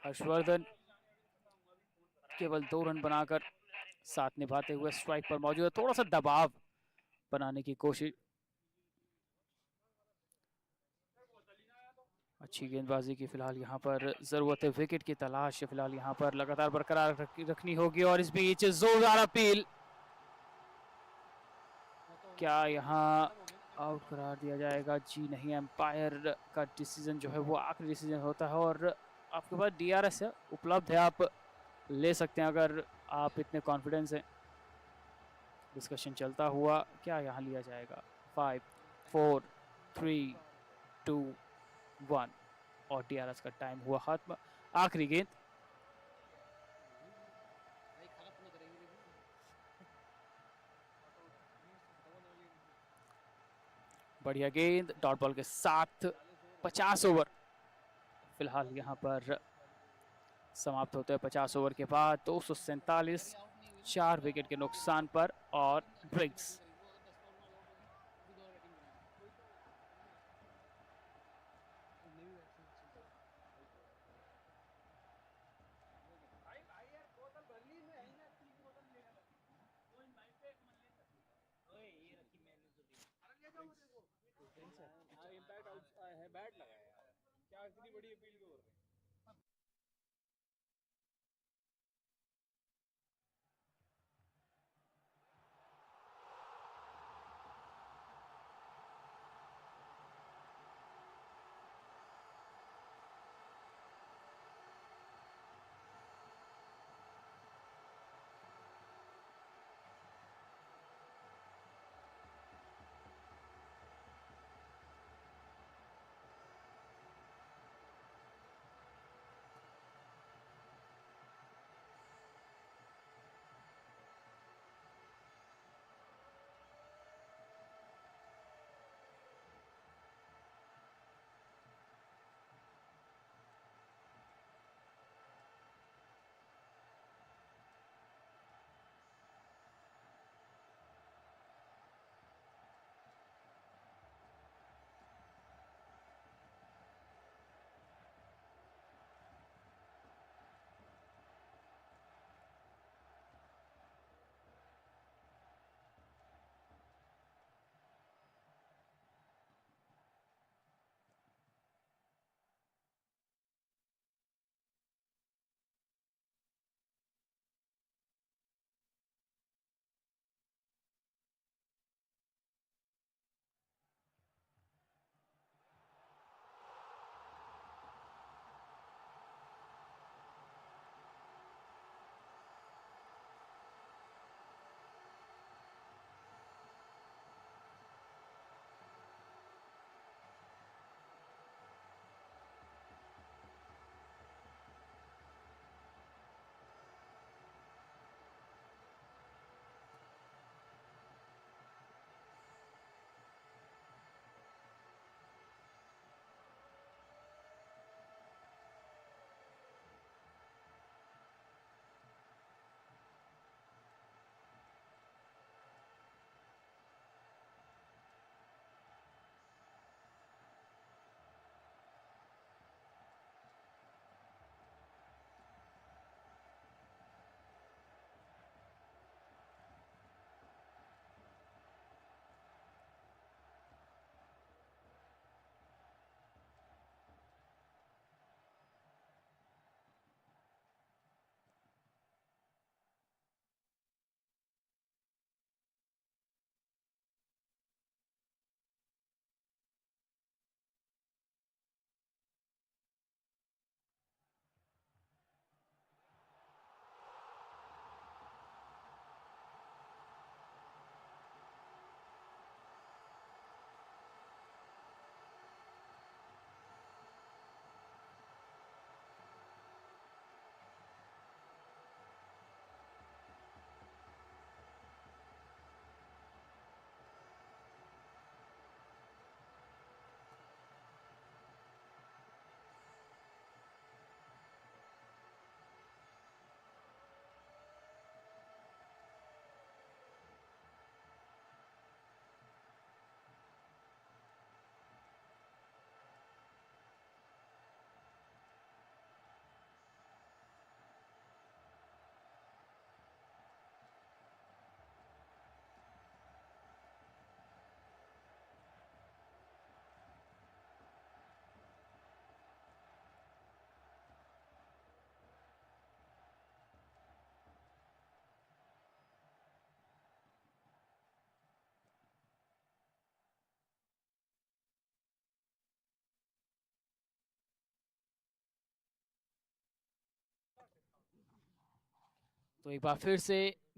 हर्षवर्धन केवल 2 रन बनाकर साथ निभाते हुए स्ट्राइक पर मौजूद है। थोड़ा सा दबाव बनाने की कोशिश। अच्छी गेंदबाजी की फिलहाल यहाँ पर जरूरत है, विकेट की तलाश फिलहाल यहाँ पर लगातार बरकरार रखनी होगी। और इस बीच जोरदार अपील, क्या यहाँ आउट करार दिया जाएगा? जी नहीं, एम्पायर का डिसीजन जो है वो आखिरी डिसीजन होता है। और आपके पास DRS है, उपलब्ध है, आप ले सकते हैं अगर आप इतने कॉन्फिडेंस हैं। डिस्कशन चलता हुआ, क्या यहाँ लिया जाएगा? 5 4 3 2 1 और DRS का टाइम हुआ खत्म। आखिरी गेंद, बढ़िया गेंद, डॉट बॉल के साथ 50 ओवर फिलहाल यहाँ पर समाप्त होते हैं। 50 ओवर के बाद 247, 4 विकेट के नुकसान पर और ब्रिग्स। इम्पैक्ट आउट है, बैट लगा है यार, क्या इतनी बड़ी अपील क्यों कर रहे हैं? तो एक बार फिर से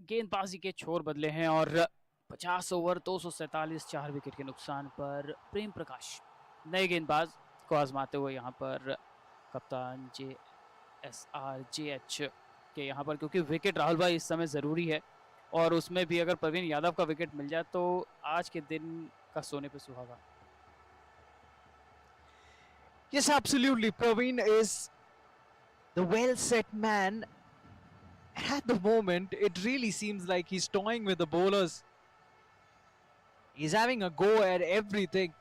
गेंदबाजी के छोर बदले हैं और 50 ओवर 247 4 विकेट के नुकसान पर प्रेम प्रकाश नए गेंदबाज को आजमाते हुए यहाँ पर कप्तान JSRJH के यहाँ पर, क्योंकि विकेट राहुल भाई इस समय ज़रूरी है और उसमें भी अगर प्रवीण यादव का विकेट मिल जाए तो आज के दिन का सोने पे सुहागा। Yes, absolutely. Praveen is the well set man. At the moment, it really seems like he's toying with the bowlers. He's having a go at everything,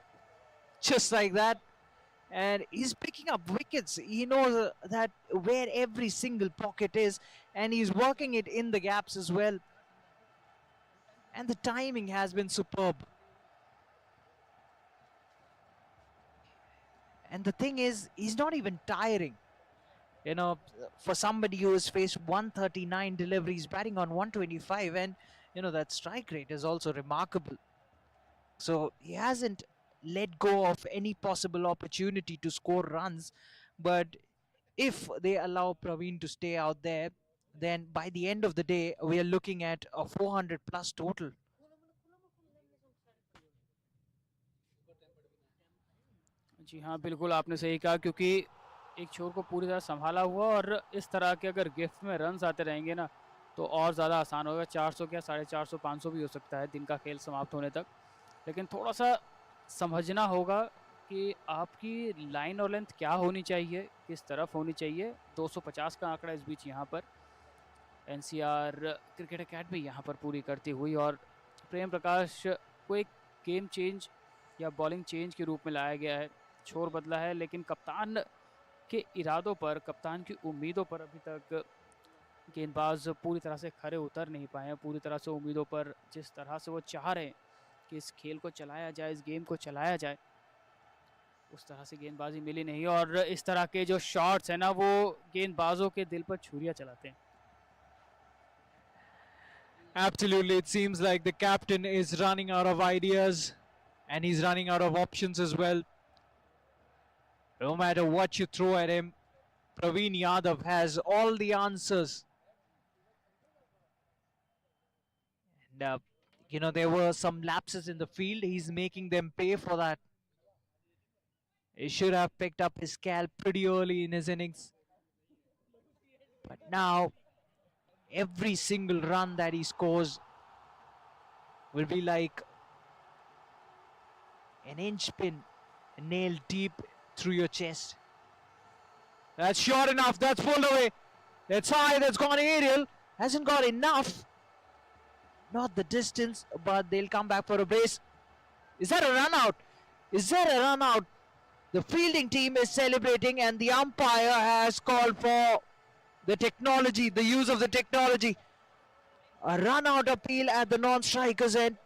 just like that. And he's picking up wickets. He knows that where every single pocket is, and he's working it in the gaps as well. And the timing has been superb. And the thing is, he's not even tiring. You know, for somebody who has faced 139 deliveries, batting on 125, and that strike rate is also remarkable. So he hasn't let go of any possible opportunity to score runs. But if they allow Praveen to stay out there, then by the end of the day, we are looking at a 400 plus total. जी हाँ, बिल्कुल आपने सही कहा, क्योंकि एक छोर को पूरी तरह संभाला हुआ और इस तरह के अगर गिफ्ट में रन्स आते रहेंगे ना तो और ज़्यादा आसान होगा। 400 क्या 450 500 भी हो सकता है दिन का खेल समाप्त होने तक। लेकिन थोड़ा सा समझना होगा कि आपकी लाइन और लेंथ क्या होनी चाहिए, किस तरफ होनी चाहिए। 250 का आंकड़ा इस बीच यहाँ पर NCR क्रिकेट अकेडमी यहाँ पर पूरी करती हुई, और प्रेम प्रकाश को एक गेम चेंज या बॉलिंग चेंज के रूप में लाया गया है। छोर बदला है, लेकिन कप्तान के इरादों पर, कप्तान की उम्मीदों पर अभी तक गेंदबाज पूरी तरह से खरे उतर नहीं पाए हैं। पूरी तरह से उम्मीदों पर जिस तरह से वो चाह रहे हैं कि इस खेल को चलाया जाए, इस गेम को चलाया जाए, उस तरह से गेंदबाजी मिली नहीं। और इस तरह के जो शॉट्स हैं ना, वो गेंदबाजों के दिल पर छुरियां चलाते हैं। Absolutely, it seems like the captain is running out of ideas and he's running out of options as well. No matter what you throw at him, Praveen Yadav has all the answers. And, there were some lapses in the field. He's making them pay for that. He should have picked up his scalp pretty early in his innings. But now, every single run that he scores will be like an inch pin nailed deep through your chest. That's short enough. That's pulled away. That's high. That's gone aerial. Hasn't got enough. Not the distance, but they'll come back for a brace. Is that a run out? Is that a run out? The fielding team is celebrating, and the umpire has called for the technology, the use of the technology. A run out appeal at the non-strikers end.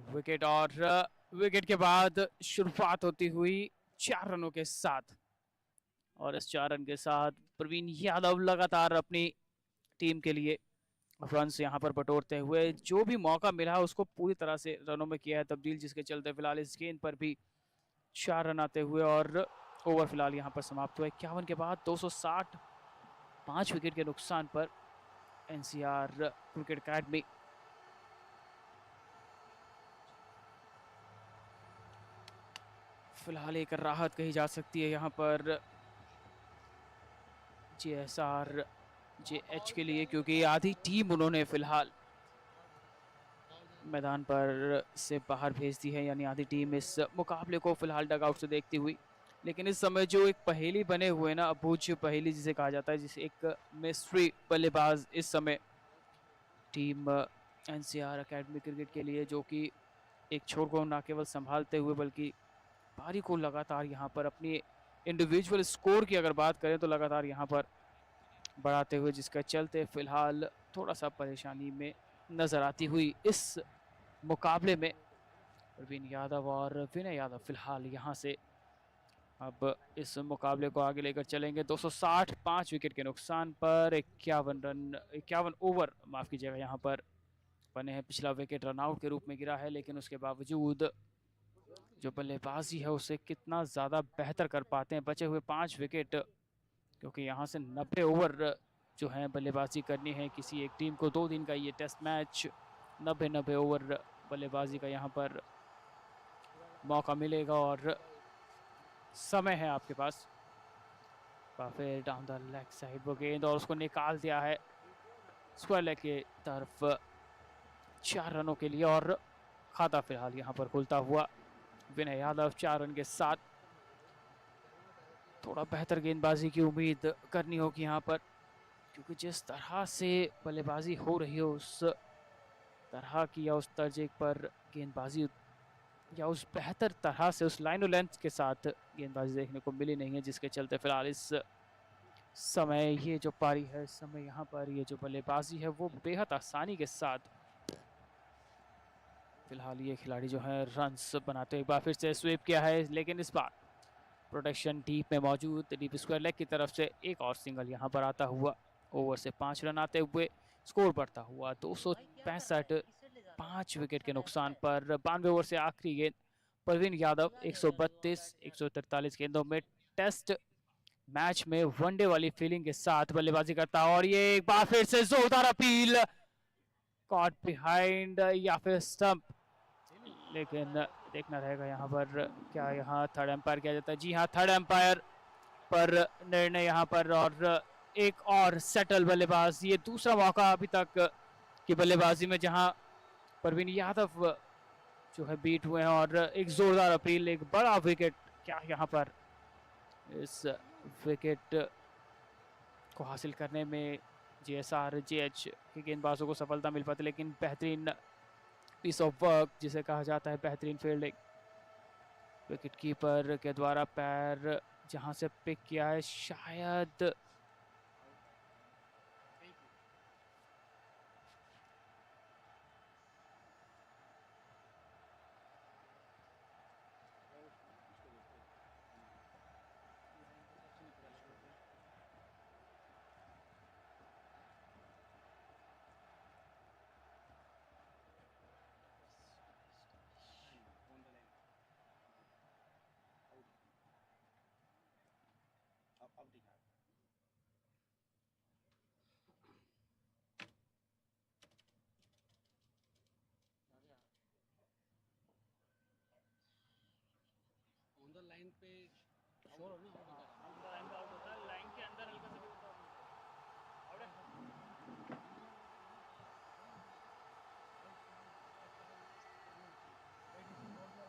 Wicket और wicket के बाद शुरुआत होती हुई 4 रनों के साथ, और इस 4 रन के साथ प्रवीण यादव लगातार अपनी टीम के लिए रन्स यहाँ पर बटोरते हुए जो भी मौका मिला उसको पूरी तरह से रनों में किया है तब्दील, जिसके चलते फिलहाल इस गेंद पर भी 4 रन आते हुए और ओवर फिलहाल यहाँ पर समाप्त हुआ 51 के बाद 260, 5 विकेट के नुकसान पर एनसीआर क्रिकेट अकेडमी फिलहाल एक राहत कही जा सकती है यहाँ पर JSRJH के लिए, क्योंकि आधी टीम उन्होंने फिलहाल मैदान पर से बाहर भेज दी है, यानी आधी टीम इस मुकाबले को फिलहाल डगआउट से देखती हुई। लेकिन इस समय जो एक पहेली बने हुए ना, अबूझ पहेली जिसे कहा जाता है, जिसे एक मिस्ट्री बल्लेबाज इस समय टीम एनसीआर अकेडमी क्रिकेट के लिए, जो कि एक छोर को ना केवल संभालते हुए बल्कि पारी को लगातार यहाँ पर अपनी इंडिविजुअल स्कोर की अगर बात करें तो लगातार यहाँ पर बढ़ाते हुए, जिसका चलते फिलहाल थोड़ा सा परेशानी में नजर आती हुई इस मुकाबले में प्रवीण यादव और विनय यादव फिलहाल यहाँ से अब इस मुकाबले को आगे लेकर चलेंगे। 260, 5 विकेट के नुकसान पर 51 ओवर माफ कीजिएगा यहाँ पर बने हैं। पिछला विकेट रनआउट के रूप में गिरा है, लेकिन उसके बावजूद जो बल्लेबाजी है उसे कितना ज़्यादा बेहतर कर पाते हैं। बचे हुए 5 विकेट, क्योंकि यहाँ से 90 ओवर जो है बल्लेबाजी करनी है किसी एक टीम को। 2 दिन का ये टेस्ट मैच, 90 ओवर बल्लेबाजी का यहाँ पर मौका मिलेगा और समय है आपके पास। काफी डाउन द लेग साइड वो गेंद और उसको निकाल दिया है स्क्वायर लेग के तरफ 4 रनों के लिए, और खाता फिलहाल यहाँ पर खुलता हुआ विनय यादव 4 रन के साथ। थोड़ा बेहतर गेंदबाजी की उम्मीद करनी होगी यहाँ पर, क्योंकि जिस तरह से बल्लेबाजी हो रही है उस तरह की या उस तर्ज पर गेंदबाजी या उस बेहतर तरह से उस लाइन और लेंथ के साथ गेंदबाजी देखने को मिली नहीं है, जिसके चलते फिलहाल इस समय ये जो पारी है, इस समय यहाँ पर ये जो बल्लेबाजी है वो बेहद आसानी के साथ फिलहाल ये खिलाड़ी जो है रन्स बनाते हुए एक बार फिर से स्वीप किया है, लेकिन इस बार प्रोटेक्शन डीप में मौजूद डीप स्क्वायर लेग की तरफ से एक और सिंगल यहाँ पर आता हुआ। ओवर से 5 रन आते हुए स्कोर बढ़ता हुआ 265, 5 विकेट के नुकसान पर 92 ओवर से आखिरी गेंद प्रवीण यादव 132, 143 गेंदों में टेस्ट मैच में वनडे वाली फीलिंग के साथ बल्लेबाजी करता है, और ये एक बार फिर से जोरदार अपील, कॉट बिहाइंड या फिर स्टंप, लेकिन देखना रहेगा यहाँ पर क्या यहाँ थर्ड एम्पायर किया जाता है। जी हाँ, थर्ड एम्पायर पर निर्णय यहाँ पर, और एक और सेटल बल्लेबाज। ये दूसरा मौका अभी तक की बल्लेबाजी में जहां प्रवीण यादव जो है बीट हुए हैं, और एक जोरदार अपील, एक बड़ा विकेट। क्या यहाँ पर इस विकेट को हासिल करने में JSRJH के गेंदबाजों को सफलता मिल पाती, लेकिन बेहतरीन पीस ऑफ वर्क जिसे कहा जाता है, बेहतरीन फील्डिंग विकेट कीपर के द्वारा। पैर जहां से पिक किया है शायद ऑन द लाइन पे शोर हो ना, ऑन द लाइन पे आउट होता है, लाइन के अंदर हल्का सा भी होता है आउट है।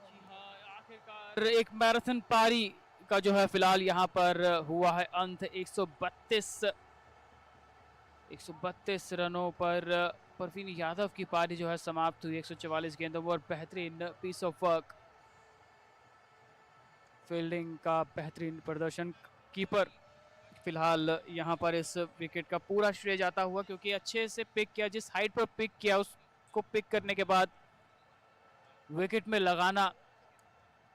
जी हाँ, आखिरकार एक मैराथन पारी का जो है फिलहाल यहाँ पर हुआ है अंत। 132 रनों पर प्रवीण यादव की पारी जो है समाप्त हुई 144 गेंदों में, और बेहतरीन पीस ऑफ वर्क, फील्डिंग का बेहतरीन प्रदर्शन। कीपर फिलहाल यहाँ पर इस विकेट का पूरा श्रेय जाता हुआ, क्योंकि अच्छे से पिक किया, जिस हाइट पर पिक किया उसको पिक करने के बाद विकेट में लगाना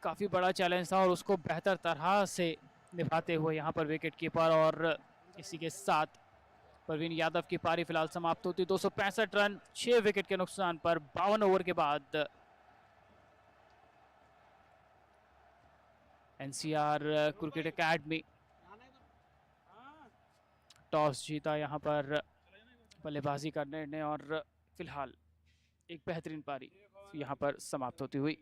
काफ़ी बड़ा चैलेंज था और उसको बेहतर तरह से निभाते हुए यहाँ पर विकेट कीपर। और इसी के साथ प्रवीण यादव की पारी फिलहाल समाप्त होती। 265 रन 6 विकेट के नुकसान पर 52 ओवर के बाद एनसीआर क्रिकेट एकेडमी टॉस जीता यहाँ पर बल्लेबाजी का निर्णय और फिलहाल एक बेहतरीन पारी यहाँ पर समाप्त होती हुई।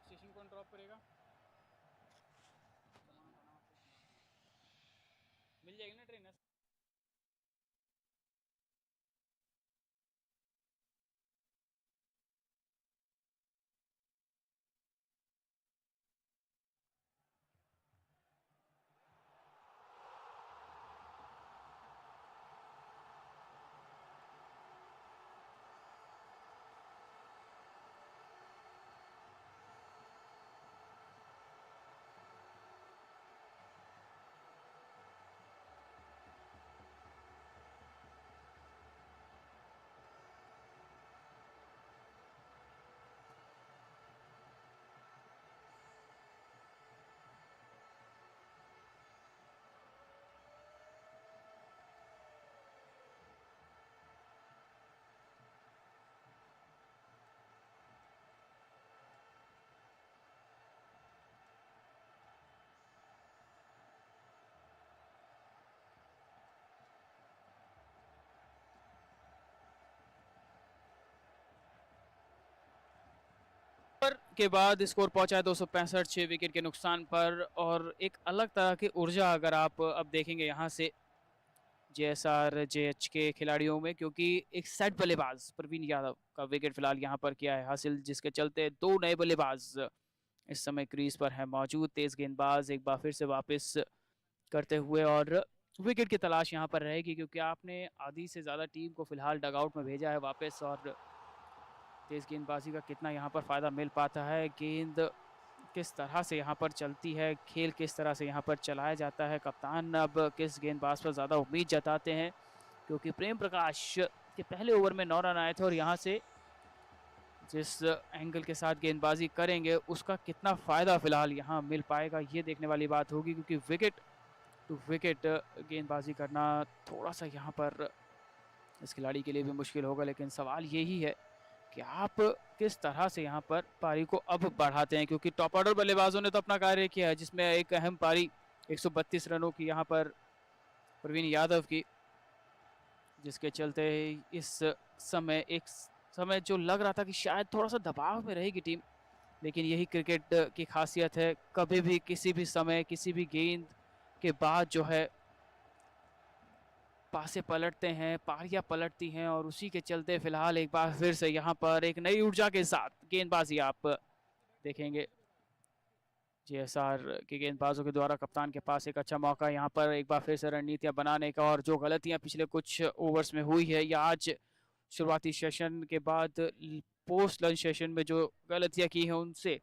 स्टेशन कौन ड्रॉप करेगा? मिल जाएगी ना ट्रेन? के बाद स्कोर पहुंचा है 265 6 विकेट के नुकसान पर। और एक अलग तरह की ऊर्जा अगर आप अब देखेंगे यहाँ से JSRJH के खिलाड़ियों में, क्योंकि एक सेट बल्लेबाज प्रवीण यादव का विकेट फिलहाल यहाँ पर किया है हासिल, जिसके चलते 2 नए बल्लेबाज इस समय क्रीज पर है मौजूद। तेज गेंदबाज एक बार फिर से वापस करते हुए और विकेट की तलाश यहाँ पर रहेगी, क्योंकि आपने आधी से ज़्यादा टीम को फिलहाल डगआउट में भेजा है वापस। और तेज गेंदबाजी का कितना यहाँ पर फ़ायदा मिल पाता है, गेंद किस तरह से यहाँ पर चलती है, खेल किस तरह से यहाँ पर चलाया जाता है, कप्तान अब किस गेंदबाज पर ज़्यादा उम्मीद जताते हैं, क्योंकि प्रेम प्रकाश के पहले ओवर में 9 रन आए थे और यहाँ से जिस एंगल के साथ गेंदबाजी करेंगे उसका कितना फ़ायदा फिलहाल यहाँ मिल पाएगा, ये देखने वाली बात होगी। क्योंकि विकेट टू विकेट गेंदबाजी करना थोड़ा सा यहाँ पर इस खिलाड़ी के लिए भी मुश्किल होगा, लेकिन सवाल यही है कि आप किस तरह से यहाँ पर पारी को अब बढ़ाते हैं, क्योंकि टॉप ऑर्डर बल्लेबाजों ने तो अपना कार्य किया है, जिसमें एक अहम पारी 132 रनों की यहाँ पर प्रवीण यादव की, जिसके चलते इस समय जो लग रहा था कि शायद थोड़ा सा दबाव में रहेगी टीम, लेकिन यही क्रिकेट की खासियत है, कभी भी किसी भी समय किसी भी गेंद के बाद जो है पासे पलटते हैं, पारियां पलटती हैं, और उसी के चलते फिलहाल एक बार फिर से यहाँ पर एक नई ऊर्जा के साथ गेंदबाजी आप देखेंगे। JSR के गेंदबाजों के द्वारा कप्तान के पास एक अच्छा मौका यहाँ पर एक बार फिर से रणनीतियां बनाने का, और जो गलतियां पिछले कुछ ओवर्स में हुई है या आज शुरुआती सेशन के बाद पोस्ट लंच सेशन में जो गलतियां की हैं उनसे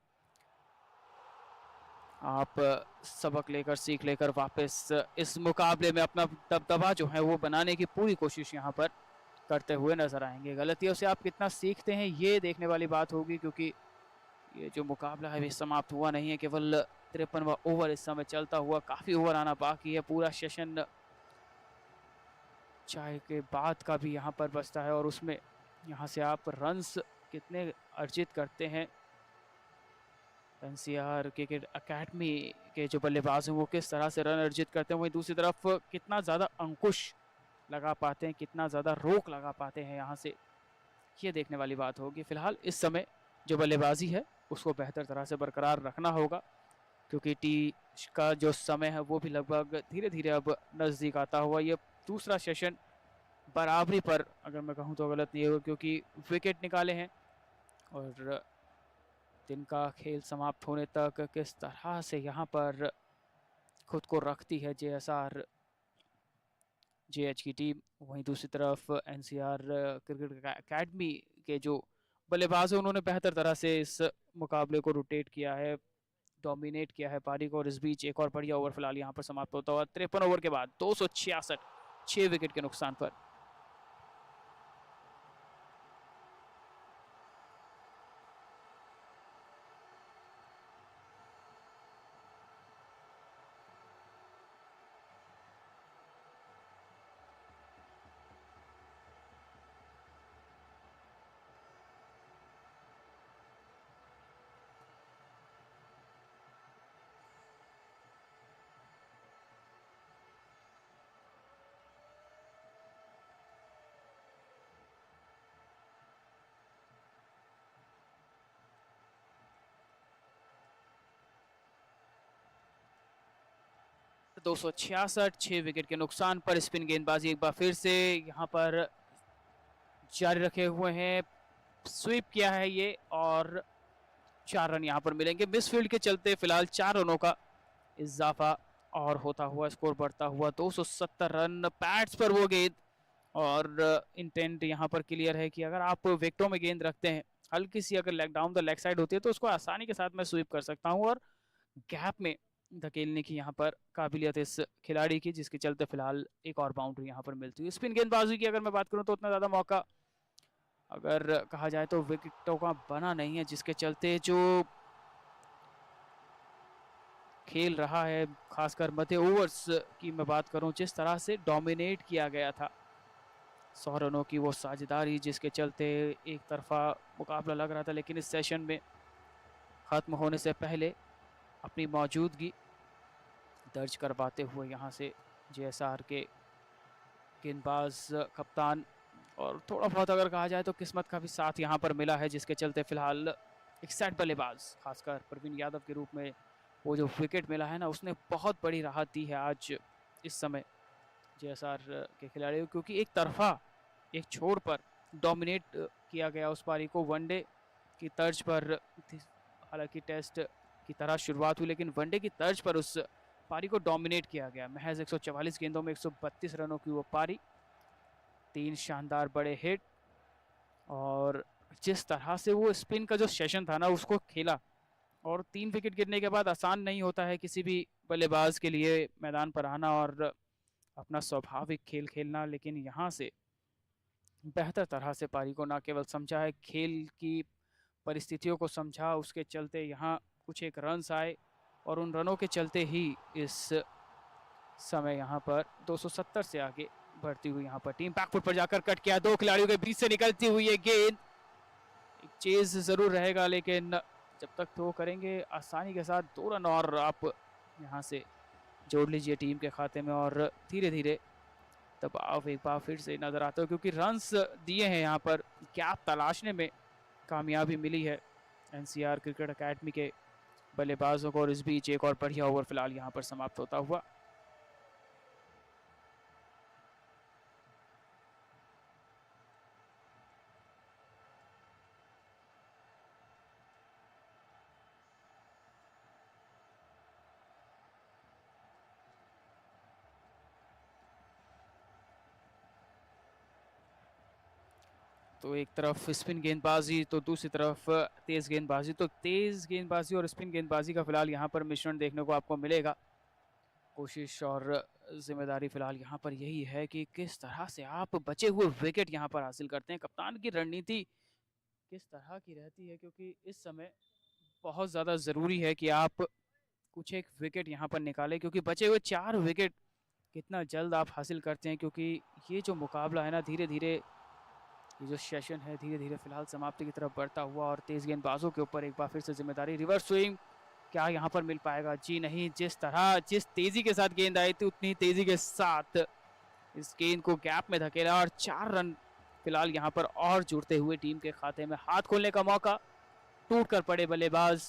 आप सबक लेकर सीख लेकर वापस इस मुकाबले में अपना दबदबा जो है वो बनाने की पूरी कोशिश यहाँ पर करते हुए नजर आएंगे। गलतियों से आप कितना सीखते हैं ये देखने वाली बात होगी, क्योंकि ये जो मुकाबला है अभी समाप्त हुआ नहीं है, केवल 53वां ओवर इस समय चलता हुआ, काफी ओवर आना बाकी है। पूरा सेशन चाय के बाद का भी यहाँ पर बचता है और उसमें यहाँ से आप रन्स कितने अर्जित करते हैं, एनसीआर क्रिकेट एकेडमी के जो बल्लेबाज हैं वो किस तरह से रन अर्जित करते हैं, वहीं दूसरी तरफ कितना ज़्यादा अंकुश लगा पाते हैं, कितना ज़्यादा रोक लगा पाते हैं यहाँ से, ये देखने वाली बात होगी। फिलहाल इस समय जो बल्लेबाजी है उसको बेहतर तरह से बरकरार रखना होगा, क्योंकि टी का जो समय है वो भी लगभग धीरे धीरे अब नज़दीक आता हुआ। ये दूसरा सेशन बराबरी पर, अगर मैं कहूँ तो गलत नहीं होगा, क्योंकि विकेट निकाले हैं और दिन का खेल समाप्त होने तक किस तरह से यहाँ पर खुद को रखती है JSR JH की टीम। वहीं दूसरी तरफ NCR क्रिकेट एकेडमी के जो बल्लेबाज हैं उन्होंने बेहतर तरह से इस मुकाबले को रोटेट किया है, डोमिनेट किया है पारी को, और इस बीच एक और बढ़िया ओवर फिलहाल यहाँ पर समाप्त होता हुआ 53 ओवर के बाद 266, 6 विकेट के नुकसान पर। दो 6 विकेट के नुकसान पर स्पिन गेंदबाजी एक बार फिर से यहाँ पर जारी रखे हुए हैं, स्वीप किया है ये और 4 रन यहाँ पर मिलेंगे। मिसफील्ड के चलते फिलहाल 4 रनों का इजाफा और होता हुआ स्कोर बढ़ता हुआ 270 रन। पैड्स पर वो गेंद, और इंटेंट यहाँ पर क्लियर है कि अगर आप विकेटों में गेंद रखते हैं, हल्की सी अगर leg down the leg side होती है तो उसको आसानी के साथ मैं स्वीप कर सकता हूँ, और गैप में धकेलने की यहाँ पर काबिलियत इस खिलाड़ी की, जिसके चलते फिलहाल एक और बाउंड्री यहाँ पर मिलती है। स्पिन गेंदबाजी की अगर मैं बात करूँ तो उतना ज़्यादा मौका अगर कहा जाए तो विकेटों का बना नहीं है, जिसके चलते जो खेल रहा है, खासकर मध्य ओवर्स की मैं बात करूं, जिस तरह से डोमिनेट किया गया था, 100 रनों की वो साझेदारी, जिसके चलते एक तरफा मुकाबला लग रहा था, लेकिन इस सेशन में खत्म होने से पहले अपनी मौजूदगी दर्ज करवाते हुए यहाँ से JSR के गेंदबाज कप्तान, और थोड़ा बहुत अगर कहा जाए तो किस्मत का भी साथ यहाँ पर मिला है, जिसके चलते फिलहाल एक सेट बल्लेबाज खासकर प्रवीण यादव के रूप में वो जो विकेट मिला है ना, उसने बहुत बड़ी राहत दी है आज इस समय JSR के खिलाड़ियों, क्योंकि एक तरफा एक छोर पर डोमिनेट किया गया उस पारी को वनडे की तर्ज पर। हालांकि टेस्ट की तरह शुरुआत हुई, लेकिन वनडे की तर्ज पर उस पारी को डोमिनेट किया गया। महज 144 गेंदों में 132 रनों की वो पारी, 3 शानदार बड़े हिट, और जिस तरह से वो स्पिन का जो सेशन था ना उसको खेला, और 3 विकेट गिरने के बाद आसान नहीं होता है किसी भी बल्लेबाज के लिए मैदान पर आना और अपना स्वाभाविक खेल खेलना, लेकिन यहाँ से बेहतर तरह से पारी को ना केवल समझा है, खेल की परिस्थितियों को समझा, उसके चलते यहाँ कुछ एक रन्स आए, और उन रनों के चलते ही इस समय यहाँ पर 270 से आगे बढ़ती हुई यहाँ पर टीम बैकफुट पर जाकर कट किया, 2 खिलाड़ियों के बीच से निकलती हुई ये गेंद, एक चेज जरूर रहेगा, लेकिन जब तक तो करेंगे आसानी के साथ 2 रन और आप यहाँ से जोड़ लीजिए टीम के खाते में, और धीरे धीरे दबाव एक बार फिर से नजर आता है, क्योंकि रन्स दिए हैं यहाँ पर, गैप तलाशने में कामयाबी मिली है NCR क्रिकेट एकेडमी के बल्लेबाजों को, और इस बीच एक और बढ़िया ओवर फिलहाल यहाँ पर समाप्त होता हुआ। तो एक तरफ स्पिन गेंदबाजी तो दूसरी तरफ तेज गेंदबाजी, तो तेज गेंदबाजी और स्पिन गेंदबाजी का फिलहाल यहाँ पर मिश्रण देखने को आपको मिलेगा। कोशिश और जिम्मेदारी फिलहाल यहाँ पर यही है कि किस तरह से आप बचे हुए विकेट यहाँ पर हासिल करते हैं। कप्तान की रणनीति किस तरह की रहती है, क्योंकि इस समय बहुत ज़्यादा ज़रूरी है कि आप कुछ एक विकेट यहाँ पर निकालें, क्योंकि बचे हुए 4 विकेट कितना जल्द आप हासिल करते हैं, क्योंकि ये जो मुकाबला है ना, धीरे धीरे ये जो सेशन है धीरे धीरे फिलहाल समाप्ति की तरफ बढ़ता हुआ, और तेज गेंदबाजों के ऊपर एक बार फिर से जिम्मेदारी। रिवर्स स्विंग क्या यहाँ पर मिल पाएगा? जी नहीं। जिस तेजी के साथ गेंद आई थी उतनी तेजी के साथ इस गेंद को गैप में धकेला, और 4 रन फिलहाल यहाँ पर और जुड़ते हुए टीम के खाते में। हाथ खोलने का मौका, टूट कर पड़े बल्लेबाज,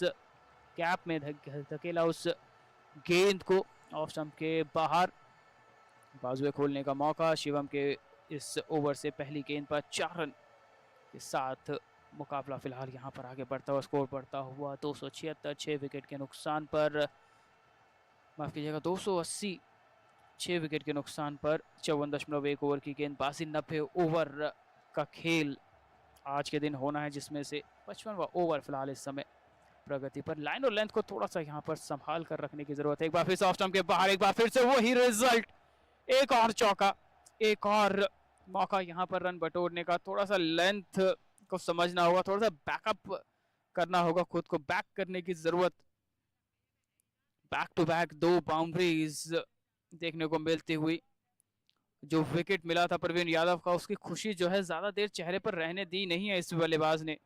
गैप में धकेला उस गेंद को ऑफ स्टंप के बाहर। बाजुए खोलने का मौका, शिवम के इस ओवर से पहली गेंद पर 4 रन के साथ मुकाबला फिलहाल यहाँ पर आगे बढ़ता हुआ, स्कोर बढ़ता हुआ 276, 6 विकेट के नुकसान पर, माफ कीजिएगा 280, 6 विकेट के नुकसान पर 54.1 ओवर की गेंदबाजी। 90 ओवर का खेल आज के दिन होना है, जिसमें से 55वां ओवर फिलहाल इस समय प्रगति पर। लाइन और लेंथ को थोड़ा सा यहाँ पर संभाल कर रखने की जरूरत है। एक बार फिर से ऑफ स्टंप के बाहर, एक बार फिर से वही रिजल्ट, एक और चौका, एक और मौका यहाँ पर रन बटोरने का। थोड़ा सा लेंथ को समझना होगा, थोड़ा सा बैकअप करना होगा, खुद को बैक करने की जरूरत। बैक टू बैक 2 बाउंड्रीज देखने को मिलती हुई। जो विकेट मिला था प्रवीण यादव का, उसकी खुशी जो है ज्यादा देर चेहरे पर रहने दी नहीं है इस बल्लेबाज ने।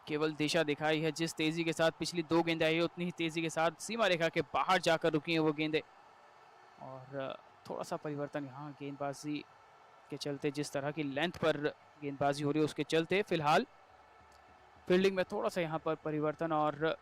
केवल दिशा दिखाई है, जिस तेजी के साथ पिछली 2 गेंदें आई है उतनी ही तेजी के साथ सीमा रेखा के बाहर जाकर रुकी है वो गेंदें। और थोड़ा सा परिवर्तन यहाँ गेंदबाजी के चलते, जिस तरह की लेंथ पर गेंदबाजी हो रही है उसके चलते फिलहाल फील्डिंग में थोड़ा सा यहाँ पर परिवर्तन। और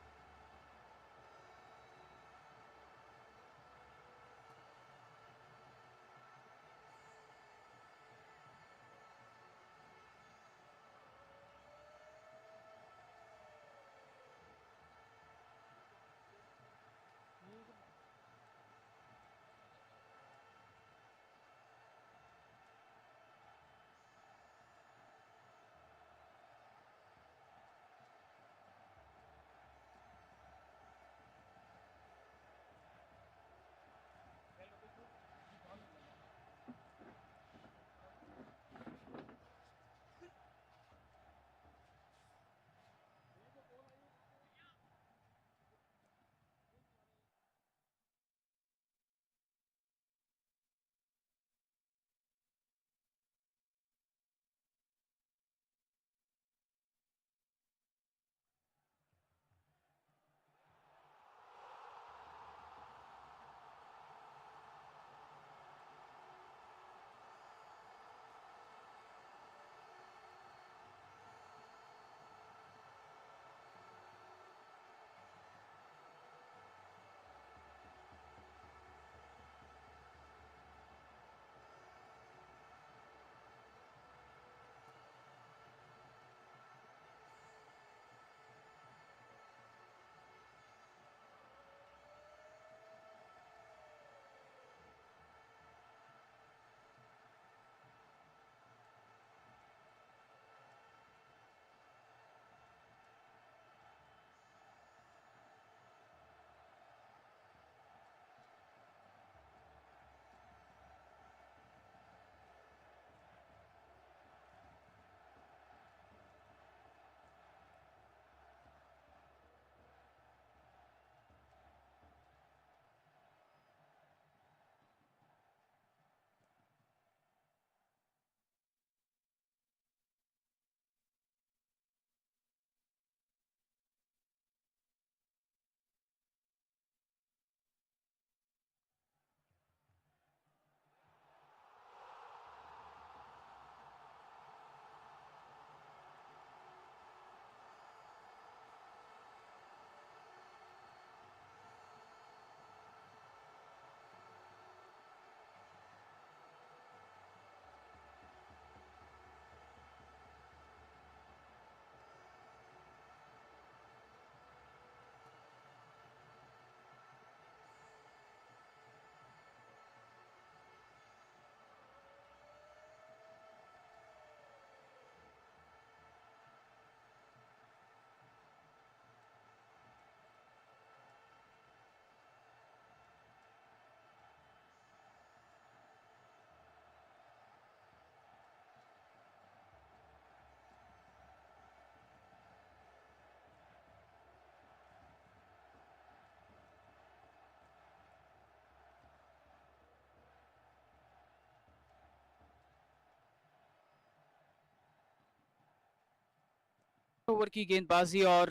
ओवर की गेंदबाजी और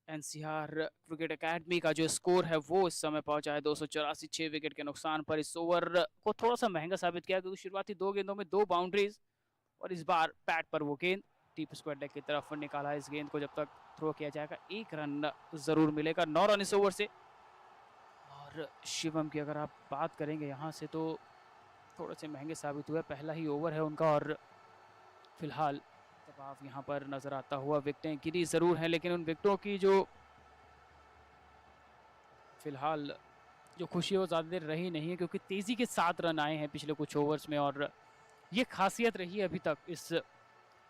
एनसीआर क्रिकेट एकेडमी का जो स्कोर है वो इस समय पहुंचा है 284, 6 विकेट के नुकसान पर। इस ओवर को थोड़ा सा महंगा साबित किया क्योंकि शुरुआती 2 गेंदों में 2 बाउंड्रीज और इस बार पैड पर वो गेंद डीप स्क्वायर लेग की तरफ निकाला। इस गेंद को जब तक थ्रो किया जाएगा 1 रन जरूर मिलेगा। 9 रन इस ओवर से। और शिवम की अगर आप बात करेंगे यहाँ से तो थोड़े से महंगे साबित हुए। पहला ही ओवर है उनका और फिलहाल दबाव यहाँ पर नजर आता हुआ। विकेटें गिरी जरूर हैं लेकिन उन विकेटों की जो फिलहाल जो खुशी है वो ज़्यादा देर रही नहीं है क्योंकि तेज़ी के 7 रन आए हैं पिछले कुछ ओवर्स में। और ये खासियत रही है अभी तक इस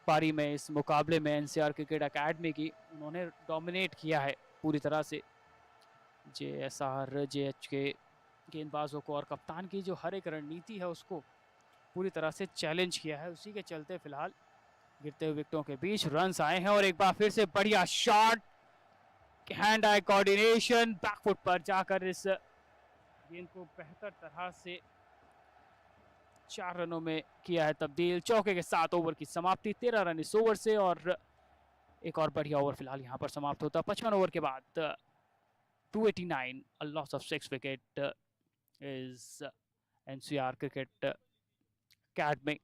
पारी में, इस मुकाबले में एनसीआर क्रिकेट एकेडमी की। उन्होंने डोमिनेट किया है पूरी तरह से JSRJH के गेंदबाजों को और कप्तान की जो हर एक रणनीति है उसको पूरी तरह से चैलेंज किया है। उसी के चलते फिलहाल गिरते हुए विकेटों के बीच रन्स आए हैं। और एक बार फिर से बढ़िया shot, hand eye coordination, backfoot पर जाकर इस गेंद को बेहतर तरह से 4 रनों में किया है तब्दील। चौके के 7 ओवर की समाप्ति, 13 रन इस ओवर से। और एक और बढ़िया ओवर फिलहाल यहाँ पर समाप्त होता है 55 ओवर के बाद। 289, a loss of 6 wicket is NCR Cricket Academy.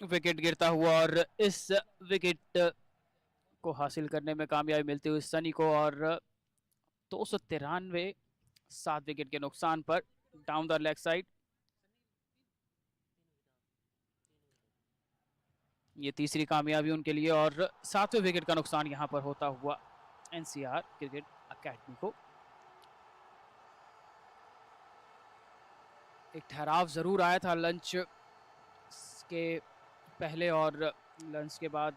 Wicket गिरता हुआ और इस विकेट को हासिल करने में कामयाबी मिलती हुई सनी को। और 293, 7 विकेट के नुकसान पर डाउन द लेग साइड। ये तीसरी कामयाबी उनके लिए और 7वें विकेट का नुकसान यहां पर होता हुआ एनसीआर क्रिकेट एकेडमी को। एक ठहराव जरूर आया था लंच के पहले और लंच के बाद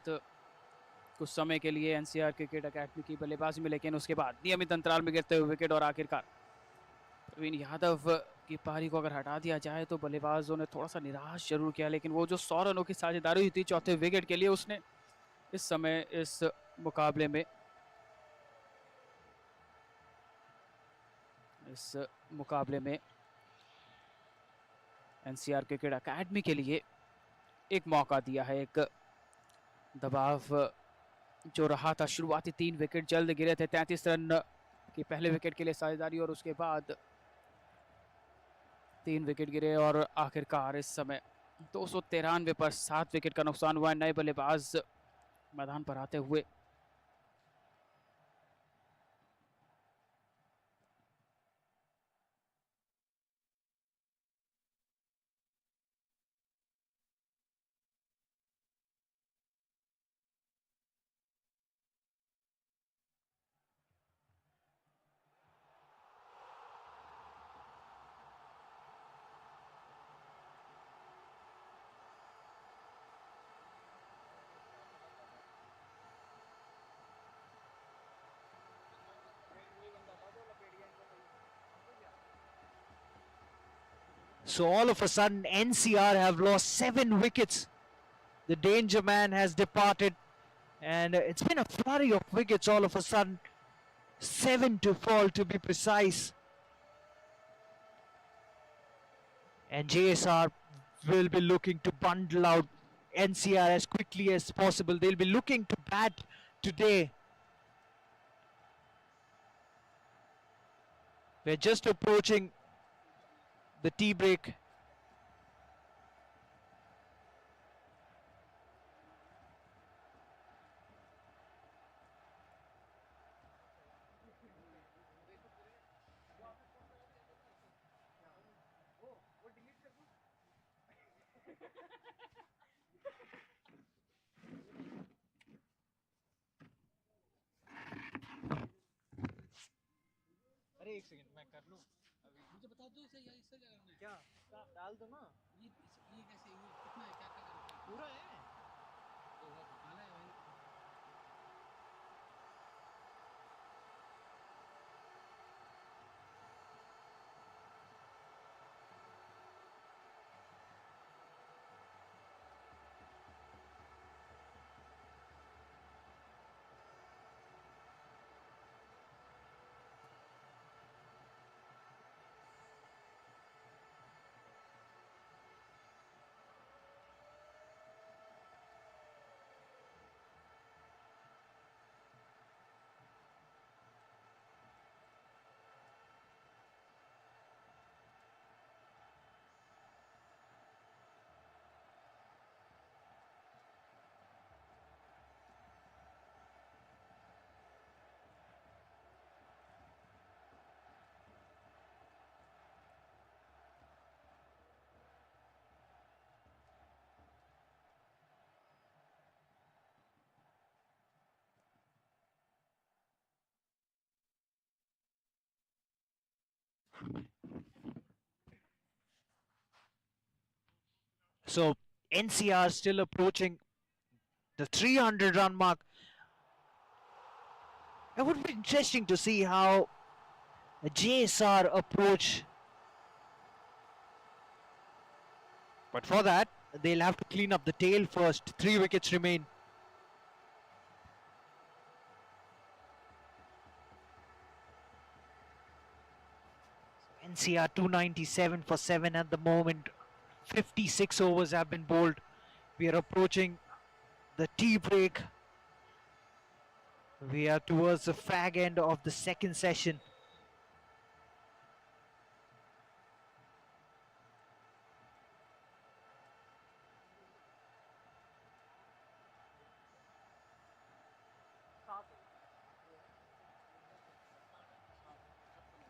कुछ समय के लिए एनसीआर क्रिकेट एकेडमी की बल्लेबाजी में, लेकिन उसके बाद नियमित अंतराल में गिरते हुए विकेट और आखिरकार प्रवीण यादव की पारी को अगर हटा दिया जाए तो बल्लेबाजों ने थोड़ा सा निराश जरूर किया। लेकिन वो जो 100 रनों की साझेदारी हुई थी चौथे विकेट के लिए, उसने इस समय इस मुकाबले में एनसीआर क्रिकेट एकेडमी के लिए एक मौका दिया है, एक दबाव जो रहा था, शुरुआती 3 विकेट जल्द गिरे थे, 33 रन की पहले विकेट के लिए साझेदारी और उसके बाद 3 विकेट गिरे और आखिरकार इस समय 293 पर 7 विकेट का नुकसान हुआ है। नए बल्लेबाज मैदान पर आते हुए So all of a sudden, NCR have lost 7 wickets. The danger man has departed, and it's been a flurry of wickets all of a sudden. 7 to fall, to be precise. And JSR will be looking to bundle out NCR as quickly as possible. They'll be looking to bat today. We're just approaching the tea break. अरे एक second मैं कर लूं अभी मुझे बता दो इसे इससे क्या करना है क्या डाल दो ना ये कैसे ये कितना है क्या क्या करना है पूरा है तो वो डाला है भाई So NCR still approaching the 300 run mark. It would be interesting to see how JSR approach. But for that, they'll have to clean up the tail first. 3 wickets remain. NCR 297 for 7 at the moment. 56 overs have been bowled. We are approaching the tea break. We are towards the fag end of the second session.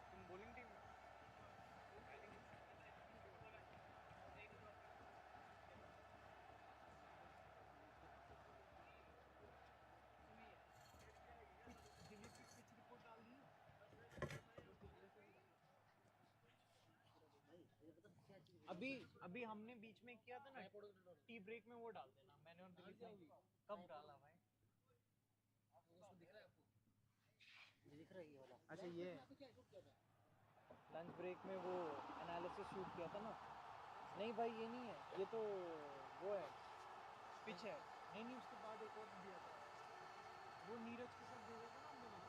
तुम bowling team में अभी अभी हमने बीच में किया था ना tea break में वो डाल देना मैंने और दिलीप ने कब डाला भाई दिख रहा है ये वाला अच्छा ये लंच ब्रेक में वो एनालिसिस शूट किया था ना नहीं भाई ये नहीं है ये तो वो है पिच है नहीं नहीं उसके बाद एक और दिया था वो नीरज के साथ भेजा था ना हम लोगों ने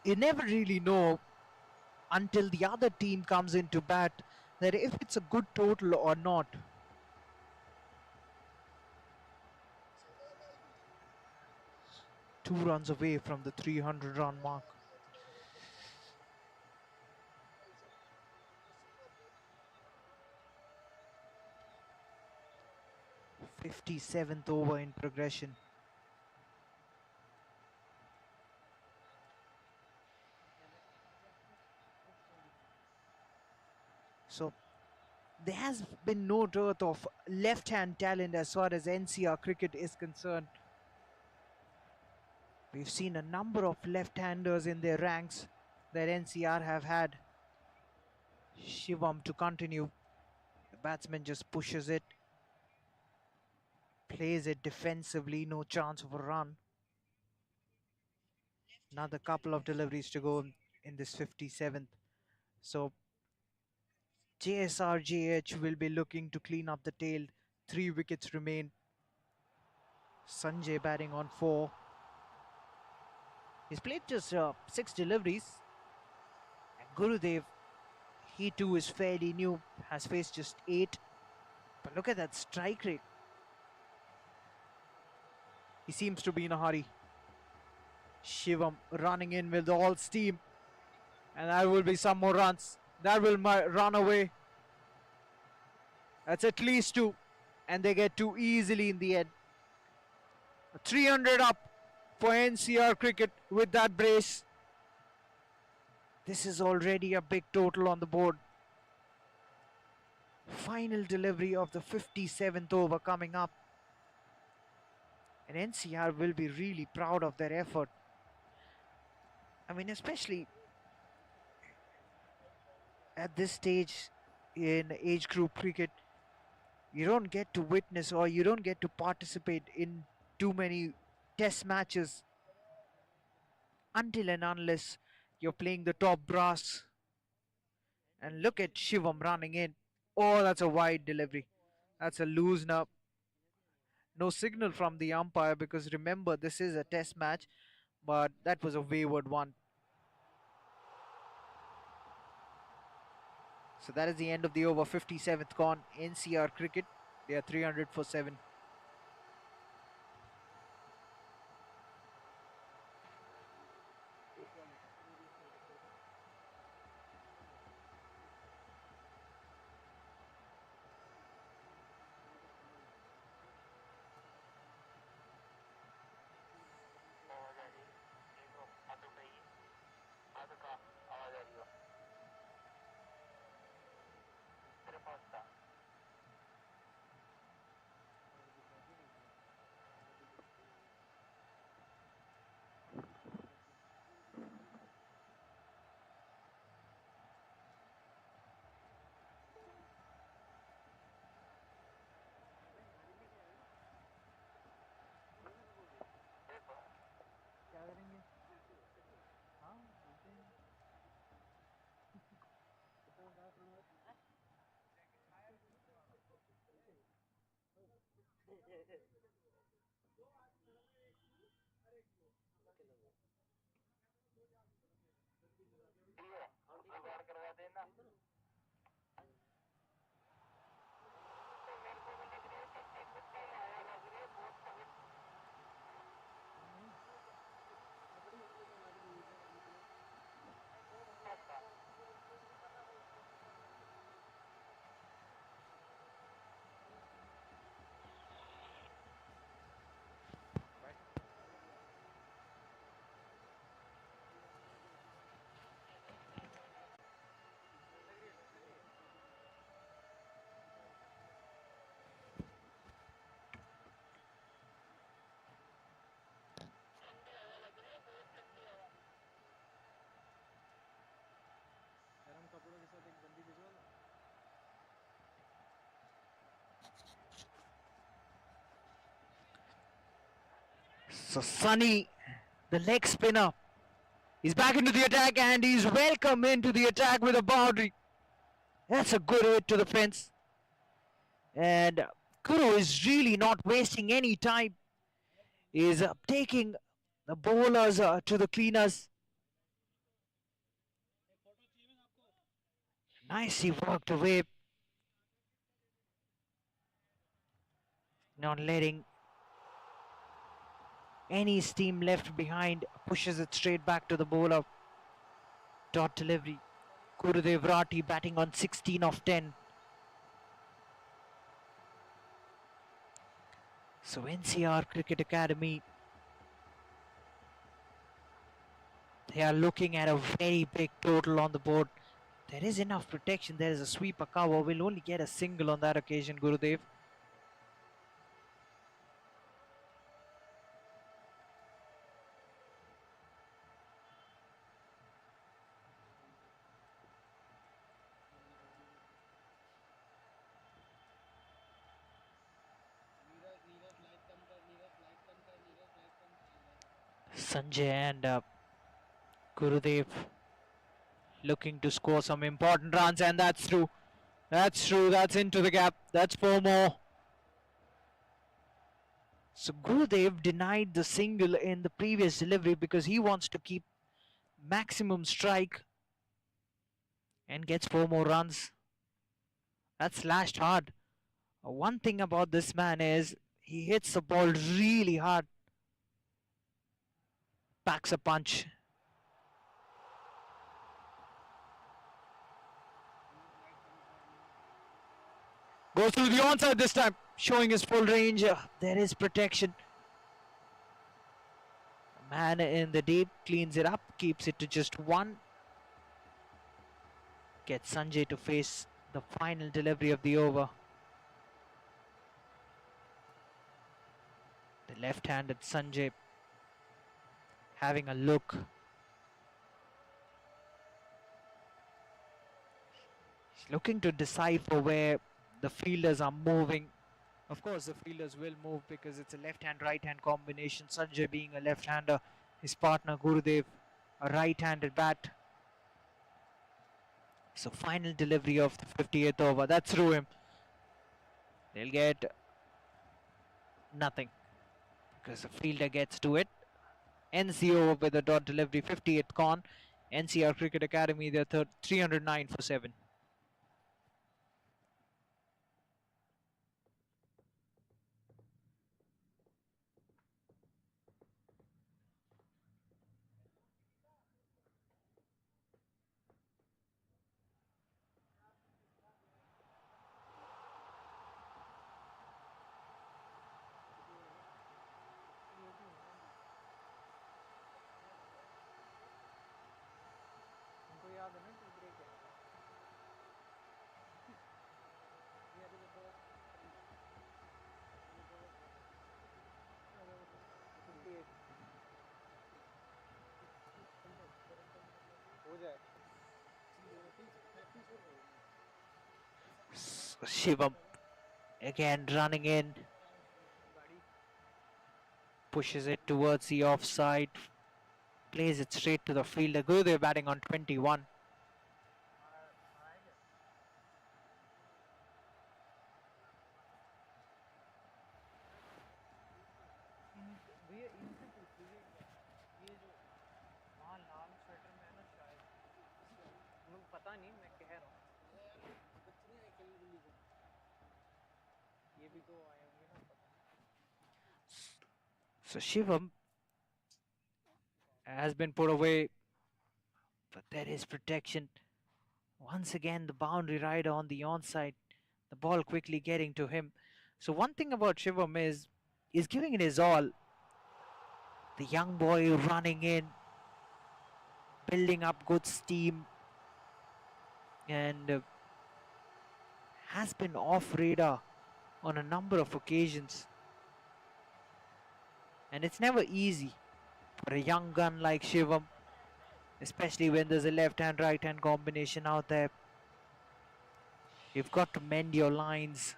You never really know until the other team comes into bat that if it's a good total or not. Two runs away from the 300-run mark. '57th over in progression. So there has been no dearth of left-hand talent as far as NCR cricket is concerned. We've seen a number of left-handers in their ranks that NCR have had. Shivam to continue. The batsman just pushes it, plays it defensively, no chance of a run. Another couple of deliveries to go in this 57th. So JSRJH will be looking to clean up the tail. 3 wickets remain. Sanjay batting on 4. He's played just 6 deliveries. And Gurudev, he too is fairly new, has faced just 8. But look at that strike rate. He seems to be in a hurry. Shivam running in with all steam. And that will be some more runs. That will run away. That's at least 2. And they get 2 easily in the end. 300 up for NCR cricket with that brace. This is already a big total on the board. Final delivery of the 57th over coming up. And NCR will be really proud of their effort. I mean, especially at this stage in age group cricket, you don't get to witness or you don't get to participate in too many test matches until and unless you're playing the top brass. And look at Shivam running in. Oh, that's a wide delivery. That's a loosener. No signal from the umpire because remember, this is a test match, but that was a wayward one. So that is the end of the over. 57th gone. NCR cricket, they are 300 for 7. गरम कपड़ों के साथ एक बंदी भिजवा लो। So Sunny, the leg spinner, he's back into the attack and he's welcome into the attack with a boundary. That's a good hit to the fence. And Guru is really not wasting any time. He's taking the bowlers to the cleaners. Nicely worked away. Not letting any steam left behind. Pushes it straight back to the bowler. Dot delivery. Gurudev Rati batting on 16 of 10. So NCR Cricket Academy, they are looking at a very big total on the board. There is enough protection. There is a sweeper cover. We'll only get a single on that occasion, Gurudev. Sanjay and Gurudev looking to score some important runs, and that's through. That's true. That's into the gap. That's 4 more. So Gurudev denied the single in the previous delivery because he wants to keep maximum strike and gets 4 more runs. That's slashed hard. One thing about this man is he hits the ball really hard. Packs a punch. Goes through the onside this time, showing his full range. There is protection. Man in the deep cleans it up, keeps it to just 1. Gets Sanjay to face the final delivery of the over. The left-handed Sanjay having a look. He's looking to decipher where the fielders are moving. Of course, the fielders will move because it's a left-hand, right-hand combination. Sanjay being a left-hander, his partner Gurudev, a right-handed bat. So final delivery of the 58th over. That's through him. They'll get nothing because the fielder gets to it. Ends the over with a dot delivery. 58th con. NCR Cricket Academy, they're 309 for 7. Shivam again running in, pushes it towards the offside, plays it straight to the fielder. Gurudev batting on 21. So Shivam has been put away, but there is protection. Once again, the boundary rider on the onside, the ball quickly getting to him. So one thing about Shivam is he's giving it his all. The young boy running in, building up good steam, and has been off radar on a number of occasions. And it's never easy for a young gun like Shivam, especially when there's a left-hand, right-hand combination out there. You've got to mend your lines.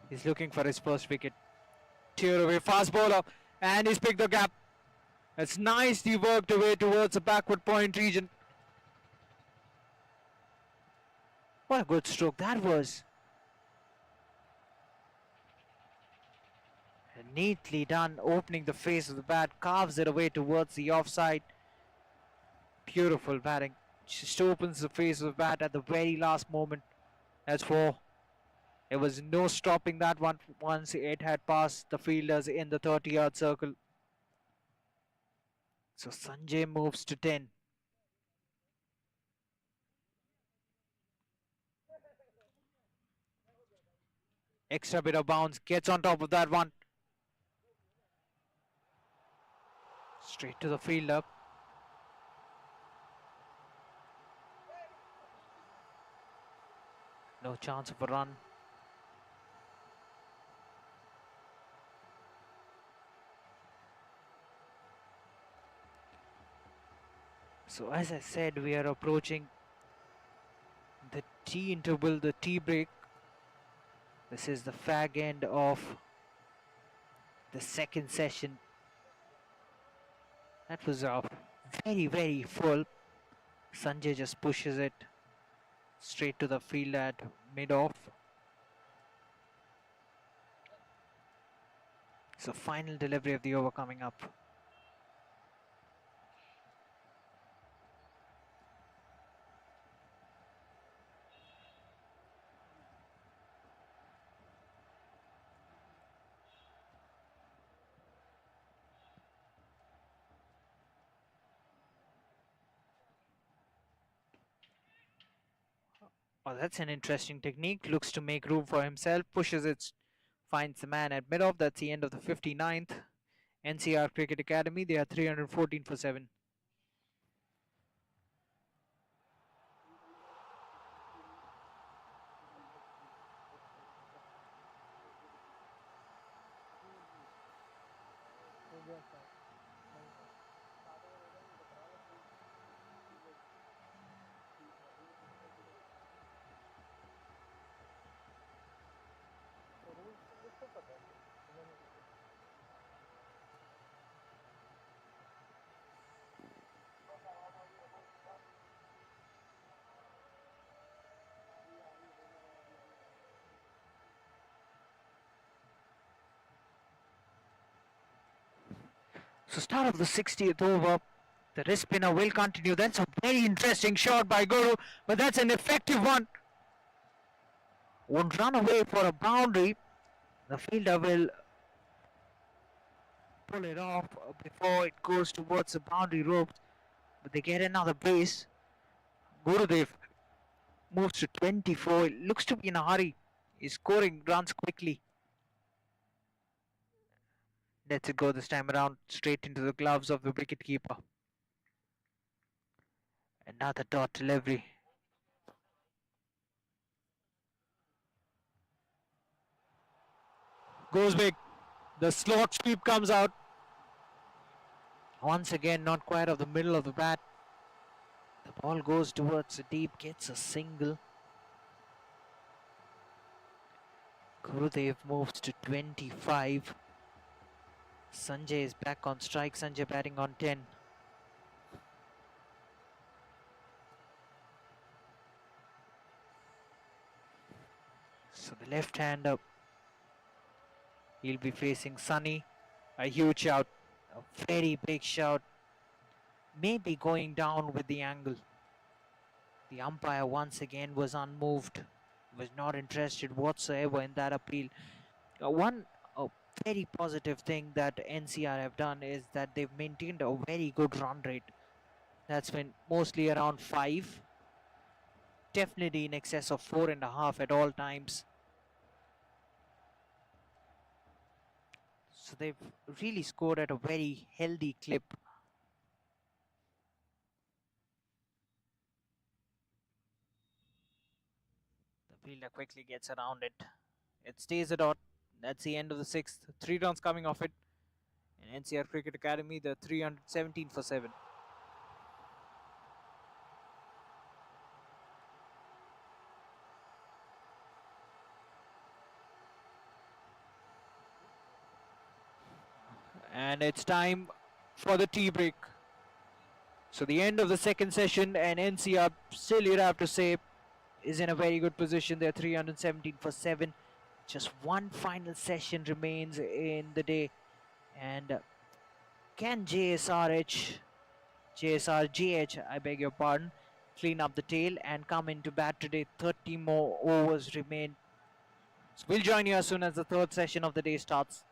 He's looking for his first wicket. Tear away, fast bowler, and he's picked the gap. It's nicely worked away towards the backward point region. What a good stroke that was. Neatly done, opening the face of the bat, carves it away towards the offside. Beautiful batting. Just opens the face of the bat at the very last moment. That's 4. There was no stopping that one once it had passed the fielders in the 30-yard circle. So Sanjay moves to 10. Extra bit of bounce, gets on top of that one. Straight to the fielder. No chance of a run. So as I said, we are approaching the tea interval, the tea break. This is the fag end of the second session. That was very full. Sanjay just pushes it straight to the field at mid-off. So final delivery of the over coming up. Oh, that's an interesting technique. Looks to make room for himself. Pushes it. Finds the man at mid-off. That's the end of the 59th. NCR Cricket Academy. They are 314 for 7. So start of the 60th over. The wrist spinner will continue. That's a very interesting shot by Guru, but that's an effective one. Won't run away for a boundary. The fielder will pull it off before it goes towards the boundary ropes, but they get another base. Gurudev moves to 24. It looks to be in a hurry. He's scoring runs quickly. Lets it go this time around, straight into the gloves of the wicketkeeper. Another dot delivery. Goes big. The slot sweep comes out. Once again, not quite off the middle of the bat. The ball goes towards the deep, gets a single. Gurudev moves to 25. Sanjay is back on strike. Sanjay batting on 10. So the left hander, he'll be facing Sunny. A huge shout, a very big shout. Maybe going down with the angle. The umpire once again was unmoved, was not interested whatsoever in that appeal. One very positive thing that NCR have done is that they've maintained a very good run rate. That's been mostly around 5. Definitely in excess of 4.5 at all times. So they've really scored at a very healthy clip. The fielder quickly gets around it. It stays a dot. That's the end of the 6th. 3 runs coming off it. In NCR Cricket Academy, they're 317 for 7. And it's time for the tea break. So the end of the second session, and NCR still, you'd have to say, is in a very good position. They're 317 for 7. Just one final session remains in the day. And can JSRH JSRJH, I beg your pardon, clean up the tail and come into bat today. 30 more overs remain. So we'll join you as soon as the third session of the day starts.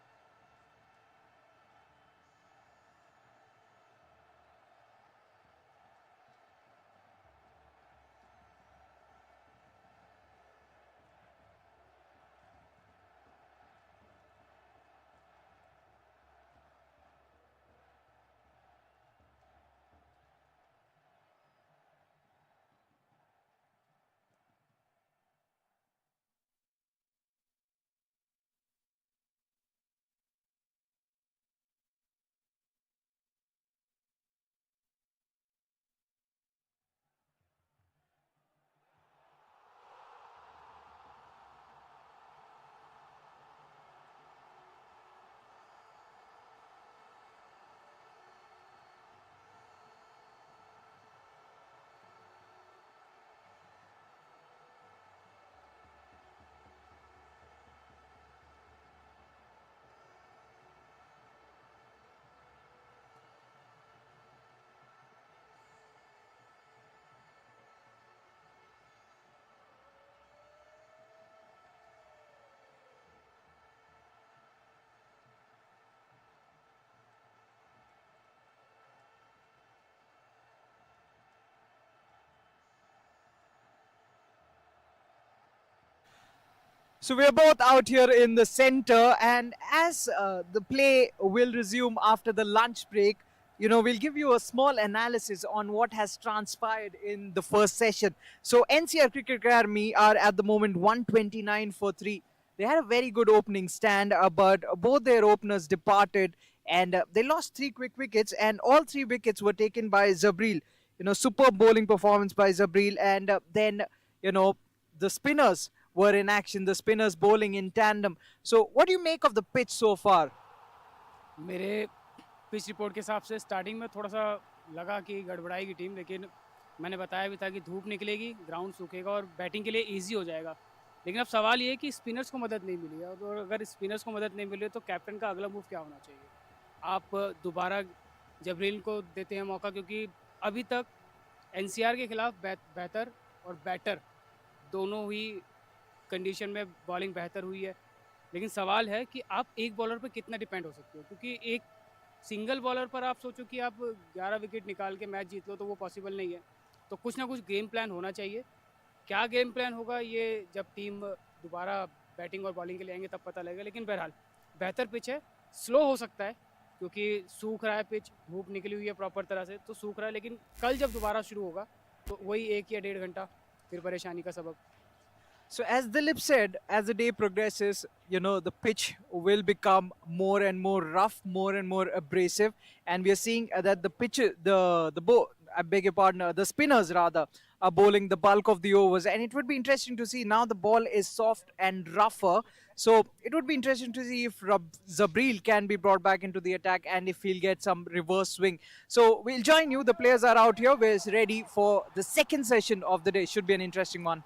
So we're both out here in the center, and as the play will resume after the lunch break, we'll give you a small analysis on what has transpired in the first session. So NCR Cricket Academy are at the moment 129 for 3. They had a very good opening stand, but both their openers departed, and they lost 3 quick wickets, and all 3 wickets were taken by Zabril. Superb bowling performance by Zabril, and then you know the spinners were in action, the spinners bowling in tandem. So what do you make of the pitch so far? मेरे pitch report के हिसाब से starting में थोड़ा सा लगा कि गड़बड़ाएगी team, लेकिन मैंने बताया भी था कि धूप निकलेगी, ग्राउंड सूखेगा और बैटिंग के लिए इजी हो जाएगा। लेकिन अब सवाल ये है कि स्पिनर्स को मदद नहीं मिली है, और अगर स्पिनर्स को मदद नहीं मिली तो कैप्टन का अगला मूव क्या होना चाहिए? आप दोबारा जबरील को देते हैं मौका, क्योंकि अभी तक एनसीआर के खिलाफ बेहतर और बैटर दोनों ही कंडीशन में बॉलिंग बेहतर हुई है। लेकिन सवाल है कि आप एक बॉलर पर कितना डिपेंड हो सकते हो, क्योंकि एक सिंगल बॉलर पर आप सोचो कि आप 11 विकेट निकाल के मैच जीत लो, तो वो पॉसिबल नहीं है। तो कुछ ना कुछ गेम प्लान होना चाहिए। क्या गेम प्लान होगा ये जब टीम दोबारा बैटिंग और बॉलिंग के लिए आएंगे तब पता लगेगा। लेकिन बहरहाल बेहतर पिच है, स्लो हो सकता है क्योंकि सूख रहा है पिच, धूप निकली हुई है प्रॉपर तरह से, तो सूख रहा है। लेकिन कल जब दोबारा शुरू होगा तो वही 1 या 1.5 घंटा फिर परेशानी का सबब। So as Dilip said, as the day progresses, the pitch will become more and more rough, more and more abrasive, and we are seeing that the pitch, I beg your pardon, the spinners rather are bowling the bulk of the overs, and it would be interesting to see now the ball is soft and rougher. So it would be interesting to see if Zabril can be brought back into the attack and if he'll get some reverse swing. So we'll join you. The players are out here. We're ready for the second session of the day. Should be an interesting one.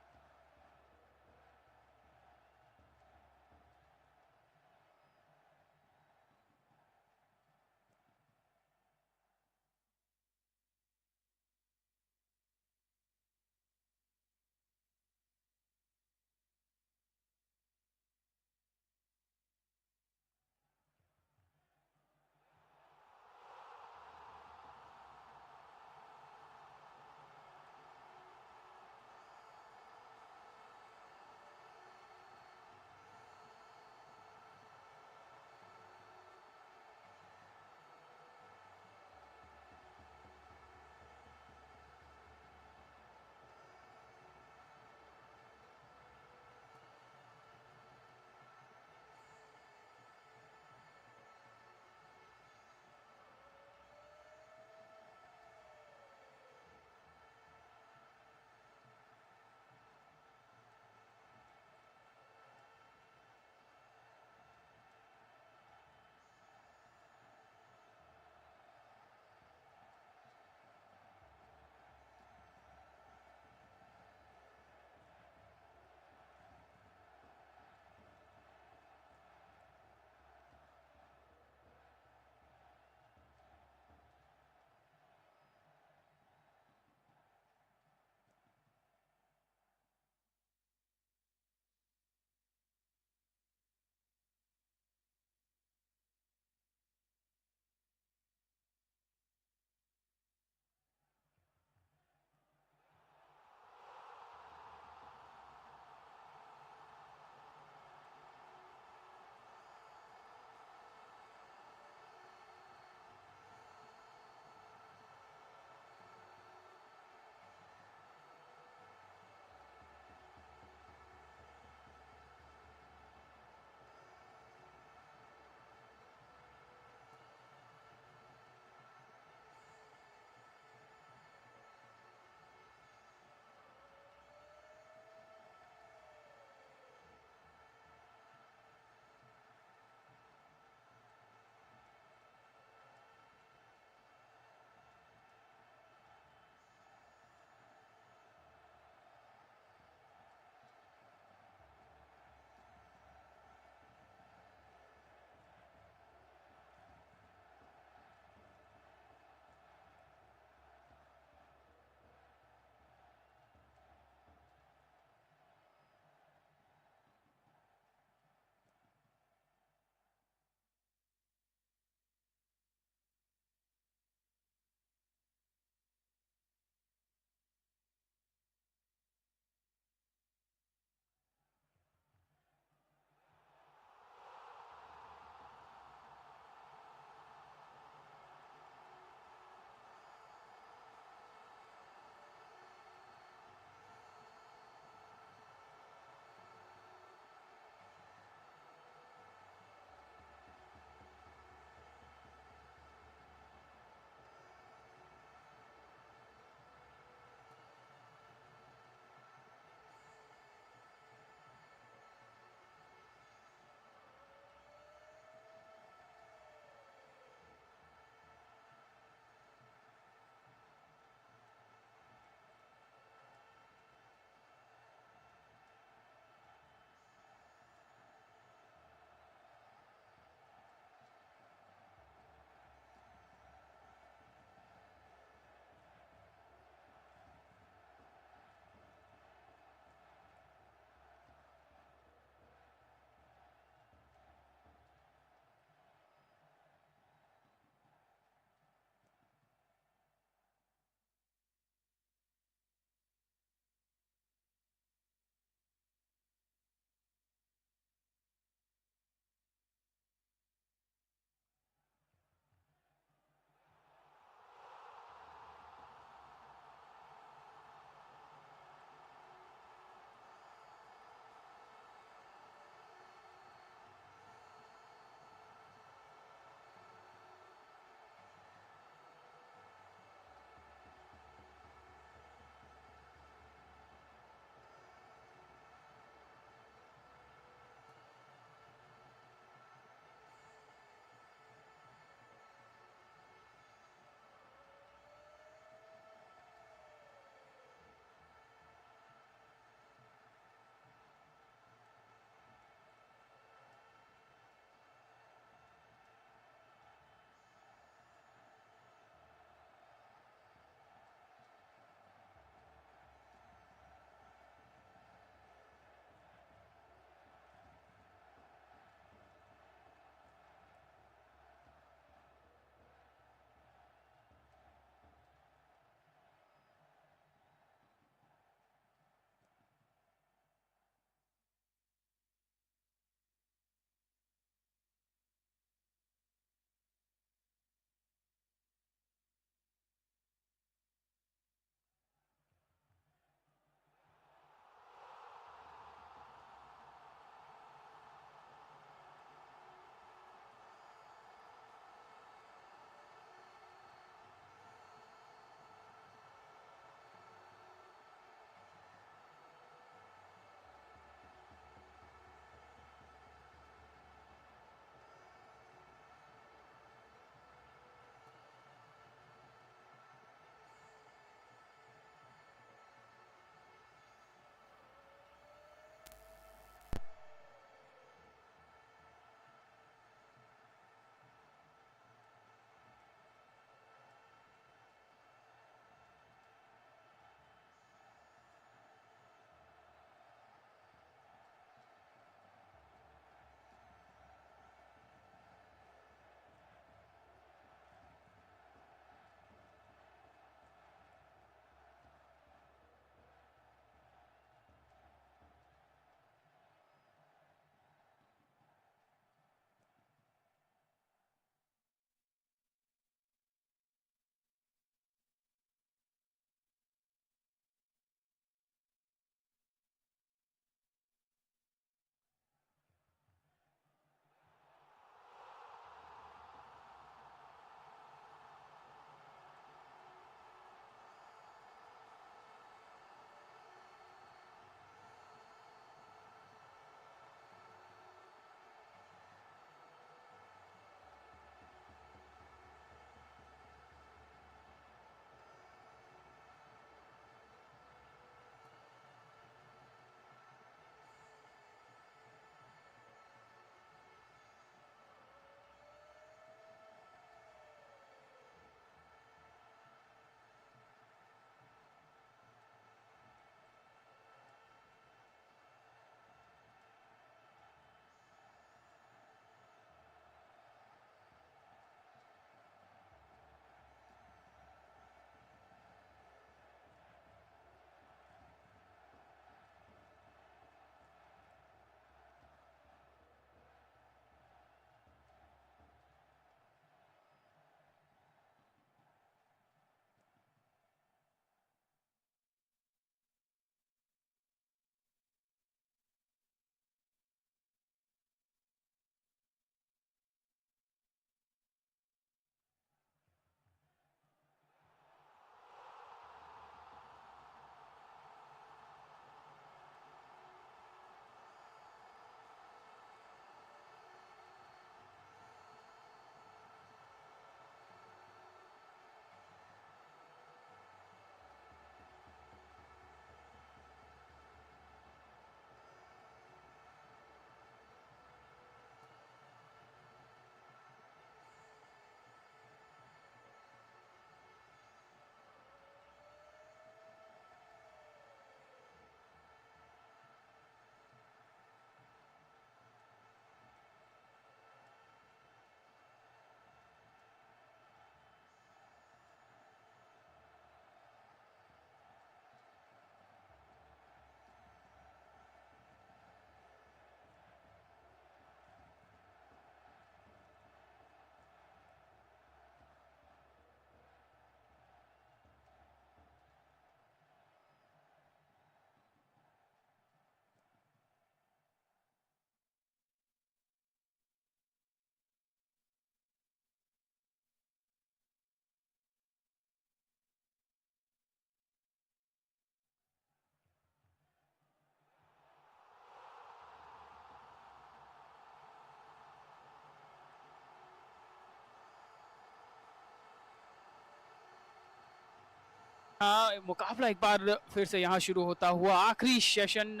हाँ, मुकाबला एक बार फिर से यहाँ शुरू होता हुआ। आखिरी सेशन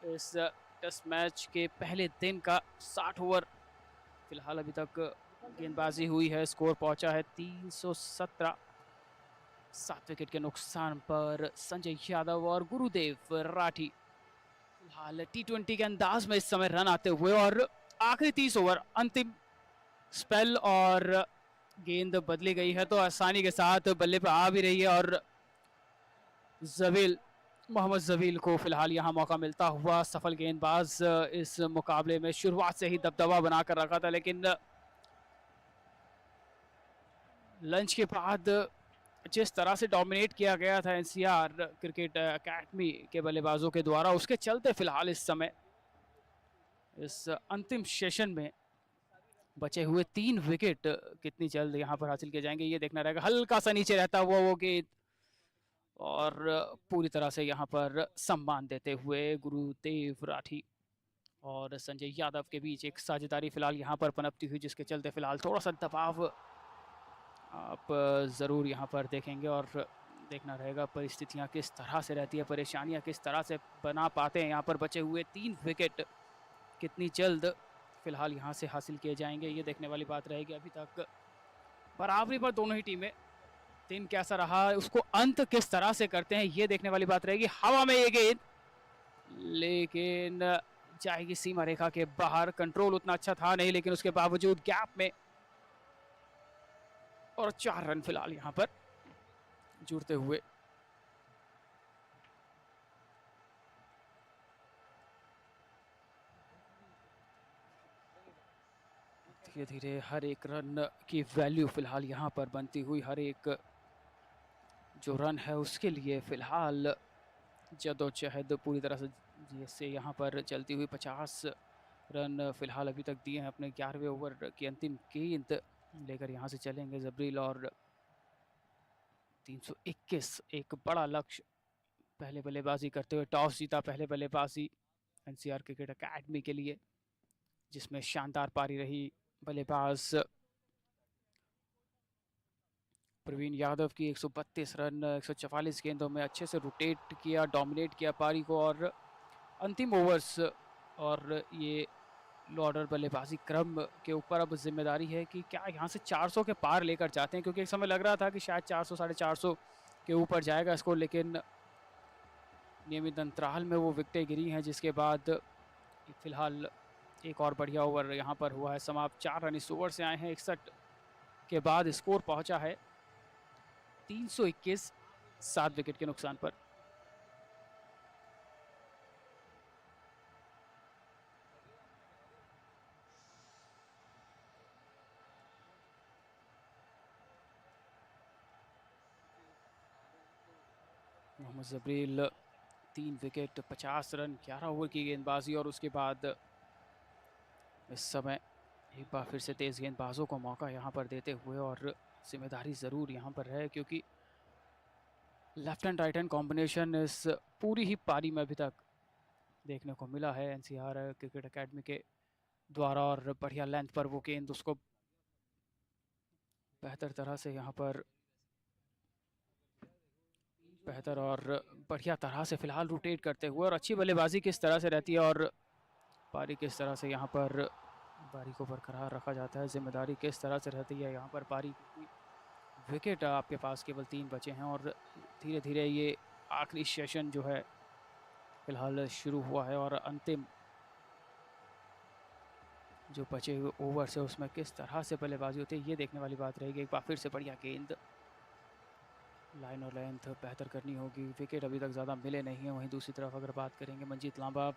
इस टेस्ट मैच के पहले दिन का 60 ओवर फिलहाल अभी तक गेंदबाजी हुई है। स्कोर पहुंचा है 317। 7 विकेट के नुकसान पर संजय यादव और गुरुदेव राठी फिलहाल T20 के अंदाज में इस समय रन आते हुए। और आखिरी 30 ओवर अंतिम स्पेल और गेंद बदली गई है तो आसानी के साथ बल्ले पर आ भी रही है। और मोहम्मद जवील को फिलहाल यहाँ मौका मिलता हुआ। सफल गेंदबाज इस मुकाबले में शुरुआत से ही दबदबा बनाकर रखा था, लेकिन लंच के बाद जिस तरह से डोमिनेट किया गया था एनसीआर क्रिकेट एकेडमी के बल्लेबाजों के द्वारा, उसके चलते फिलहाल इस समय इस अंतिम सेशन में बचे हुए 3 विकेट कितनी जल्द यहाँ पर हासिल किए जाएंगे ये देखना रहेगा। हल्का सा नीचे रहता हुआ वो गेंद और पूरी तरह से यहाँ पर सम्मान देते हुए गुरुदेव राठी और संजय यादव के बीच एक साझेदारी फिलहाल यहाँ पर पनपती हुई, जिसके चलते फिलहाल थोड़ा सा दबाव आप ज़रूर यहाँ पर देखेंगे। और देखना रहेगा परिस्थितियाँ किस तरह से रहती है, परेशानियाँ किस तरह से बना पाते हैं यहाँ पर। बचे हुए 3 विकेट कितनी जल्द फिलहाल यहाँ से हासिल किए जाएंगे ये देखने वाली बात रहेगी। अभी तक बराबरी पर दोनों ही टीमें, दिन कैसा रहा उसको अंत किस तरह से करते हैं ये देखने वाली बात रहेगी। हवा में ये गेंद लेकिन जाएगी सीमा रेखा के बाहर। कंट्रोल उतना अच्छा था नहीं, लेकिन उसके बावजूद गैप में और 4 रन फिलहाल यहाँ पर जुड़ते हुए। धीरे धीरे हर एक रन की वैल्यू फिलहाल यहाँ पर बनती हुई, हर एक जो रन है उसके लिए फिलहाल जद्दोजहद पूरी तरह से जैसे यहाँ पर चलती हुई। 50 रन फिलहाल अभी तक दिए हैं अपने 11वें ओवर की अंतिम गेंद लेकर यहाँ से चलेंगे जबरील। और 321 एक बड़ा लक्ष्य। पहले बल्लेबाजी करते हुए टॉस जीता पहले बल्लेबाजी एनसीआर क्रिकेट एकेडमी के लिए, जिसमें शानदार पारी रही बल्लेबाज प्रवीण यादव की। 132 रन 144 गेंदों में अच्छे से रोटेट किया, डोमिनेट किया पारी को। और अंतिम ओवर्स और ये लो ऑर्डर बल्लेबाजी क्रम के ऊपर अब जिम्मेदारी है कि क्या यहाँ से 400 के पार लेकर जाते हैं, क्योंकि एक समय लग रहा था कि शायद 400 साढ़े 400 के ऊपर जाएगा स्कोर, लेकिन नियमित अंतराल में वो विकेटें गिरी हैं, जिसके बाद फिलहाल एक और बढ़िया ओवर यहाँ पर हुआ है समाप्त। 4 रन इस ओवर से आए हैं। 61 के बाद स्कोर पहुंचा है 321, 7 विकेट के नुकसान पर। मोहम्मद जबरील 3 विकेट 50 रन 11 ओवर की गेंदबाजी। और उसके बाद इस समय एक बार फिर से तेज़ गेंदबाजों को मौका यहाँ पर देते हुए, और जिम्मेदारी ज़रूर यहाँ पर है क्योंकि left and right hand combination इस पूरी ही पारी में अभी तक देखने को मिला है एनसीआर क्रिकेट एकेडमी के द्वारा। और बढ़िया लेंथ पर वो गेंद उसको बेहतर तरह से यहाँ पर बेहतर और बढ़िया तरह से फिलहाल रोटेट करते हुए, और अच्छी बल्लेबाजी किस तरह से रहती है और पारी किस तरह से यहाँ पर पारी को बरकरार रखा जाता है, जिम्मेदारी किस तरह से रहती है यहाँ पर पारी की। विकेट आपके पास केवल 3 बचे हैं और धीरे धीरे ये आखिरी सेशन जो है फिलहाल शुरू हुआ है। और अंतिम जो बचे हुए ओवर से उसमें किस तरह से बल्लेबाजी होती है ये देखने वाली बात रहेगी। एक बार फिर से बढ़िया गेंद, लाइन और लेंथ बेहतर करनी होगी। विकेट अभी तक ज़्यादा मिले नहीं हैं। वहीं दूसरी तरफ अगर बात करेंगे मंजीत लांबा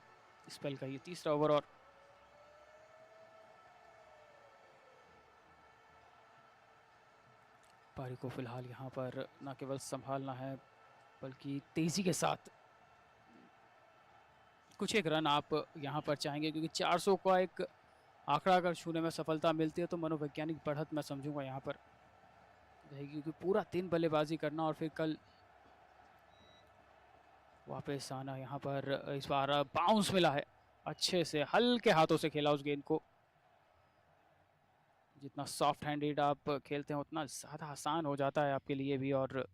स्पेल का ये तीसरा ओवर, और पारी को फिलहाल यहाँ पर न केवल संभालना है बल्कि तेज़ी के साथ कुछ एक रन आप यहाँ पर चाहेंगे, क्योंकि 400 का एक आंकड़ा अगर छूने में सफलता मिलती है तो मनोवैज्ञानिक बढ़त मैं समझूंगा यहाँ पर रहेगी, क्योंकि पूरा दिन बल्लेबाजी करना और फिर कल वापस आना। यहाँ पर इस बार बाउंस मिला है, अच्छे से हल्के हाथों से खेला उस गेंद को। जितना सॉफ्ट हैंडेड आप खेलते हैं उतना ज़्यादा आसान हो जाता है आपके लिए भी। और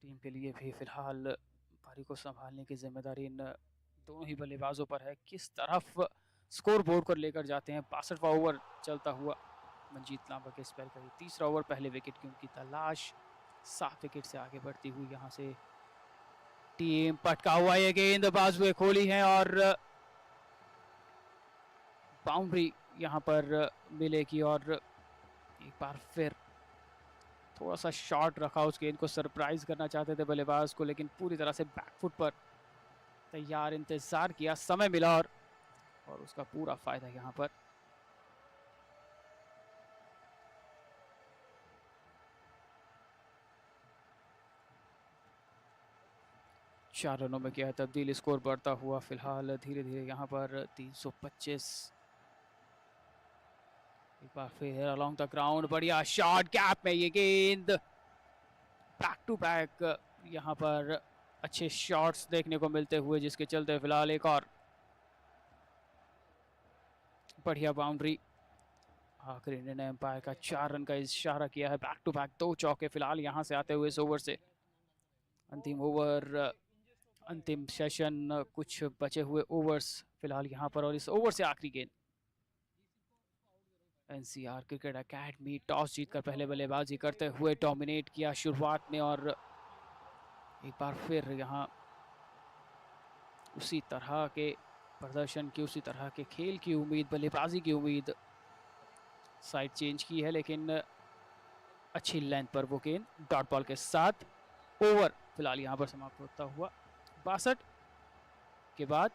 टीम के लिए भी फिलहाल पारी को संभालने की जिम्मेदारी इन दोनों ही बल्लेबाजों पर है। किस तरफ स्कोर बोर्ड को लेकर जाते हैं। 62वां ओवर चलता हुआ मंजीत लांबा के स्पेल का ये तीसरा ओवर, पहले विकेट की उनकी तलाश। 7 विकेट से आगे बढ़ती हुई यहाँ से टीम। पटका हुआ ये गेंद बाजुए खोली है और बाउंड्री यहाँ पर मिलेगी। और एक बार फिर थोड़ा सा शॉर्ट रखा, उस गेंद को सरप्राइज करना चाहते थे बल्लेबाज को, लेकिन पूरी तरह से बैकफुट पर तैयार, इंतजार किया, समय मिला और उसका पूरा फायदा यहाँ पर। चार रनों में किया है तब्दील, स्कोर बढ़ता हुआ फिलहाल धीरे धीरे यहाँ पर 325। एक बार फिर अलोंग द ग्राउंड, बढ़िया शॉट, गैप में ये गेंद, बैक टू बैक यहाँ पर अच्छे शॉट्स देखने को मिलते हुए, जिसके चलते फिलहाल एक और बढ़िया बाउंड्री। आखिरी निर्णय एम्पायर का 4 रन का इशारा किया है। बैक टू बैक 2 चौके फिलहाल यहाँ से आते हुए इस ओवर से। अंतिम ओवर, अंतिम सेशन, कुछ बचे हुए ओवर्स फिलहाल यहाँ पर, और इस ओवर से आखिरी गेंद। एनसीआर क्रिकेट एकेडमी टॉस जीतकर पहले बल्लेबाजी करते हुए डोमिनेट किया शुरुआत में, और एक बार फिर यहाँ उसी तरह के प्रदर्शन की, उसी तरह के खेल की उम्मीद, बल्लेबाजी की उम्मीद। साइड चेंज की है लेकिन अच्छी लेंथ पर वो गेंद डॉट बॉल के साथ। ओवर फिलहाल यहाँ पर समाप्त होता हुआ 62 के बाद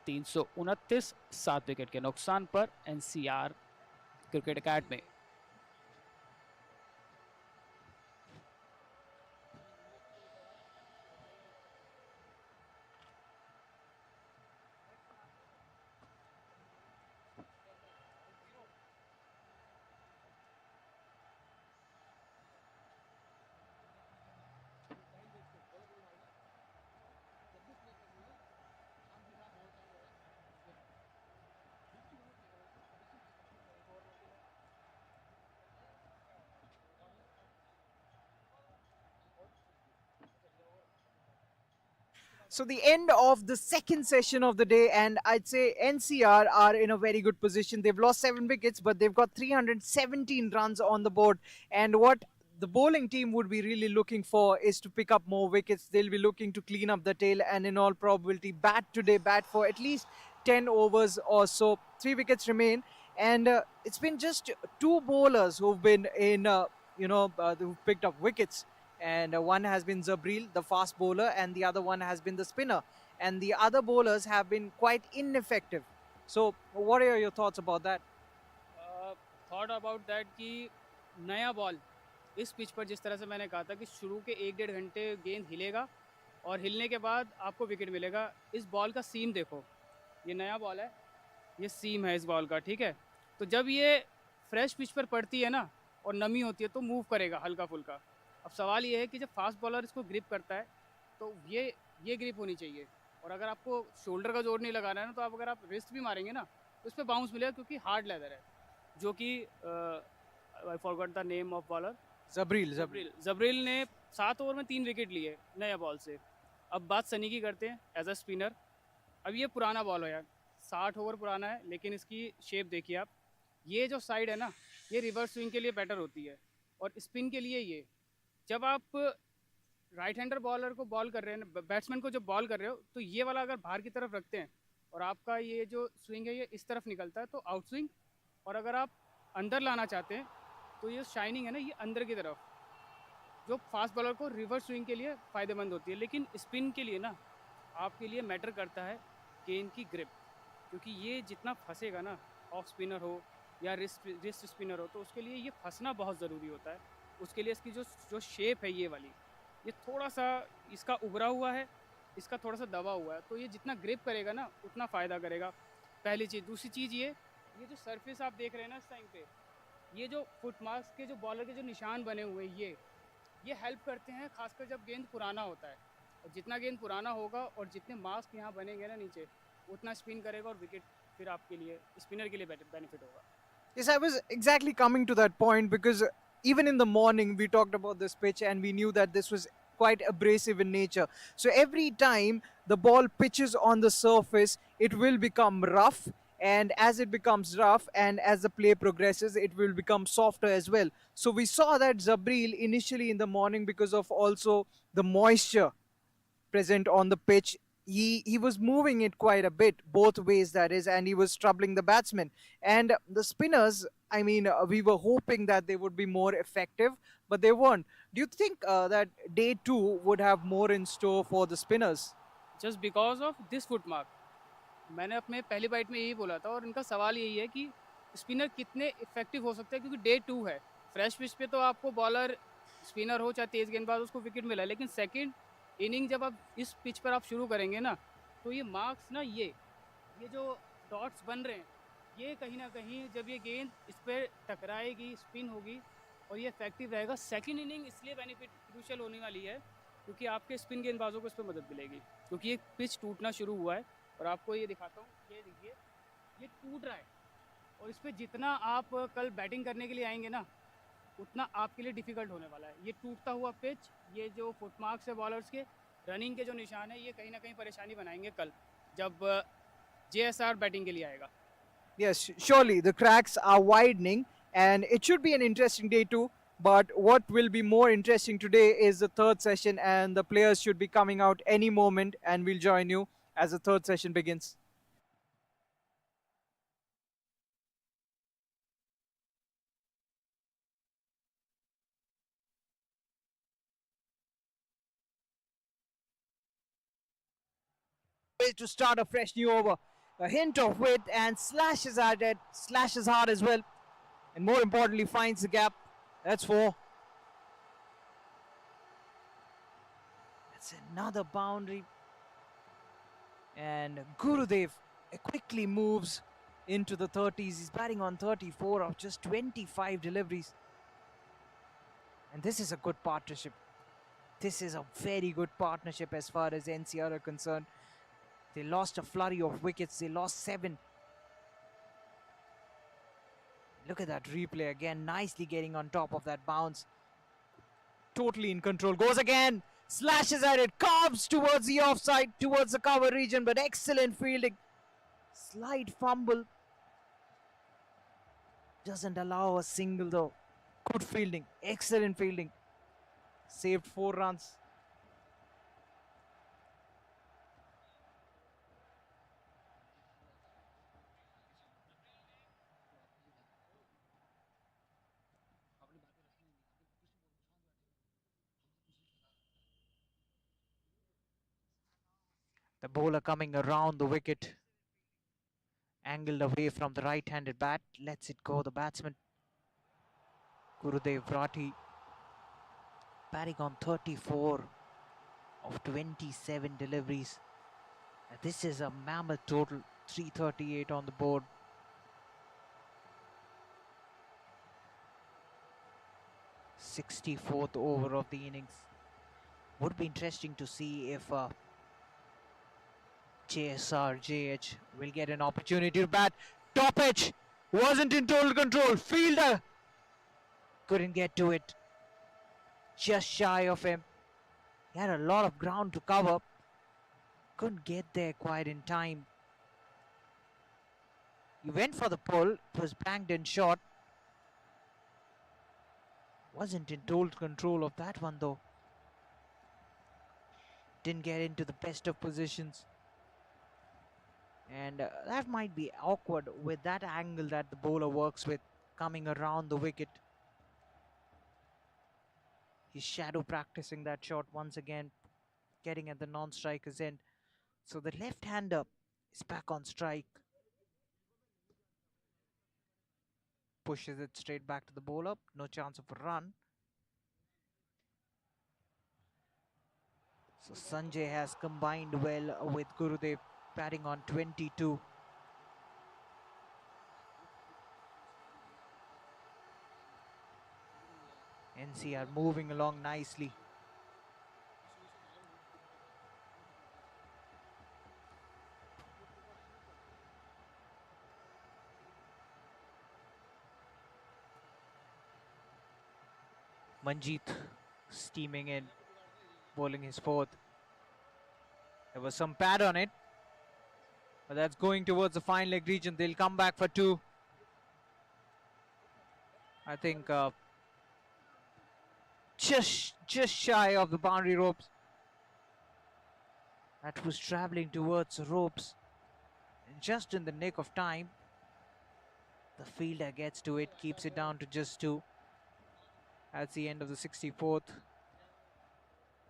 329, 7 विकेट के नुकसान पर NCR cricket academy. So the end of the second session of the day, and I'd say NCR are in a very good position. They've lost 7 wickets, but they've got 317 runs on the board. And what the bowling team would be really looking for is to pick up more wickets. They'll be looking to clean up the tail and in all probability bat today, bat for at least 10 overs or so. 3 wickets remain, and it's been just 2 bowlers who've been in, who've picked up wickets. And one has been Zabril, the fast bowler, and the other one has been the spinner. And the other bowlers have been quite ineffective. So, what are your thoughts about that? Thought about that कि नया ball इस pitch पर, जिस तरह से मैंने कहा था कि शुरू के 1-1.5 घंटे गेंद हिलेगा और हिलने के बाद आपको विकेट मिलेगा। इस बॉल का सीम देखो, ये नया बॉल है, ये सीम है इस बॉल का, ठीक है। तो जब ये फ्रेश पिच पर पड़ती है ना और नमी होती है तो मूव करेगा हल्का फुल्का। अब सवाल ये है कि जब फास्ट बॉलर इसको ग्रिप करता है तो ये ग्रिप होनी चाहिए, और अगर आपको शोल्डर का जोर नहीं लगाना है ना, तो आप अगर आप रिस्ट भी मारेंगे ना तो इस पर बाउंस मिलेगा, क्योंकि हार्ड लेदर है। जो कि I forgot the name of bowler, Jabril ने 7 ओवर में 3 विकेट लिए नया बॉल से। अब बात सनी की करते हैं एज अ स्पिनर। अब ये पुराना बॉल है यार, 60 ओवर पुराना है, लेकिन इसकी शेप देखिए आप। ये जो साइड है ना, ये रिवर्स स्विंग के लिए बेटर होती है, और स्पिन के लिए ये, जब आप राइट हैंडर बॉलर को बॉल कर रहे हैं, बैट्समैन को जब बॉल कर रहे हो, तो ये वाला अगर बाहर की तरफ रखते हैं और आपका ये जो स्विंग है ये इस तरफ निकलता है तो आउट स्विंग, और अगर आप अंदर लाना चाहते हैं तो ये शाइनिंग है ना, ये अंदर की तरफ, जो फास्ट बॉलर को रिवर्स स्विंग के लिए फ़ायदेमंद होती है। लेकिन स्पिन के लिए ना आपके लिए मैटर करता है गेंद की ग्रिप, क्योंकि ये जितना फंसेगा ना, ऑफ स्पिनर हो या रिस्ट स्पिनर हो, तो उसके लिए ये फंसना बहुत ज़रूरी होता है। उसके लिए इसकी जो शेप है ये वाली, ये थोड़ा सा इसका उभरा हुआ है, इसका थोड़ा सा दबा हुआ है, तो ये जितना ग्रिप करेगा ना उतना फ़ायदा करेगा, पहली चीज़। दूसरी चीज़ ये जो सरफेस आप देख रहे हैं ना इस टाइम पे, ये जो फुट मार्क्स के जो बॉलर के जो निशान बने हुए हैं, ये हेल्प करते हैं, खासकर जब गेंद पुराना होता है। और जितना गेंद पुराना होगा और जितने मार्क्स यहाँ बनेंगे ना नीचे, उतना स्पिन करेगा और विकेट फिर आपके लिए, स्पिनर के लिए बेनिफिट होगा। Yes, I was exactly coming to that point, because even in the morning we talked about this pitch and we knew that this was quite abrasive in nature. So every time the ball pitches on the surface, it will become rough. And as it becomes rough and as the play progresses, it will become softer as well. So we saw that Zabril initially in the morning, because of also the moisture present on the pitch, he was moving it quite a bit both ways, that is, and he was troubling the batsmen and the spinners. I mean, we were hoping that they would be more effective, but they weren't. Do you think that day 2 would have more in store for the spinners? Just because of this foot mark. मैंने अपने पहली bite में यही बोला था, और इनका सवाल यही है कि स्पिनर कितने इफेक्टिव हो सकते हैं, क्योंकि डे 2 है। फ्रेश पिच पे तो आपको बॉलर स्पिनर हो चाहे तेज़ गेंदबाज उसको विकेट मिला है, लेकिन सेकंड इनिंग जब आप इस पिच पर आप शुरू करेंगे ना, तो ये मार्क्स ना, ये जो डॉट्स बन रहे हैं, ये कहीं ना कहीं जब ये गेंद इस पर टकराएगी, स्पिन होगी और ये इफेक्टिव रहेगा। सेकंड इनिंग इसलिए बेनिफिट क्रूशियल होने वाली है क्योंकि आपके स्पिन गेंदबाजों को इस पर मदद मिलेगी, क्योंकि ये पिच टूटना शुरू हुआ है। और आपको ये दिखाता हूँ, ये देखिए, ये टूट रहा है, और इस पर जितना आप कल बैटिंग करने के लिए आएंगे ना, उतना आपके लिए डिफ़िकल्ट होने वाला है। ये टूटता हुआ पिच, ये जो फुटमार्क्स है बॉलर्स के, रनिंग के जो निशान है, ये कहीं ना कहीं परेशानी बनाएंगे कल जब जेएसआर बैटिंग के लिए आएगा। Yes, surely the cracks are widening, and it should be an interesting day too. But what will be more interesting today is the third session, and the players should be coming out any moment, and we'll join you as the third session begins. Way to start a fresh new over. A hint of wit and slashes at it, slashes hard as well, and more importantly, finds the gap. That's 4. That's another boundary. And Gurudev quickly moves into the 30s. He's batting on 34 of just 25 deliveries. And this is a good partnership. This is a very good partnership as far as NCR are concerned. They lost a flurry of wickets. They lost 7. Look at that replay again. Nicely getting on top of that bounce. Totally in control. Goes again. Slashes at it. Carves towards the offside, towards the cover region. But excellent fielding. Slight fumble. Doesn't allow a single though. Good fielding. Excellent fielding. Saved 4 runs. The bowler coming around the wicket, angled away from the right-handed bat, lets it go. The batsman, Gurudev Rathi, batting on 34 of 27 deliveries. This is a mammoth total, 338 on the board. '64th over of the innings. Would be interesting to see if JSRJH will get an opportunity to bat. Top edge wasn't in total control. Fielder couldn't get to it. Just shy of him. He had a lot of ground to cover. Couldn't get there quite in time. He went for the pull. It was banked and short. Wasn't in total control of that one though. Didn't get into the best of positions. And that might be awkward with that angle that the bowler works with, coming around the wicket. He's shadow practicing that shot once again, getting at the non-striker's end. So the left-hander is back on strike. Pushes it straight back to the bowler. No chance of a run. So Sanjay has combined well with Gurudev, batting on 22. NCR moving along nicely. Manjeet steaming in. bowling his fourth. There was some pad on it, but that's going towards the fine leg region. They'll come back for two. I think just shy of the boundary ropes. That was travelling towards the ropes. And just in the nick of time, the fielder gets to it, keeps it down to just two. That's the end of the 64th.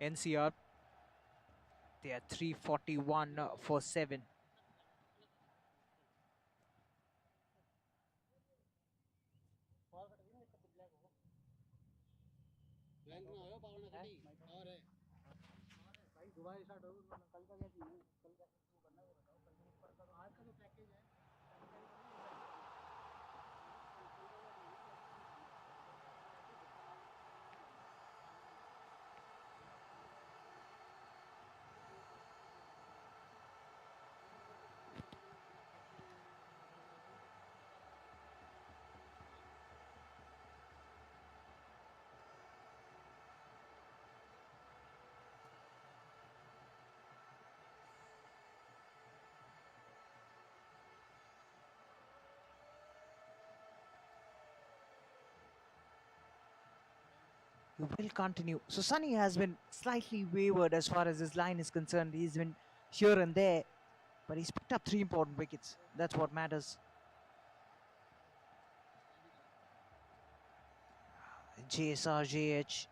NCR, they are 341 for 7. You will continue. So Sunny has been slightly wavered as far as his line is concerned. He's been here and there, but he's picked up 3 important wickets. That's what matters. JSRJH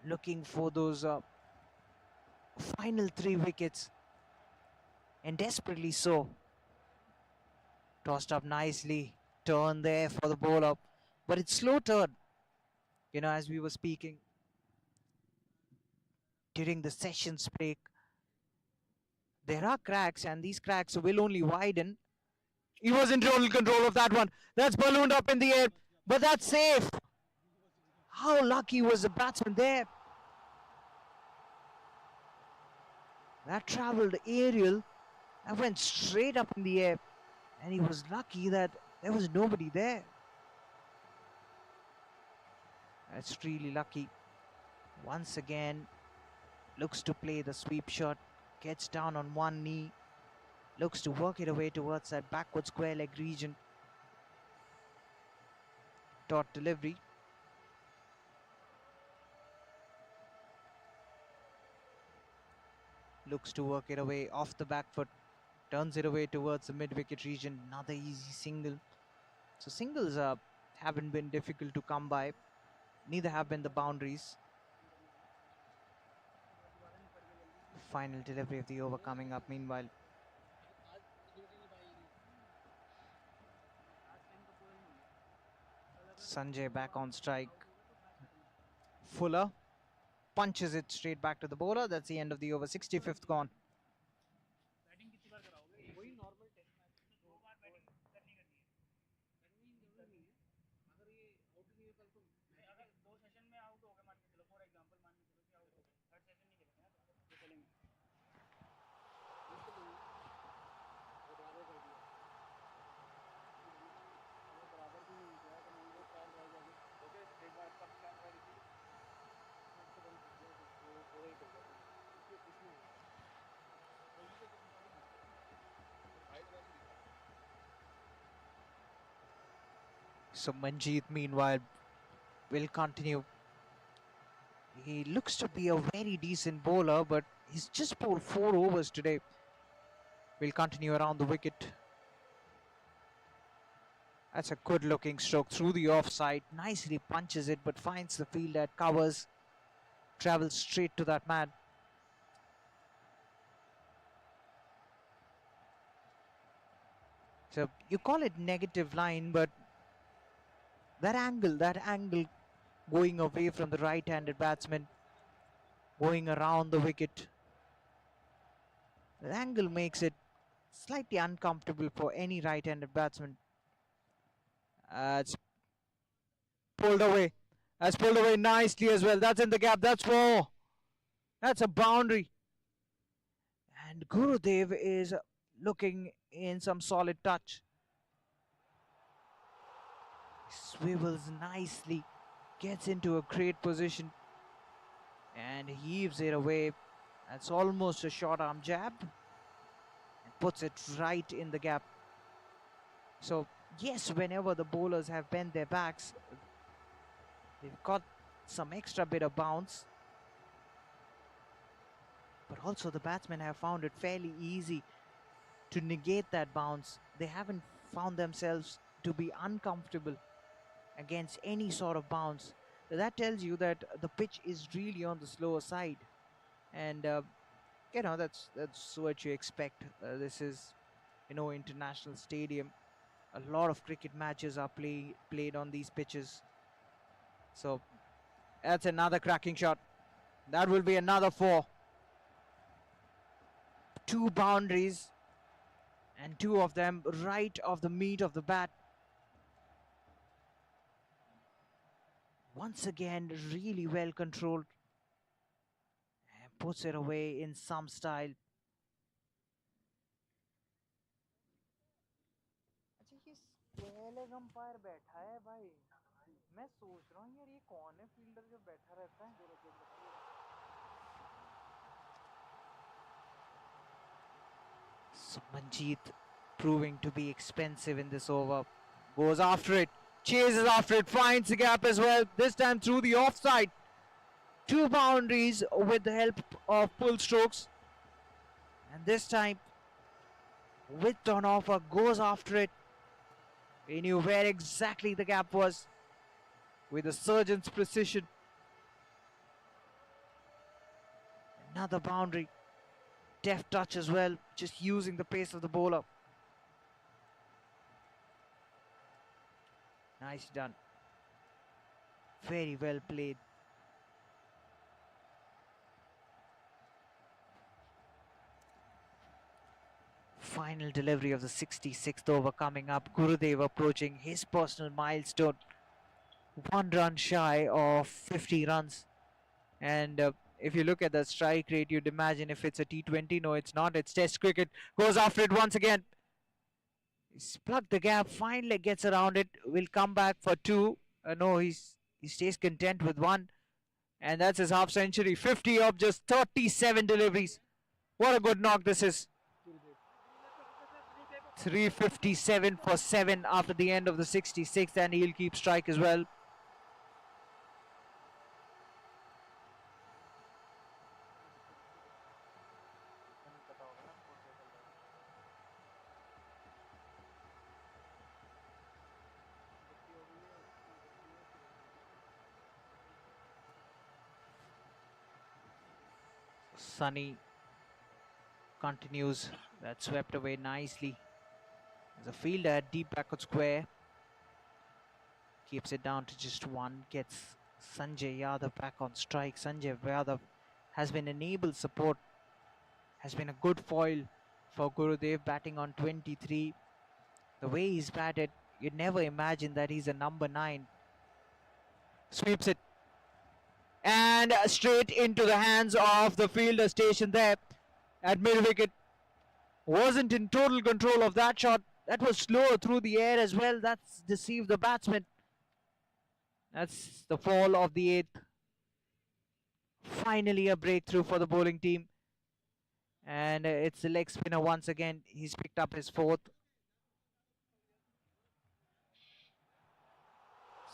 looking for those final 3 wickets, and desperately so. Tossed up nicely, turn there for the bowler, but it's slow turn. You know, as we were speaking during the sessions break, there are cracks, and these cracks will only widen. He was in total control of that one. That's ballooned up in the air, but that's safe. How lucky was the batsman there? That travelled aerial, that went straight up in the air, and he was lucky that there was nobody there. That's really lucky. Once again, looks to play the sweep shot, gets down on one knee, looks to work it away towards that backward square leg region. Dot delivery. Looks to work it away off the back foot, turns it away towards the mid-wicket region. Another easy single. So singles haven't been difficult to come by. Neither have been the boundaries. Final delivery of the over coming up meanwhile. Sanjay back on strike. Fuller punches it straight back to the bowler. That's the end of the over. 65th gone. So Manjeet meanwhile will continue. He looks to be a very decent bowler, but he's just bowled 4 overs today. Will continue around the wicket. That's a good looking stroke through the offside. Nicely punches it, but finds the field at covers. Travels straight to that man. So you call it negative line, but that angle going away from the right-handed batsman, going around the wicket, that angle makes it slightly uncomfortable for any right-handed batsman. It's pulled away. That's pulled away nicely as well. That's in the gap. That's 4. That's a boundary. And Gurudev is looking in some solid touch. Swivels nicely. Gets into a great position. and heaves it away. That's almost a short arm jab and puts it right in the gap. So yes, whenever the bowlers have bent their backs, they've got some extra bit of bounce, but also the batsmen have found it fairly easy to negate that bounce. They haven't found themselves to be uncomfortable against any sort of bounce. So that tells you that the pitch is really on the slower side, and that's what you expect. This is international stadium. A lot of cricket matches are played on these pitches. So that's another cracking shot. That will be another 4. 2 boundaries, and 2 of them right off the meat of the bat. Once again, really well controlled, and puts it away in some style. अच्छा ये square leg umpire बैठा है भाई. मैं सोच रहा हूँ यार ये कौन है फील्डर जो बैठा रहता है. Manjeet proving to be expensive in this over. Goes after it, chases after it, finds the gap as well. This time through the offside. 2 boundaries with the help of pull strokes. And this time, with on offer, goes after it. He knew where exactly the gap was with a surgeon's precision. Another boundary. Deft touch as well, just using the pace of the bowler. Nice done. Very well played. Final delivery of the 66th over coming up. Gurudev approaching his personal milestone. 1 run shy of 50 runs. And if you look at the strike rate, you'd imagine if it's a T20. No, it's not. It's Test cricket. Goes after it once again. He's plugged the gap. Finally gets around it. Will come back for 2. No, he stays content with 1. And that's his half century. 50 of just 37 deliveries. What a good knock this is. 357 for 7 after the end of the 66th, and he'll keep strike as well. Sunny continues. That swept away nicely. There's a fielder at deep backward square. Keeps it down to just 1. Gets Sanjay Yadav back on strike. Sanjay Yadav has been an able support. Has been a good foil for Gurudev, batting on 23. The way he's batted, you'd never imagine that he's a number 9. Sweeps it. And straight into the hands of the fielder stationed there at mid-wicket. Wasn't in total control of that shot. That was slower through the air as well. That's deceived the batsman. That's the fall of the 8th. Finally a breakthrough for the bowling team. And it's the leg spinner once again. He's picked up his 4th.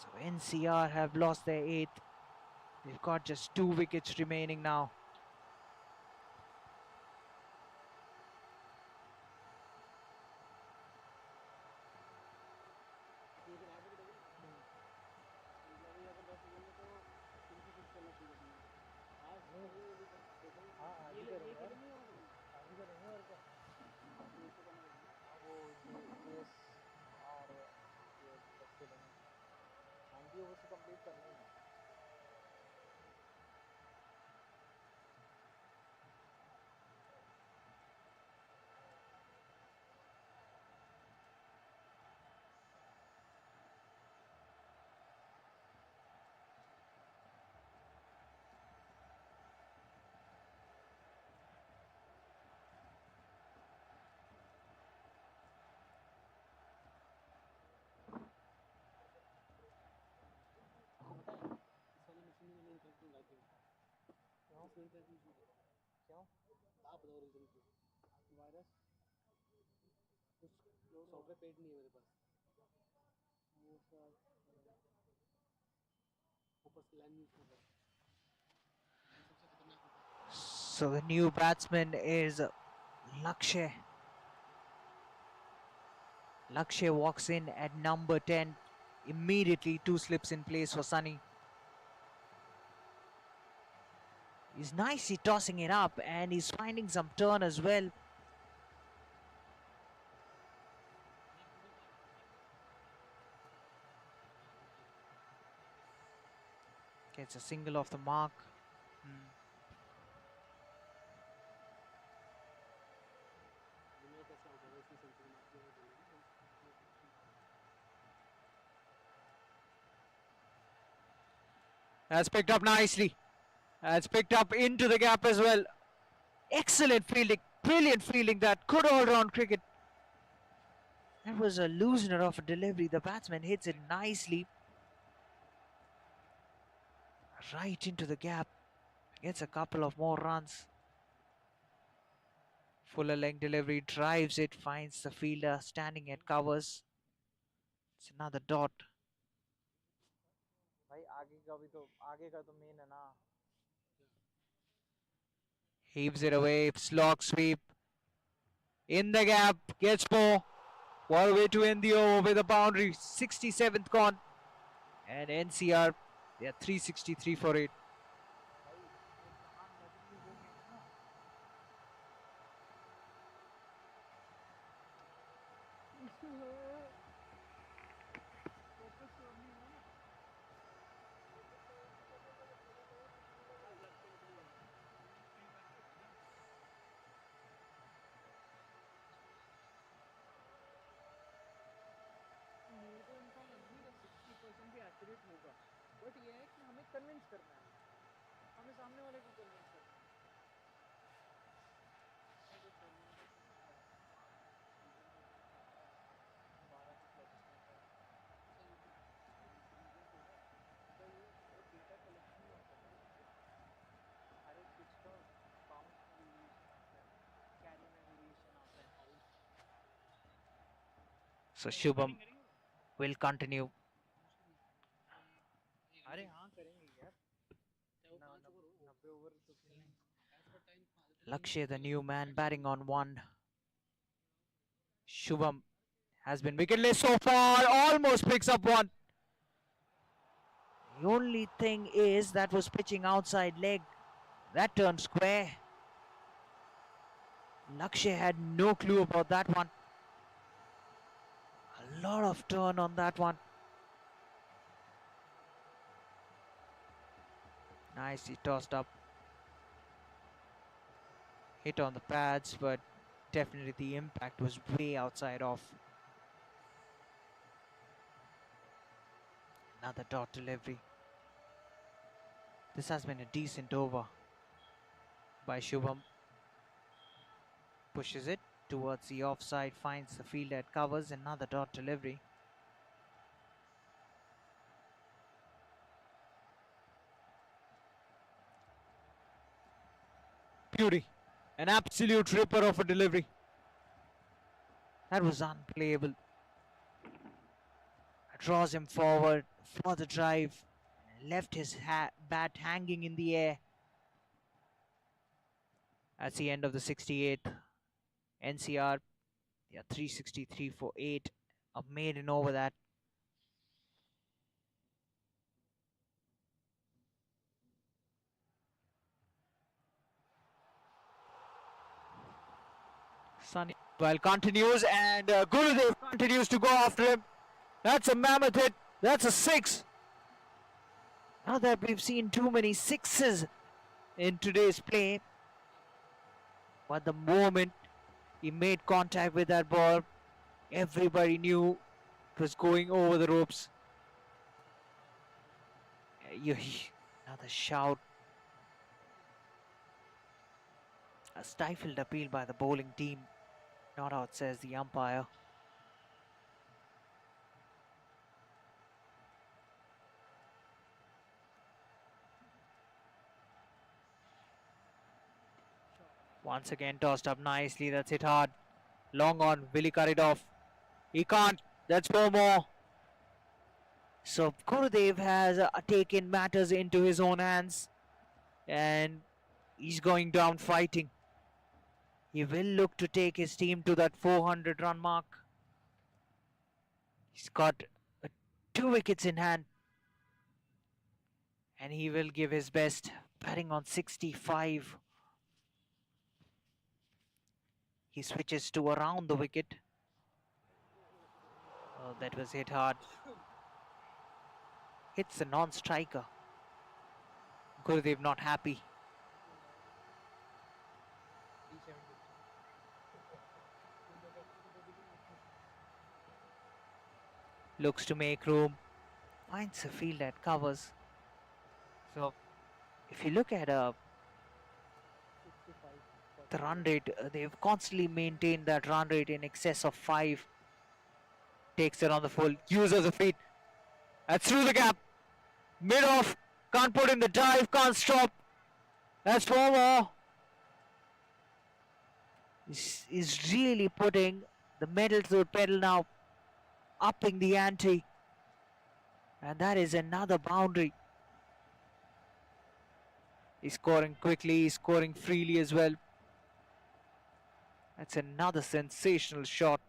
So NCR have lost their 8th. They've got just 2 wickets remaining now. क्यों? आप बताओ reason क्यों? Virus कुछ software paid नहीं है मेरे पास, वो सब ऊपर से लाइन यूज कर रहा है, सबसे खतरनाक होता है। So the new batsman is Lakshay. Lakshay walks in at number 10. Immediately, two slips in place for Sunny. He's nicely tossing it up and he's finding some turn as well. Gets a single off the mark. दुनिया कैसे out हो रहा है, इसने century मारती है बोले ना, That's picked up nicely. That's picked up into the gap as well. Excellent fielding. Brilliant fielding. That good all-round cricket. That was a loosener of a delivery. The batsman hits it nicely. Right into the gap. Gets a couple of more runs. Fuller length delivery. Drives it. Finds the fielder standing at covers. It's another dot. भाई आगे का तो main है ना. Heaves it away. Slog sweep. In the gap. Gets more. What a way to end the over with a boundary. 67th gone. And NCR, they are 363 for 8. मेरे को इनका लग नहीं रहा 60% भी एक्यूरेट होगा, बट ये है कि हमें कन्विंस करना है, हमें सामने वाले को कन्विंस करना है. डेटा कलेक्शन में होता है हर एक पिच का बाउंस में वेरिएशन आता है, कैरी में वेरिएशन आता है, out. So Shubham will continue. अरे हाँ करेंगे यार, 90 ओवर तो खेलने. Lakshay, the new man, batting on one. Shubham has been wicketless so far. Almost picks up one. The only thing is that was pitching outside leg. That turned square. Lakshay had no clue about that one. A lot of turn on that one. Nicely tossed up. Hit on the pads, but definitely the impact was way outside off. Another dot delivery. This has been a decent over by Shubham. Pushes it towards the offside, finds the fielder at covers, another dot delivery. Beauty. An absolute ripper of a delivery. That was unplayable. Draws him forward for the drive. Left his bat hanging in the air. That's the end of the 68th. NCR, yeah, 363 for 8. A maiden over that. Sunny well continues and Gurudev continues to go after him. That's a mammoth hit. That's a 6. Now that we've seen too many sixes in today's play, but the moment he made contact with that ball, everybody knew it was going over the ropes. Another shout. A stifled appeal by the bowling team. Not out, says the umpire. Once again tossed up nicely. That's hit hard. Long on. Will he cut it off? He can't. That's 4 more. So Gurudev has taken matters into his own hands. And he's going down fighting. He will look to take his team to that 400 run mark. He's got 2 wickets in hand. And he will give his best, batting on 65. He switches to around the wicket. Oh, that was hit hard. Hits a non-striker. Gurudev not happy. Looks to make room. Finds a field that covers. So, if you look at the run rate, they've constantly maintained that run rate in excess of 5. Takes it on the full, uses the feet. That's through the gap. Mid off. Can't put in the dive, can't stop. That's 4 more. He's really putting the metal to the pedal now. Upping the ante. And that is another boundary. He's scoring quickly, he's scoring freely as well. That's another sensational shot.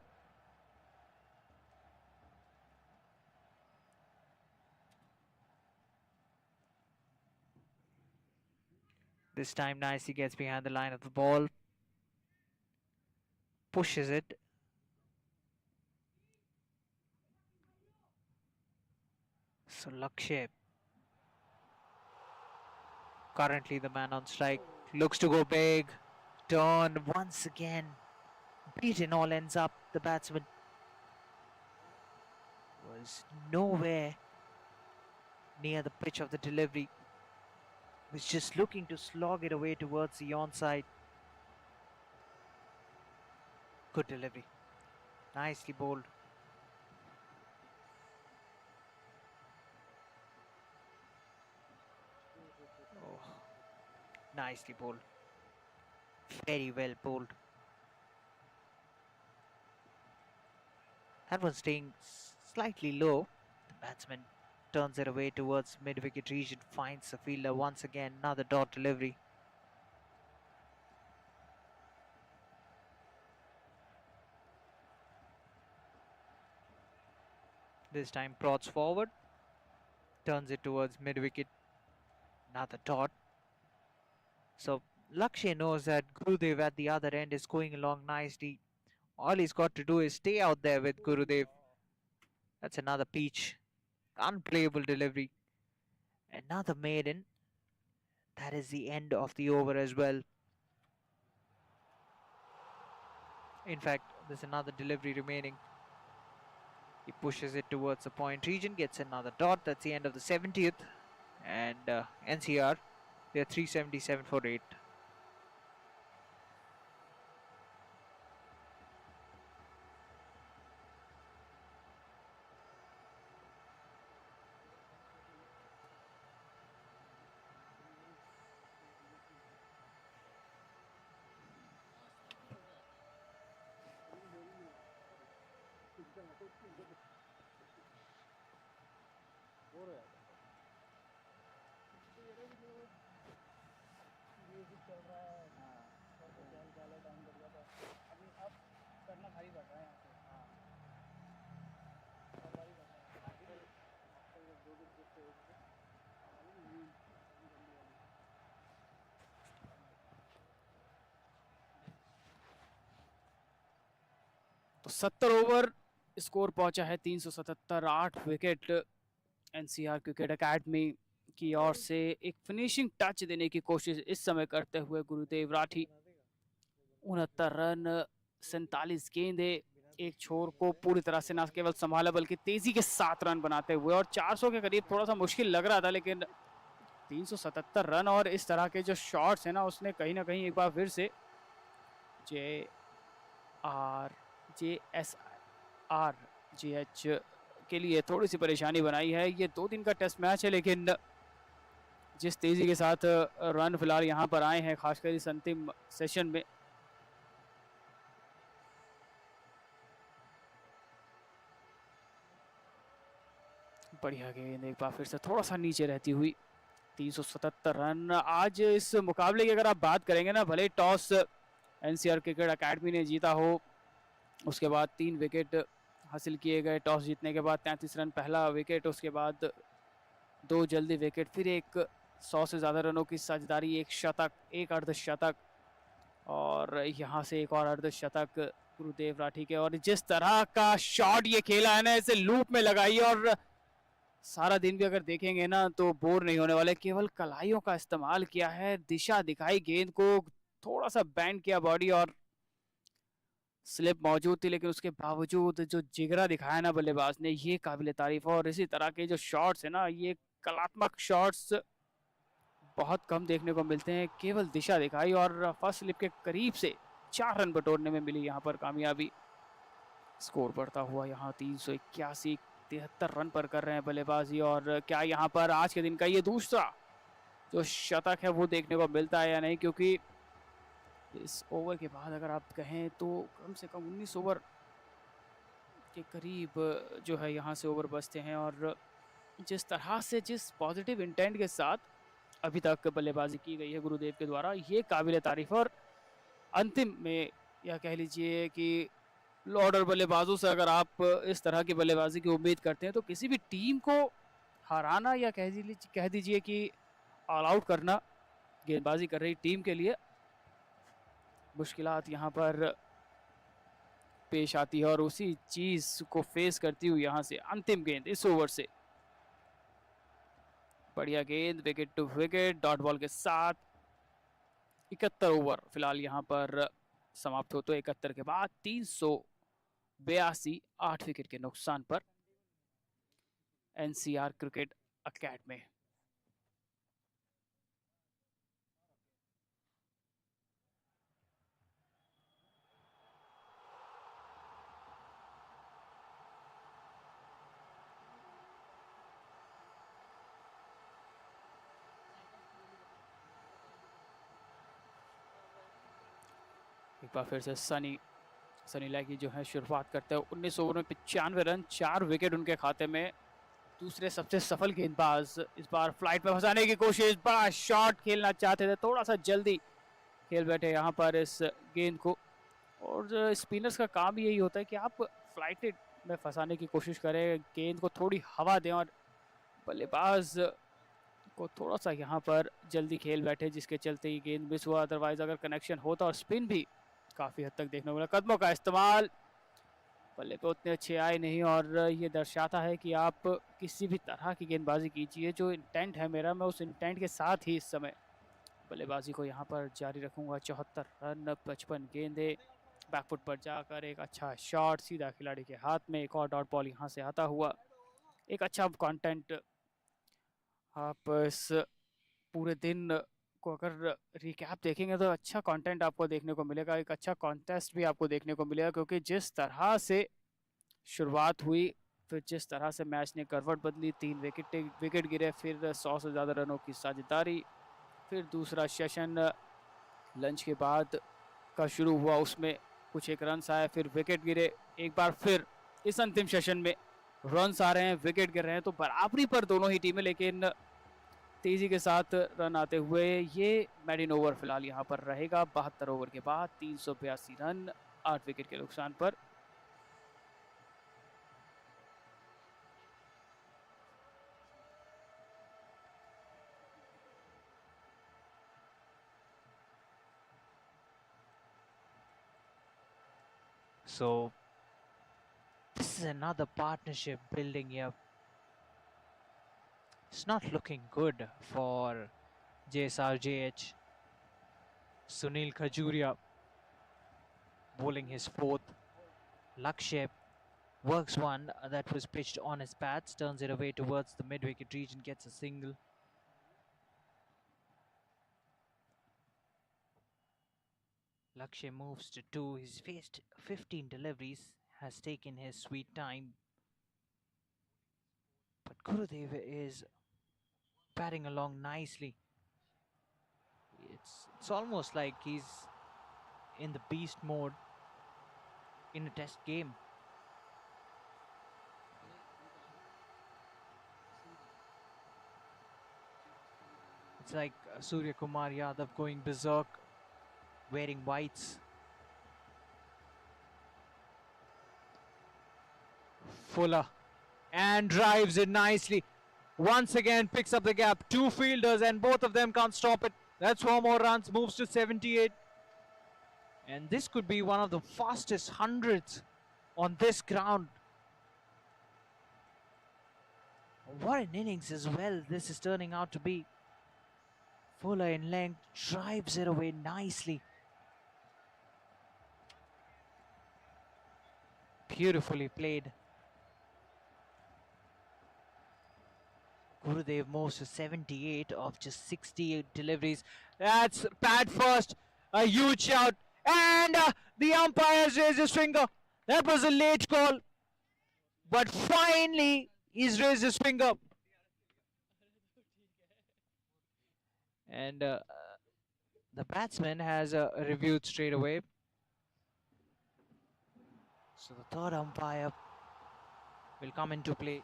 This time nicely gets behind the line of the ball. Pushes it. So Lakshay, currently the man on strike, looks to go big. Turn once again. Beaten all ends up. The batsman was nowhere near the pitch of the delivery. Was just looking to slog it away towards the onside. Good delivery. Nicely bowled. Oh, nicely bowled. Very well bowled. That one's staying slightly low. The batsman turns it away towards mid-wicket region, finds the fielder once again. Another dot delivery. This time prods forward, turns it towards mid-wicket. Another dot. So Lakshay knows that Gurudev at the other end is going along nicely. All he's got to do is stay out there with Gurudev. That's another peach. Unplayable delivery. Another maiden. That is the end of the over as well. In fact, there's another delivery remaining. He pushes it towards the point region, gets another dot. That's the end of the 70th. And NCR, they're 377 for 8. तो 70 over score पहुंचा है 377, 8 wicket NCR cricket academy की ओर से एक finishing touch देने की कोशिश इस समय करते हुए गुरुदेव राठी। 69 रन 47 गेंदे, एक छोर को पूरी तरह से न केवल संभाला बल्कि तेजी के साथ रन बनाते हुए, और 400 के करीब थोड़ा सा मुश्किल लग रहा था, लेकिन 377 रन और इस तरह के जो शॉट्स हैं ना, उसने कहीं ना कहीं एक बार फिर से JSRJH के लिए थोड़ी सी परेशानी बनाई है। ये 2 दिन का टेस्ट मैच है, लेकिन जिस तेज़ी के साथ रन फिलहाल यहाँ पर आए हैं, खासकर इस अंतिम सेशन में। बढ़िया गेंद, एक बार फिर से थोड़ा सा नीचे रहती हुई। 377 रन। आज इस मुकाबले की अगर आप बात करेंगे ना, भले टॉस एनसीआर क्रिकेट अकेडमी ने जीता हो, उसके बाद 3 विकेट हासिल किए गए टॉस जीतने के बाद। 33 रन पहला विकेट, उसके बाद 2 जल्दी विकेट, फिर एक 100 से ज़्यादा रनों की साझेदारी, एक शतक, एक अर्धशतक, और यहाँ से एक और अर्धशतक गुरुदेव राठी के। और जिस तरह का शॉट ये खेला है ना, इसे लूप में लगाई, और सारा दिन भी अगर देखेंगे ना तो बोर नहीं होने वाले। केवल कलाइयों का इस्तेमाल किया है, दिशा दिखाई गेंद को, थोड़ा सा बैंड किया बॉडी, और स्लिप मौजूद थी, लेकिन उसके बावजूद जो जिगरा दिखाया ना बल्लेबाज ने, ये काबिल तारीफ है। और इसी तरह के जो शॉट्स है ना, ये कलात्मक शॉट्स बहुत कम देखने को मिलते हैं। केवल दिशा दिखाई और फर्स्ट स्लिप के करीब से 4 रन बटोरने में मिली यहाँ पर कामयाबी। स्कोर बढ़ता हुआ यहाँ 381, 73 रन पर कर रहे हैं बल्लेबाजी। और क्या यहाँ पर आज के दिन का ये दूसरा जो शतक है वो देखने को मिलता है या नहीं, क्योंकि इस ओवर के बाद अगर आप कहें तो कम से कम 19 ओवर के करीब जो है यहाँ से ओवर बचते हैं। और जिस तरह से, जिस पॉजिटिव इंटेंट के साथ अभी तक बल्लेबाजी की गई है गुरुदेव के द्वारा, ये काबिल तारीफ। और अंतिम में या कह लीजिए कि ऑर्डर बल्लेबाजों से अगर आप इस तरह की बल्लेबाजी की उम्मीद करते हैं, तो किसी भी टीम को हराना या कह दीजिए कि ऑल आउट करना गेंदबाजी कर रही टीम के लिए मुश्किलात यहाँ पर पेश आती है। और उसी चीज को फेस करती हुई यहाँ से अंतिम गेंद इस ओवर से, बढ़िया गेंद, wicket to wicket, dot ball के साथ। 71 ओवर फिलहाल यहाँ पर समाप्त हो, तो 71 के बाद 382, 8 विकेट के नुकसान पर एनसीआर क्रिकेट अकेडमी। एक बार फिर से सनी लैकी जो है शुरुआत करते हैं 19 ओवर में 95 रन, 4 विकेट उनके खाते में। दूसरे सबसे सफल गेंदबाज, इस बार फ्लाइट में फंसाने की कोशिश, बड़ा शॉट खेलना चाहते थे, थोड़ा सा जल्दी खेल बैठे यहाँ पर इस गेंद को। और स्पिनर्स का काम यही होता है कि आप फ्लाइट में फंसाने की कोशिश करें, गेंद को थोड़ी हवा दें, और बल्लेबाज को थोड़ा सा यहाँ पर जल्दी खेल बैठे, जिसके चलते ही गेंद मिस हुआ। अदरवाइज अगर कनेक्शन होता, और स्पिन भी काफ़ी हद तक देखने को मिला। कदमों का इस्तेमाल बल्ले पे उतने अच्छे आए नहीं, और ये दर्शाता है कि आप किसी भी तरह की गेंदबाजी कीजिए, जो इंटेंट है मेरा, मैं उस इंटेंट के साथ ही इस समय बल्लेबाजी को यहाँ पर जारी रखूँगा। 74 रन, 55 गेंदे, बैकफुट पर जाकर एक अच्छा शॉट सीधा खिलाड़ी के हाथ में। एक और डॉट बॉल यहाँ से आता हुआ। एक अच्छा कंटेंट आप इस पूरे दिन को अगर रिकैप देखेंगे तो अच्छा कंटेंट आपको देखने को मिलेगा, एक अच्छा कॉन्टेस्ट भी आपको देखने को मिलेगा, क्योंकि जिस तरह से शुरुआत हुई, फिर जिस तरह से मैच ने करवट बदली, 3 विकेट गिरे, फिर 100 से ज़्यादा रनों की साझेदारी, फिर दूसरा सेशन लंच के बाद का शुरू हुआ, उसमें कुछ एक रन आए, फिर विकेट गिरे। एक बार फिर इस अंतिम सेशन में रन्स आ रहे हैं, विकेट गिर रहे हैं, तो बराबरी पर दोनों ही टीमें, लेकिन तेजी के साथ रन आते हुए ये मेडिन ओवर फिलहाल यहाँ पर रहेगा। 72 ओवर के बाद 382 रन, 8 विकेट के नुकसान पर। So this is another partnership building here. It's not looking good for JSRJH. Sunil Khajuria bowling his fourth. Lakshya works one that was pitched on his pads, turns it away towards the mid-wicket region, gets a single. Lakshya moves to 2. He's faced 15 deliveries, has taken his sweet time. But Gurudev is batting along nicely. It's almost like he's in the beast mode in a test game. It's like Surya Kumar Yadav going berserk, wearing whites. Fuller and drives it nicely. Once again picks up the gap. Two fielders and both of them can't stop it. That's 4 more runs, moves to 78. And this could be one of the fastest hundreds on this ground. What an innings as well this is turning out to be. Fuller in length drives it away nicely. Beautifully played. Gurudev moves to 78 of just 68 deliveries. That's pad first. A huge shout. And the umpires raised his finger. That was a late call. But finally, he's raised his finger. And the batsman has reviewed straight away. So the third umpire will come into play.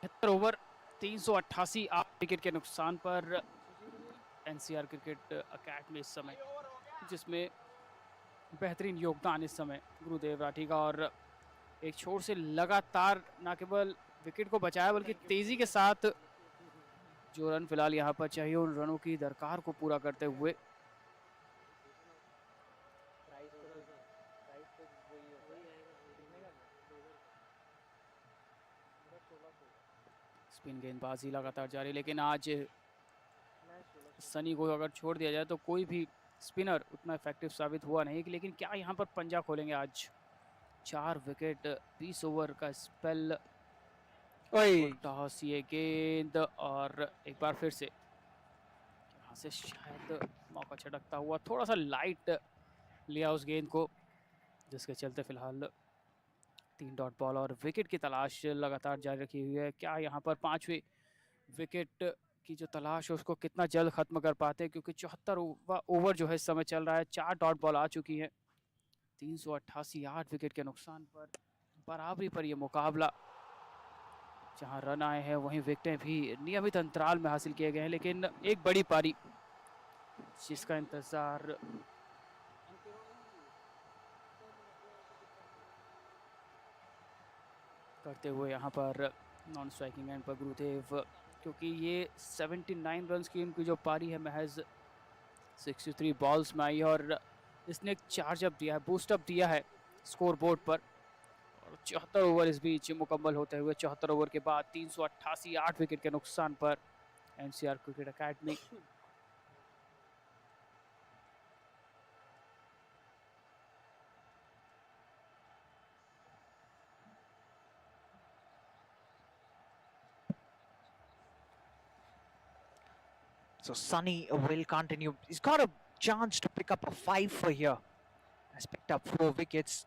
73 over 388 8 wicket के नुकसान पर NCR cricket academy इस समय, जिसमें बेहतरीन योगदान इस समय गुरुदेव राठी का, और एक छोर से लगातार न केवल विकेट को बचाया बल्कि तेजी के साथ जो रन फिलहाल यहाँ पर चाहिए उन रनों की दरकार को पूरा करते हुए स्पिन गेंदबाजी लगातार जारी, लेकिन आज सनी को अगर छोड़ दिया जाए तो कोई भी स्पिनर उतना इफेक्टिव साबित हुआ नहीं, लेकिन क्या यहाँ पर पंजा खोलेंगे आज। 4 विकेट 20 ओवर का स्पेल, टॉस ये गेंद, और एक बार फिर से यहाँ से शायद मौका छटकता हुआ, थोड़ा सा लाइट लिया उस गेंद को, जिसके चलते फिलहाल 3 डॉट बॉल और विकेट की तलाश लगातार जारी रखी हुई है। क्या यहाँ पर 5वें विकेट की जो तलाश है उसको कितना जल्द खत्म कर पाते हैं, क्योंकि 74 ओवर जो है इस समय चल रहा है, 4 डॉट बॉल आ चुकी है, 388 8 विकेट के नुकसान पर बराबरी पर यह मुकाबला। जहां रन आए हैं वहीं विकेटें भी नियमित अंतराल में हासिल किए गए हैं, लेकिन एक बड़ी पारी जिसका इंतजार करते हुए यहाँ पर नॉन स्ट्राइकिंग एंड पर गुरुदेव, क्योंकि ये 79 रन की इनकी जो पारी है महज 63 बॉल्स में आई है, और इसने एक चार्जअप दिया है, बूस्टअप दिया है स्कोर बोर्ड पर, और 74 ओवर इस बीच मुकम्मल होते हुए 74 ओवर के बाद 388 8 विकेट के नुकसान पर NCR cricket academy So Sunny will continue. He's got a chance to pick up a 5 for here. Has picked up 4 wickets.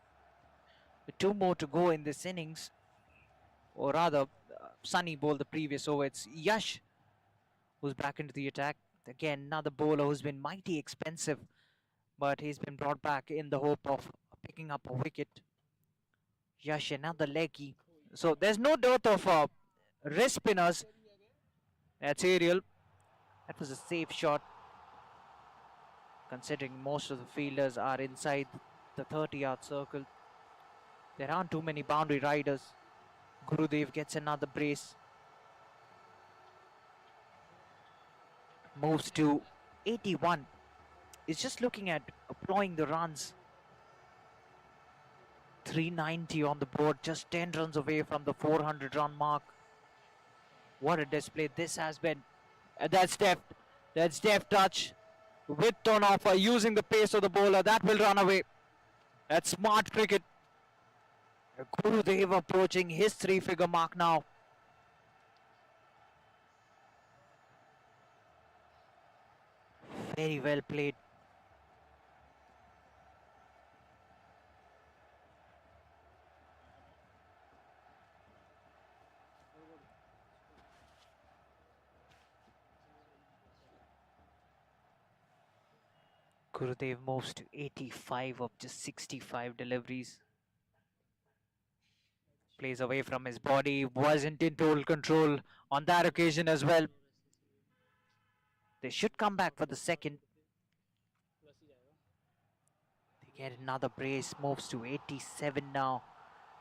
With 2 more to go in this innings. Or rather, Sunny bowled the previous over. It's Yash who's back into the attack. Again, another bowler who's been mighty expensive, but he's been brought back in the hope of picking up a wicket. Yash, another leggy. So there's no dearth of wrist spinners. That's Ariel. That was a safe shot, considering most of the fielders are inside the 30-yard circle. There aren't too many boundary riders. Gurudev gets another brace. Moves to 81. Is just looking at employing the runs. 390 on the board, just 10 runs away from the 400-run mark. What a display this has been. That's deft. That's deft touch. Width on offer, using the pace of the bowler. That will run away. That's smart cricket. Gurudev approaching his 3-figure mark now. Very well played. Gurudev moves to 85 of just 65 deliveries. Plays away from his body, wasn't in total control on that occasion as well. They should come back for the second. They get another brace, moves to 87 now,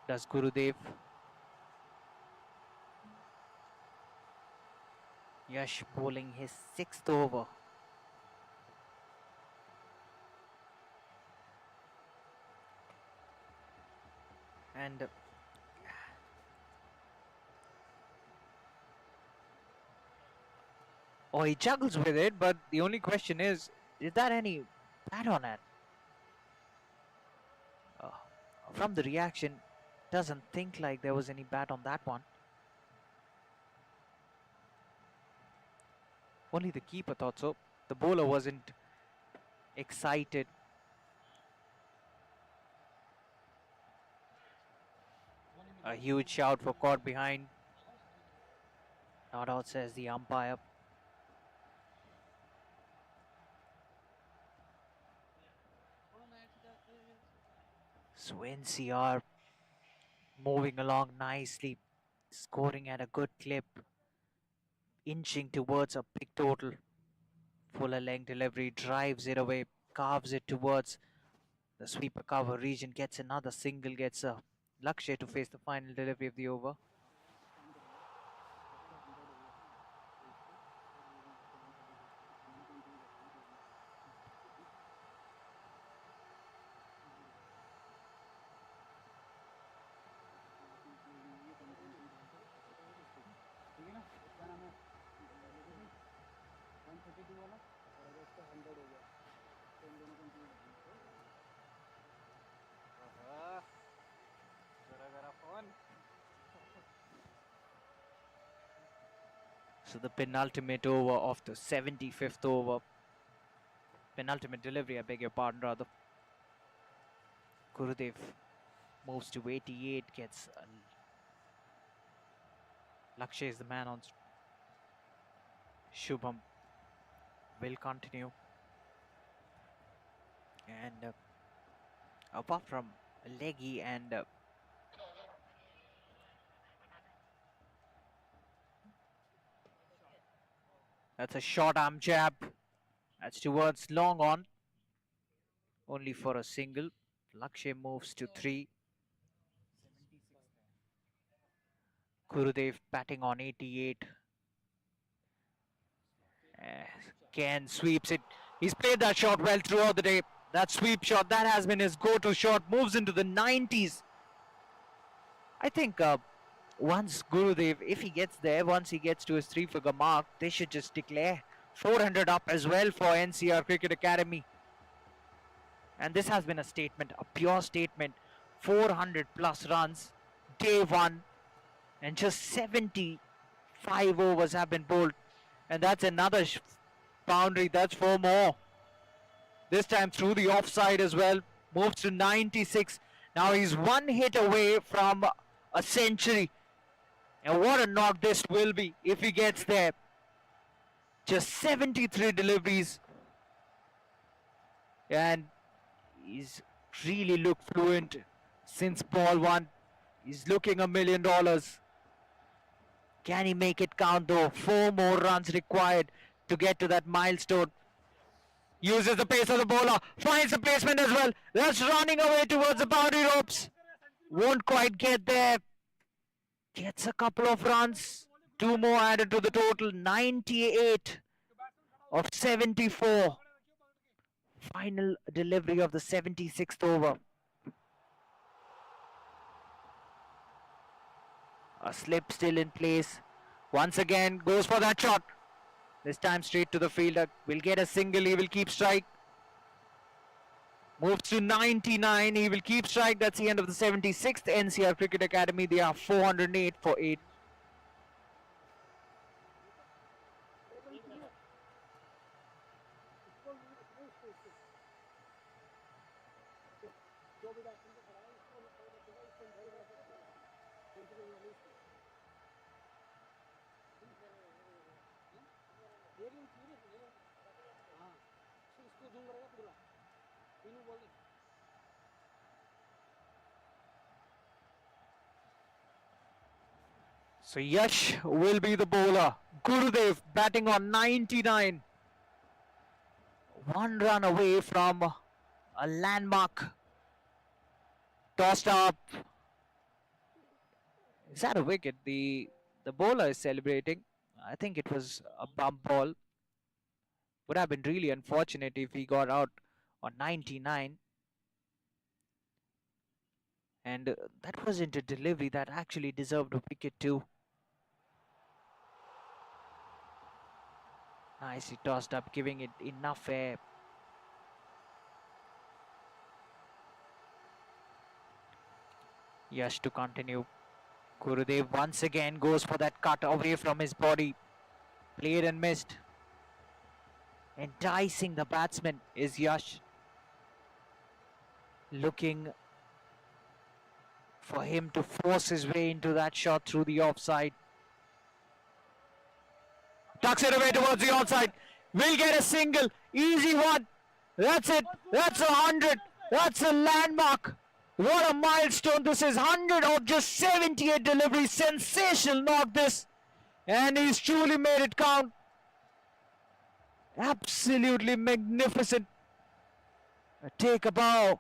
does Gurudev. Yash bowling his 6th over. And oh, he juggles with it, but the only question is that any bat on it? From the reaction, doesn't think like there was any bat on that one. Only the keeper thought so. The bowler wasn't excited. A huge shout for caught behind. Not out, says the umpire. So NCR moving along nicely. Scoring at a good clip, inching towards a big total. Fuller length delivery, drives it away, carves it towards the sweeper cover region, gets another single, gets a Lakshay to face the final delivery of the over. So the penultimate over of the 75th over. Penultimate delivery, I beg your pardon, rather. Gurudev moves to 88, gets Lakshay is the man on. Shubham will continue. And apart from leggy and that's a short arm jab. That's towards long on. Only for a single. Lakshay moves to 3. Gurudev batting on 88. Ken sweeps it. He's played that shot well throughout the day. That sweep shot, that has been his go-to shot. Moves into the 90s. I think once Gurudev, if he gets there, once he gets to his 3-figure mark, they should just declare 400 up as well for NCR Cricket Academy. And this has been a statement, a pure statement. 400 plus runs, day one, and just 75 overs have been bowled. And that's another boundary, that's 4 more. This time through the offside as well, moves to 96. Now he's 1 hit away from a century. And what a knock this will be if he gets there. Just 73 deliveries. And he's really looked fluent since ball 1. He's looking $1 million. Can he make it count though? 4 more runs required to get to that milestone. Uses the pace of the bowler. Finds the placement as well. That's running away towards the boundary ropes. Won't quite get there. Gets a couple of runs. 2 more added to the total. 98 of 74. Final delivery of the 76th over. A slip still in place. Once again goes for that shot. This time straight to the fielder. Will get a single. He will keep strike. Moves to 99. He will keep strike. That's the end of the 76th NCR Cricket Academy. They are 408 for 8. So Yash will be the bowler. Gurudev batting on 99. 1 run away from a landmark. Tossed up. Is that a wicket? The bowler is celebrating. I think it was a bump ball. Would have been really unfortunate if he got out on 99. And that wasn't a delivery that actually deserved a wicket too. Nicely tossed up, giving it enough air. Yash to continue. Gurudev once again goes for that cut away from his body. Played and missed. Enticing the batsman is Yash. Looking for him to force his way into that shot through the offside. Tucks it away towards the onside. Will get a single. Easy one. That's it. That's 100. That's a landmark. What a milestone this is. 100 of just 78 deliveries. Sensational knock this. And he's truly made it count. Absolutely magnificent. Take a bow.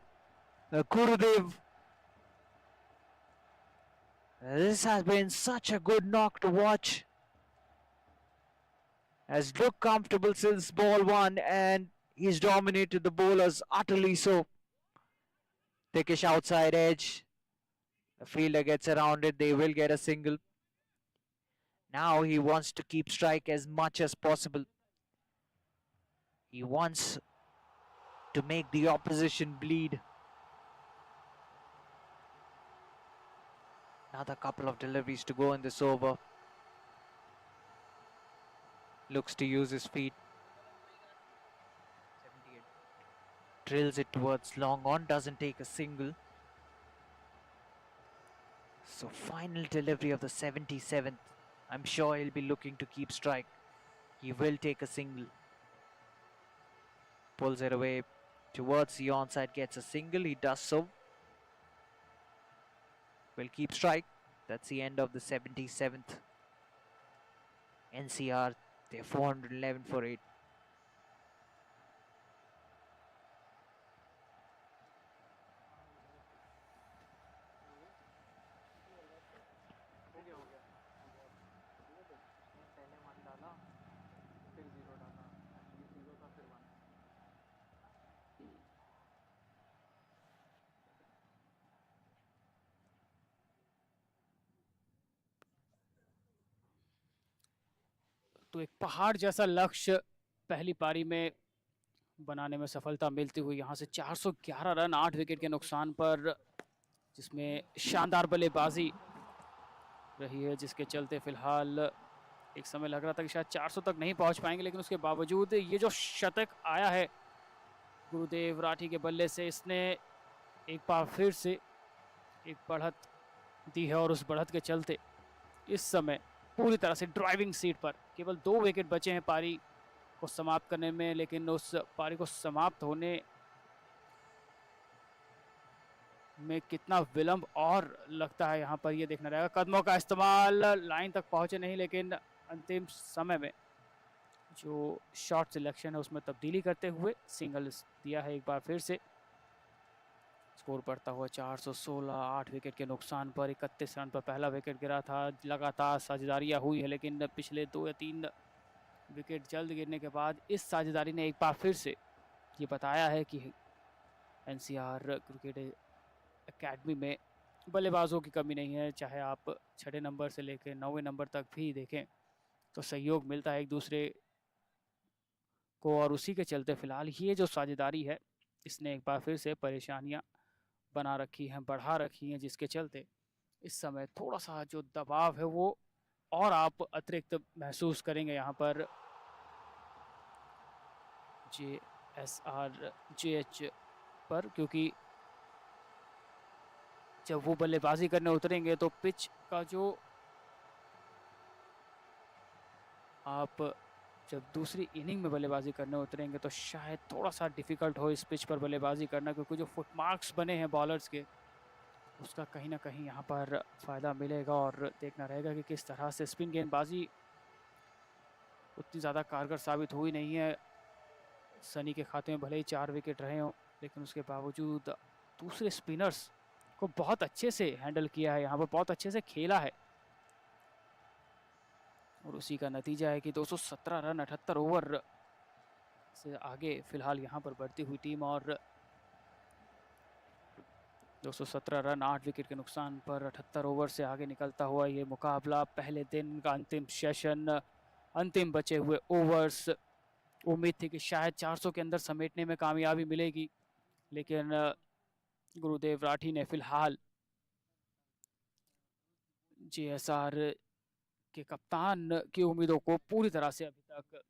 Gurudev. This has been such a good knock to watch. Has looked comfortable since ball one, and he's dominated the bowlers utterly so. Thickish outside edge. The fielder gets around it. They will get a single. Now he wants to keep strike as much as possible. He wants to make the opposition bleed. Another couple of deliveries to go in this over. Looks to use his feet. 78. Drills it towards long on, doesn't take a single. So final delivery of the 77th. I'm sure he'll be looking to keep strike. He will take a single. Pulls it away towards the onside, gets a single. He does so. Will keep strike. That's the end of the 77th. NCR, they're 411 for 8. तो एक पहाड़ जैसा लक्ष्य पहली पारी में बनाने में सफलता मिलती हुई यहाँ से 411 रन 8 विकेट के नुकसान पर, जिसमें शानदार बल्लेबाजी रही है, जिसके चलते फिलहाल एक समय लग रहा था कि शायद 400 तक नहीं पहुंच पाएंगे, लेकिन उसके बावजूद ये जो शतक आया है गुरुदेव राठी के बल्ले से, इसने एक बार फिर से एक बढ़त दी है। और उस बढ़त के चलते इस समय पूरी तरह से ड्राइविंग सीट पर, केवल 2 विकेट बचे हैं पारी को समाप्त करने में, लेकिन उस पारी को समाप्त होने में कितना विलंब और लगता है यहाँ पर ये देखना रहेगा। कदमों का इस्तेमाल, लाइन तक पहुँचे नहीं, लेकिन अंतिम समय में जो शॉट सिलेक्शन है उसमें तब्दीली करते हुए सिंगल दिया है एक बार फिर से। स्कोर बढ़ता हुआ 416, 8 विकेट के नुकसान पर 31 रन पर पहला विकेट गिरा था। लगातार साझेदारियाँ हुई है, लेकिन पिछले 2 या 3 विकेट जल्द गिरने के बाद इस साझेदारी ने एक बार फिर से ये बताया है कि एनसीआर क्रिकेट एकेडमी में बल्लेबाजों की कमी नहीं है। चाहे आप 6 नंबर से लेकर 9वें नंबर तक भी देखें तो सहयोग मिलता है एक दूसरे को, और उसी के चलते फिलहाल ये जो साझेदारी है इसने एक बार फिर से परेशानियां बना रखी हैं, बढ़ा रखी हैं, जिसके चलते इस समय थोड़ा सा जो दबाव है वो और आप अतिरिक्त महसूस करेंगे यहाँ पर JSRJH पर, क्योंकि जब वो बल्लेबाजी करने उतरेंगे तो पिच का जो आप जब दूसरी इनिंग में बल्लेबाजी करने उतरेंगे तो शायद थोड़ा सा डिफ़िकल्ट हो इस पिच पर बल्लेबाजी करना, क्योंकि जो फुट मार्क्स बने हैं बॉलर्स के उसका कहीं ना कहीं यहाँ पर फ़ायदा मिलेगा। और देखना रहेगा कि किस तरह से स्पिन गेंदबाजी उतनी ज़्यादा कारगर साबित हुई नहीं है। सनी के खाते में भले ही 4 विकेट रहे हों, लेकिन उसके बावजूद दूसरे स्पिनर्स को बहुत अच्छे से हैंडल किया है, यहाँ पर बहुत अच्छे से खेला है, और उसी का नतीजा है कि 217 रन 78 ओवर से आगे फिलहाल यहाँ पर बढ़ती हुई टीम, और 217 रन 8 विकेट के नुकसान पर 78 ओवर से आगे निकलता हुआ ये मुकाबला। पहले दिन का अंतिम सेशन, अंतिम बचे हुए ओवर्स, उम्मीद थी कि शायद 400 के अंदर समेटने में कामयाबी मिलेगी, लेकिन गुरुदेव राठी ने फिलहाल JSR के कप्तान की उम्मीदों को पूरी तरह से अभी तक,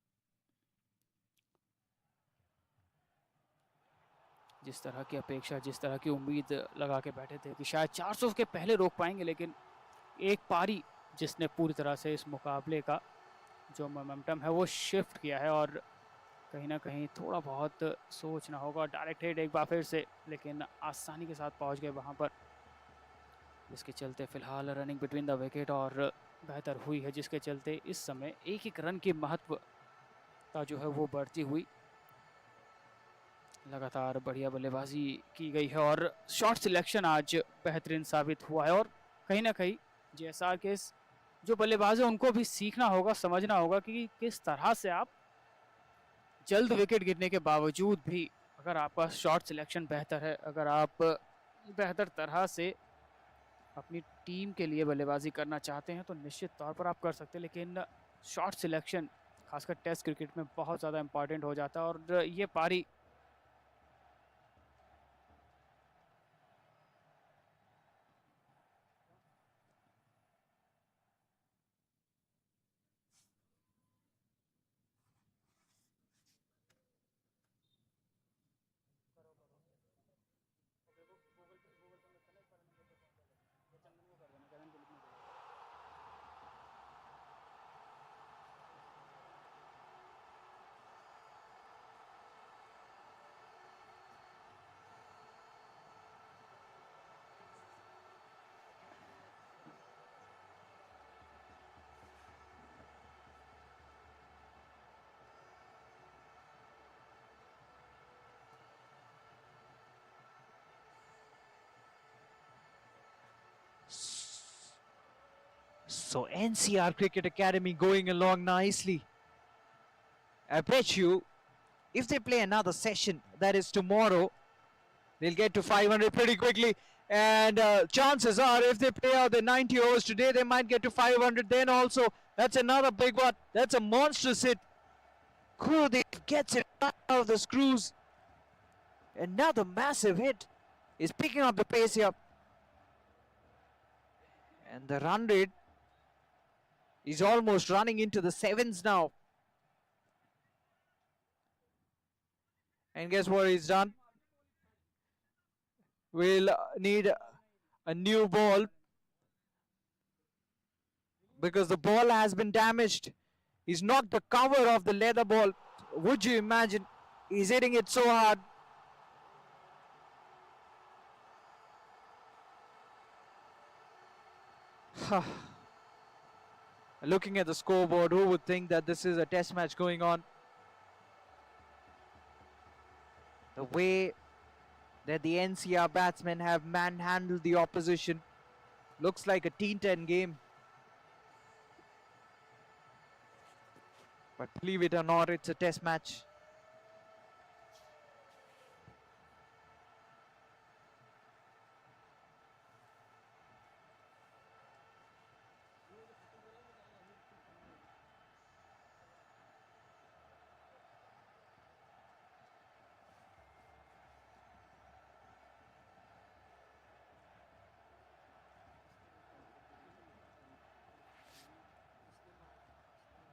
जिस तरह की अपेक्षा, जिस तरह की उम्मीद लगा के बैठे थे कि शायद 400 के पहले रोक पाएंगे, लेकिन एक पारी जिसने पूरी तरह से इस मुकाबले का जो मोमेंटम है वो शिफ्ट किया है, और कहीं ना कहीं थोड़ा बहुत सोचना होगा। डायरेक्ट हिट एक बार फिर से, लेकिन आसानी के साथ पहुंच गए वहां पर, जिसके चलते फिलहाल रनिंग बिटवीन द विकेट और बेहतर हुई है, जिसके चलते इस समय एक एक रन की महत्वता जो है वो बढ़ती हुई। लगातार बढ़िया बल्लेबाजी की गई है और शॉट सिलेक्शन आज बेहतरीन साबित हुआ है। और कहीं ना कहीं जेएसआर के जो बल्लेबाज है उनको भी सीखना होगा, समझना होगा कि किस तरह से आप जल्द विकेट गिरने के बावजूद भी अगर आपका शॉट सिलेक्शन बेहतर है, अगर आप बेहतर तरह से अपनी टीम के लिए बल्लेबाजी करना चाहते हैं तो निश्चित तौर पर आप कर सकते हैं, लेकिन शॉट सिलेक्शन खासकर टेस्ट क्रिकेट में बहुत ज़्यादा इंपॉर्टेंट हो जाता है। और ये पारी So NCR Cricket Academy going along nicely. I bet you if they play another session, that is tomorrow, they'll get to 500 pretty quickly. And chances are, if they play out the 90 overs today, they might get to 500 then also. That's another big one. That's a monstrous hit. Gurudev gets it right out of the screws. Another massive hit. He's picking up the pace here. And the run rate is almost running into the sevens now. And guess what he's done? We'll need a new ball because the ball has been damaged. He's knocked the cover off the leather ball. Would you imagine? He's hitting it so hard. Looking at the scoreboard, who would think that this is a test match going on? The way that the NCR batsmen have manhandled the opposition looks like a T10 game. But believe it or not, it's a test match.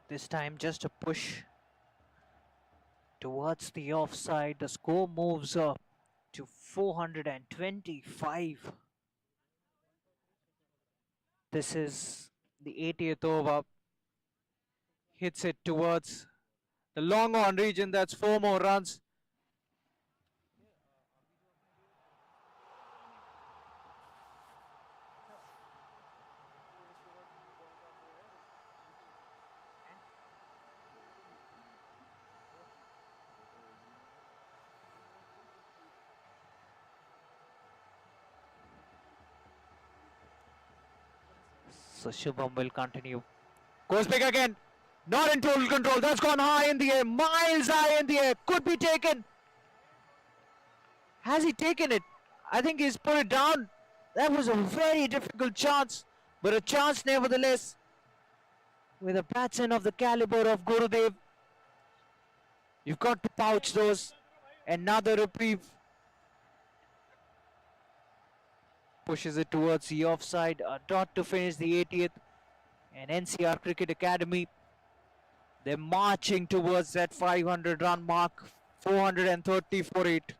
This time just a push towards the offside. The score moves up to 425. This is the 80th over. Hits it towards the long on region. That's 4 more runs. So Shubham will continue. Goes big again. Not in total control. That's gone high in the air. Miles high in the air. Could be taken. Has he taken it? I think he's put it down. That was a very difficult chance. But a chance nevertheless. With a batsman of the caliber of Gurudev. You've got to pouch those. Another reprieve. Pushes it towards the offside. A dot to finish the 80th. And NCR Cricket Academy, they're marching towards that 500 run mark. 430 for it.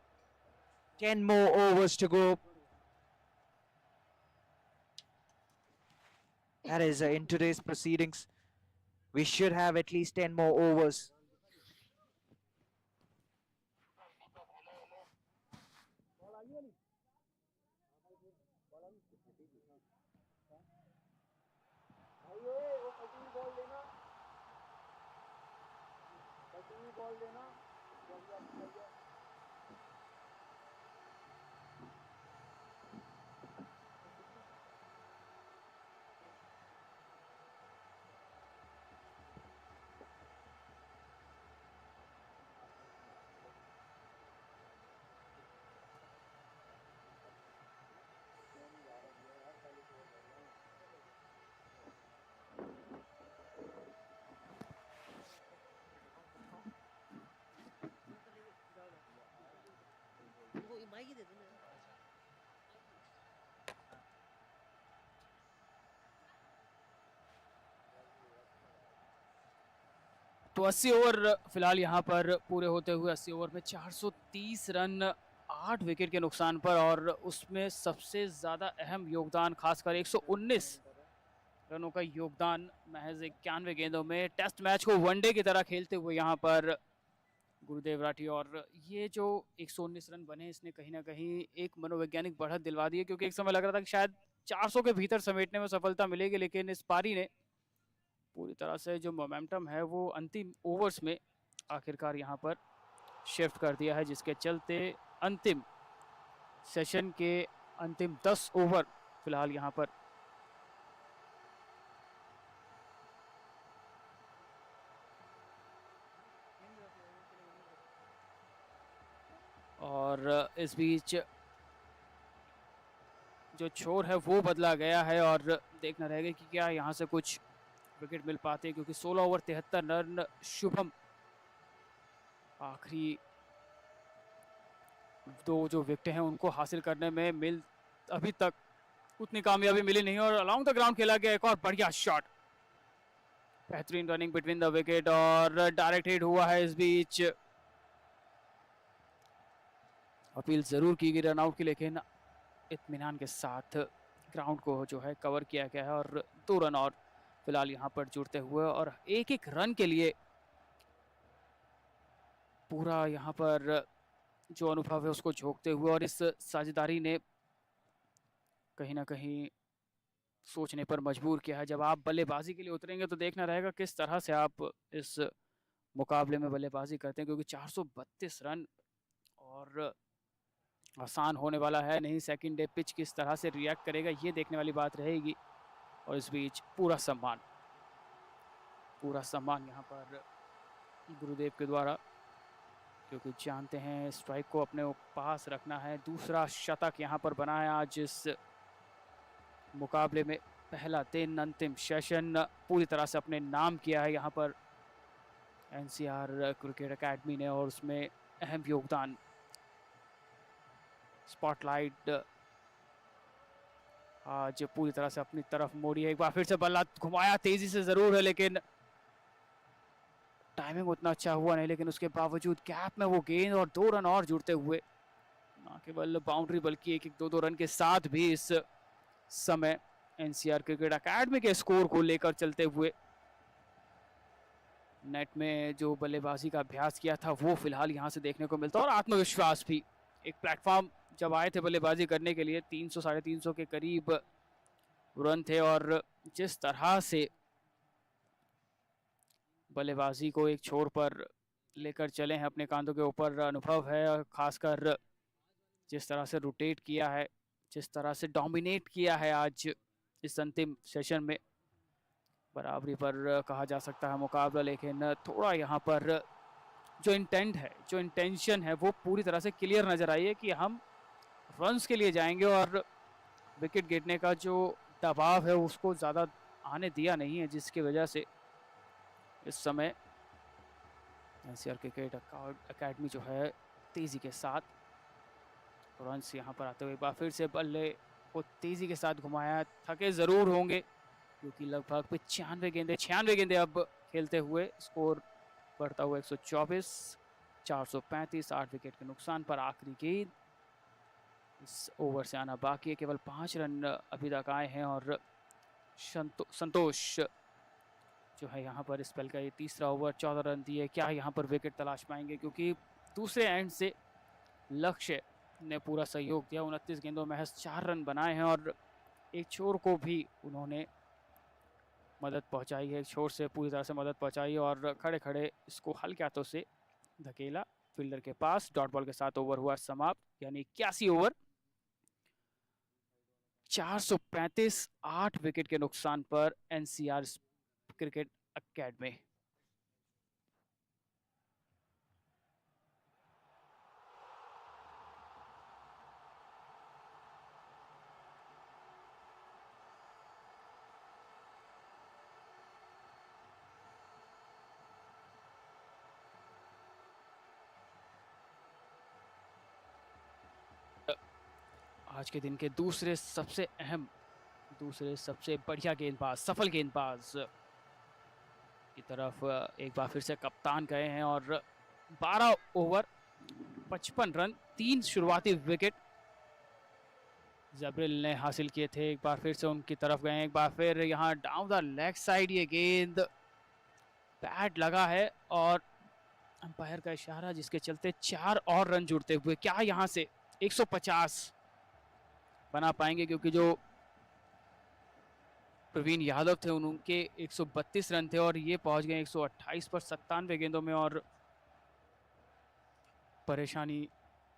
10 more overs to go. That is in today's proceedings. We should have at least 10 more overs. तो 80 over फिलहाल यहाँ पर पूरे होते हुए 80 over में 430 run 8 wicket के नुकसान पर, और उसमें सबसे ज़्यादा अहम योगदान खासकर 119 रनों का योगदान महज 91 गेंदों में टेस्ट मैच को वनडे की तरह खेलते हुए यहाँ पर गुरुदेव राठी। और ये जो 119 रन बने इसने कहीं ना कहीं एक मनोवैज्ञानिक बढ़त दिलवा दी है, क्योंकि एक समय लग रहा था कि शायद 400 के भीतर समेटने में सफलता मिलेगी, लेकिन इस पारी ने पूरी तरह से जो मोमेंटम है वो अंतिम ओवर्स में आखिरकार यहाँ पर शिफ्ट कर दिया है, जिसके चलते अंतिम सेशन के अंतिम 10 ओवर फिलहाल यहाँ पर और इस बीच जो छोर है वो बदला गया है और देखना रहेगा कि क्या यहाँ से कुछ विकेट मिल पाते हैं, क्योंकि 16 ओवर 73 रन शुभम आखिरी दो जो विकेट हैं उनको हासिल करने में मिल अभी तक उतनी कामयाबी मिली नहीं, और अलाउंग द ग्राउंड खेला गया एक और बढ़िया शॉट, बेहतरीन रनिंग बिटवीन द विकेट और डायरेक्ट हिट हुआ है। इस बीच अपील जरूर की गई रनआउट की, लेकिन इत्मीनान के साथ ग्राउंड को जो है कवर किया गया है और 2 रन और फिलहाल यहाँ पर जुड़ते हुए और एक एक रन के लिए पूरा यहाँ पर जो अनुभव है उसको झोंकते हुए, और इस साझेदारी ने कहीं ना कहीं सोचने पर मजबूर किया है। जब आप बल्लेबाजी के लिए उतरेंगे तो देखना रहेगा किस तरह से आप इस मुकाबले में बल्लेबाजी करते हैं, क्योंकि 432 रन और आसान होने वाला है नहीं। सेकंड डे पिच किस तरह से रिएक्ट करेगा ये देखने वाली बात रहेगी। और इस बीच पूरा सम्मान यहाँ पर गुरुदेव के द्वारा, क्योंकि जानते हैं स्ट्राइक को अपने पास रखना है। दूसरा शतक यहाँ पर बना है आज इस मुकाबले में, पहला दिन अंतिम सेशन पूरी तरह से अपने नाम किया है यहाँ पर एनसीआर क्रिकेट एकेडमी ने, और उसमें अहम योगदान स्पॉटलाइट आज पूरी तरह से अपनी तरफ मोड़ी है। एक बार फिर से बल्ला घुमाया तेजी से जरूर है, लेकिन टाइमिंग उतना अच्छा हुआ नहीं, लेकिन उसके बावजूद गैप में वो गेंद और 2 रन और जुड़ते हुए न केवल बाउंड्री बल्कि एक 2-2 रन के साथ भी इस समय एनसीआर क्रिकेट एकेडमी के स्कोर को लेकर चलते हुए नेट में जो बल्लेबाजी का अभ्यास किया था वो फिलहाल यहाँ से देखने को मिलता है। और आत्मविश्वास भी, एक प्लेटफॉर्म जब आए थे बल्लेबाजी करने के लिए 300 साढ़े 300 के करीब रन थे, और जिस तरह से बल्लेबाजी को एक छोर पर लेकर चले हैं अपने कांधों के ऊपर, अनुभव है। और खासकर जिस तरह से रोटेट किया है, जिस तरह से डोमिनेट किया है आज इस अंतिम सेशन में, बराबरी पर कहा जा सकता है मुकाबला, लेकिन थोड़ा यहाँ पर जो इंटेंट है, जो इंटेंशन है वो पूरी तरह से क्लियर नज़र आई है कि हम रन्स के लिए जाएंगे और विकेट गिरने का जो दबाव है उसको ज़्यादा आने दिया नहीं है, जिसकी वजह से इस समय एनसीआर क्रिकेट एकेडमी जो है तेज़ी के साथ रन्स यहाँ पर आते हुए एक बार फिर से बल्ले को तेज़ी के साथ घुमाया। थके ज़रूर होंगे क्योंकि लगभग 96 गेंदे अब खेलते हुए स्कोर बढ़ता हुआ 124, 435, 8 विकेट के नुकसान पर आखिरी गेंद इस ओवर से आना बाकी है। केवल 5 रन अभी तक आए हैं और संतोष जो है यहाँ पर स्पेल का ये तीसरा ओवर 14 रन दिए। क्या यहाँ पर विकेट तलाश पाएंगे, क्योंकि दूसरे एंड से लक्ष्य ने पूरा सहयोग दिया। 29 गेंदों में महज 4 रन बनाए हैं और एक छोर को भी उन्होंने मदद पहुंचाई है, एक छोर से पूरी तरह से मदद पहुंचाई और खड़े खड़े इसको हल्के हाथों से धकेला फील्डर के पास। डॉट बॉल के साथ ओवर हुआ समाप्त, यानी 81 ओवर 435, 8 विकेट के नुकसान पर एनसीआर क्रिकेट अकेडमी। आज के दिन के दूसरे सबसे अहम, दूसरे सबसे बढ़िया गेंदबाज, सफल गेंदबाज की तरफ एक बार फिर से कप्तान गए हैं और 12 ओवर 55 रन, 3 शुरुआती विकेट जबरिल ने हासिल किए थे। एक बार फिर से उनकी तरफ गए, एक बार फिर यहाँ डाउन द लेग साइड ये गेंद बैट लगा है और अंपायर का इशारा, जिसके चलते 4 और रन जुड़ते हुए क्या यहाँ से 150 बना पाएंगे, क्योंकि जो प्रवीण यादव थे उनके 132 रन थे और ये पहुंच गए 128 पर 97 गेंदों में। और परेशानी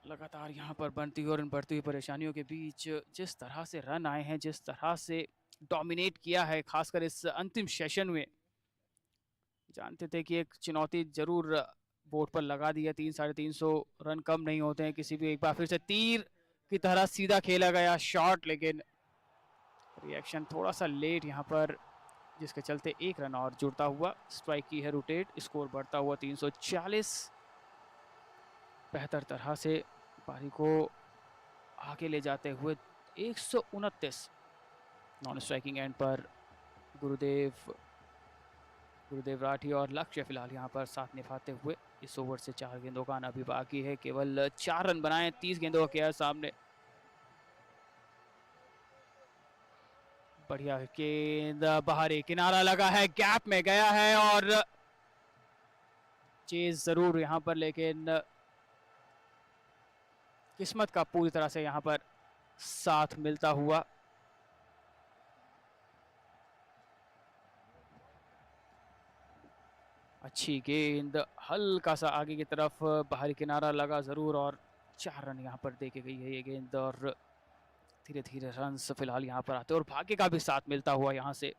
लगातार यहाँ पर बनती हुई और इन बढ़ती हुई परेशानियों के बीच जिस तरह से रन आए हैं, जिस तरह से डोमिनेट किया है, खासकर इस अंतिम सेशन में, जानते थे कि एक चुनौती जरूर बोर्ड पर लगा दी है। 300-350 रन कम नहीं होते हैं किसी भी। एक बार फिर से तीर की तरह सीधा खेला गया शॉट, लेकिन रिएक्शन थोड़ा सा लेट यहाँ पर, जिसके चलते 1 रन और जुड़ता हुआ। स्ट्राइक की है रोटेट, स्कोर बढ़ता हुआ 340। बेहतर तरह से पारी को आगे ले जाते हुए 129 नॉन स्ट्राइकिंग एंड पर गुरुदेव राठी और लक्ष्य फिलहाल यहाँ पर साथ निभाते हुए। इस ओवर से 4 गेंदों का आना अभी बाकी है, केवल 4 रन बनाए, 30 गेंदों का किया है सामने। बढ़िया गेंद, बाहरी किनारा लगा है, गैप में गया है और चेज जरूर यहाँ पर, लेकिन किस्मत का पूरी तरह से यहाँ पर साथ मिलता हुआ। अच्छी गेंद, हल्का सा आगे की तरफ बाहरी किनारा लगा जरूर और 4 रन यहाँ पर देके गई है ये गेंद। और धीरे धीरे रन फिलहाल यहाँ पर आते और भाग्य का भी साथ मिलता हुआ यहाँ से।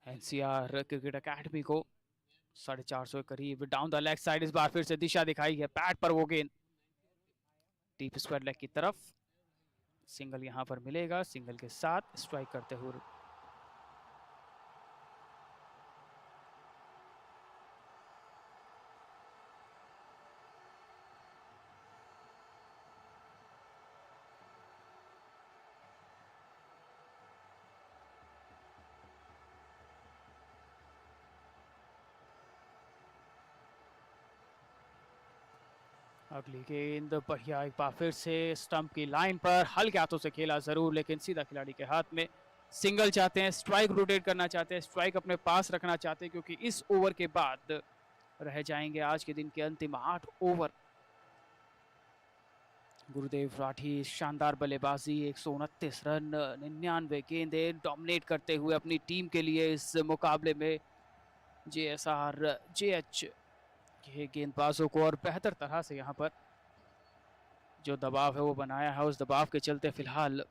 एनसीआर क्रिकेट एकेडमी को 450 के करीब डाउन द लेग साइड इस बार फिर से दिशा दिखाई है, बैट पर वो गेंद डीप स्क्वायर लेग की तरफ। सिंगल यहाँ पर मिलेगा, सिंगल के साथ स्ट्राइक करते हुए अगली गेंद बढ़िया, एक बार फिर से स्टंप की लाइन पर हल्के हाथों से खेला जरूर, लेकिन सीधा खिलाड़ी के हाथ में। सिंगल चाहते हैं, स्ट्राइक रोटेट करना चाहते हैं, स्ट्राइक अपने पास रखना चाहते हैं, क्योंकि इस ओवर के बाद रह जाएंगे आज के दिन के अंतिम 8 ओवर। गुरुदेव राठी शानदार बल्लेबाजी, 129 रन, 99 गेंदें डोमिनेट करते हुए अपनी टीम के लिए इस मुकाबले में JSRJH के गेंदबाजों को। और बेहतर तरह से यहाँ पर जो दबाव है वो बनाया है, उस दबाव के चलते फिलहाल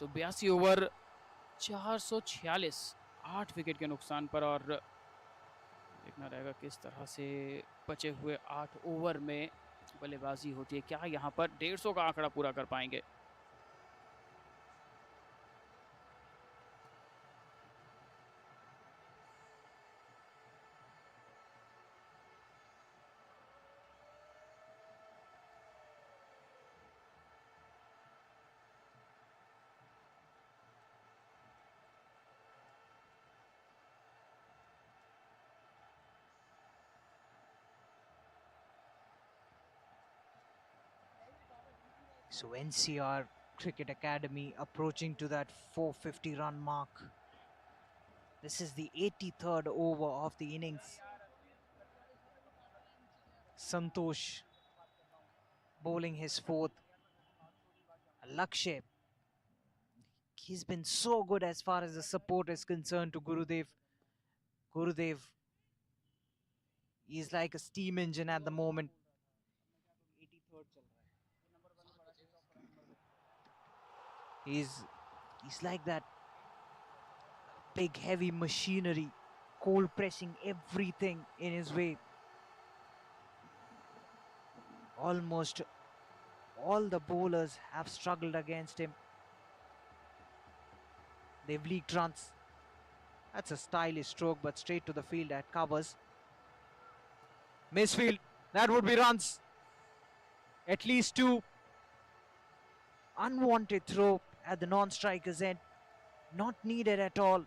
तो 82 ओवर 446, 8 विकेट के नुकसान पर। और देखना रहेगा किस तरह से बचे हुए 8 ओवर में बल्लेबाजी होती है, क्या यहाँ पर 150 का आंकड़ा पूरा कर पाएंगे। So NCR Cricket Academy approaching to that 450 run mark. This is the 83rd over of the innings. Santosh bowling his fourth. Lakshay, he's been so good as far as the support is concerned to Gurudev. Gurudev is like a steam engine at the moment. He's like that big heavy machinery, cold pressing everything in his way. Almost all the bowlers have struggled against him. They've leaked runs. That's a stylish stroke, but straight to the field at covers. Misfield, that would be runs. At least two. Unwanted throw at the non-striker's end. Not needed at all.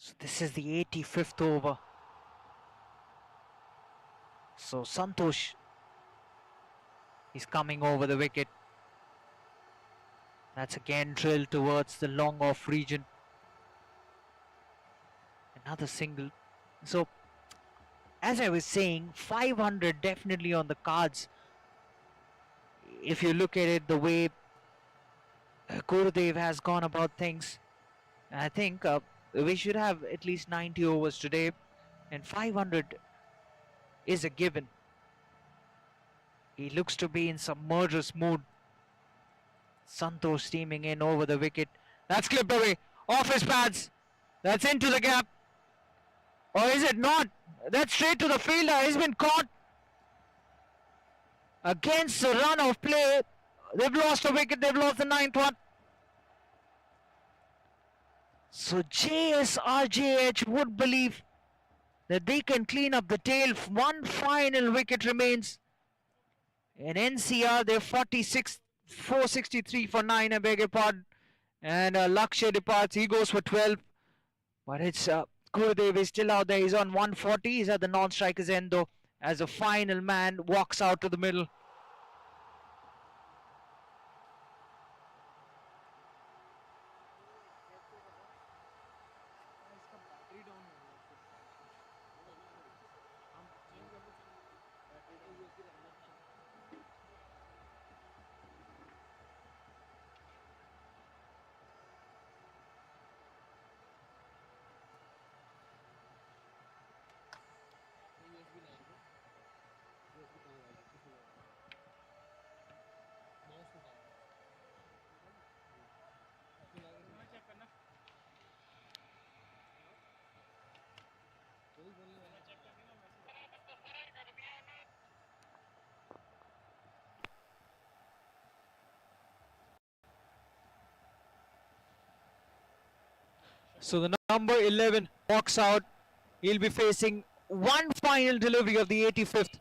So this is the 85th over. So Santosh is coming over the wicket. That's again drilled towards the long off region. Another single. So as I was saying, 500 definitely on the cards. If you look at it the way Gurudev has gone about things, I think we should have at least 90 overs today, and 500 is a given. He looks to be in some murderous mood. Santosh steaming in over the wicket. That's clipped away off his pads. That's into the gap. Or is it not? That's straight to the fielder. He's been caught against the run of play. They've lost a wicket. They've lost the 9th one. So JSRJH would believe that they can clean up the tail. One final wicket remains. In NCR, they're 46, 463 for 9, I beg your pardon. And Lakshya departs, he goes for 12. But it's Gurudev is still out there. He's on 140. He's at the non-striker's end though, as a final man walks out to the middle. So the number 11 walks out. He'll be facing one final delivery of the 85th.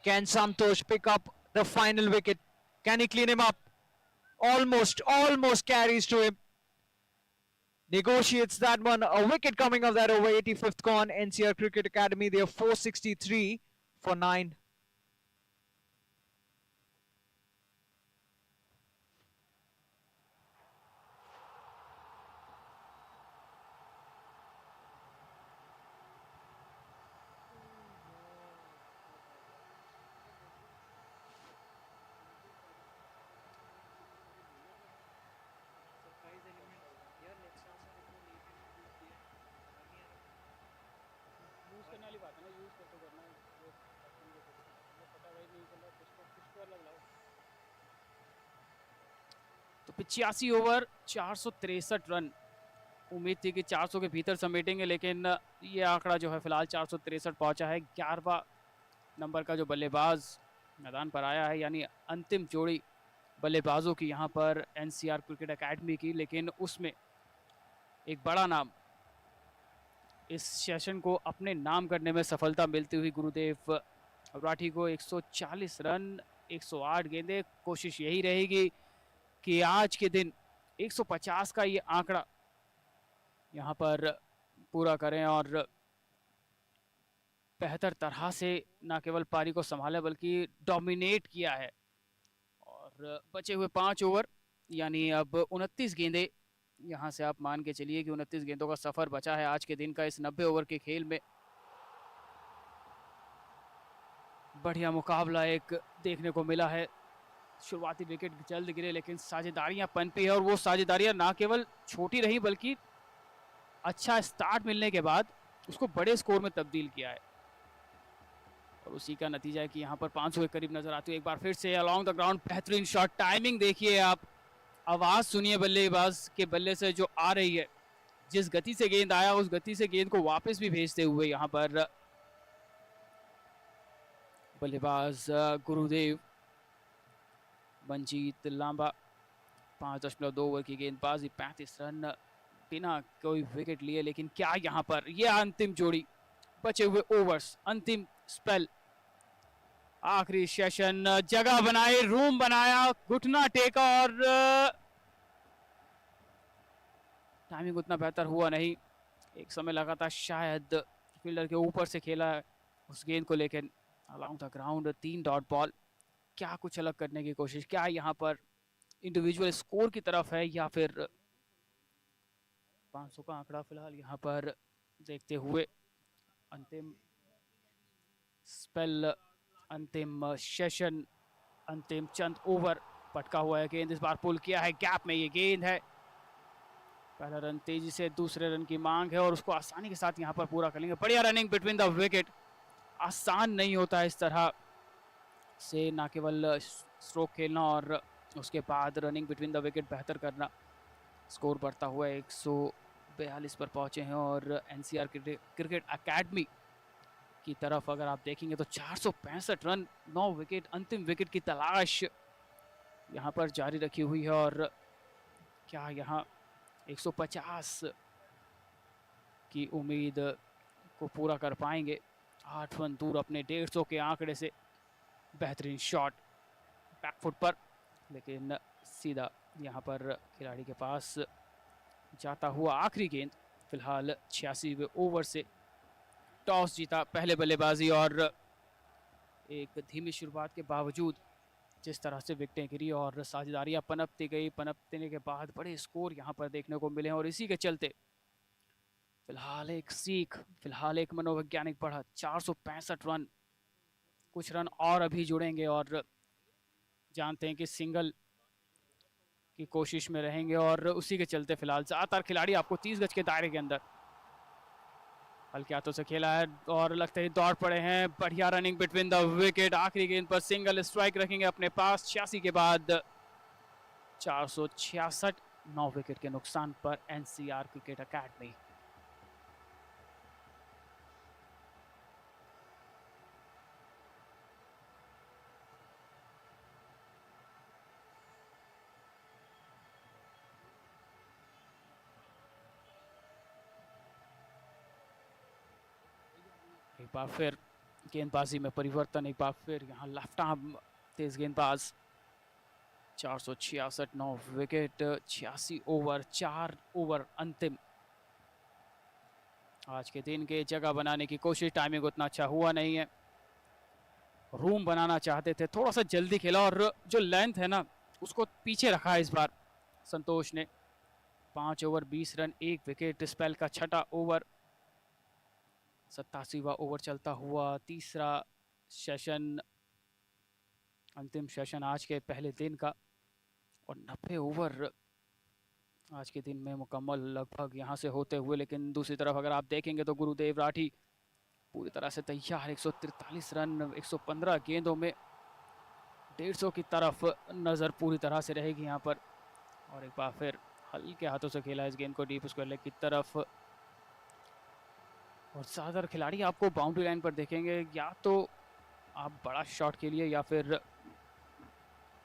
Can Santosh pick up the final wicket? Can he clean him up? Almost carries to him. Negotiates that one. A wicket coming of that over. 85th gone. NCR Cricket Academy. They are 463 for 9. तो 85 over 463 run. उम्मीद थी कि 400 के भीतर समेटेंगे, लेकिन ये आंकड़ा जो है फिलहाल 463 पहुंचा है. 11वां नंबर का जो बल्लेबाज मैदान पर आया है, यानी अंतिम जोड़ी बल्लेबाजों की यहाँ पर एनसीआर क्रिकेट एकेडमी की. लेकिन उसमें एक बड़ा नाम इस सेशन को अपने नाम करने में सफलता मिलती हुई गुरुदेव राठी को 140 रन 108 गेंदें. कोशिश यही रहेगी कि आज के दिन 150 का ये आंकड़ा यहाँ पर पूरा करें और बेहतर तरह से न केवल पारी को संभाले बल्कि डोमिनेट किया है. और बचे हुए 5 ओवर यानी अब 29 गेंदें. यहाँ से आप मान के चलिए कि 29 गेंदों का सफर बचा है आज के दिन का इस 90 ओवर के खेल में. बढ़िया मुकाबला एक देखने को मिला है. शुरुआती विकेट जल्द गिरे लेकिन साझेदारियां पनपी है, और वो साझेदारियां ना केवल छोटी रही बल्कि अच्छा स्टार्ट मिलने के बाद उसको बड़े स्कोर में तब्दील किया है. और उसी का नतीजा है कि यहाँ पर 500 के करीब नजर आती है. एक बार फिर से अलोंग द ग्राउंड बेहतरीन शॉट. टाइमिंग देखिए आप, आवाज सुनिए बल्लेबाज के बल्ले से जो आ रही है. जिस गति से गेंद आया उस गति से गेंद को वापस भी भेजते हुए यहाँ पर बल्लेबाज गुरुदेव. मंजीत लांबा 5.2 ओवर की गेंदबाजी, 35 रन बिना कोई विकेट लिए. लेकिन क्या यहाँ पर यह अंतिम जोड़ी, बचे हुए ओवर्स, अंतिम स्पेल, आखिरी सेशन, जगह बनाए, रूम बनाया, घुटना टेका और टाइमिंग उतना बेहतर हुआ नहीं. एक समय लगा था शायद फील्डर के ऊपर से खेला उस गेंद को, लेकिन along the ground 3 dot ball. क्या कुछ अलग करने की कोशिश, क्या यहाँ पर इंडिविजुअल स्कोर की तरफ है या फिर 500 का आंकड़ा फिलहाल यहाँ पर देखते हुए। अंतिम स्पेल, अंतिम सेशन, अंतिम चंद ओवर, पटका हुआ है गेंद, इस बार पुल किया है, गैप में ये गेंद है। पहला रन तेजी से, दूसरे रन की मांग है और उसको आसानी के साथ यहाँ पर पूरा कर लेंगे। बढ़िया रनिंग बिटवीन द विकेट, आसान नहीं होता इस तरह से ना केवल स्ट्रोक खेलना और उसके बाद रनिंग बिटवीन द विकेट बेहतर करना। स्कोर बढ़ता हुआ 142 पर पहुंचे हैं और एनसीआर क्रिकेट एकेडमी की तरफ अगर आप देखेंगे तो 465 रन, 9 विकेट, अंतिम विकेट की तलाश यहाँ पर जारी रखी हुई है। और क्या यहाँ 150 की उम्मीद को पूरा कर पाएंगे? 8 रन दूर अपने 150 के आंकड़े से। बेहतरीन शॉट बैकफुट पर, लेकिन सीधा यहाँ पर खिलाड़ी के पास जाता हुआ आखिरी गेंद। फिलहाल 86वें ओवर से टॉस जीता, पहले बल्लेबाजी, और एक धीमी शुरुआत के बावजूद जिस तरह से विकेटें गिरी और साझेदारियां पनपती गई, पनपने के बाद बड़े स्कोर यहाँ पर देखने को मिले हैं और इसी के चलते फिलहाल एक सीख, फिलहाल एक मनोवैज्ञानिक बढ़त। 465 रन, कुछ रन और अभी जुड़ेंगे और जानते हैं कि सिंगल की कोशिश में रहेंगे और उसी के चलते फिलहाल ज़्यादातर खिलाड़ी आपको 30 गज के दायरे के अंदर हल्के हाथों से खेला है और लगता है दौड़ पड़े हैं। बढ़िया रनिंग बिटवीन द विकेट, आखिरी गेंद पर सिंगल स्ट्राइक रखेंगे अपने पास। 86 के बाद 466, 9 विकेट के नुकसान पर एनसीआर क्रिकेट एकेडमी। एक बार फिर गेंदबाजी में परिवर्तन, एक बार फिर यहाँ लेफ्ट आर्म तेज गेंदबाज। 466, 9 विकेट, 86 ओवर, 4 ओवर अंतिम। आज के दिन के जगह बनाने की कोशिश, टाइमिंग उतना अच्छा हुआ नहीं है, रूम बनाना चाहते थे, थोड़ा सा जल्दी खेला और जो लेंथ है ना उसको पीछे रखा है इस बार संतोष ने। 5 ओवर 20 रन, 1 विकेट, स्पेल का छठा ओवर, 87वां ओवर चलता हुआ तीसरा सेशन, अंतिम सेशन आज के पहले दिन का, और 90 ओवर आज के दिन में मुकम्मल लगभग यहाँ से होते हुए। लेकिन दूसरी तरफ अगर आप देखेंगे तो गुरुदेव राठी पूरी तरह से तैयार, 143 रन, 115 गेंदों में 150 की तरफ नज़र पूरी तरह से रहेगी यहाँ पर। और एक बार फिर हल्के हाथों से खेला इस गेंद को डीप स्क्वायर लेग की तरफ, और ज़्यादातर खिलाड़ी आपको बाउंड्री लाइन पर देखेंगे, या तो आप बड़ा शॉट के लिए या फिर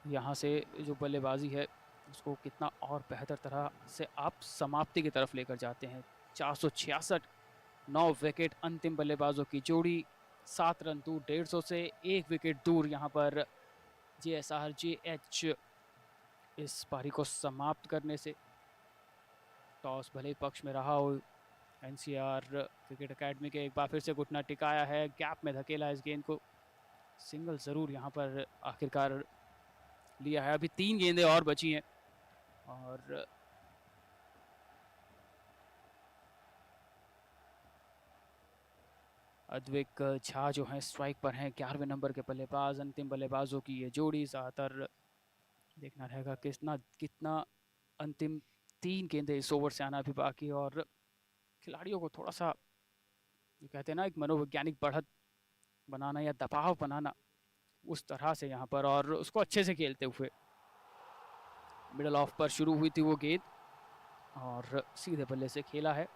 यहाँ से जो बल्लेबाजी है उसको कितना और बेहतर तरह से आप समाप्ति की तरफ लेकर जाते हैं। 466, 9 विकेट, अंतिम बल्लेबाजों की जोड़ी, 7 रन दूर 150 से, 1 विकेट दूर यहाँ पर JSRJH इस पारी को समाप्त करने से। टॉस भले ही पक्ष में रहा हो एनसीआर क्रिकेट एकेडमी के, एक बार फिर से घुटना टिकाया है, गैप में धकेला इस गेंद को, सिंगल ज़रूर यहाँ पर आखिरकार लिया है। अभी 3 गेंदें और बची हैं और अद्विक झा जो हैं स्ट्राइक पर हैं, 11वें नंबर के बल्लेबाज। अंतिम बल्लेबाजों की ये जोड़ी, ज़्यादातर देखना रहेगा कितना अंतिम 3 गेंदें इस ओवर से आना भी बाकी, और खिलाड़ियों को थोड़ा सा जो कहते हैं ना एक मनोवैज्ञानिक बढ़त बनाना या दबाव बनाना, उस तरह से यहाँ पर, और उसको अच्छे से खेलते हुए। मिडल ऑफ पर शुरू हुई थी वो गेंद और सीधे बल्ले से खेला है।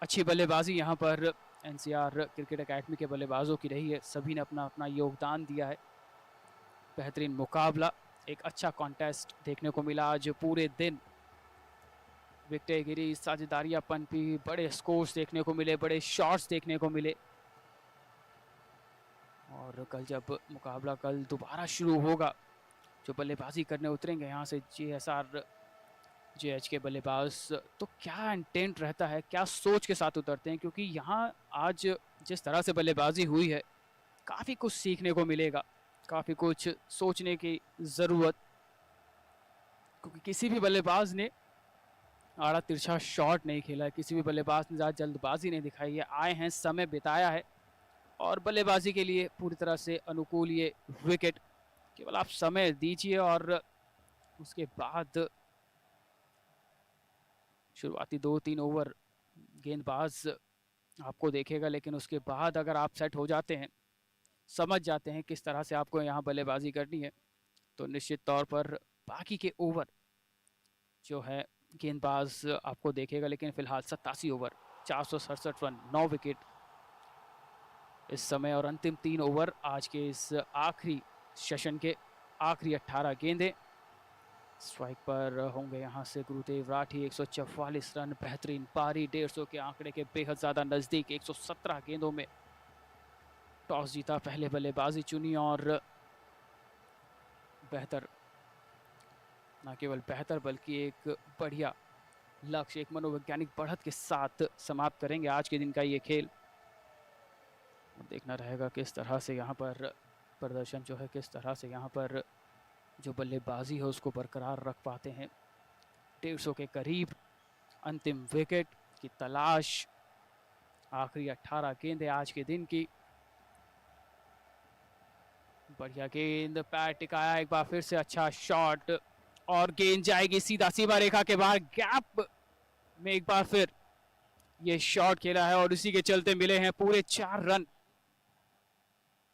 अच्छी बल्लेबाजी यहाँ पर एनसीआर क्रिकेट एकेडमी के बल्लेबाजों की रही है, सभी ने अपना अपना योगदान दिया है। बेहतरीन मुकाबला, एक अच्छा कॉन्टेस्ट देखने को मिला आज पूरे दिन। विकेटें गिरी, साझेदारियां पनपी, बड़े स्कोर्स देखने को मिले, बड़े शॉट्स देखने को मिले। और कल जब मुकाबला दोबारा शुरू होगा, जो बल्लेबाजी करने उतरेंगे यहाँ से JSR जेएच के बल्लेबाज तो क्या इंटेंट रहता है, क्या सोच के साथ उतरते हैं, क्योंकि यहाँ आज जिस तरह से बल्लेबाजी हुई है काफ़ी कुछ सीखने को मिलेगा, काफ़ी कुछ सोचने की ज़रूरत, क्योंकि किसी भी बल्लेबाज ने आड़ा तिरछा शॉट नहीं खेला है, किसी भी बल्लेबाज ने ज़्यादा जल्दबाजी नहीं दिखाई है, आए हैं, समय बिताया है और बल्लेबाजी के लिए पूरी तरह से अनुकूल ये विकेट। केवल आप समय दीजिए और उसके बाद शुरुआती 2-3 ओवर गेंदबाज आपको देखेगा, लेकिन उसके बाद अगर आप सेट हो जाते हैं, समझ जाते हैं किस तरह से आपको यहाँ बल्लेबाजी करनी है, तो निश्चित तौर पर बाकी के ओवर जो है गेंदबाज आपको देखेगा। लेकिन फिलहाल 87 ओवर 467 रन 9 विकेट इस समय और अंतिम 3 ओवर आज के इस आखिरी सेशन के आखिरी 18 गेंदें। स्ट्राइक पर होंगे यहाँ से गुरुदेव राठी, 144 रन, बेहतरीन पारी, 150 के आंकड़े के बेहद ज़्यादा नज़दीक। 117 गेंदों में टॉस जीता, पहले बल्लेबाजी चुनी और बेहतर, न केवल बेहतर बल्कि एक बढ़िया लक्ष्य, एक मनोवैज्ञानिक बढ़त के साथ समाप्त करेंगे आज के दिन का ये खेल। देखना रहेगा किस तरह से यहाँ पर प्रदर्शन जो है, किस तरह से यहाँ पर जो बल्लेबाजी है उसको बरकरार रख पाते हैं। 150 के करीब अंतिम विकेट की तलाश, आखिरी 18 गेंदें आज के दिन की। बढ़िया गेंद, पैर टिकाया, एक बार फिर से अच्छा शॉट और गेंद जाएगी सीधा सीमा रेखा के बाहर। गैप में एक बार फिर ये शॉट खेला है और इसी के चलते मिले हैं पूरे 4 रन।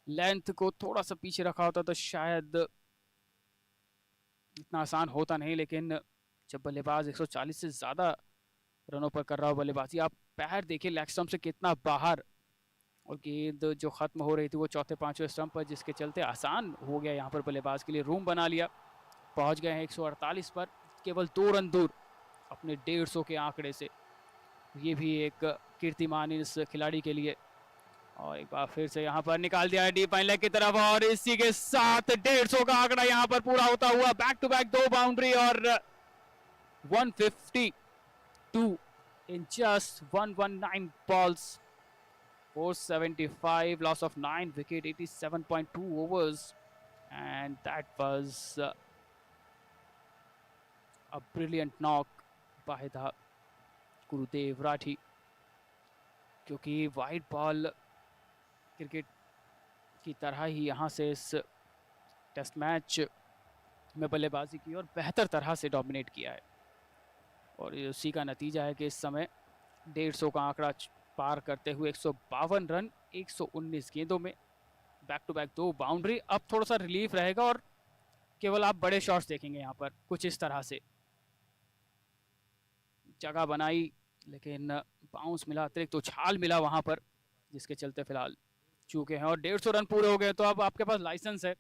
लेंथ को थोड़ा सा पीछे रखा होता तो शायद इतना आसान होता नहीं, लेकिन जब बल्लेबाज 140 से ज़्यादा रनों पर कर रहा हो बल्लेबाजी, आप पैर देखिए लेग स्टंप से कितना बाहर, और गेंद जो ख़त्म हो रही थी वो चौथे पांचवें स्टंप पर, जिसके चलते आसान हो गया यहाँ पर बल्लेबाज के लिए, रूम बना लिया। पहुँच गए हैं 148 पर, केवल 2 रन दूर अपने 150 के आंकड़े से। ये भी एक कीर्तिमान इस खिलाड़ी के लिए। और एक बार फिर से यहाँ पर निकाल दिया है डीप लाइन की तरफ और इसी के साथ 150 का आंकड़ा यहाँ पर पूरा होता हुआ। बैक टू बैक 2 बाउंड्री और 152 in just 119 balls, 475, loss of 9 wicket, 87.2 overs, and that was a brilliant knock by the गुरुदेव राठी, क्योंकि वाइड बॉल क्रिकेट की तरह ही यहाँ से इस टेस्ट मैच में बल्लेबाजी की और बेहतर तरह से डोमिनेट किया है, और उसी का नतीजा है कि इस समय 150 का आंकड़ा पार करते हुए 152 रन 119 गेंदों में, बैक टू बैक 2 बाउंड्री। अब थोड़ा सा रिलीफ रहेगा और केवल आप बड़े शॉट्स देखेंगे यहाँ पर, कुछ इस तरह से जगह बनाई लेकिन बाउंस मिला, अतिरिक्त उछाल मिला वहाँ पर, जिसके चलते फिलहाल चूके हैं और 150 रन पूरे हो गए। तो अब आपके पास लाइसेंस है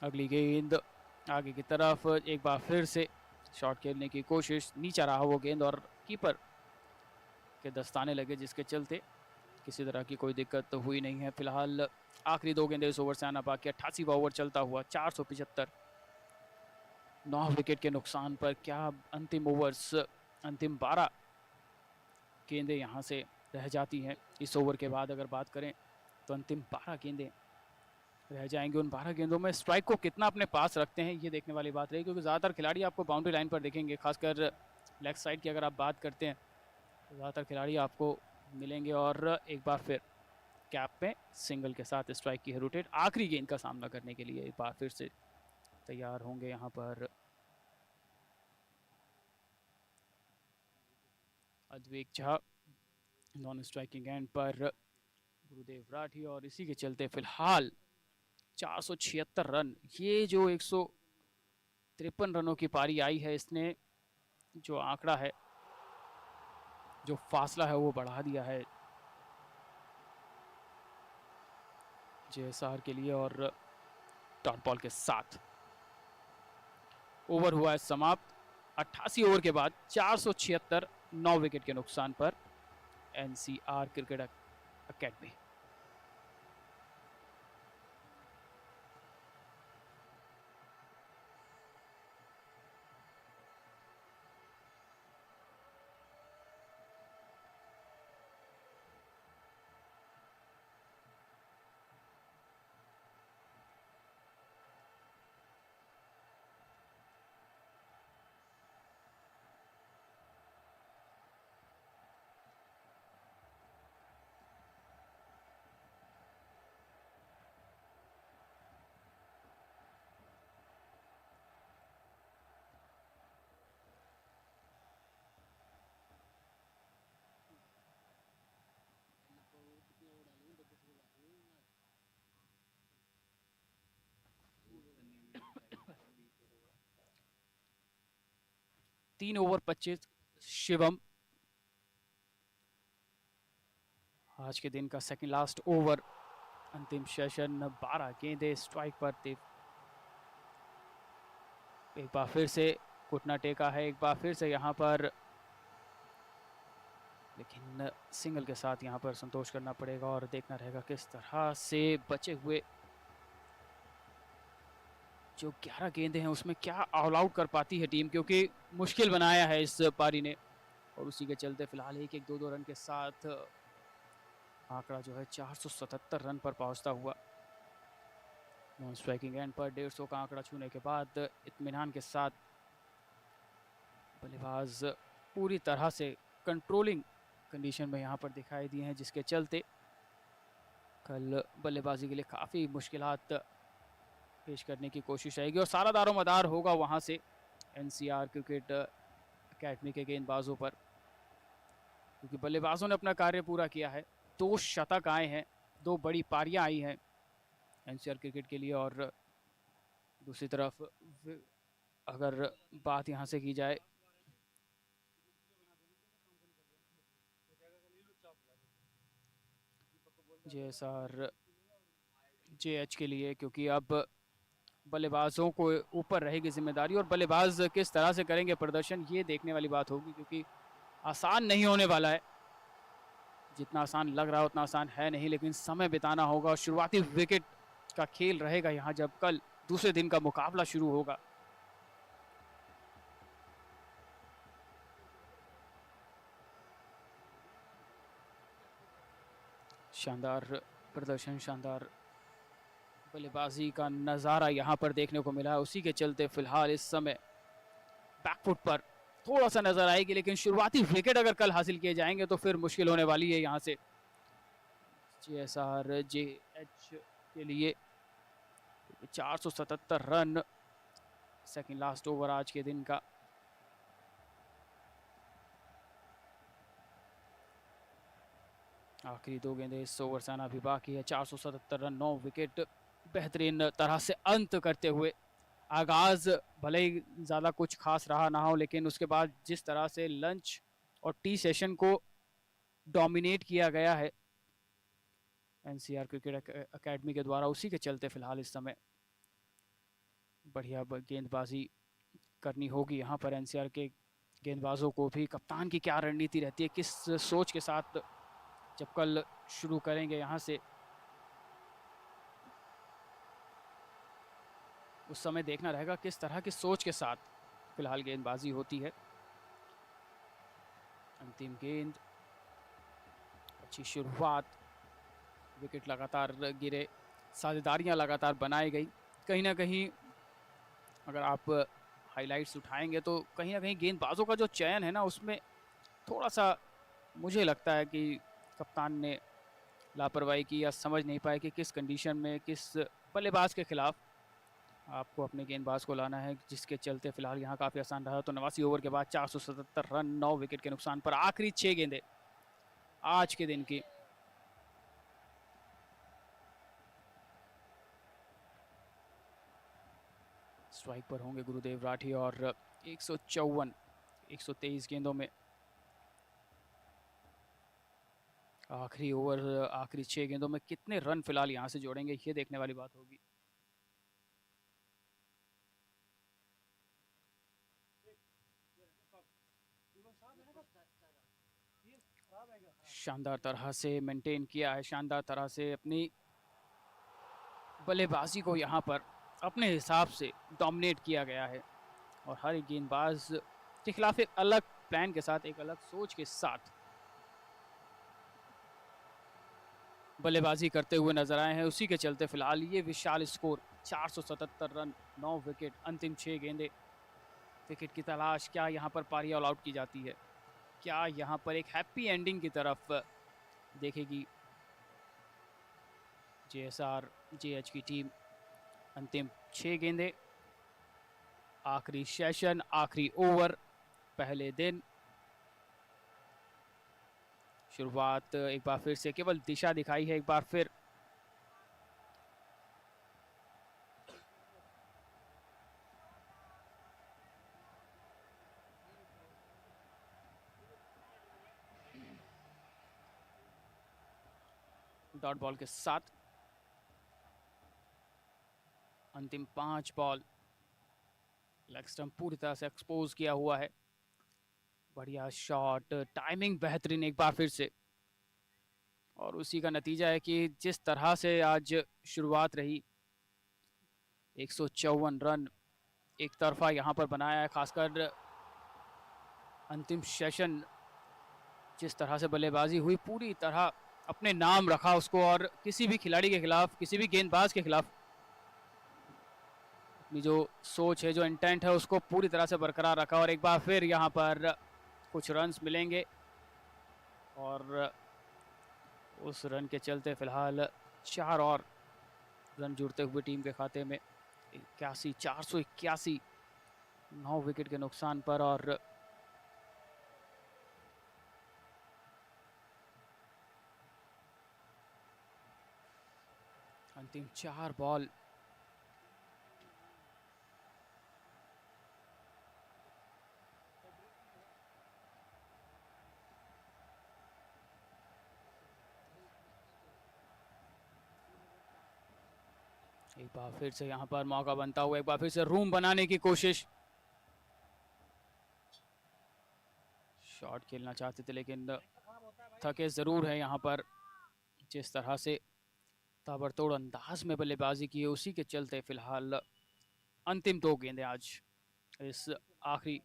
अगली गेंद आगे की तरफ, एक बार फिर से शॉट खेलने की कोशिश, नीचा रहा वो गेंद और कीपर के दस्ताने लगे, जिसके चलते किसी तरह की कोई दिक्कत तो हुई नहीं है। फिलहाल आखिरी 2 गेंदें इस ओवर से आना बाकी, 88वां ओवर चलता हुआ, 475, 9 विकेट के नुकसान पर। क्या अंतिम ओवर्स, अंतिम 12 गेंदें यहाँ से रह जाती हैं इस ओवर के बाद। अगर बात करें तो अंतिम 12 गेंदें रह जाएंगे, उन 12 गेंदों में स्ट्राइक को कितना अपने पास रखते हैं ये देखने वाली बात रही, क्योंकि ज़्यादातर खिलाड़ी आपको बाउंड्री लाइन पर देखेंगे, खासकर लेग साइड की अगर आप बात करते हैं तो ज़्यादातर खिलाड़ी आपको मिलेंगे। और एक बार फिर कैप में सिंगल के साथ स्ट्राइक की है रोटेट, आखिरी गेंद का सामना करने के लिए एक बार फिर से तैयार होंगे यहाँ पर अद्वैत झा, नॉन स्ट्राइकिंग एंड पर गुरुदेव राठी, और इसी के चलते फिलहाल 476 रन, ये जो 153 रनों की पारी आई है, इसने जो आंकड़ा है, जो फासला है वो बढ़ा दिया है जेएसआर के लिए और डॉट बॉल के साथ। ओवर हुआ है समाप्त 88 ओवर के बाद 476, 9 विकेट के नुकसान पर एनसीआर क्रिकेट अकेडमी। तीन ओवर 25 शिवम, आज के दिन का सेकंड लास्ट ओवर, अंतिम सेशन 12 गेंदे स्ट्राइक पर थे। एक बार फिर से घुटना टेका है, एक बार फिर से यहाँ पर, लेकिन सिंगल के साथ यहाँ पर संतोष करना पड़ेगा और देखना रहेगा किस तरह से बचे हुए जो 11 गेंदे हैं उसमें क्या ऑल आउट कर पाती है टीम, क्योंकि मुश्किल बनाया है इस पारी ने। और उसी के चलते फिलहाल 1-1, 2-2 रन के साथ आंकड़ा जो है 477 रन पर पहुंचता हुआ। नॉन स्ट्राइकिंग एंड पर 150 का आंकड़ा छूने के बाद इत्मीनान के साथ बल्लेबाज पूरी तरह से कंट्रोलिंग कंडीशन में यहाँ पर दिखाई दिए हैं, जिसके चलते कल बल्लेबाजी के लिए काफ़ी मुश्किलात पेश करने की कोशिश आएगी और सारा दारोमदार होगा वहाँ से एनसीआर क्रिकेट अकेडमी के गेंदबाजों पर, क्योंकि बल्लेबाजों ने अपना कार्य पूरा किया है। 2 शतक आए हैं, 2 बड़ी पारियां आई हैं एनसीआर क्रिकेट के लिए। और दूसरी तरफ अगर बात यहाँ से की जाए JSRJH के लिए, क्योंकि अब बल्लेबाजों को ऊपर रहेगी जिम्मेदारी और बल्लेबाज किस तरह से करेंगे प्रदर्शन, ये देखने वाली बात होगी, क्योंकि आसान नहीं होने वाला है। जितना आसान लग रहा है उतना आसान है नहीं, लेकिन समय बिताना होगा और शुरुआती विकेट का खेल रहेगा यहाँ जब कल दूसरे दिन का मुकाबला शुरू होगा। शानदार प्रदर्शन, शानदार बल्लेबाजी का नज़ारा यहाँ पर देखने को मिला है। उसी के चलते फिलहाल इस समय बैकफुट पर थोड़ा सा नजर आएगी, लेकिन शुरुआती विकेट अगर कल हासिल किए जाएंगे तो फिर मुश्किल होने वाली है यहाँ से JSRJH के लिए। 477 रन सेकंड लास्ट ओवर आज के दिन का। आखिरी 2 गेंदे इस ओवर से आना भी बाकी है। 477 रन, 9 विकेट, बेहतरीन तरह से अंत करते हुए। आगाज भले ही ज़्यादा कुछ खास रहा ना हो, लेकिन उसके बाद जिस तरह से लंच और टी सेशन को डोमिनेट किया गया है एनसीआर क्रिकेट अकेडमी के द्वारा, उसी के चलते फिलहाल इस समय बढ़िया गेंदबाजी करनी होगी यहाँ पर एनसीआर के गेंदबाजों को भी। कप्तान की क्या रणनीति रहती है, किस सोच के साथ जब कल शुरू करेंगे यहाँ से, उस समय देखना रहेगा किस तरह की सोच के साथ फिलहाल गेंदबाजी होती है। अंतिम गेंद, अच्छी शुरुआत, विकेट लगातार गिरे, साझेदारियां लगातार बनाई गई। कहीं ना कहीं अगर आप हाइलाइट्स उठाएंगे तो कहीं ना कहीं गेंदबाजों का जो चयन है ना, उसमें थोड़ा सा मुझे लगता है कि कप्तान ने लापरवाही की या समझ नहीं पाए कि किस कंडीशन में किस बल्लेबाज के खिलाफ आपको अपने गेंदबाज को लाना है, जिसके चलते फिलहाल यहाँ काफ़ी आसान रहा। तो 89 ओवर के बाद 477 रन, 9 विकेट के नुकसान पर आखिरी 6 गेंदें आज के दिन की। स्ट्राइक पर होंगे गुरुदेव राठी और 154, 123 गेंदों में आखिरी ओवर, आखिरी 6 गेंदों में कितने रन फिलहाल यहाँ से जोड़ेंगे, ये देखने वाली बात होगी। शानदार तरह से मेंटेन किया है, शानदार तरह से अपनी बल्लेबाजी को यहाँ पर अपने हिसाब से डोमिनेट किया गया है और हर एक गेंदबाज के खिलाफ एक अलग प्लान के साथ, एक अलग सोच के साथ बल्लेबाजी करते हुए नजर आए हैं। उसी के चलते फिलहाल ये विशाल स्कोर 477 रन, 9 विकेट, अंतिम 6 गेंदे। विकेट की तलाश, क्या यहाँ पर पारी ऑल आउट की जाती है, क्या यहाँ पर एक हैप्पी एंडिंग की तरफ देखेगी JSRJH की टीम। अंतिम 6 गेंदे, आखिरी सेशन, आखिरी ओवर, पहले दिन। शुरुआत एक बार फिर से केवल दिशा दिखाई है, एक बार फिर डॉट बॉल के साथ। अंतिम 5 बॉल, लेग स्टंप पूरी तरह से एक्सपोज किया हुआ है। बढ़िया शॉट, टाइमिंग बेहतरीन एक बार फिर से, और उसी का नतीजा है कि जिस तरह से आज शुरुआत रही, 154 रन एक तरफा यहाँ पर बनाया है। खासकर अंतिम सेशन जिस तरह से बल्लेबाजी हुई, पूरी तरह अपने नाम रखा उसको, और किसी भी खिलाड़ी के खिलाफ, किसी भी गेंदबाज के खिलाफ अपनी जो सोच है, जो इंटेंट है, उसको पूरी तरह से बरकरार रखा। और एक बार फिर यहाँ पर कुछ रन्स मिलेंगे और उस रन के चलते फिलहाल 4 और रन जुड़ते हुए टीम के खाते में। 481, 9 विकेट के नुकसान पर। और अंतिम 4 बॉल, एक बार फिर से यहाँ पर मौका बनता हुआ, एक बार फिर से रूम बनाने की कोशिश। शॉट खेलना चाहते थे लेकिन थके जरूर है यहाँ पर। जिस तरह से ताबड़तोड़ अंदाज में बल्लेबाजी की है, उसी के चलते फिलहाल अंतिम 2 गेंदें आज इस आखिरी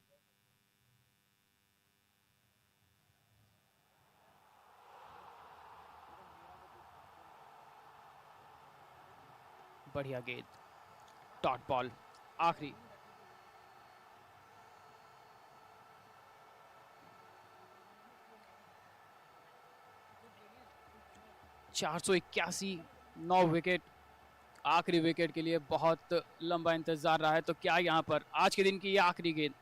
बढ़िया गेंद, डॉट बॉल, आखिरी। चार सौ 9 विकेट, आखिरी विकेट के लिए बहुत लंबा इंतजार रहा है। तो क्या यहाँ पर आज के दिन की ये आखिरी गेंद,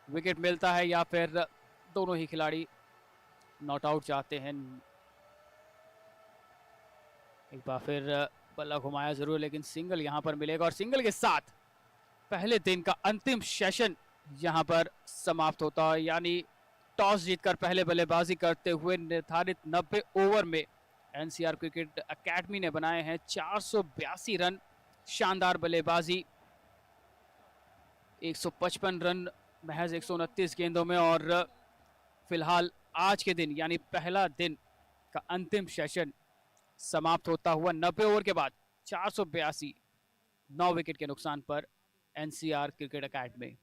विकेट मिलता है या फिर दोनों ही खिलाड़ी नॉट आउट चाहते हैं? एक बार फिर बल्ला घुमाया जरूर, लेकिन सिंगल यहाँ पर मिलेगा और सिंगल के साथ पहले दिन का अंतिम सेशन यहाँ पर समाप्त होता है। यानी टॉस जीतकर पहले बल्लेबाजी करते हुए निर्धारित 90 ओवर में एनसीआर क्रिकेट एकेडमी ने बनाए हैं 482 रन। शानदार बल्लेबाजी, 155 रन महज 129 गेंदों में। और फिलहाल आज के दिन यानी पहला दिन का अंतिम सेशन समाप्त होता हुआ 90 ओवर के बाद 482, 9 विकेट के नुकसान पर NCR cricket academy.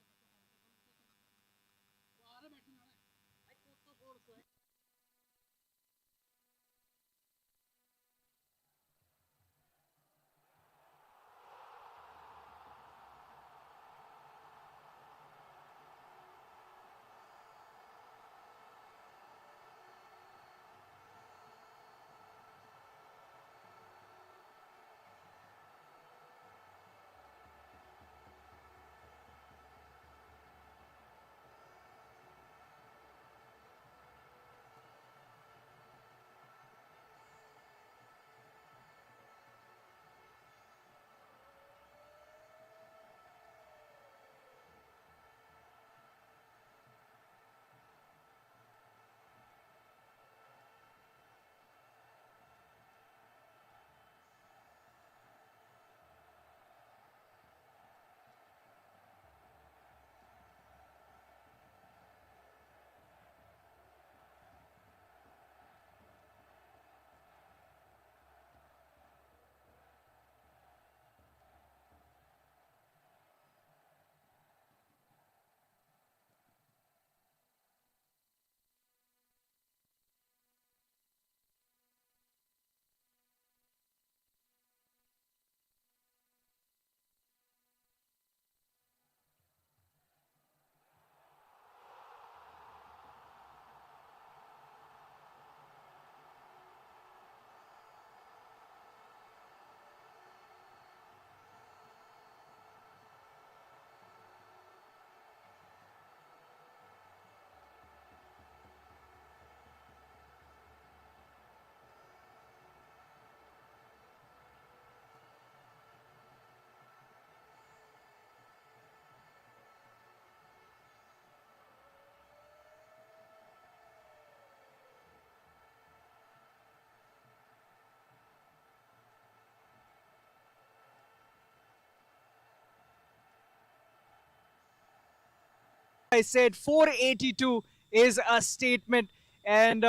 I said 482 is a statement. And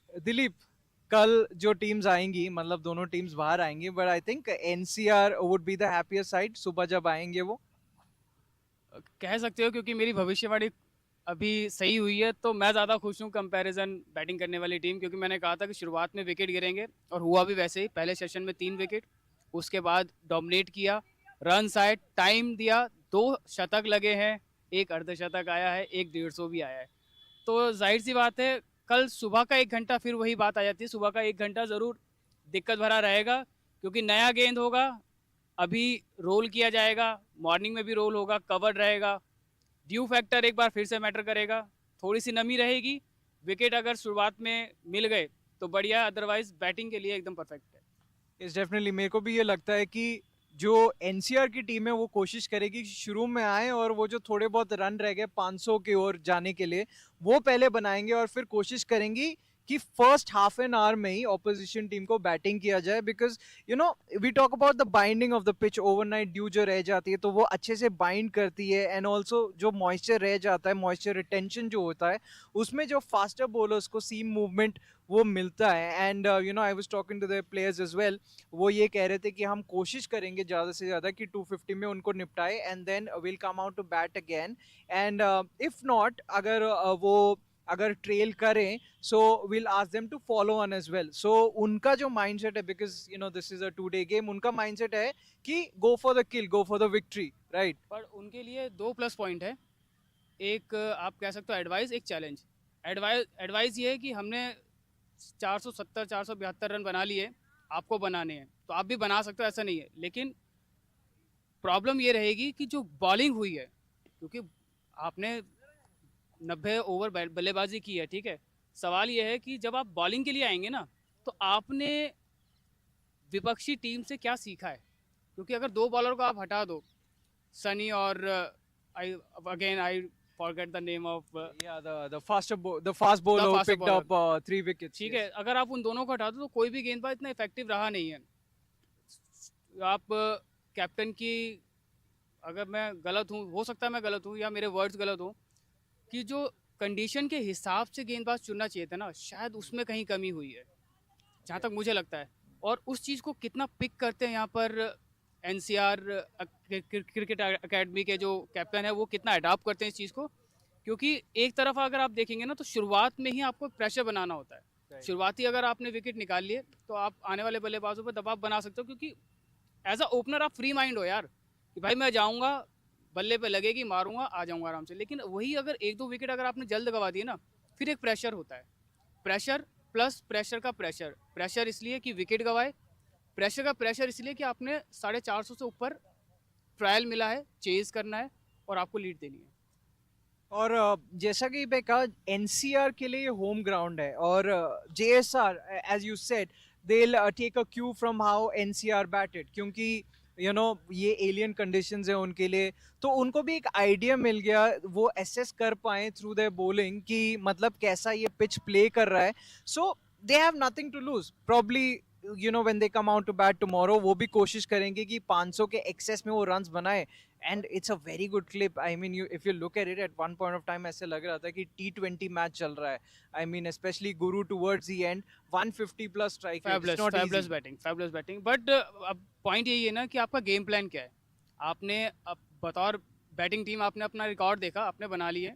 Dilip, कल जो टीम्स आएंगी, मतलब दोनों टीम्स बाहर आएंगी, but I think NCR would be the happier side सुबह जब आएंगे वो। कह सकते हो, क्योंकि मेरी भविष्यवाणी अभी सही हुई है, तो मैं ज़्यादा खुश हूँ कंपैरिजन बैटिंग करने वाली टीम, क्योंकि मैंने कहा था कि शुरुआत में विकेट गिरेंगे और हुआ भी वैसे ही। पहले सेशन में 3 विकेट, उसके बाद डोमिनेट किया, रन आए, टाइम दिया, 2 शतक लगे हैं, 1 अर्धशतक आया है, 1 150 भी आया है। तो जाहिर सी बात है, कल सुबह का 1 घंटा फिर वही बात आ जाती है, सुबह का 1 घंटा ज़रूर दिक्कत भरा रहेगा, क्योंकि नया गेंद होगा, अभी रोल किया जाएगा, मॉर्निंग में भी रोल होगा, कवर्ड रहेगा, ड्यू फैक्टर एक बार फिर से मैटर करेगा, थोड़ी सी नमी रहेगी। विकेट अगर शुरुआत में मिल गए तो बढ़िया, अदरवाइज बैटिंग के लिए एकदम परफेक्ट है। इस डेफिनेटली मेरे को भी ये लगता है कि जो एनसीआर की टीम है वो कोशिश करेगी कि शुरू में आए और वो जो थोड़े बहुत रन रह गए 500 की ओर जाने के लिए वो पहले बनाएंगे, और फिर कोशिश करेंगी कि फर्स्ट हाफ एन आवर में ही ऑपोजिशन टीम को बैटिंग किया जाए। Because you know we talk about the binding of the pitch, overnight dew जो रह जाती है तो वो अच्छे से बाइंड करती है, एंड ऑल्सो जो मॉइस्चर रह जाता है, मॉइस्चर रिटेंशन जो होता है, उसमें जो फास्टर बॉलर्स को सीम मूवमेंट वो मिलता है। And you know I was talking to the players as well, वो ये कह रहे थे कि हम कोशिश करेंगे ज़्यादा से ज़्यादा कि 250 में उनको निपटाए, and then will come out to bat again. And if not, अगर वो अगर ट्रेल करें, so will ask them to follow on as well. So उनका जो माइंडसेट है, because you know this is a 2 day game, उनका mindset है कि go for the kill, go for the victory, right. पर उनके लिए 2 प्लस पॉइंट है, एक आप कह सकते हो एडवाइस, एक चैलेंज। एडवाइस ये है कि हमने 470 472 रन बना लिए, आपको बनाने हैं तो आप भी बना सकते हो, ऐसा नहीं है। लेकिन प्रॉब्लम ये रहेगी कि जो बॉलिंग हुई है, क्योंकि आपने 90 ओवर बल्लेबाजी की है, ठीक है, सवाल ये है कि जब आप बॉलिंग के लिए आएंगे ना, तो आपने विपक्षी टीम से क्या सीखा है। क्योंकि अगर 2 बॉलर को आप हटा दो, सनी और I forget the name of the fast bowler who faster picked bowler. up 3 wickets, ठीक yes. है, अगर आप उन दोनों को हटा दो तो कोई भी गेंदबाज इतना इफेक्टिव रहा नहीं है। आप कैप्टन की, अगर मैं गलत हूँ, हो सकता है मैं गलत हूँ या मेरे वर्ड्स गलत हों, कि जो कंडीशन के हिसाब से गेंदबाज चुनना चाहिए था ना, शायद उसमें कहीं कमी हुई है, जहाँ तक मुझे लगता है। और उस चीज़ को कितना पिक करते हैं यहाँ पर एनसीआर क्रिकेट एकेडमी के जो कैप्टन है, वो कितना अडॉप्ट करते हैं इस चीज़ को। क्योंकि एक तरफ अगर आप देखेंगे ना, तो शुरुआत में ही आपको प्रेशर बनाना होता है। शुरुआती अगर आपने विकेट निकाल लिए तो आप आने वाले बल्लेबाजों पर दबाव बना सकते हो, क्योंकि एज अ ओपनर आप फ्री माइंड हो यार, कि भाई मैं जाऊँगा, बल्ले पे लगेगी, मारूंगा, आ जाऊंगा आराम से। लेकिन वही अगर 1-2 विकेट अगर आपने जल्द गवा दिए ना, फिर एक प्रेशर होता है, प्रेशर प्लस प्रेशर का प्रेशर। प्रेशर इसलिए कि विकेट गवाए, प्रेशर का प्रेशर इसलिए कि आपने 450 से ऊपर ट्रायल मिला है, चेज करना है और आपको लीड देनी है। और जैसा कि मैं कहा, एनसीआर के लिए होम ग्राउंड है, और JSR as you said they take a cue from how NCR batted, क्योंकि यू नो ये एलियन कंडीशंस है उनके लिए, तो उनको भी एक आइडिया मिल गया, वो एसेस कर पाए थ्रू देयर बॉलिंग कि मतलब कैसा ये पिच प्ले कर रहा है। So they have nothing to lose, probably you know when they come out to bat tomorrow, वो भी कोशिश करेंगे कि 500 के एक्सेस में वो रन्स बनाए। And it's a very good clip, I mean you if you look at it at one point of time ऐसे लग रहा था कि T20 मैच चल रहा है। I mean specially Guru towards the end 150 plus strike rate, it's not fabulous easy. Batting, fabulous batting. But अब point यही है ना कि आपका गेम प्लान क्या है। आपने अब बतौर बैटिंग टीम आपने अपना रिकॉर्ड देखा, आपने बना लिए,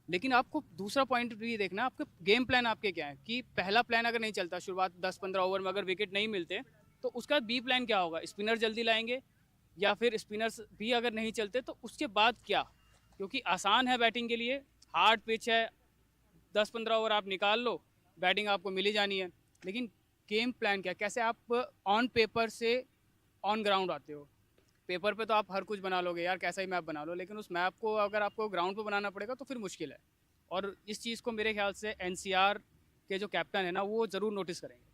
लेकिन आपको दूसरा पॉइंट भी देखना है, आपके गेम प्लान आपके क्या है। कि पहला प्लान अगर नहीं चलता, शुरुआत 10-15 ओवर में अगर विकेट नहीं मिलते, तो उसका बी प्लान क्या होगा। स्पिनर जल्दी लाएंगे, या फिर स्पिनर्स भी अगर नहीं चलते तो उसके बाद क्या। क्योंकि आसान है बैटिंग के लिए, हार्ड पिच है, 10-15 ओवर आप निकाल लो, बैटिंग आपको मिली जानी है। लेकिन गेम प्लान क्या, कैसे आप ऑन पेपर से ऑन ग्राउंड आते हो। पेपर पे तो आप हर कुछ बना लोगे यार, कैसा ही मैप बना लो, लेकिन उस मैप को अगर आपको ग्राउंड पे बनाना पड़ेगा तो फिर मुश्किल है। और इस चीज़ को मेरे ख्याल से एनसीआर के जो कैप्टन है ना, वो ज़रूर नोटिस करेंगे।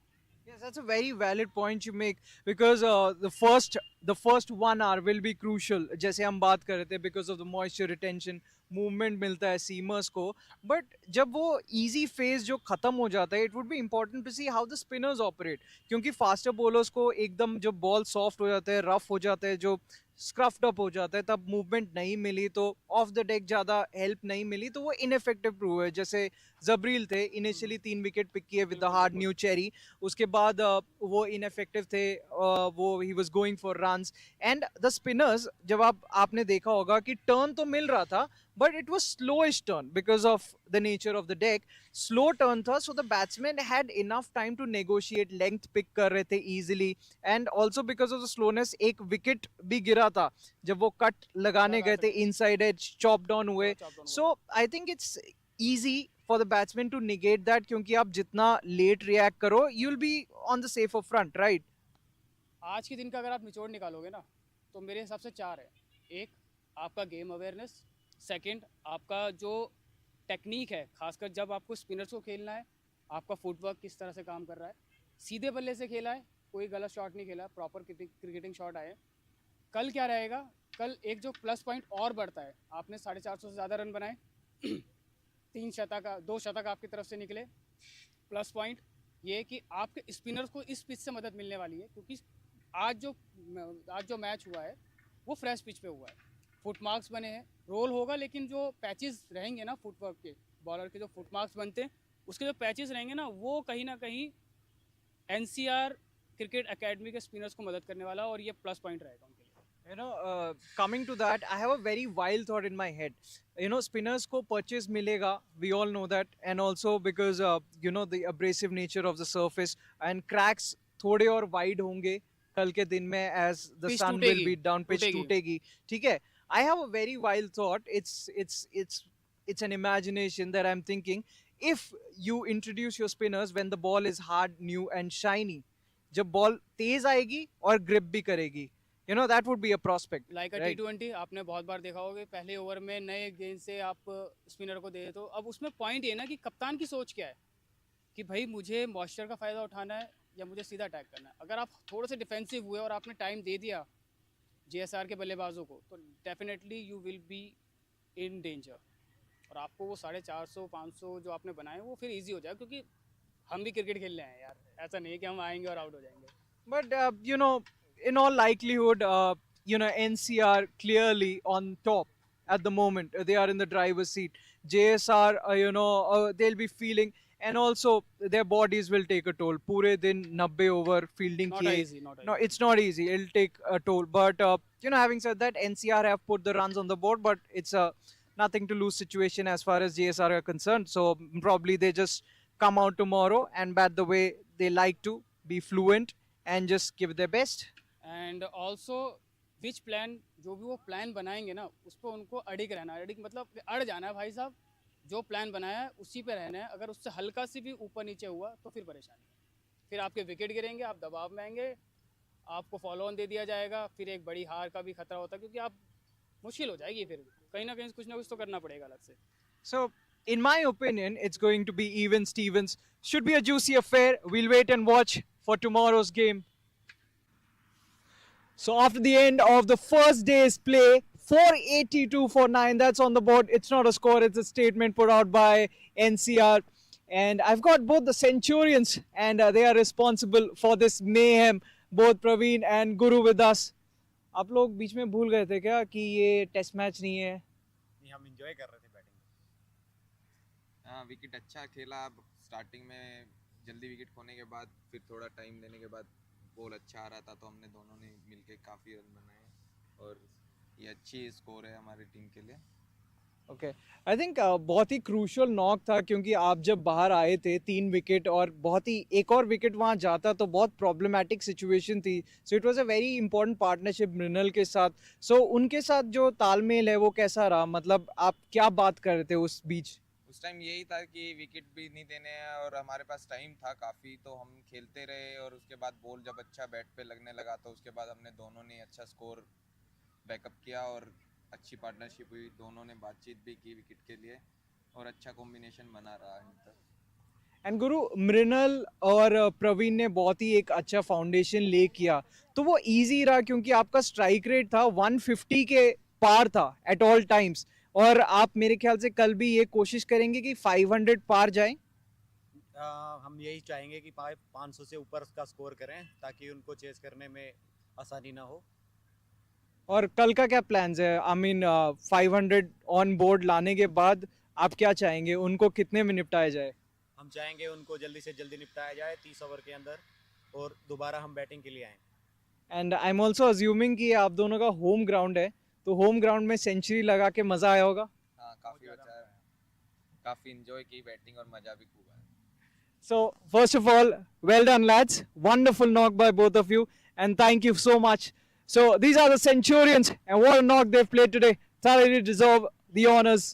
Yes, that's a very valid point you make, because the first 1 hour will be crucial. जैसे हम बात कर रहे थे, because of the moisture retention, movement मिलता है सीमर्स को, but जब वो easy phase जो खत्म हो जाता है, it would be important to see how the spinners operate, क्योंकि faster bowlers को एकदम जब ball soft हो जाता है, rough हो जाता है, जो स्क्रफ्ड अप हो जाता है, तब मूवमेंट नहीं मिली तो ऑफ द डेक ज़्यादा हेल्प नहीं मिली तो वो इनफेक्टिव प्रूव हुए। जैसे जबरील थे, इनिशियली 3 विकेट पिक किए with the hard new cherry, उसके बाद वो इनफेक्टिव थे, वो he was going for runs. And the spinners, जब आपने देखा होगा कि टर्न तो मिल रहा था but it was slowish turn because of the nature of the deck, slow turn था, so the batsman had enough time to negotiate, length pick कर रहे थे easily. And also because of the slowness एक wicket भी गिरा था जब वो कट लगाने गए थे, इनसाइड एज चॉप डाउन हुए। So I think it's easy for the batsman to negate that, क्योंकि आप जितना लेट रिएक्ट करो you will be on the safer front, right? आज के दिन का अगर आप निचोड़ निकालोगे ना तो मेरे हिसाब से 4 है। एक, आपका गेम अवेयरनेस। सेकंड, आपका जो टेक्निक है, खासकर जब आपको स्पिनर्स को खेलना है, आपका फुटवर्क किस तरह से काम कर रहा है, सीधे बल्ले से खेला है, कोई गलत शॉट नहीं खेला, प्रॉपर क्रिकेटिंग शॉट आए। कल क्या रहेगा, कल एक जो प्लस पॉइंट और बढ़ता है, आपने 450 से ज़्यादा रन बनाए, 3 शतक, 2 शतक आपकी तरफ से निकले, प्लस पॉइंट ये कि आपके स्पिनर्स को इस पिच से मदद मिलने वाली है, क्योंकि आज जो मैच हुआ है वो फ्रेश पिच पे हुआ है, फुट मार्क्स बने हैं, रोल होगा, लेकिन जो पैचेस रहेंगे ना फुटवर्क के, बॉलर के जो फुट मार्क्स बनते हैं उसके जो पैचेस रहेंगे ना, वो कहीं ना कहीं एनसीआर क्रिकेट एकेडमी के स्पिनर्स को मदद करने वाला, और ये प्लस पॉइंट रहेगा उनके लिए। You know, coming to that, I have a very wild thought in my head. You know, spinners को purchase मिलेगा, we all know that, and also because you know the abrasive nature of the surface and cracks थोड़े और wide होंगे कल के दिन में as the Pitch sun will टूटेगी, beat down, pitch टूटेगी। टूटेगी, ठीक है? I have a very wild thought. It's an imagination that I'm thinking. If you introduce your spinners when the ball is hard, new and shiny, जब ball तेज आएगी और grip भी करेगी, you know, that would be a prospect, like right? T20 आपने बहुत बार देखा होगा, पहले ओवर में नए गेंद से आप स्पिनर को दे, तो अब उसमें पॉइंट ये ना कि कप्तान की सोच क्या है कि भाई मुझे मॉइस्चर का फ़ायदा उठाना है या मुझे सीधा अटैक करना है। अगर आप थोड़े से डिफेंसिव हुए और आपने टाइम दे दिया JSR के बल्लेबाजों को, तो definitely you will be in danger, और आपको वो 450 500 जो आपने बनाए वो फिर ईजी हो जाए, क्योंकि हम भी क्रिकेट खेल रहे हैं यार, ऐसा नहीं है कि हम आएंगे और आउट हो जाएंगे। But you know, in all likelihood, you know, NCR clearly on top at the moment. They are in the driver's seat. JSR, you know, they'll be feeling, and also their bodies will take a toll. पूरे दिन 90 over fielding Not किए. easy, not No, easy. it's not easy. It'll take a toll. But you know, having said that, NCR have put the runs on the board, but it's a nothing to lose situation as far as JSR are concerned. So probably they just come out tomorrow and bat the way they like to, be fluent and just give their best. And also which plan, जो भी वो plan बनाएंगे ना उस पर उनको अडिग रहना है, अडिग मतलब अड़ जाना है भाई साहब, जो प्लान बनाया है उसी पे रहना है, अगर उससे हल्का सी भी ऊपर नीचे हुआ तो फिर परेशानी है, फिर आपके विकेट गिरेंगे, आप दबाव में आएंगे, आपको फॉलो ऑन दे दिया जाएगा, फिर एक बड़ी हार का भी खतरा होता है, क्योंकि आप मुश्किल हो जाएगी, फिर कहीं ना कुछ तो करना पड़ेगा अलग से। So, in my opinion, it's going to be even Stevens. Should be a juicy affair. We'll wait and watch for tomorrow's game. So after the end of the first day's play, 482 for 9, that's on the board. It's not a score, it's a statement put out by NCR. And I've got both the Centurions, and they are responsible for this mayhem. Both Praveen and Guru with us. आप लोग बीच में भूल गए थे क्या कि ये test match नहीं है? नहीं, हम एंजॉय कर रहे थे बैटिंग। हाँ, विकेट अच्छा खेला। अब स्टार्टिंग में जल्दी विकेट खोने के बाद फिर थोड़ा टाइम लेने के बाद बॉल अच्छा आ रहा था, तो हमने दोनों ने मिलके काफ़ी रन बनाए, और ये अच्छी स्कोर है हमारी टीम के लिए। ओके, आई थिंक बहुत ही क्रूशियल नॉक था, क्योंकि आप जब बाहर आए थे 3 विकेट और बहुत ही एक और विकेट वहाँ जाता तो बहुत प्रॉब्लमेटिक सिचुएशन थी। So it was a very important partnership Mrinal के साथ। सो उनके साथ जो तालमेल है वो कैसा रहा, मतलब आप क्या बात कर रहे थे उस बीच? उस टाइम यही था कि विकेट भी नहीं देने हैं, और हमारे पास टाइम था काफ़ी, तो हम खेलते रहे, और उसके बाद बॉल जब अच्छा बैट पे लगने लगा तो उसके बाद हमने दोनों ने अच्छा स्कोर बैकअप किया, और अच्छी पार्टनरशिप हुई, दोनों ने बातचीत भी की विकेट के लिए, और अच्छा कॉम्बिनेशन बना रहा है तक। एंड गुरु, मृणाल और प्रवीण ने बहुत ही एक अच्छा फाउंडेशन ले किया, तो वो इजी रहा क्योंकि आपका स्ट्राइक रेट था 150 के पार था एट ऑल टाइम्स, और आप मेरे ख्याल से कल भी ये कोशिश करेंगे कि 500 पार जाएं। हम यही चाहेंगे कि 500 से ऊपर का स्कोर करें ताकि उनको चेस करने में आसानी ना हो। और कल का क्या प्लान्स है? आई मीन 500 ऑन बोर्ड लाने के बाद आप क्या चाहेंगे, उनको कितने में निपटाया जाए? हम चाहेंगे उनको जल्दी से जल्दी निपटाया जाए 30 ओवर के अंदर और दोबारा हम बैटिंग के लिए आएँ। And I am also assuming कि आप दोनों का होम ग्राउंड है, तो होम ग्राउंड में सेंचुरी लगा के मज़ा आया होगा। हाँ काफ़ी अच्छा है, काफ़ी इंजॉय की बैटिंग और मज़ा भी खूब आया। So, first of all, well done, lads. Wonderful knock by both of you, and thank you so much. So, these are the Centurions, and what a knock they've played today. Thoroughly deserve the honours.